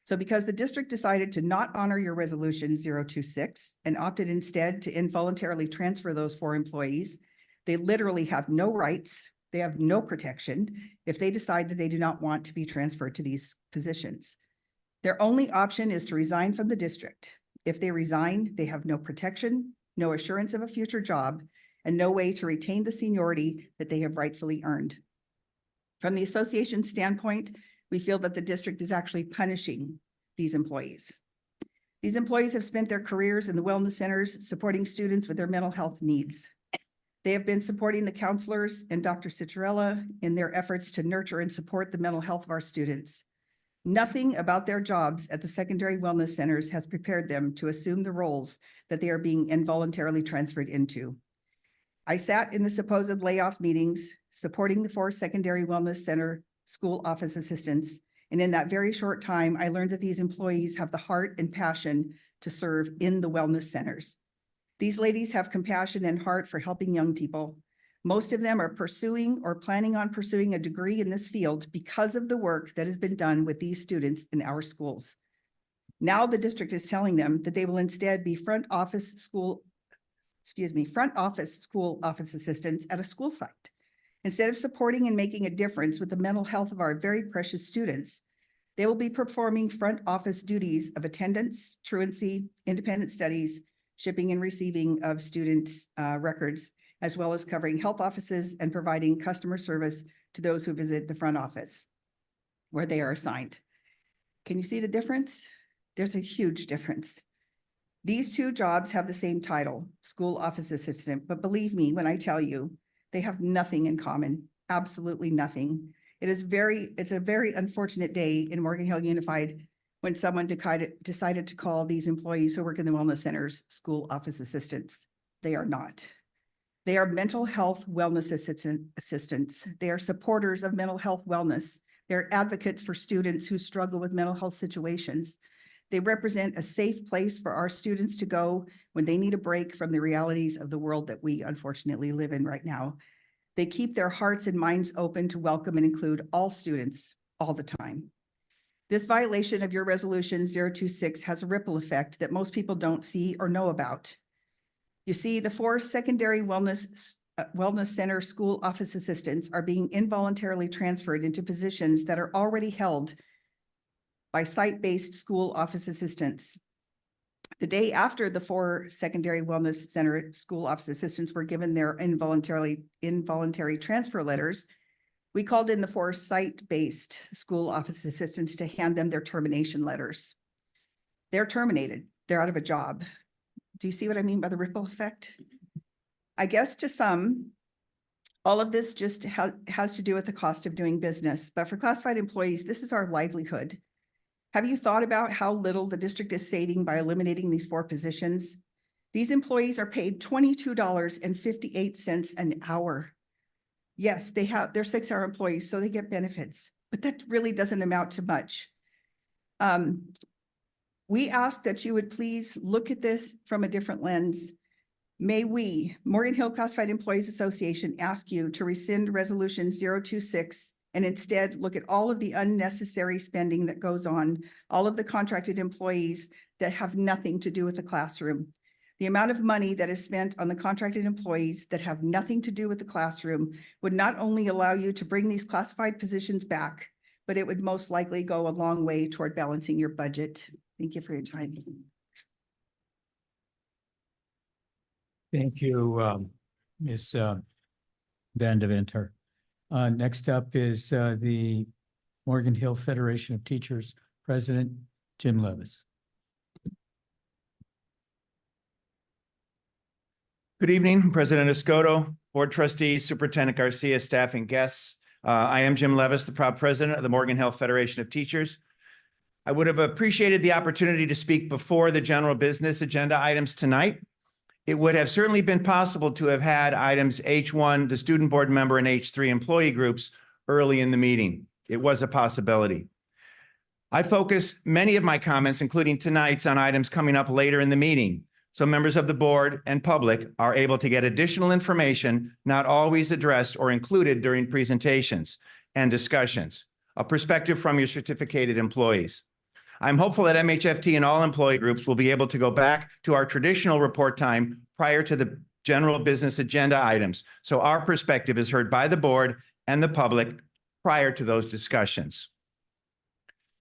So because the district decided to not honor your resolution 026 and opted instead to involuntarily transfer those 4 employees, they literally have no rights, they have no protection if they decide that they do not want to be transferred to these positions. Their only option is to resign from the district. If they resign, they have no protection, no assurance of a future job, and no way to retain the seniority that they have rightfully earned. From the association's standpoint, we feel that the district is actually punishing these employees. These employees have spent their careers in the wellness centers supporting students with their mental health needs. They have been supporting the counselors and Dr. Citarella in their efforts to nurture and support the mental health of our students. Nothing about their jobs at the secondary wellness centers has prepared them to assume the roles that they are being involuntarily transferred into. I sat in the supposed layoff meetings supporting the 4 secondary wellness center school office assistants, and in that very short time, I learned that these employees have the heart and passion to serve in the wellness centers. These ladies have compassion and heart for helping young people. Most of them are pursuing or planning on pursuing a degree in this field because of the work that has been done with these students in our schools. Now the district is telling them that they will instead be front office school office assistants at a school site. Instead of supporting and making a difference with the mental health of our very precious students, they will be performing front office duties of attendance, truancy, independent studies, shipping and receiving of students' records, as well as covering health offices and providing customer service to those who visit the front office where they are assigned. Can you see the difference? There's a huge difference. These two jobs have the same title, school office assistant, but believe me when I tell you, they have nothing in common, absolutely nothing. It's a very unfortunate day in Morgan Hill Unified when someone decided to call these employees who work in the wellness centers school office assistants. They are not. They are mental health wellness assistants. They are supporters of mental health wellness. They're advocates for students who struggle with mental health situations. They represent a safe place for our students to go when they need a break from the realities of the world that we unfortunately live in right now. They keep their hearts and minds open to welcome and include all students all the time. This violation of your resolution 026 has a ripple effect that most people don't see or know about. You see, the 4 secondary wellness center school office assistants are being involuntarily transferred into positions that are already held by site-based school office assistants. The day after the 4 secondary wellness center school office assistants were given their involuntary transfer letters, we called in the 4 site-based school office assistants to hand them their termination letters. They're terminated. They're out of a job. Do you see what I mean by the ripple effect? I guess to some, all of this just has to do with the cost of doing business. But for classified employees, this is our livelihood. Have you thought about how little the district is saving by eliminating these 4 positions? These employees are paid $22.58 an hour. Yes, they're 6-hour employees, so they get benefits, but that really doesn't amount to much. We ask that you would please look at this from a different lens. May we, Morgan Hill Classified Employees Association, ask you to rescind resolution 026 and instead look at all of the unnecessary spending that goes on, all of the contracted employees that have nothing to do with the classroom. The amount of money that is spent on the contracted employees that have nothing to do with the classroom would not only allow you to bring these classified positions back, but it would most likely go a long way toward balancing your budget. Thank you for your time. Thank you, Ms. Van Deventer. Next up is the Morgan Hill Federation of Teachers President, Jim Levis. Good evening, President Escoto, Board Trustees, Superintendent Garcia, staff, and guests. I am Jim Levis, the proud president of the Morgan Hill Federation of Teachers. I would have appreciated the opportunity to speak before the general business agenda items tonight. It would have certainly been possible to have had items H1, the student board member, and H3 employee groups early in the meeting. It was a possibility. I focus many of my comments, including tonight's, on items coming up later in the meeting, so members of the board and public are able to get additional information not always addressed or included during presentations and discussions, a perspective from your certificated employees. I'm hopeful that MHFT and all employee groups will be able to go back to our traditional report time prior to the general business agenda items, so our perspective is heard by the board and the public prior to those discussions.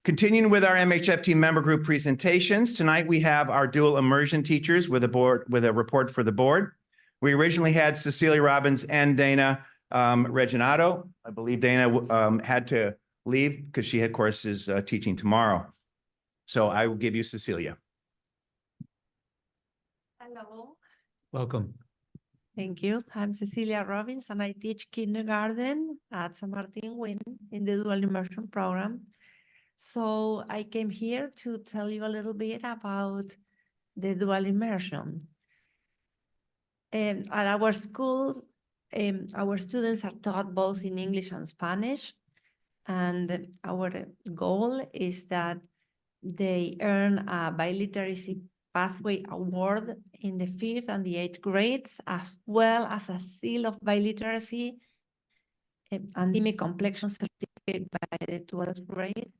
Continuing with our MHFT member group presentations, tonight we have our dual immersion teachers with a report for the board. We originally had Cecilia Robbins and Dana Reginato. I believe Dana had to leave because she, of course, is teaching tomorrow. So I will give you Cecilia. Hello. Welcome. Thank you. I'm Cecilia Robbins and I teach kindergarten at San Martin Wynn in the dual immersion program. So I came here to tell you a little bit about the dual immersion. At our schools, our students are taught both in English and Spanish. And our goal is that they earn a biliteracy pathway award in the 5th and the 8th grades, as well as a seal of biliteracy and complexion certificate by the 12th grade.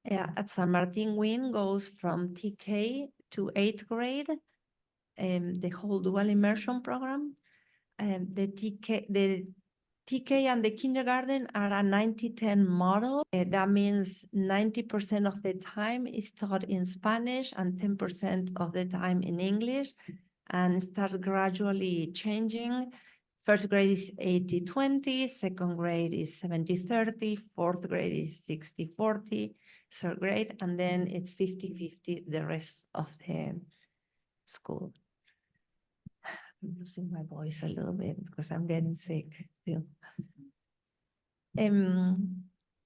At San Martin Wynn goes from TK to 8th grade, the whole dual immersion program. The TK and the kindergarten are a 90-10 model. That means 90% of the time is taught in Spanish and 10% of the time in English, and starts gradually changing. First grade is 80-20, second grade is 70-30, fourth grade is 60-40, third grade, and then it's 50-50 the rest of the school. I'm losing my voice a little bit because I'm getting sick still.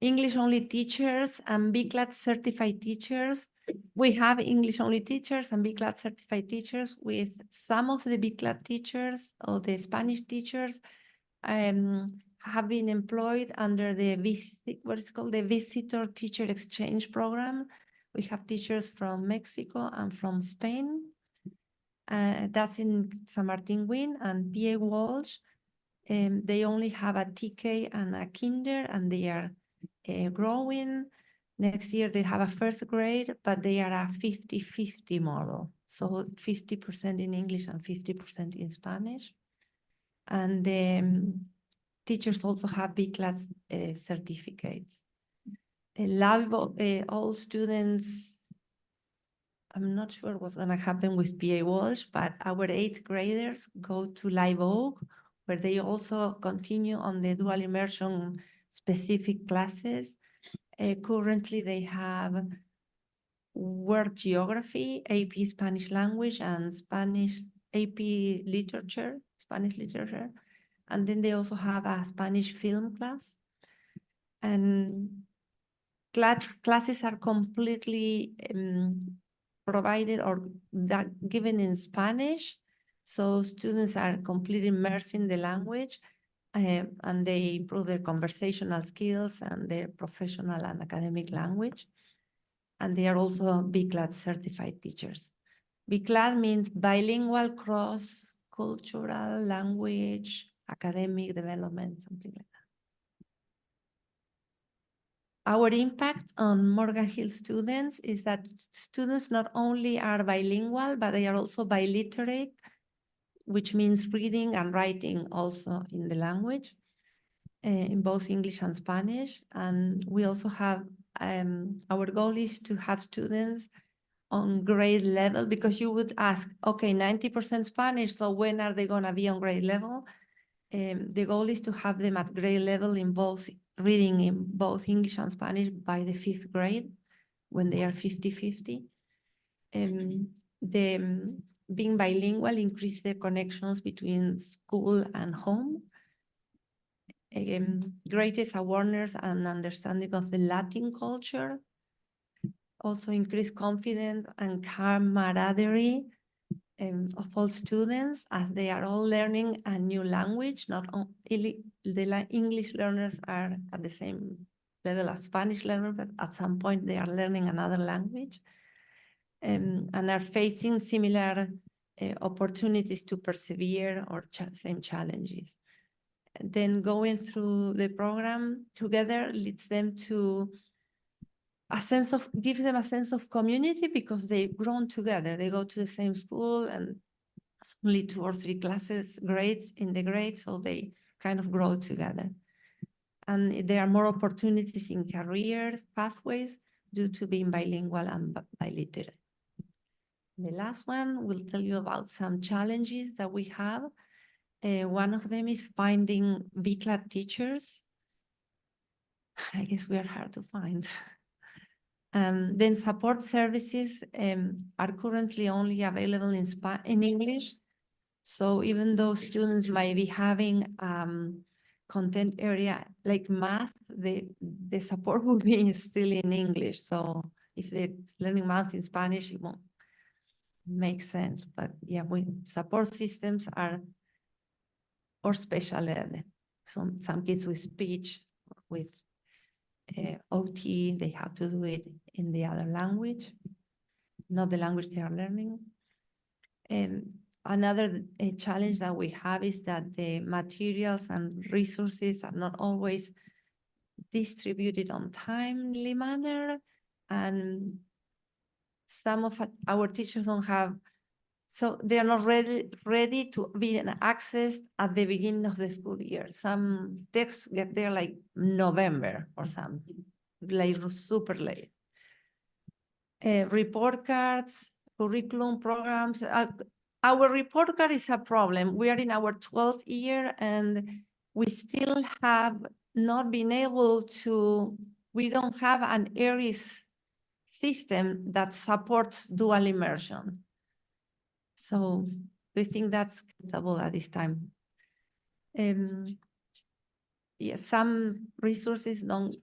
English only teachers and BCLAT certified teachers. We have English only teachers and BCLAT certified teachers. With some of the BCLAT teachers or the Spanish teachers have been employed under the what is called the Visitor Teacher Exchange Program. We have teachers from Mexico and from Spain. That's in San Martin Win and PA Walsh. They only have a TK and a kinder, and they are growing. Next year they have a first grade, but they are a 50-50 model. So 50% in English and 50% in Spanish. And the teachers also have BCLAT certificates. All students, I'm not sure what's going to happen with PA Walsh, but our 8th graders go to Live Oak, where they also continue on the dual immersion specific classes. Currently, they have World Geography, AP Spanish Language, and Spanish AP Literature, Spanish Literature. And then they also have a Spanish film class. And classes are completely provided or given in Spanish. So students are completely immersed in the language, and they improve their conversational skills and their professional and academic language. And they are also BCLAT certified teachers. BCLAT means bilingual, cross-cultural, language, academic development, something like that. Our impact on Morgan Hill students is that students not only are bilingual, but they are also biliterate, which means reading and writing also in the language, in both English and Spanish. And we also have, our goal is to have students on grade level, because you would ask, okay, 90% Spanish, so when are they gonna be on grade level? The goal is to have them at grade level in both reading in both English and Spanish by the 5th grade, when they are 50-50. Being bilingual increases their connections between school and home. Greatest awareness and understanding of the Latin culture. Also increase confidence and camaraderie of all students, as they are all learning a new language. Not only the English learners are at the same level as Spanish learners, but at some point they are learning another language, and are facing similar opportunities to persevere or same challenges. And then going through the program together leads them to give them a sense of community, because they've grown together. They go to the same school, and it's only 2 or 3 grades in the grade, so they kind of grow together. And there are more opportunities in career pathways due to being bilingual and biliterate. The last one will tell you about some challenges that we have. One of them is finding BCLAT teachers. I guess we are hard to find. Then support services are currently only available in English. So even though students might be having content area like math, the support will be still in English. So if they're learning math in Spanish, it won't make sense. But yeah, support systems are, or special ed. Some kids with speech, with OT, they have to do it in the other language, not the language they are learning. Another challenge that we have is that the materials and resources are not always distributed on timely manner, and some of our teachers don't have So they are not ready to be accessed at the beginning of the school year. Some texts get there like November or something, like super late. Report cards, curriculum programs. Our report card is a problem. We are in our 12th year and we still have not been able to, we don't have an ARIS system that supports dual immersion. So we think that's acceptable at this time. Yes, some resources don't,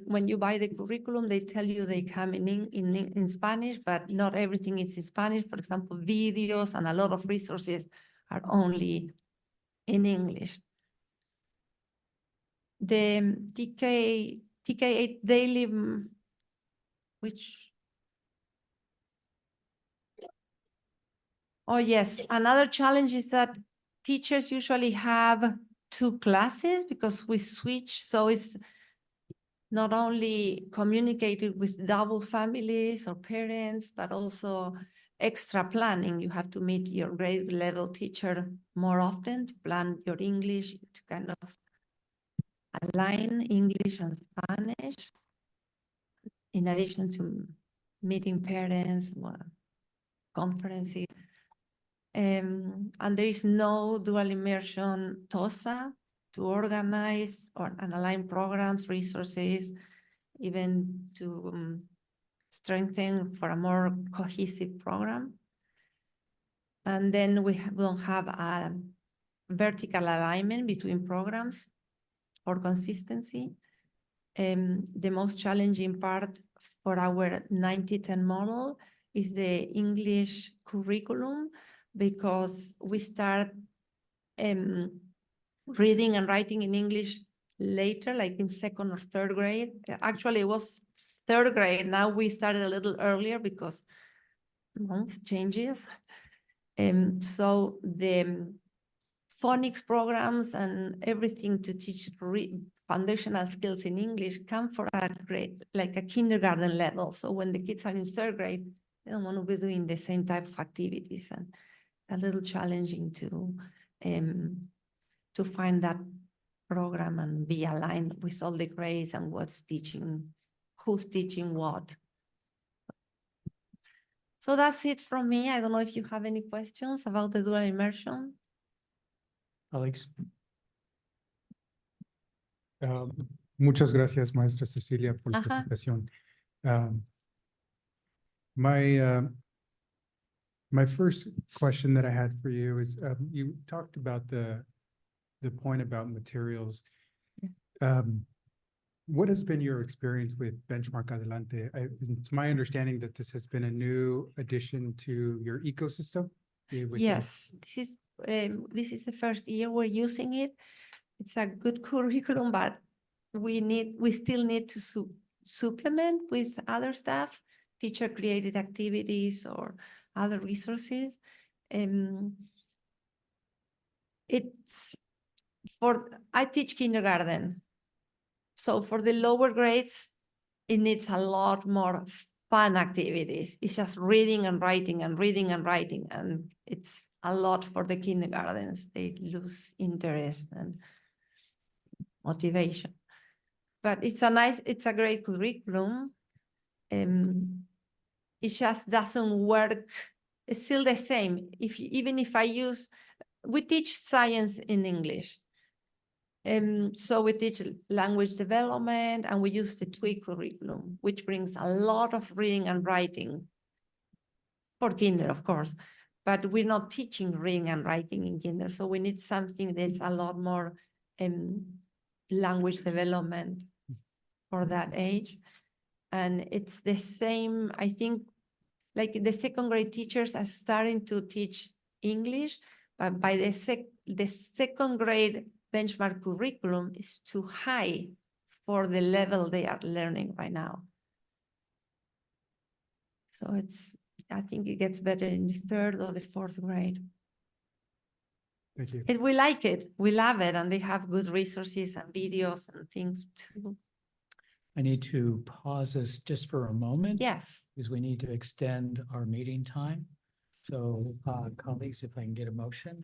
when you buy the curriculum, they tell you they come in Spanish, but not everything is in Spanish. For example, videos and a lot of resources are only in English. The TK8 daily, oh yes, another challenge is that teachers usually have 2 classes because we switch, so it's not only communicated with double families or parents, but also extra planning. You have to meet your grade level teacher more often to plan your English, to kind of align English and Spanish, in addition to meeting parents, conferences. And there is no dual immersion TOSA to organize and align programs, resources, even to strengthen for a more cohesive program. And then we don't have a vertical alignment between programs or consistency. The most challenging part for our 90-10 model is the English curriculum, because we start reading and writing in English later, like in 2nd or 3rd grade. Actually, it was 3rd grade. Now we started a little earlier because changes. So the phonics programs and everything to teach foundational skills in English come for a grade, like a kindergarten level. So when the kids are in 3rd grade, they don't want to be doing the same type of activities, and a little challenging to find that program and be aligned with all the grades and what's teaching, who's teaching what. So that's it from me. I don't know if you have any questions about the dual immersion. Alex. Muchas gracias, Maestra Cecilia, por la presentación. My first question that I had for you is, you talked about the point about materials. What has been your experience with Benchmark Adelante? It's my understanding that this has been a new addition to your ecosystem. Yes, this is the first year we're using it. It's a good curriculum, but we still need to supplement with other stuff, teacher created activities or other resources. I teach kindergarten. So for the lower grades, it needs a lot more fun activities. It's just reading and writing and reading and writing. And it's a lot for the kindergartens. They lose interest and motivation. But it's a great curriculum. It just doesn't work. It's still the same. Even if we teach science in English. So we teach language development and we use the TWI curriculum, which brings a lot of reading and writing for kinder, of course, but we're not teaching reading and writing in kinder. So we need something that's a lot more language development for that age. And it's the same, I think, like the 2nd grade teachers are starting to teach English, but by the 2nd grade benchmark curriculum is too high for the level they are learning right now. So I think it gets better in the 3rd or the 4th grade. Thank you. We like it, we love it, and they have good resources and videos and things too. I need to pause this just for a moment. Yes. Because we need to extend our meeting time. So, colleagues, if I can get a motion,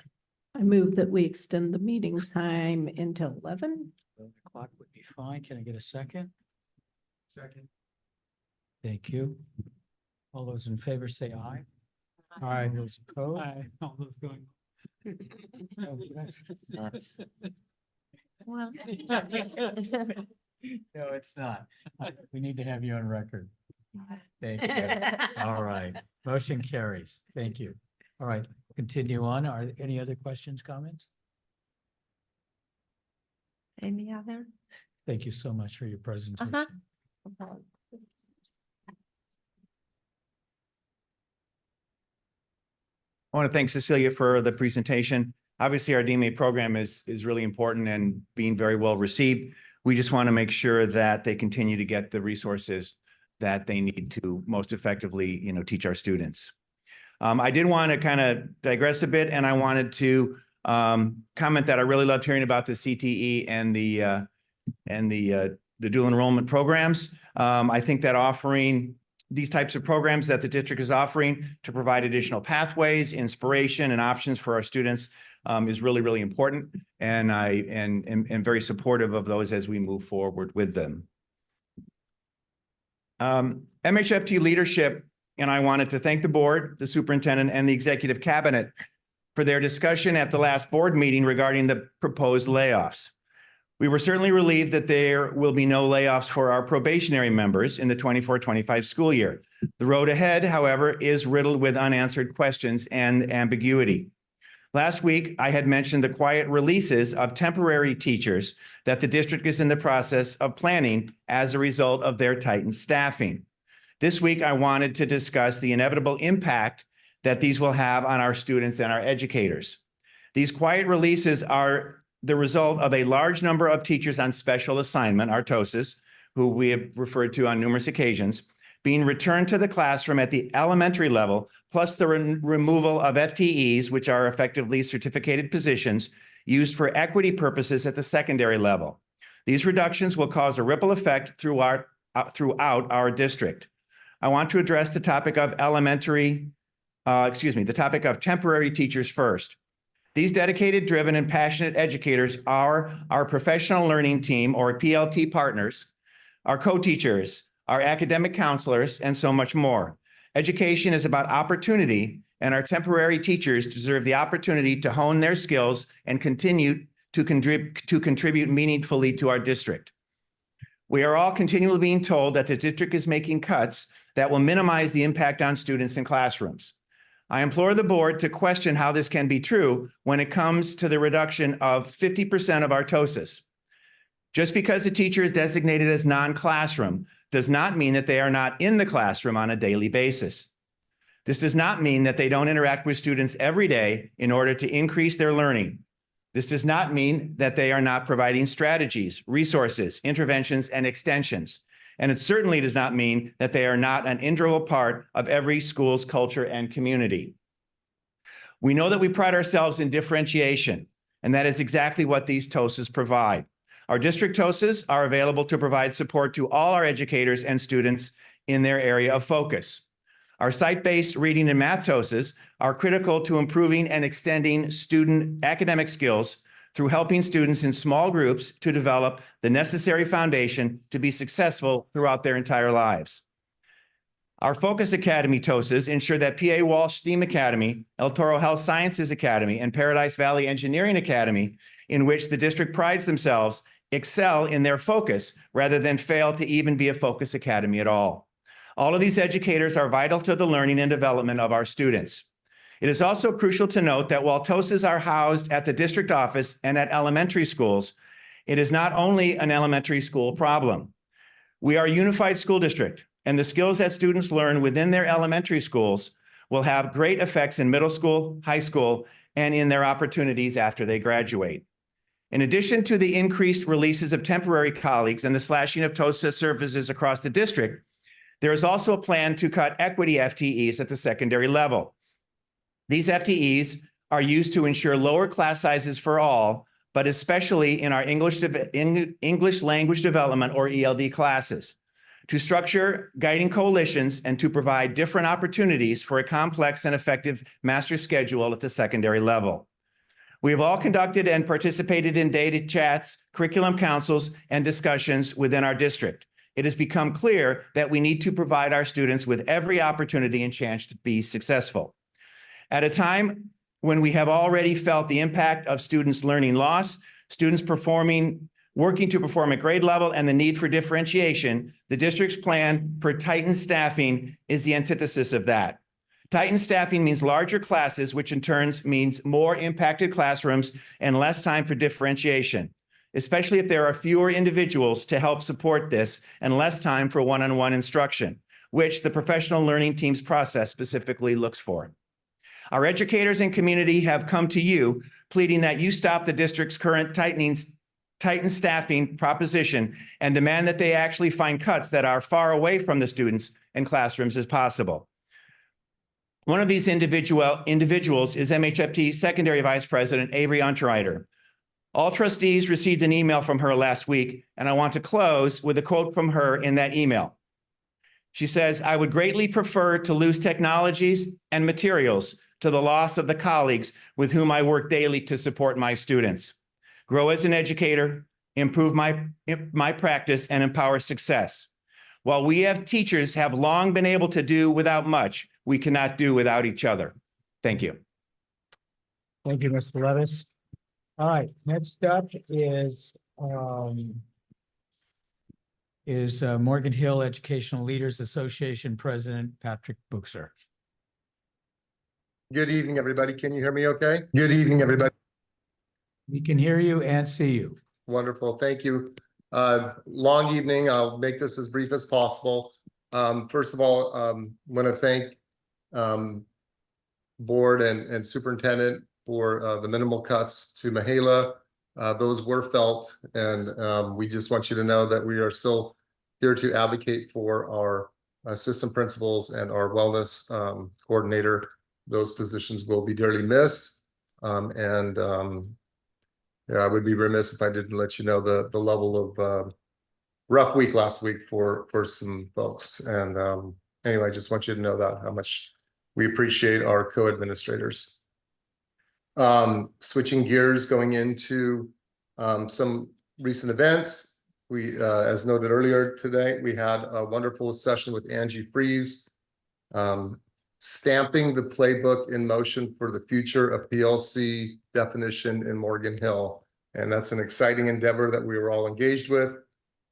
I move that we extend the meeting time until 11. 11 o'clock would be fine. Can I get a second? Second. Thank you. All those in favor say aye. Aye. All those opposed? Aye, all those going. Well. No, it's not. We need to have you on record. Thank you. All right, motion carries. Thank you. All right, continue on. Are there any other questions, comments? Any other? Thank you so much for your presentation. I want to thank Cecilia for the presentation. Obviously, our DMA program is really important and being very well received. We just want to make sure that they continue to get the resources that they need to most effectively, teach our students. I did want to kind of digress a bit, and I wanted to comment that I really loved hearing about the CTE and the dual enrollment programs. I think that offering these types of programs that the district is offering to provide additional pathways, inspiration, and options for our students is really, really important. And I am very supportive of those as we move forward with them. MHFT leadership, and I wanted to thank the board, the superintendent, and the executive cabinet for their discussion at the last board meeting regarding the proposed layoffs. We were certainly relieved that there will be no layoffs for our probationary members in the 24-25 school year. The road ahead, however, is riddled with unanswered questions and ambiguity. Last week, I had mentioned the quiet releases of temporary teachers that the district is in the process of planning as a result of their tightened staffing. This week, I wanted to discuss the inevitable impact that these will have on our students and our educators. These quiet releases are the result of a large number of teachers on special assignment, our TOSAs, who we have referred to on numerous occasions, being returned to the classroom at the elementary level, plus the removal of FTEs, which are effectively certificated positions, used for equity purposes at the secondary level. These reductions will cause a ripple effect throughout our district. I want to address the topic of the topic of temporary teachers first. These dedicated, driven, and passionate educators are our professional learning team, or PLT partners, our co-teachers, our academic counselors, and so much more. Education is about opportunity, and our temporary teachers deserve the opportunity to hone their skills and continue to contribute meaningfully to our district. We are all continually being told that the district is making cuts that will minimize the impact on students in classrooms. I implore the board to question how this can be true when it comes to the reduction of 50% of our TOSAs. Just because a teacher is designated as non-classroom does not mean that they are not in the classroom on a daily basis. This does not mean that they don't interact with students every day in order to increase their learning. This does not mean that they are not providing strategies, resources, interventions, and extensions. And it certainly does not mean that they are not an integral part of every school's culture and community. We know that we pride ourselves in differentiation, and that is exactly what these TOSAs provide. Our district TOSAs are available to provide support to all our educators and students in their area of focus. Our site-based reading and math TOSAs are critical to improving and extending student academic skills through helping students in small groups to develop the necessary foundation to be successful throughout their entire lives. Our Focus Academy TOSAs ensure that PA Walsh STEAM Academy, El Toro Health Sciences Academy, and Paradise Valley Engineering Academy, in which the district prides themselves, excel in their focus rather than fail to even be a Focus Academy at all. All of these educators are vital to the learning and development of our students. It is also crucial to note that while TOSAs are housed at the district office and at elementary schools, it is not only an elementary school problem. We are a unified school district, and the skills that students learn within their elementary schools will have great effects in middle school, high school, and in their opportunities after they graduate. In addition to the increased releases of temporary colleagues and the slashing of TOSA services across the district, there is also a plan to cut equity FTEs at the secondary level. These FTEs are used to ensure lower class sizes for all, but especially in our English language development, or ELD, classes. to structure guiding coalitions, and to provide different opportunities for a complex and effective master schedule at the secondary level. We have all conducted and participated in data chats, curriculum councils, and discussions within our district. It has become clear that we need to provide our students with every opportunity and chance to be successful. At a time when we have already felt the impact of students' learning loss, students working to perform at grade level, and the need for differentiation, the district's plan for tightened staffing is the antithesis of that. Tightened staffing means larger classes, which in turn means more impacted classrooms and less time for differentiation, especially if there are fewer individuals to help support this and less time for one-on-one instruction, which the professional learning teams process specifically looks for. Our educators and community have come to you pleading that you stop the district's current tightened staffing proposition and demand that they actually find cuts that are far away from the students and classrooms as possible. One of these individuals is MHFT Secondary Vice President Avery Unterreiter. All trustees received an email from her last week, and I want to close with a quote from her in that email. She says, "I would greatly prefer to lose technologies and materials to the loss of the colleagues with whom I work daily to support my students, grow as an educator, improve my practice, and empower success. While we as teachers have long been able to do without much, we cannot do without each other." Thank you. Thank you, Mr. Levis. All right, next up is Morgan Hill Educational Leaders Association President Patrick Buchser. Good evening, everybody. Can you hear me okay? Good evening, everybody. We can hear you and see you. Wonderful. Thank you. Long evening. I'll make this as brief as possible. First of all, want to thank board and superintendent for the minimal cuts to Mahela. Those were felt, and we just want you to know that we are still here to advocate for our assistant principals and our wellness coordinator. Those positions will be dearly missed. Yeah, I would be remiss if I didn't let you know the level of rough week last week for some folks. And anyway, I just want you to know that how much we appreciate our co-administrators. Switching gears, going into some recent events. We, as noted earlier today, we had a wonderful session with Angie Freeze, stamping the playbook in motion for the future of PLC definition in Morgan Hill. And that's an exciting endeavor that we were all engaged with.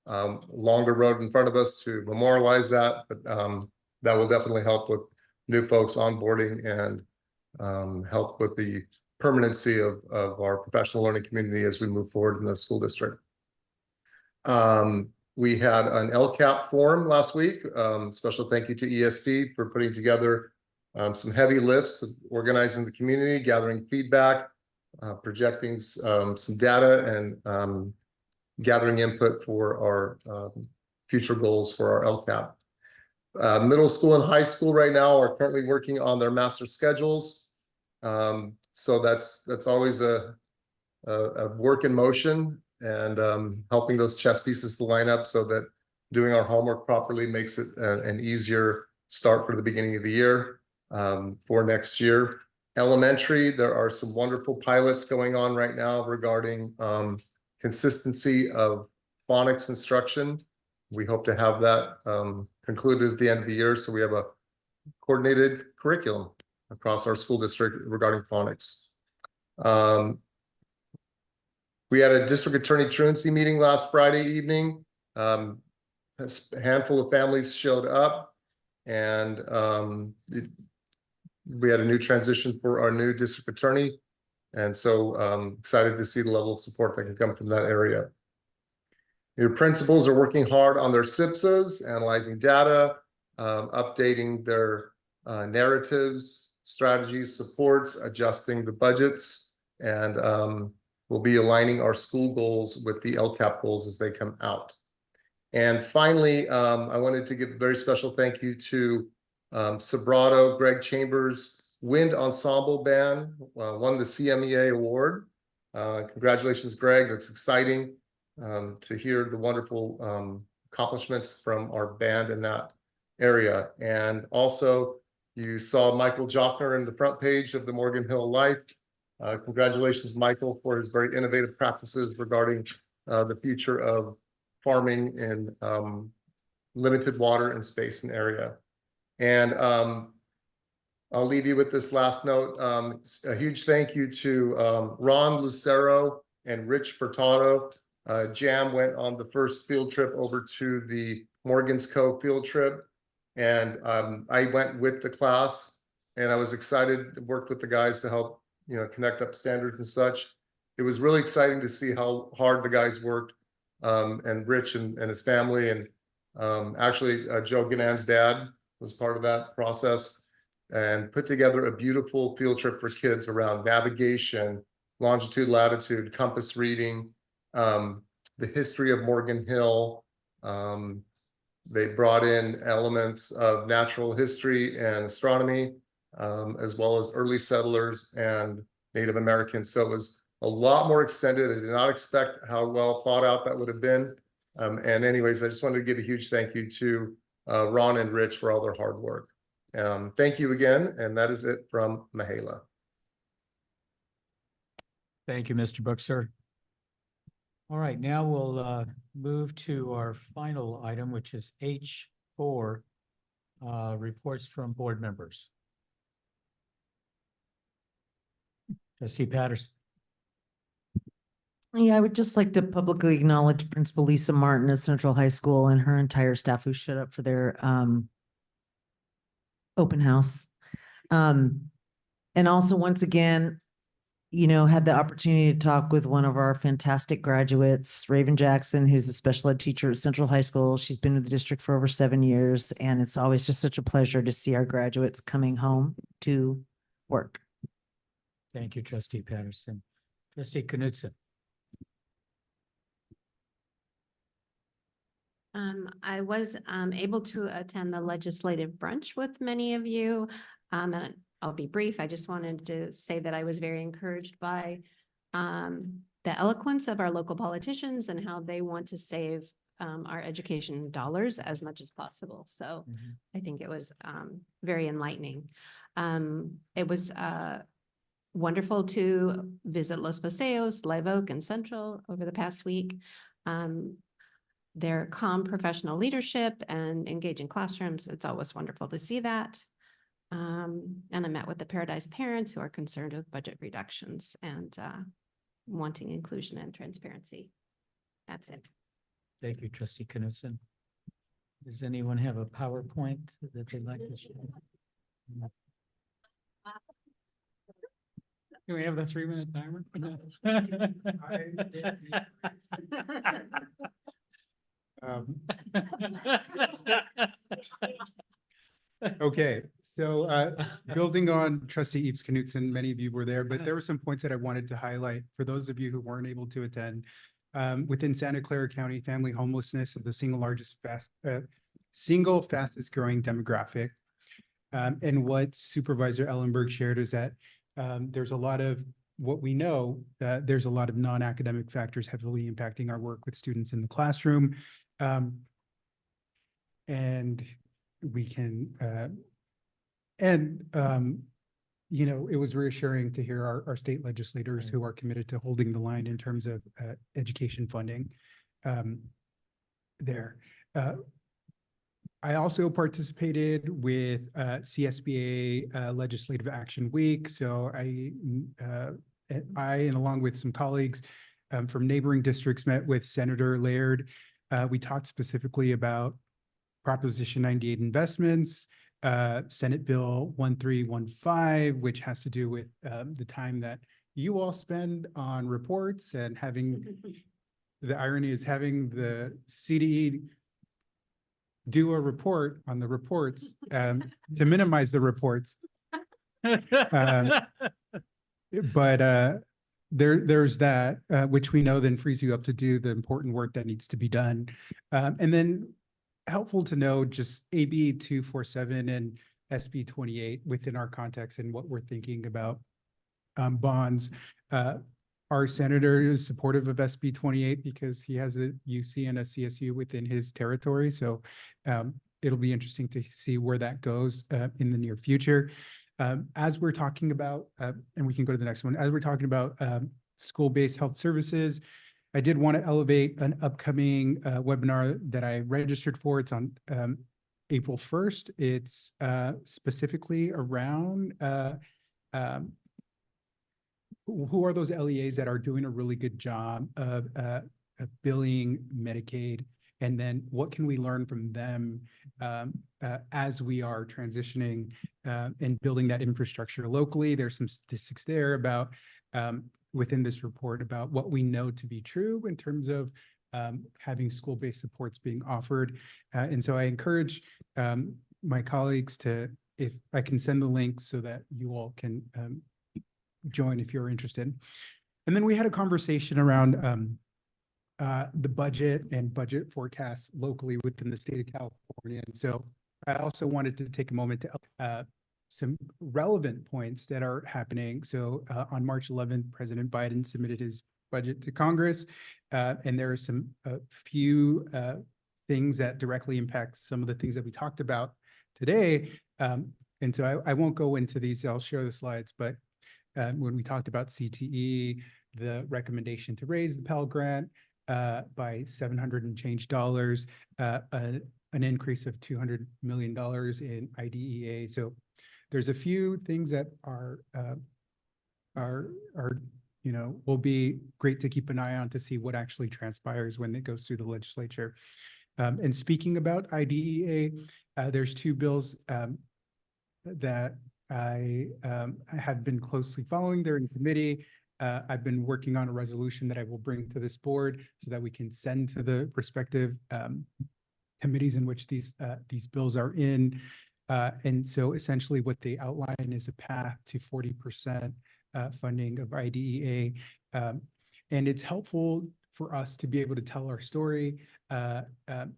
Longer road in front of us to memorialize that, but that will definitely help with new folks onboarding and help with the permanency of our professional learning community as we move forward in the school district. We had an LCAP forum last week. Special thank you to ESD for putting together some heavy lifts of organizing the community, gathering feedback, projecting some data, and gathering input for our future goals for our LCAP. Middle school and high school right now are currently working on their master schedules. So that's always a work in motion, and helping those chess pieces to line up so that doing our homework properly makes it an easier start for the beginning of the year. For next year. Elementary, there are some wonderful pilots going on right now regarding consistency of phonics instruction. We hope to have that concluded at the end of the year, so we have a coordinated curriculum across our school district regarding phonics. We had a district attorney truancy meeting last Friday evening. A handful of families showed up, and we had a new transition for our new district attorney. And so excited to see the level of support that can come from that area. Your principals are working hard on their SIPSAs, analyzing data, updating their narratives, strategies, supports, adjusting the budgets, and we'll be aligning our school goals with the LCAP goals as they come out. And finally, I wanted to give a very special thank you to Sobrato, Greg Chambers, Wind Ensemble Band, won the CMEA award. Congratulations, Greg. That's exciting to hear the wonderful accomplishments from our band in that area. And also, you saw Michael Jochner in the front page of the Morgan Hill Life. Congratulations, Michael, for his very innovative practices regarding the future of farming in limited water and space and area. And I'll leave you with this last note. A huge thank you to Ron Lucero and Rich Furtado. Jam went on the first field trip over to the Morgan's Cove field trip. And I went with the class, and I was excited to work with the guys to help, connect up standards and such. It was really exciting to see how hard the guys worked, and Rich and his family. And actually, Joe Ganan's dad was part of that process, and put together a beautiful field trip for kids around navigation, longitude, latitude, compass reading, the history of Morgan Hill. They brought in elements of natural history and astronomy, as well as early settlers and Native Americans. So it was a lot more extended. I did not expect how well thought out that would have been. And anyways, I just wanted to give a huge thank you to Ron and Rich for all their hard work. Thank you again. And that is it from Mahela. Thank you, Mr. Bookser. All right, now we'll move to our final item, which is H4, reports from board members. Trustee Patterson. Yeah, I would just like to publicly acknowledge Principal Lisa Martin at Central High School and her entire staff who showed up for their open house. And also, once again, had the opportunity to talk with one of our fantastic graduates, Raven Jackson, who's a special ed teacher at Central High School. She's been in the district for over 7 years, and it's always just such a pleasure to see our graduates coming home to work. Thank you, Trustee Patterson. Trustee Knudsen. I was able to attend the legislative brunch with many of you, and I'll be brief. I just wanted to say that I was very encouraged by the eloquence of our local politicians and how they want to save our education dollars as much as possible. So I think it was very enlightening. It was wonderful to visit Los Paseos, Live Oak, and Central over the past week. Their calm professional leadership and engaging classrooms, it's always wonderful to see that. And I met with the Paradise parents who are concerned with budget reductions and wanting inclusion and transparency. That's it. Thank you, Trustee Knudsen. Does anyone have a PowerPoint that they'd like to share? Can we have the 3-minute timer? Okay, so building on Trustee Eves Knudsen, many of you were there, but there were some points that I wanted to highlight for those of you who weren't able to attend. Within Santa Clara County, family homelessness is the single fastest growing demographic. And what Supervisor Ellenberg shared is that there's a lot of what we know, that there's a lot of non-academic factors heavily impacting our work with students in the classroom. And we can, it was reassuring to hear our state legislators who are committed to holding the line in terms of education funding there. I also participated with CSBA Legislative Action Week. So I and along with some colleagues from neighboring districts met with Senator Laird. We talked specifically about Proposition 98 investments, Senate Bill 1315, which has to do with the time that you all spend on reports and having, the irony is having the CDE do a report on the reports to minimize the reports. But there's that, which we know then frees you up to do the important work that needs to be done. And then helpful to know just AB 247 and SB 28 within our context and what we're thinking about bonds. Our senator is supportive of SB 28 because he has a UC and a CSU within his territory. So it'll be interesting to see where that goes in the near future. As we're talking about, and we can go to the next one, as we're talking about school-based health services, I did want to elevate an upcoming webinar that I registered for. It's on April 1st. It's specifically around who are those LEAs that are doing a really good job of billing Medicaid, and then what can we learn from them as we are transitioning and building that infrastructure locally. There's some statistics there about within this report about what we know to be true in terms of having school-based supports being offered. And so I encourage my colleagues to, if I can send the link so that you all can join if you're interested. And then we had a conversation around the budget and budget forecasts locally within the state of California. And so I also wanted to take a moment to some relevant points that are happening. So on March 11th, President Biden submitted his budget to Congress, and there are some few things that directly impact some of the things that we talked about today. And so I won't go into these, I'll share the slides, but when we talked about CTE, the recommendation to raise the Pell Grant by $700 and change, an increase of $200 million in IDEA. So there's a few things that are will be great to keep an eye on to see what actually transpires when it goes through the legislature. And speaking about IDEA, there's two bills that I have been closely following. They're in committee. I've been working on a resolution that I will bring to this board so that we can send to the respective committees in which these bills are in. And so essentially what they outline is a path to 40% funding of IDEA. And it's helpful for us to be able to tell our story,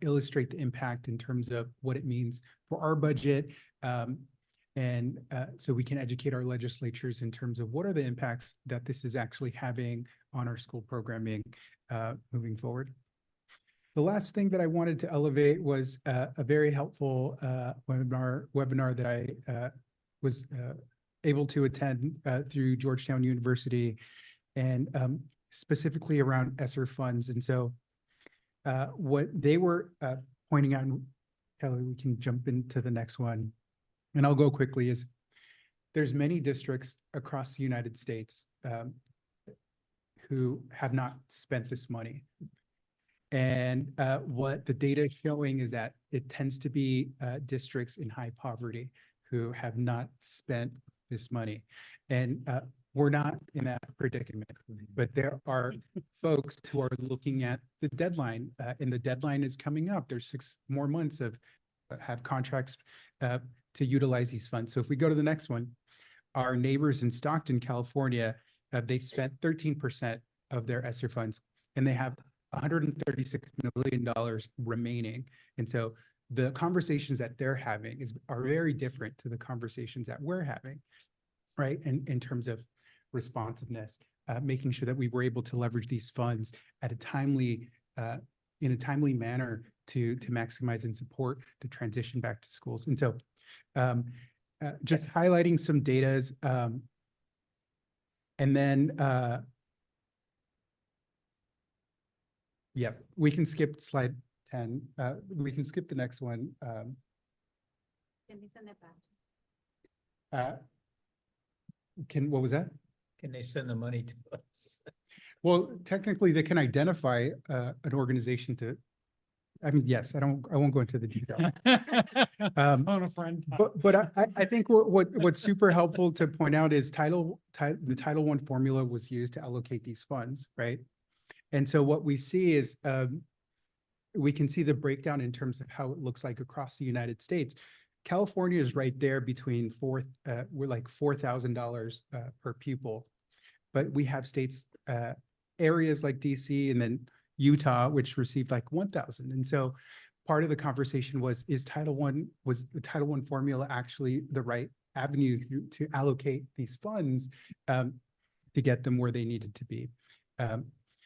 illustrate the impact in terms of what it means for our budget. And so we can educate our legislatures in terms of what are the impacts that this is actually having on our school programming moving forward. The last thing that I wanted to elevate was a very helpful webinar that I was able to attend through Georgetown University, and specifically around ESSER funds. And so what they were pointing out, Kelly, we can jump into the next one, and I'll go quickly, is there's many districts across the United States who have not spent this money. And what the data is showing is that it tends to be districts in high poverty who have not spent this money. And we're not in that predicament, but there are folks who are looking at the deadline, and the deadline is coming up. There's 6 more months of have contracts to utilize these funds. So if we go to the next one, our neighbors in Stockton, California, they've spent 13% of their ESSER funds, and they have $136 million remaining. And so the conversations that they're having are very different to the conversations that we're having, right? And in terms of responsiveness, making sure that we were able to leverage these funds at a timely, in a timely manner to maximize and support the transition back to schools. And so just highlighting some data, and then yep, we can skip slide 10. We can skip the next one. What was that? Can they send the money to us? Well, technically they can identify an organization to, I mean, yes, I won't go into the detail. Phone a friend. But I think what's super helpful to point out is the Title I formula was used to allocate these funds, right? And so what we see is we can see the breakdown in terms of how it looks like across the United States. California is right there between we're like $4,000 per pupil, but we have states, areas like DC and then Utah, which received like 1,000. And so part of the conversation was the Title I formula actually the right avenue to allocate these funds to get them where they needed to be?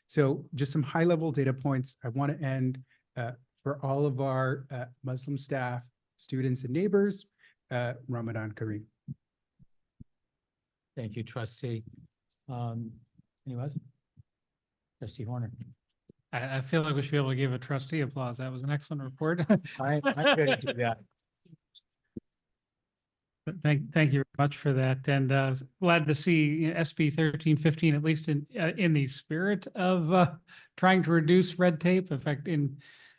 So just some high level data points. I want to end for all of our Muslim staff, students and neighbors, Ramadan Kareem. Thank you, trustee. Anyone else? Trustee Horner. I feel like we should be able to give a trustee applause. That was an excellent report. I'm going to do that. But thank you very much for that, and glad to see SB 1315 at least in the spirit of trying to reduce red tape. In fact, in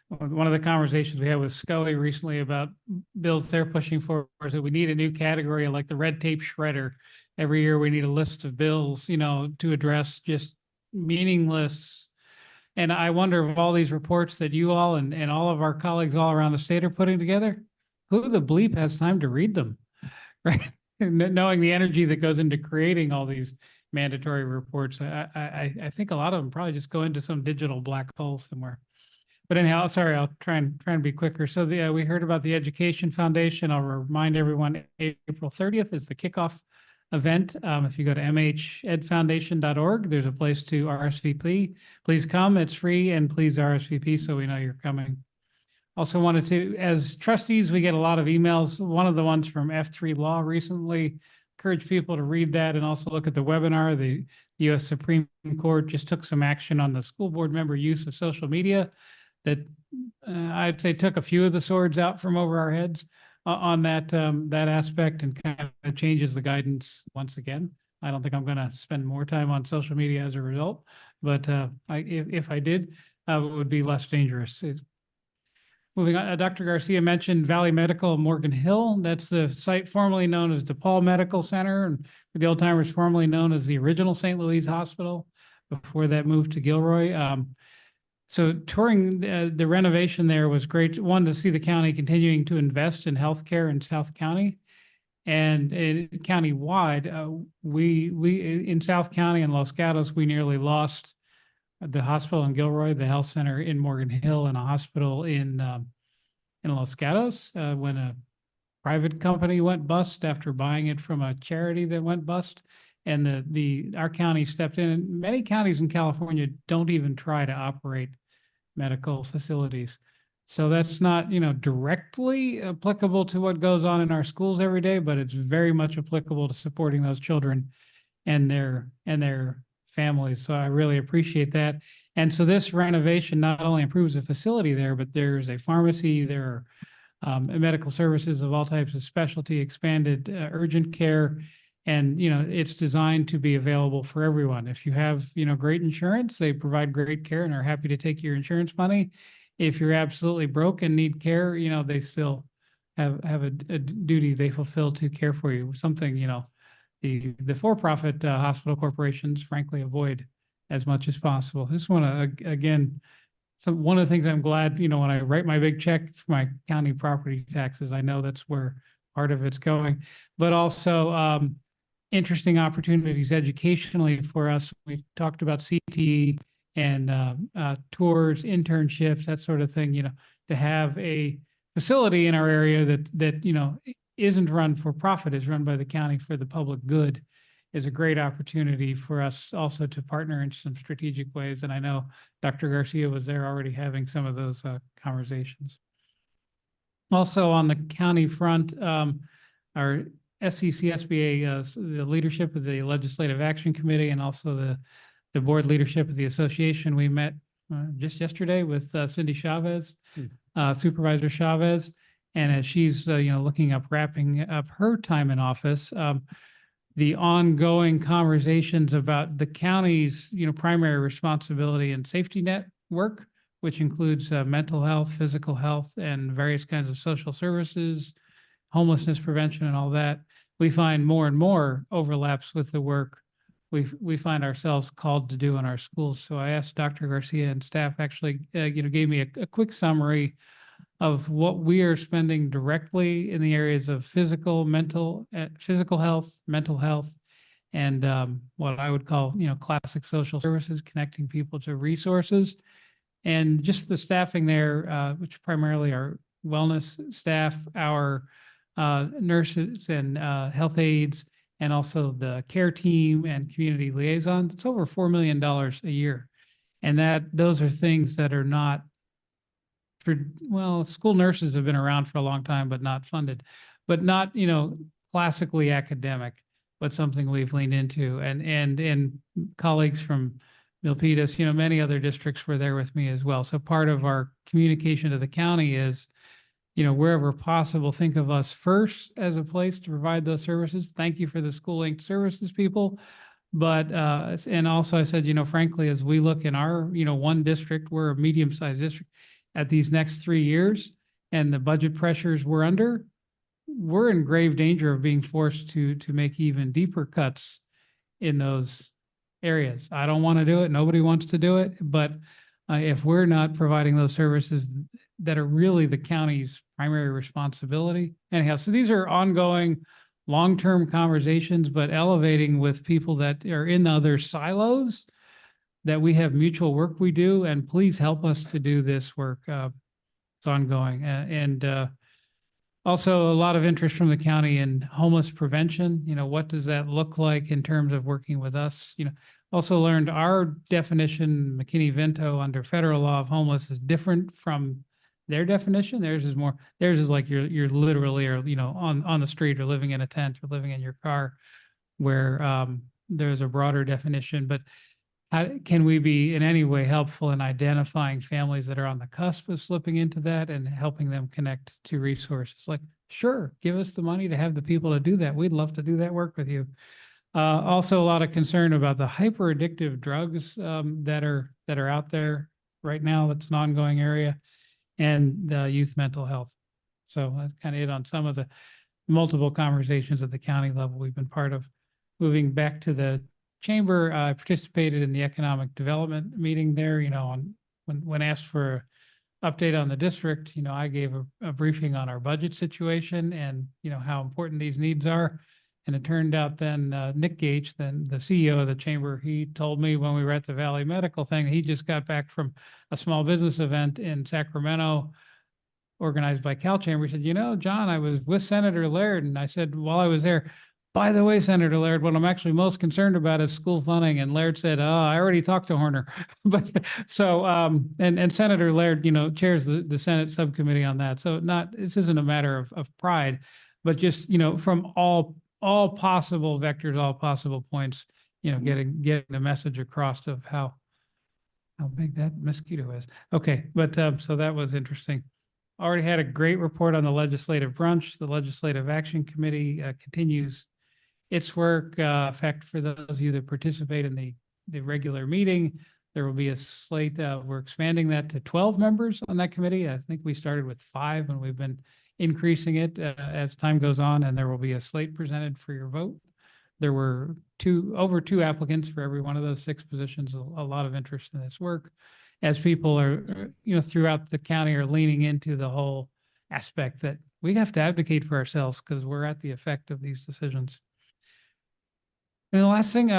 one of the conversations we had with SCOE recently about bills they're pushing for is that we need a new category like the red tape shredder. Every year we need a list of bills, you know, to address just meaningless. And I wonder if all these reports that you all and all of our colleagues all around the state are putting together, who the bleep has time to read them? Right? Knowing the energy that goes into creating all these mandatory reports, I think a lot of them probably just go into some digital black hole somewhere. But anyhow, sorry, I'll try and be quicker. So we heard about the Education Foundation. I'll remind everyone, April 30th is the kickoff event. If you go to mhedfoundation.org, there's a place to RSVP. Please come, it's free, and please RSVP so we know you're coming. Also wanted to, as trustees, we get a lot of emails. One of the ones from F3 Law recently, encourage people to read that and also look at the webinar. The U.S. Supreme Court just took some action on the school board member use of social media that I'd say took a few of the swords out from over our heads on that aspect and kind of changes the guidance once again. I don't think I'm going to spend more time on social media as a result, but if I did, it would be less dangerous. Moving on, Dr. Garcia mentioned Valley Medical in Morgan Hill. That's the site formerly known as DePaul Medical Center, and for the old timers, formerly known as the original St. Louis Hospital before that moved to Gilroy. So touring the renovation there was great. One, to see the county continuing to invest in healthcare in South County, and county-wide, we in South County and Los Gatos, we nearly lost the hospital in Gilroy, the health center in Morgan Hill, and a hospital in Los Gatos when a private company went bust after buying it from a charity that went bust. And our county stepped in. And many counties in California don't even try to operate medical facilities. So that's not, directly applicable to what goes on in our schools every day, but it's very much applicable to supporting those children and their families. So I really appreciate that. And so this renovation not only improves the facility there, but there's a pharmacy, there are medical services of all types of specialty, expanded urgent care. And, it's designed to be available for everyone. If you have, great insurance, they provide great care and are happy to take your insurance money. If you're absolutely broke and need care, they still have a duty they fulfill to care for you. Something, the for-profit hospital corporations frankly avoid as much as possible. Just want to, again, one of the things I'm glad, when I write my big check for my county property taxes, I know that's where part of it's going, but also interesting opportunities educationally for us. We talked about CTE and tours, internships, that sort of thing, to have a facility in our area that isn't run for profit, is run by the county for the public good, is a great opportunity for us also to partner in some strategic ways. And I know Dr. Garcia was there already having some of those conversations. Also on the county front, our SCCSBA, the leadership of the Legislative Action Committee and also the board leadership of the association, we met just yesterday with Cindy Chavez, Supervisor Chavez. And as she's, wrapping up her time in office, the ongoing conversations about the county's, primary responsibility and safety net work, which includes mental health, physical health, and various kinds of social services, homelessness prevention, and all that, we find more and more overlaps with the work we find ourselves called to do in our schools. So I asked Dr. Garcia and staff actually, gave me a quick summary of what we are spending directly in the areas of physical health, mental health, and what I would call, classic social services, connecting people to resources, and just the staffing there, which primarily are wellness staff, our nurses and health aides, and also the care team and community liaison. It's over $4 million a year. And those are things that are not, well, school nurses have been around for a long time, but not funded, but not, classically academic, but something we've leaned into. And colleagues from Milpitas, many other districts were there with me as well. So part of our communication to the county is, wherever possible, think of us first as a place to provide those services. Thank you for the school linked services people. But, and also I said, frankly, as we look in our, one district, we're a medium-sized district, at these next 3 years and the budget pressures we're under, we're in grave danger of being forced to make even deeper cuts in those areas. I don't want to do it. Nobody wants to do it. But if we're not providing those services that are really the county's primary responsibility. Anyhow, so these are ongoing long-term conversations, but elevating with people that are in other silos, that we have mutual work we do, and please help us to do this work. It's ongoing. Also a lot of interest from the county in homeless prevention. What does that look like in terms of working with us? Also learned our definition, McKinney-Vento, under federal law of homeless is different from their definition. Theirs is like you're literally, or, on the street or living in a tent or living in your car, where there's a broader definition. But how can we be in any way helpful in identifying families that are on the cusp of slipping into that and helping them connect to resources? Like, sure, give us the money to have the people to do that. We'd love to do that work with you. Also, a lot of concern about the hyper addictive drugs that are out there right now. That's an ongoing area, and the youth mental health. So that's kind of it on some of the multiple conversations at the county level we've been part of. Moving back to the chamber, I participated in the economic development meeting there, when asked for an update on the district, I gave a briefing on our budget situation and, how important these needs are. And it turned out then Nick Gage, then the CEO of the chamber, he told me when we were at the Valley Medical thing, he just got back from a small business event in Sacramento organized by Cal Chamber. He said, John, I was with Senator Laird. And I said, while I was there, by the way, Senator Laird, what I'm actually most concerned about is school funding. And Laird said, I already talked to Horner. But so, and Senator Laird, chairs the Senate subcommittee on that. So this isn't a matter of pride, but just, from all possible vectors, all possible points, getting the message across of how big that mosquito is. Okay. But, so that was interesting. Already had a great report on the legislative brunch. The Legislative Action Committee continues its work. In fact, for those of you that participate in the regular meeting, there will be a slate. We're expanding that to 12 members on that committee. I think we started with 5 and we've been increasing it as time goes on, and there will be a slate presented for your vote. There were over 2 applicants for every one of those 6 positions. A lot of interest in this work, as people are, throughout the county are leaning into the whole aspect that we have to advocate for ourselves because we're at the effect of these decisions. And the last thing,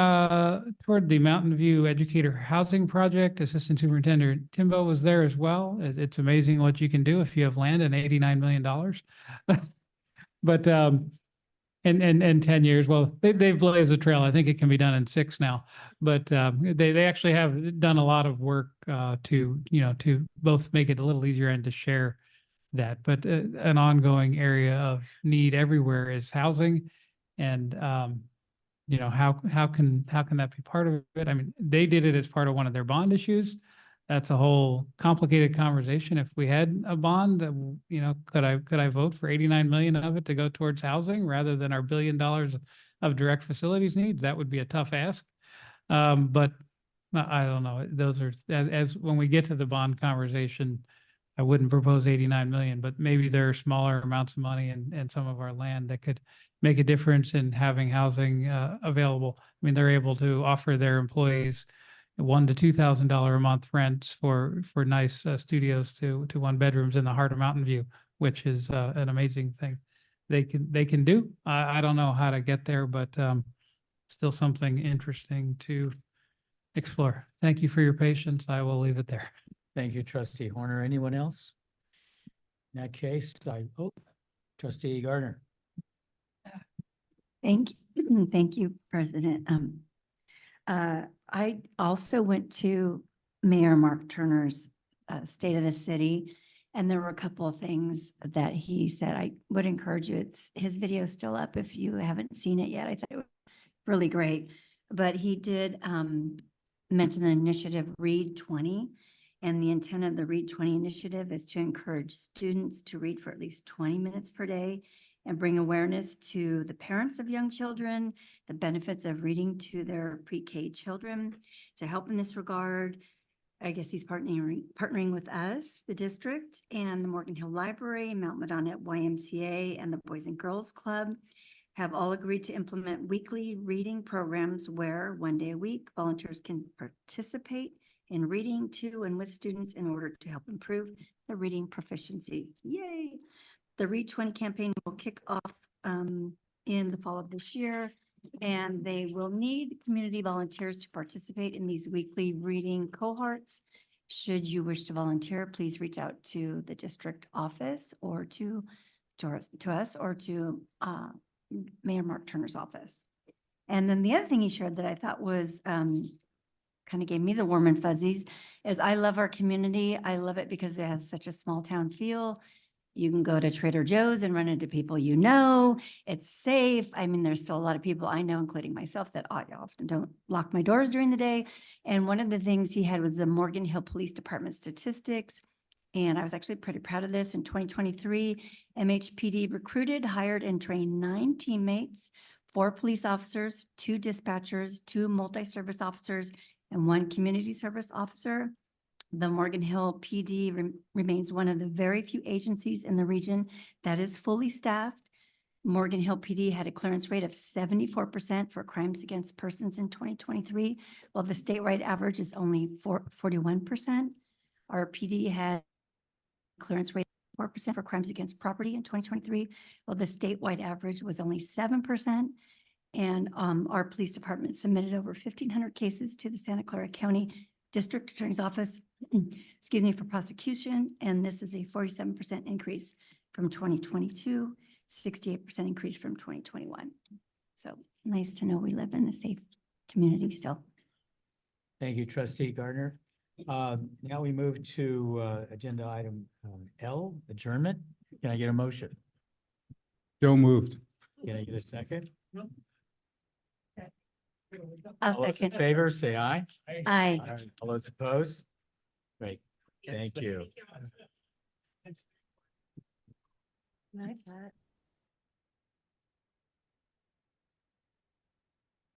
toward the Mountain View Educator Housing Project, Assistant Superintendent Timbo was there as well. It's amazing what you can do if you have land and $89 million. But in 10 years, well, they've blazed a trail. I think it can be done in 6 now. But they actually have done a lot of work to both make it a little easier and to share that. But an ongoing area of need everywhere is housing, and how can that be part of it? I mean, they did it as part of one of their bond issues. That's a whole complicated conversation. If we had a bond, could I vote for 89 million of it to go towards housing rather than our $1 billion of direct facilities needs? That would be a tough ask. But I don't know. Those are, as when we get to the bond conversation, I wouldn't propose 89 million, but maybe there are smaller amounts of money and some of our land that could make a difference in having housing available. I mean, they're able to offer their employees $1,000 to $2,000 a month rents for nice studios to 1 bedrooms in the heart of Mountain View, which is an amazing thing they can do. I don't know how to get there, but still something interesting to explore. Thank you for your patience. I will leave it there. Thank you, Trustee Horner. Anyone else? In that case, Trustee Gardner. Thank you, thank you, President. I also went to Mayor Mark Turner's State of the City, and there were a couple of things that he said. I would encourage you. It's his video is still up if you haven't seen it yet. I thought it was really great, but he did mention the initiative Read 20, and the intent of the Read 20 initiative is to encourage students to read for at least 20 minutes per day and bring awareness to the parents of young children, the benefits of reading to their pre-K children. To help in this regard, I guess he's partnering with us, the district, and the Morgan Hill Library, Mount Madonna YMCA, and the Boys and Girls Club have all agreed to implement weekly reading programs where 1 day a week, volunteers can participate in reading to and with students in order to help improve their reading proficiency. Yay! The Read 20 campaign will kick off in the fall of this year, and they will need community volunteers to participate in these weekly reading cohorts. Should you wish to volunteer, please reach out to the district office or to us or to Mayor Mark Turner's office. And then the other thing he shared that I thought was kind of gave me the warm and fuzzies is I love our community. I love it because it has such a small town feel. You can go to Trader Joe's and run into people you know. It's safe. I mean, there's still a lot of people I know, including myself, that I often don't lock my doors during the day. And one of the things he had was the Morgan Hill Police Department statistics. And I was actually pretty proud of this. In 2023, MHPD recruited, hired, and trained 9 teammates, 4 police officers, 2 dispatchers, 2 multi-service officers, and 1 community service officer. The Morgan Hill PD remains one of the very few agencies in the region that is fully staffed. Morgan Hill PD had a clearance rate of 74% for crimes against persons in 2023, while the statewide average is only 41%. Our PD had a clearance rate of 4% for crimes against property in 2023, while the statewide average was only 7%. And our police department submitted over 1,500 cases to the Santa Clara County District Attorney's Office, excuse me, for prosecution. And this is a 47% increase from 2022, 68% increase from 2021. So nice to know we live in a safe community still. Thank you, Trustee Gardner. Now we move to agenda item L, adjournment. Can I get a motion? So moved. Can I get a second? I'll All those in second. favor, say aye. Aye. All those opposed? Great, thank you. Like that.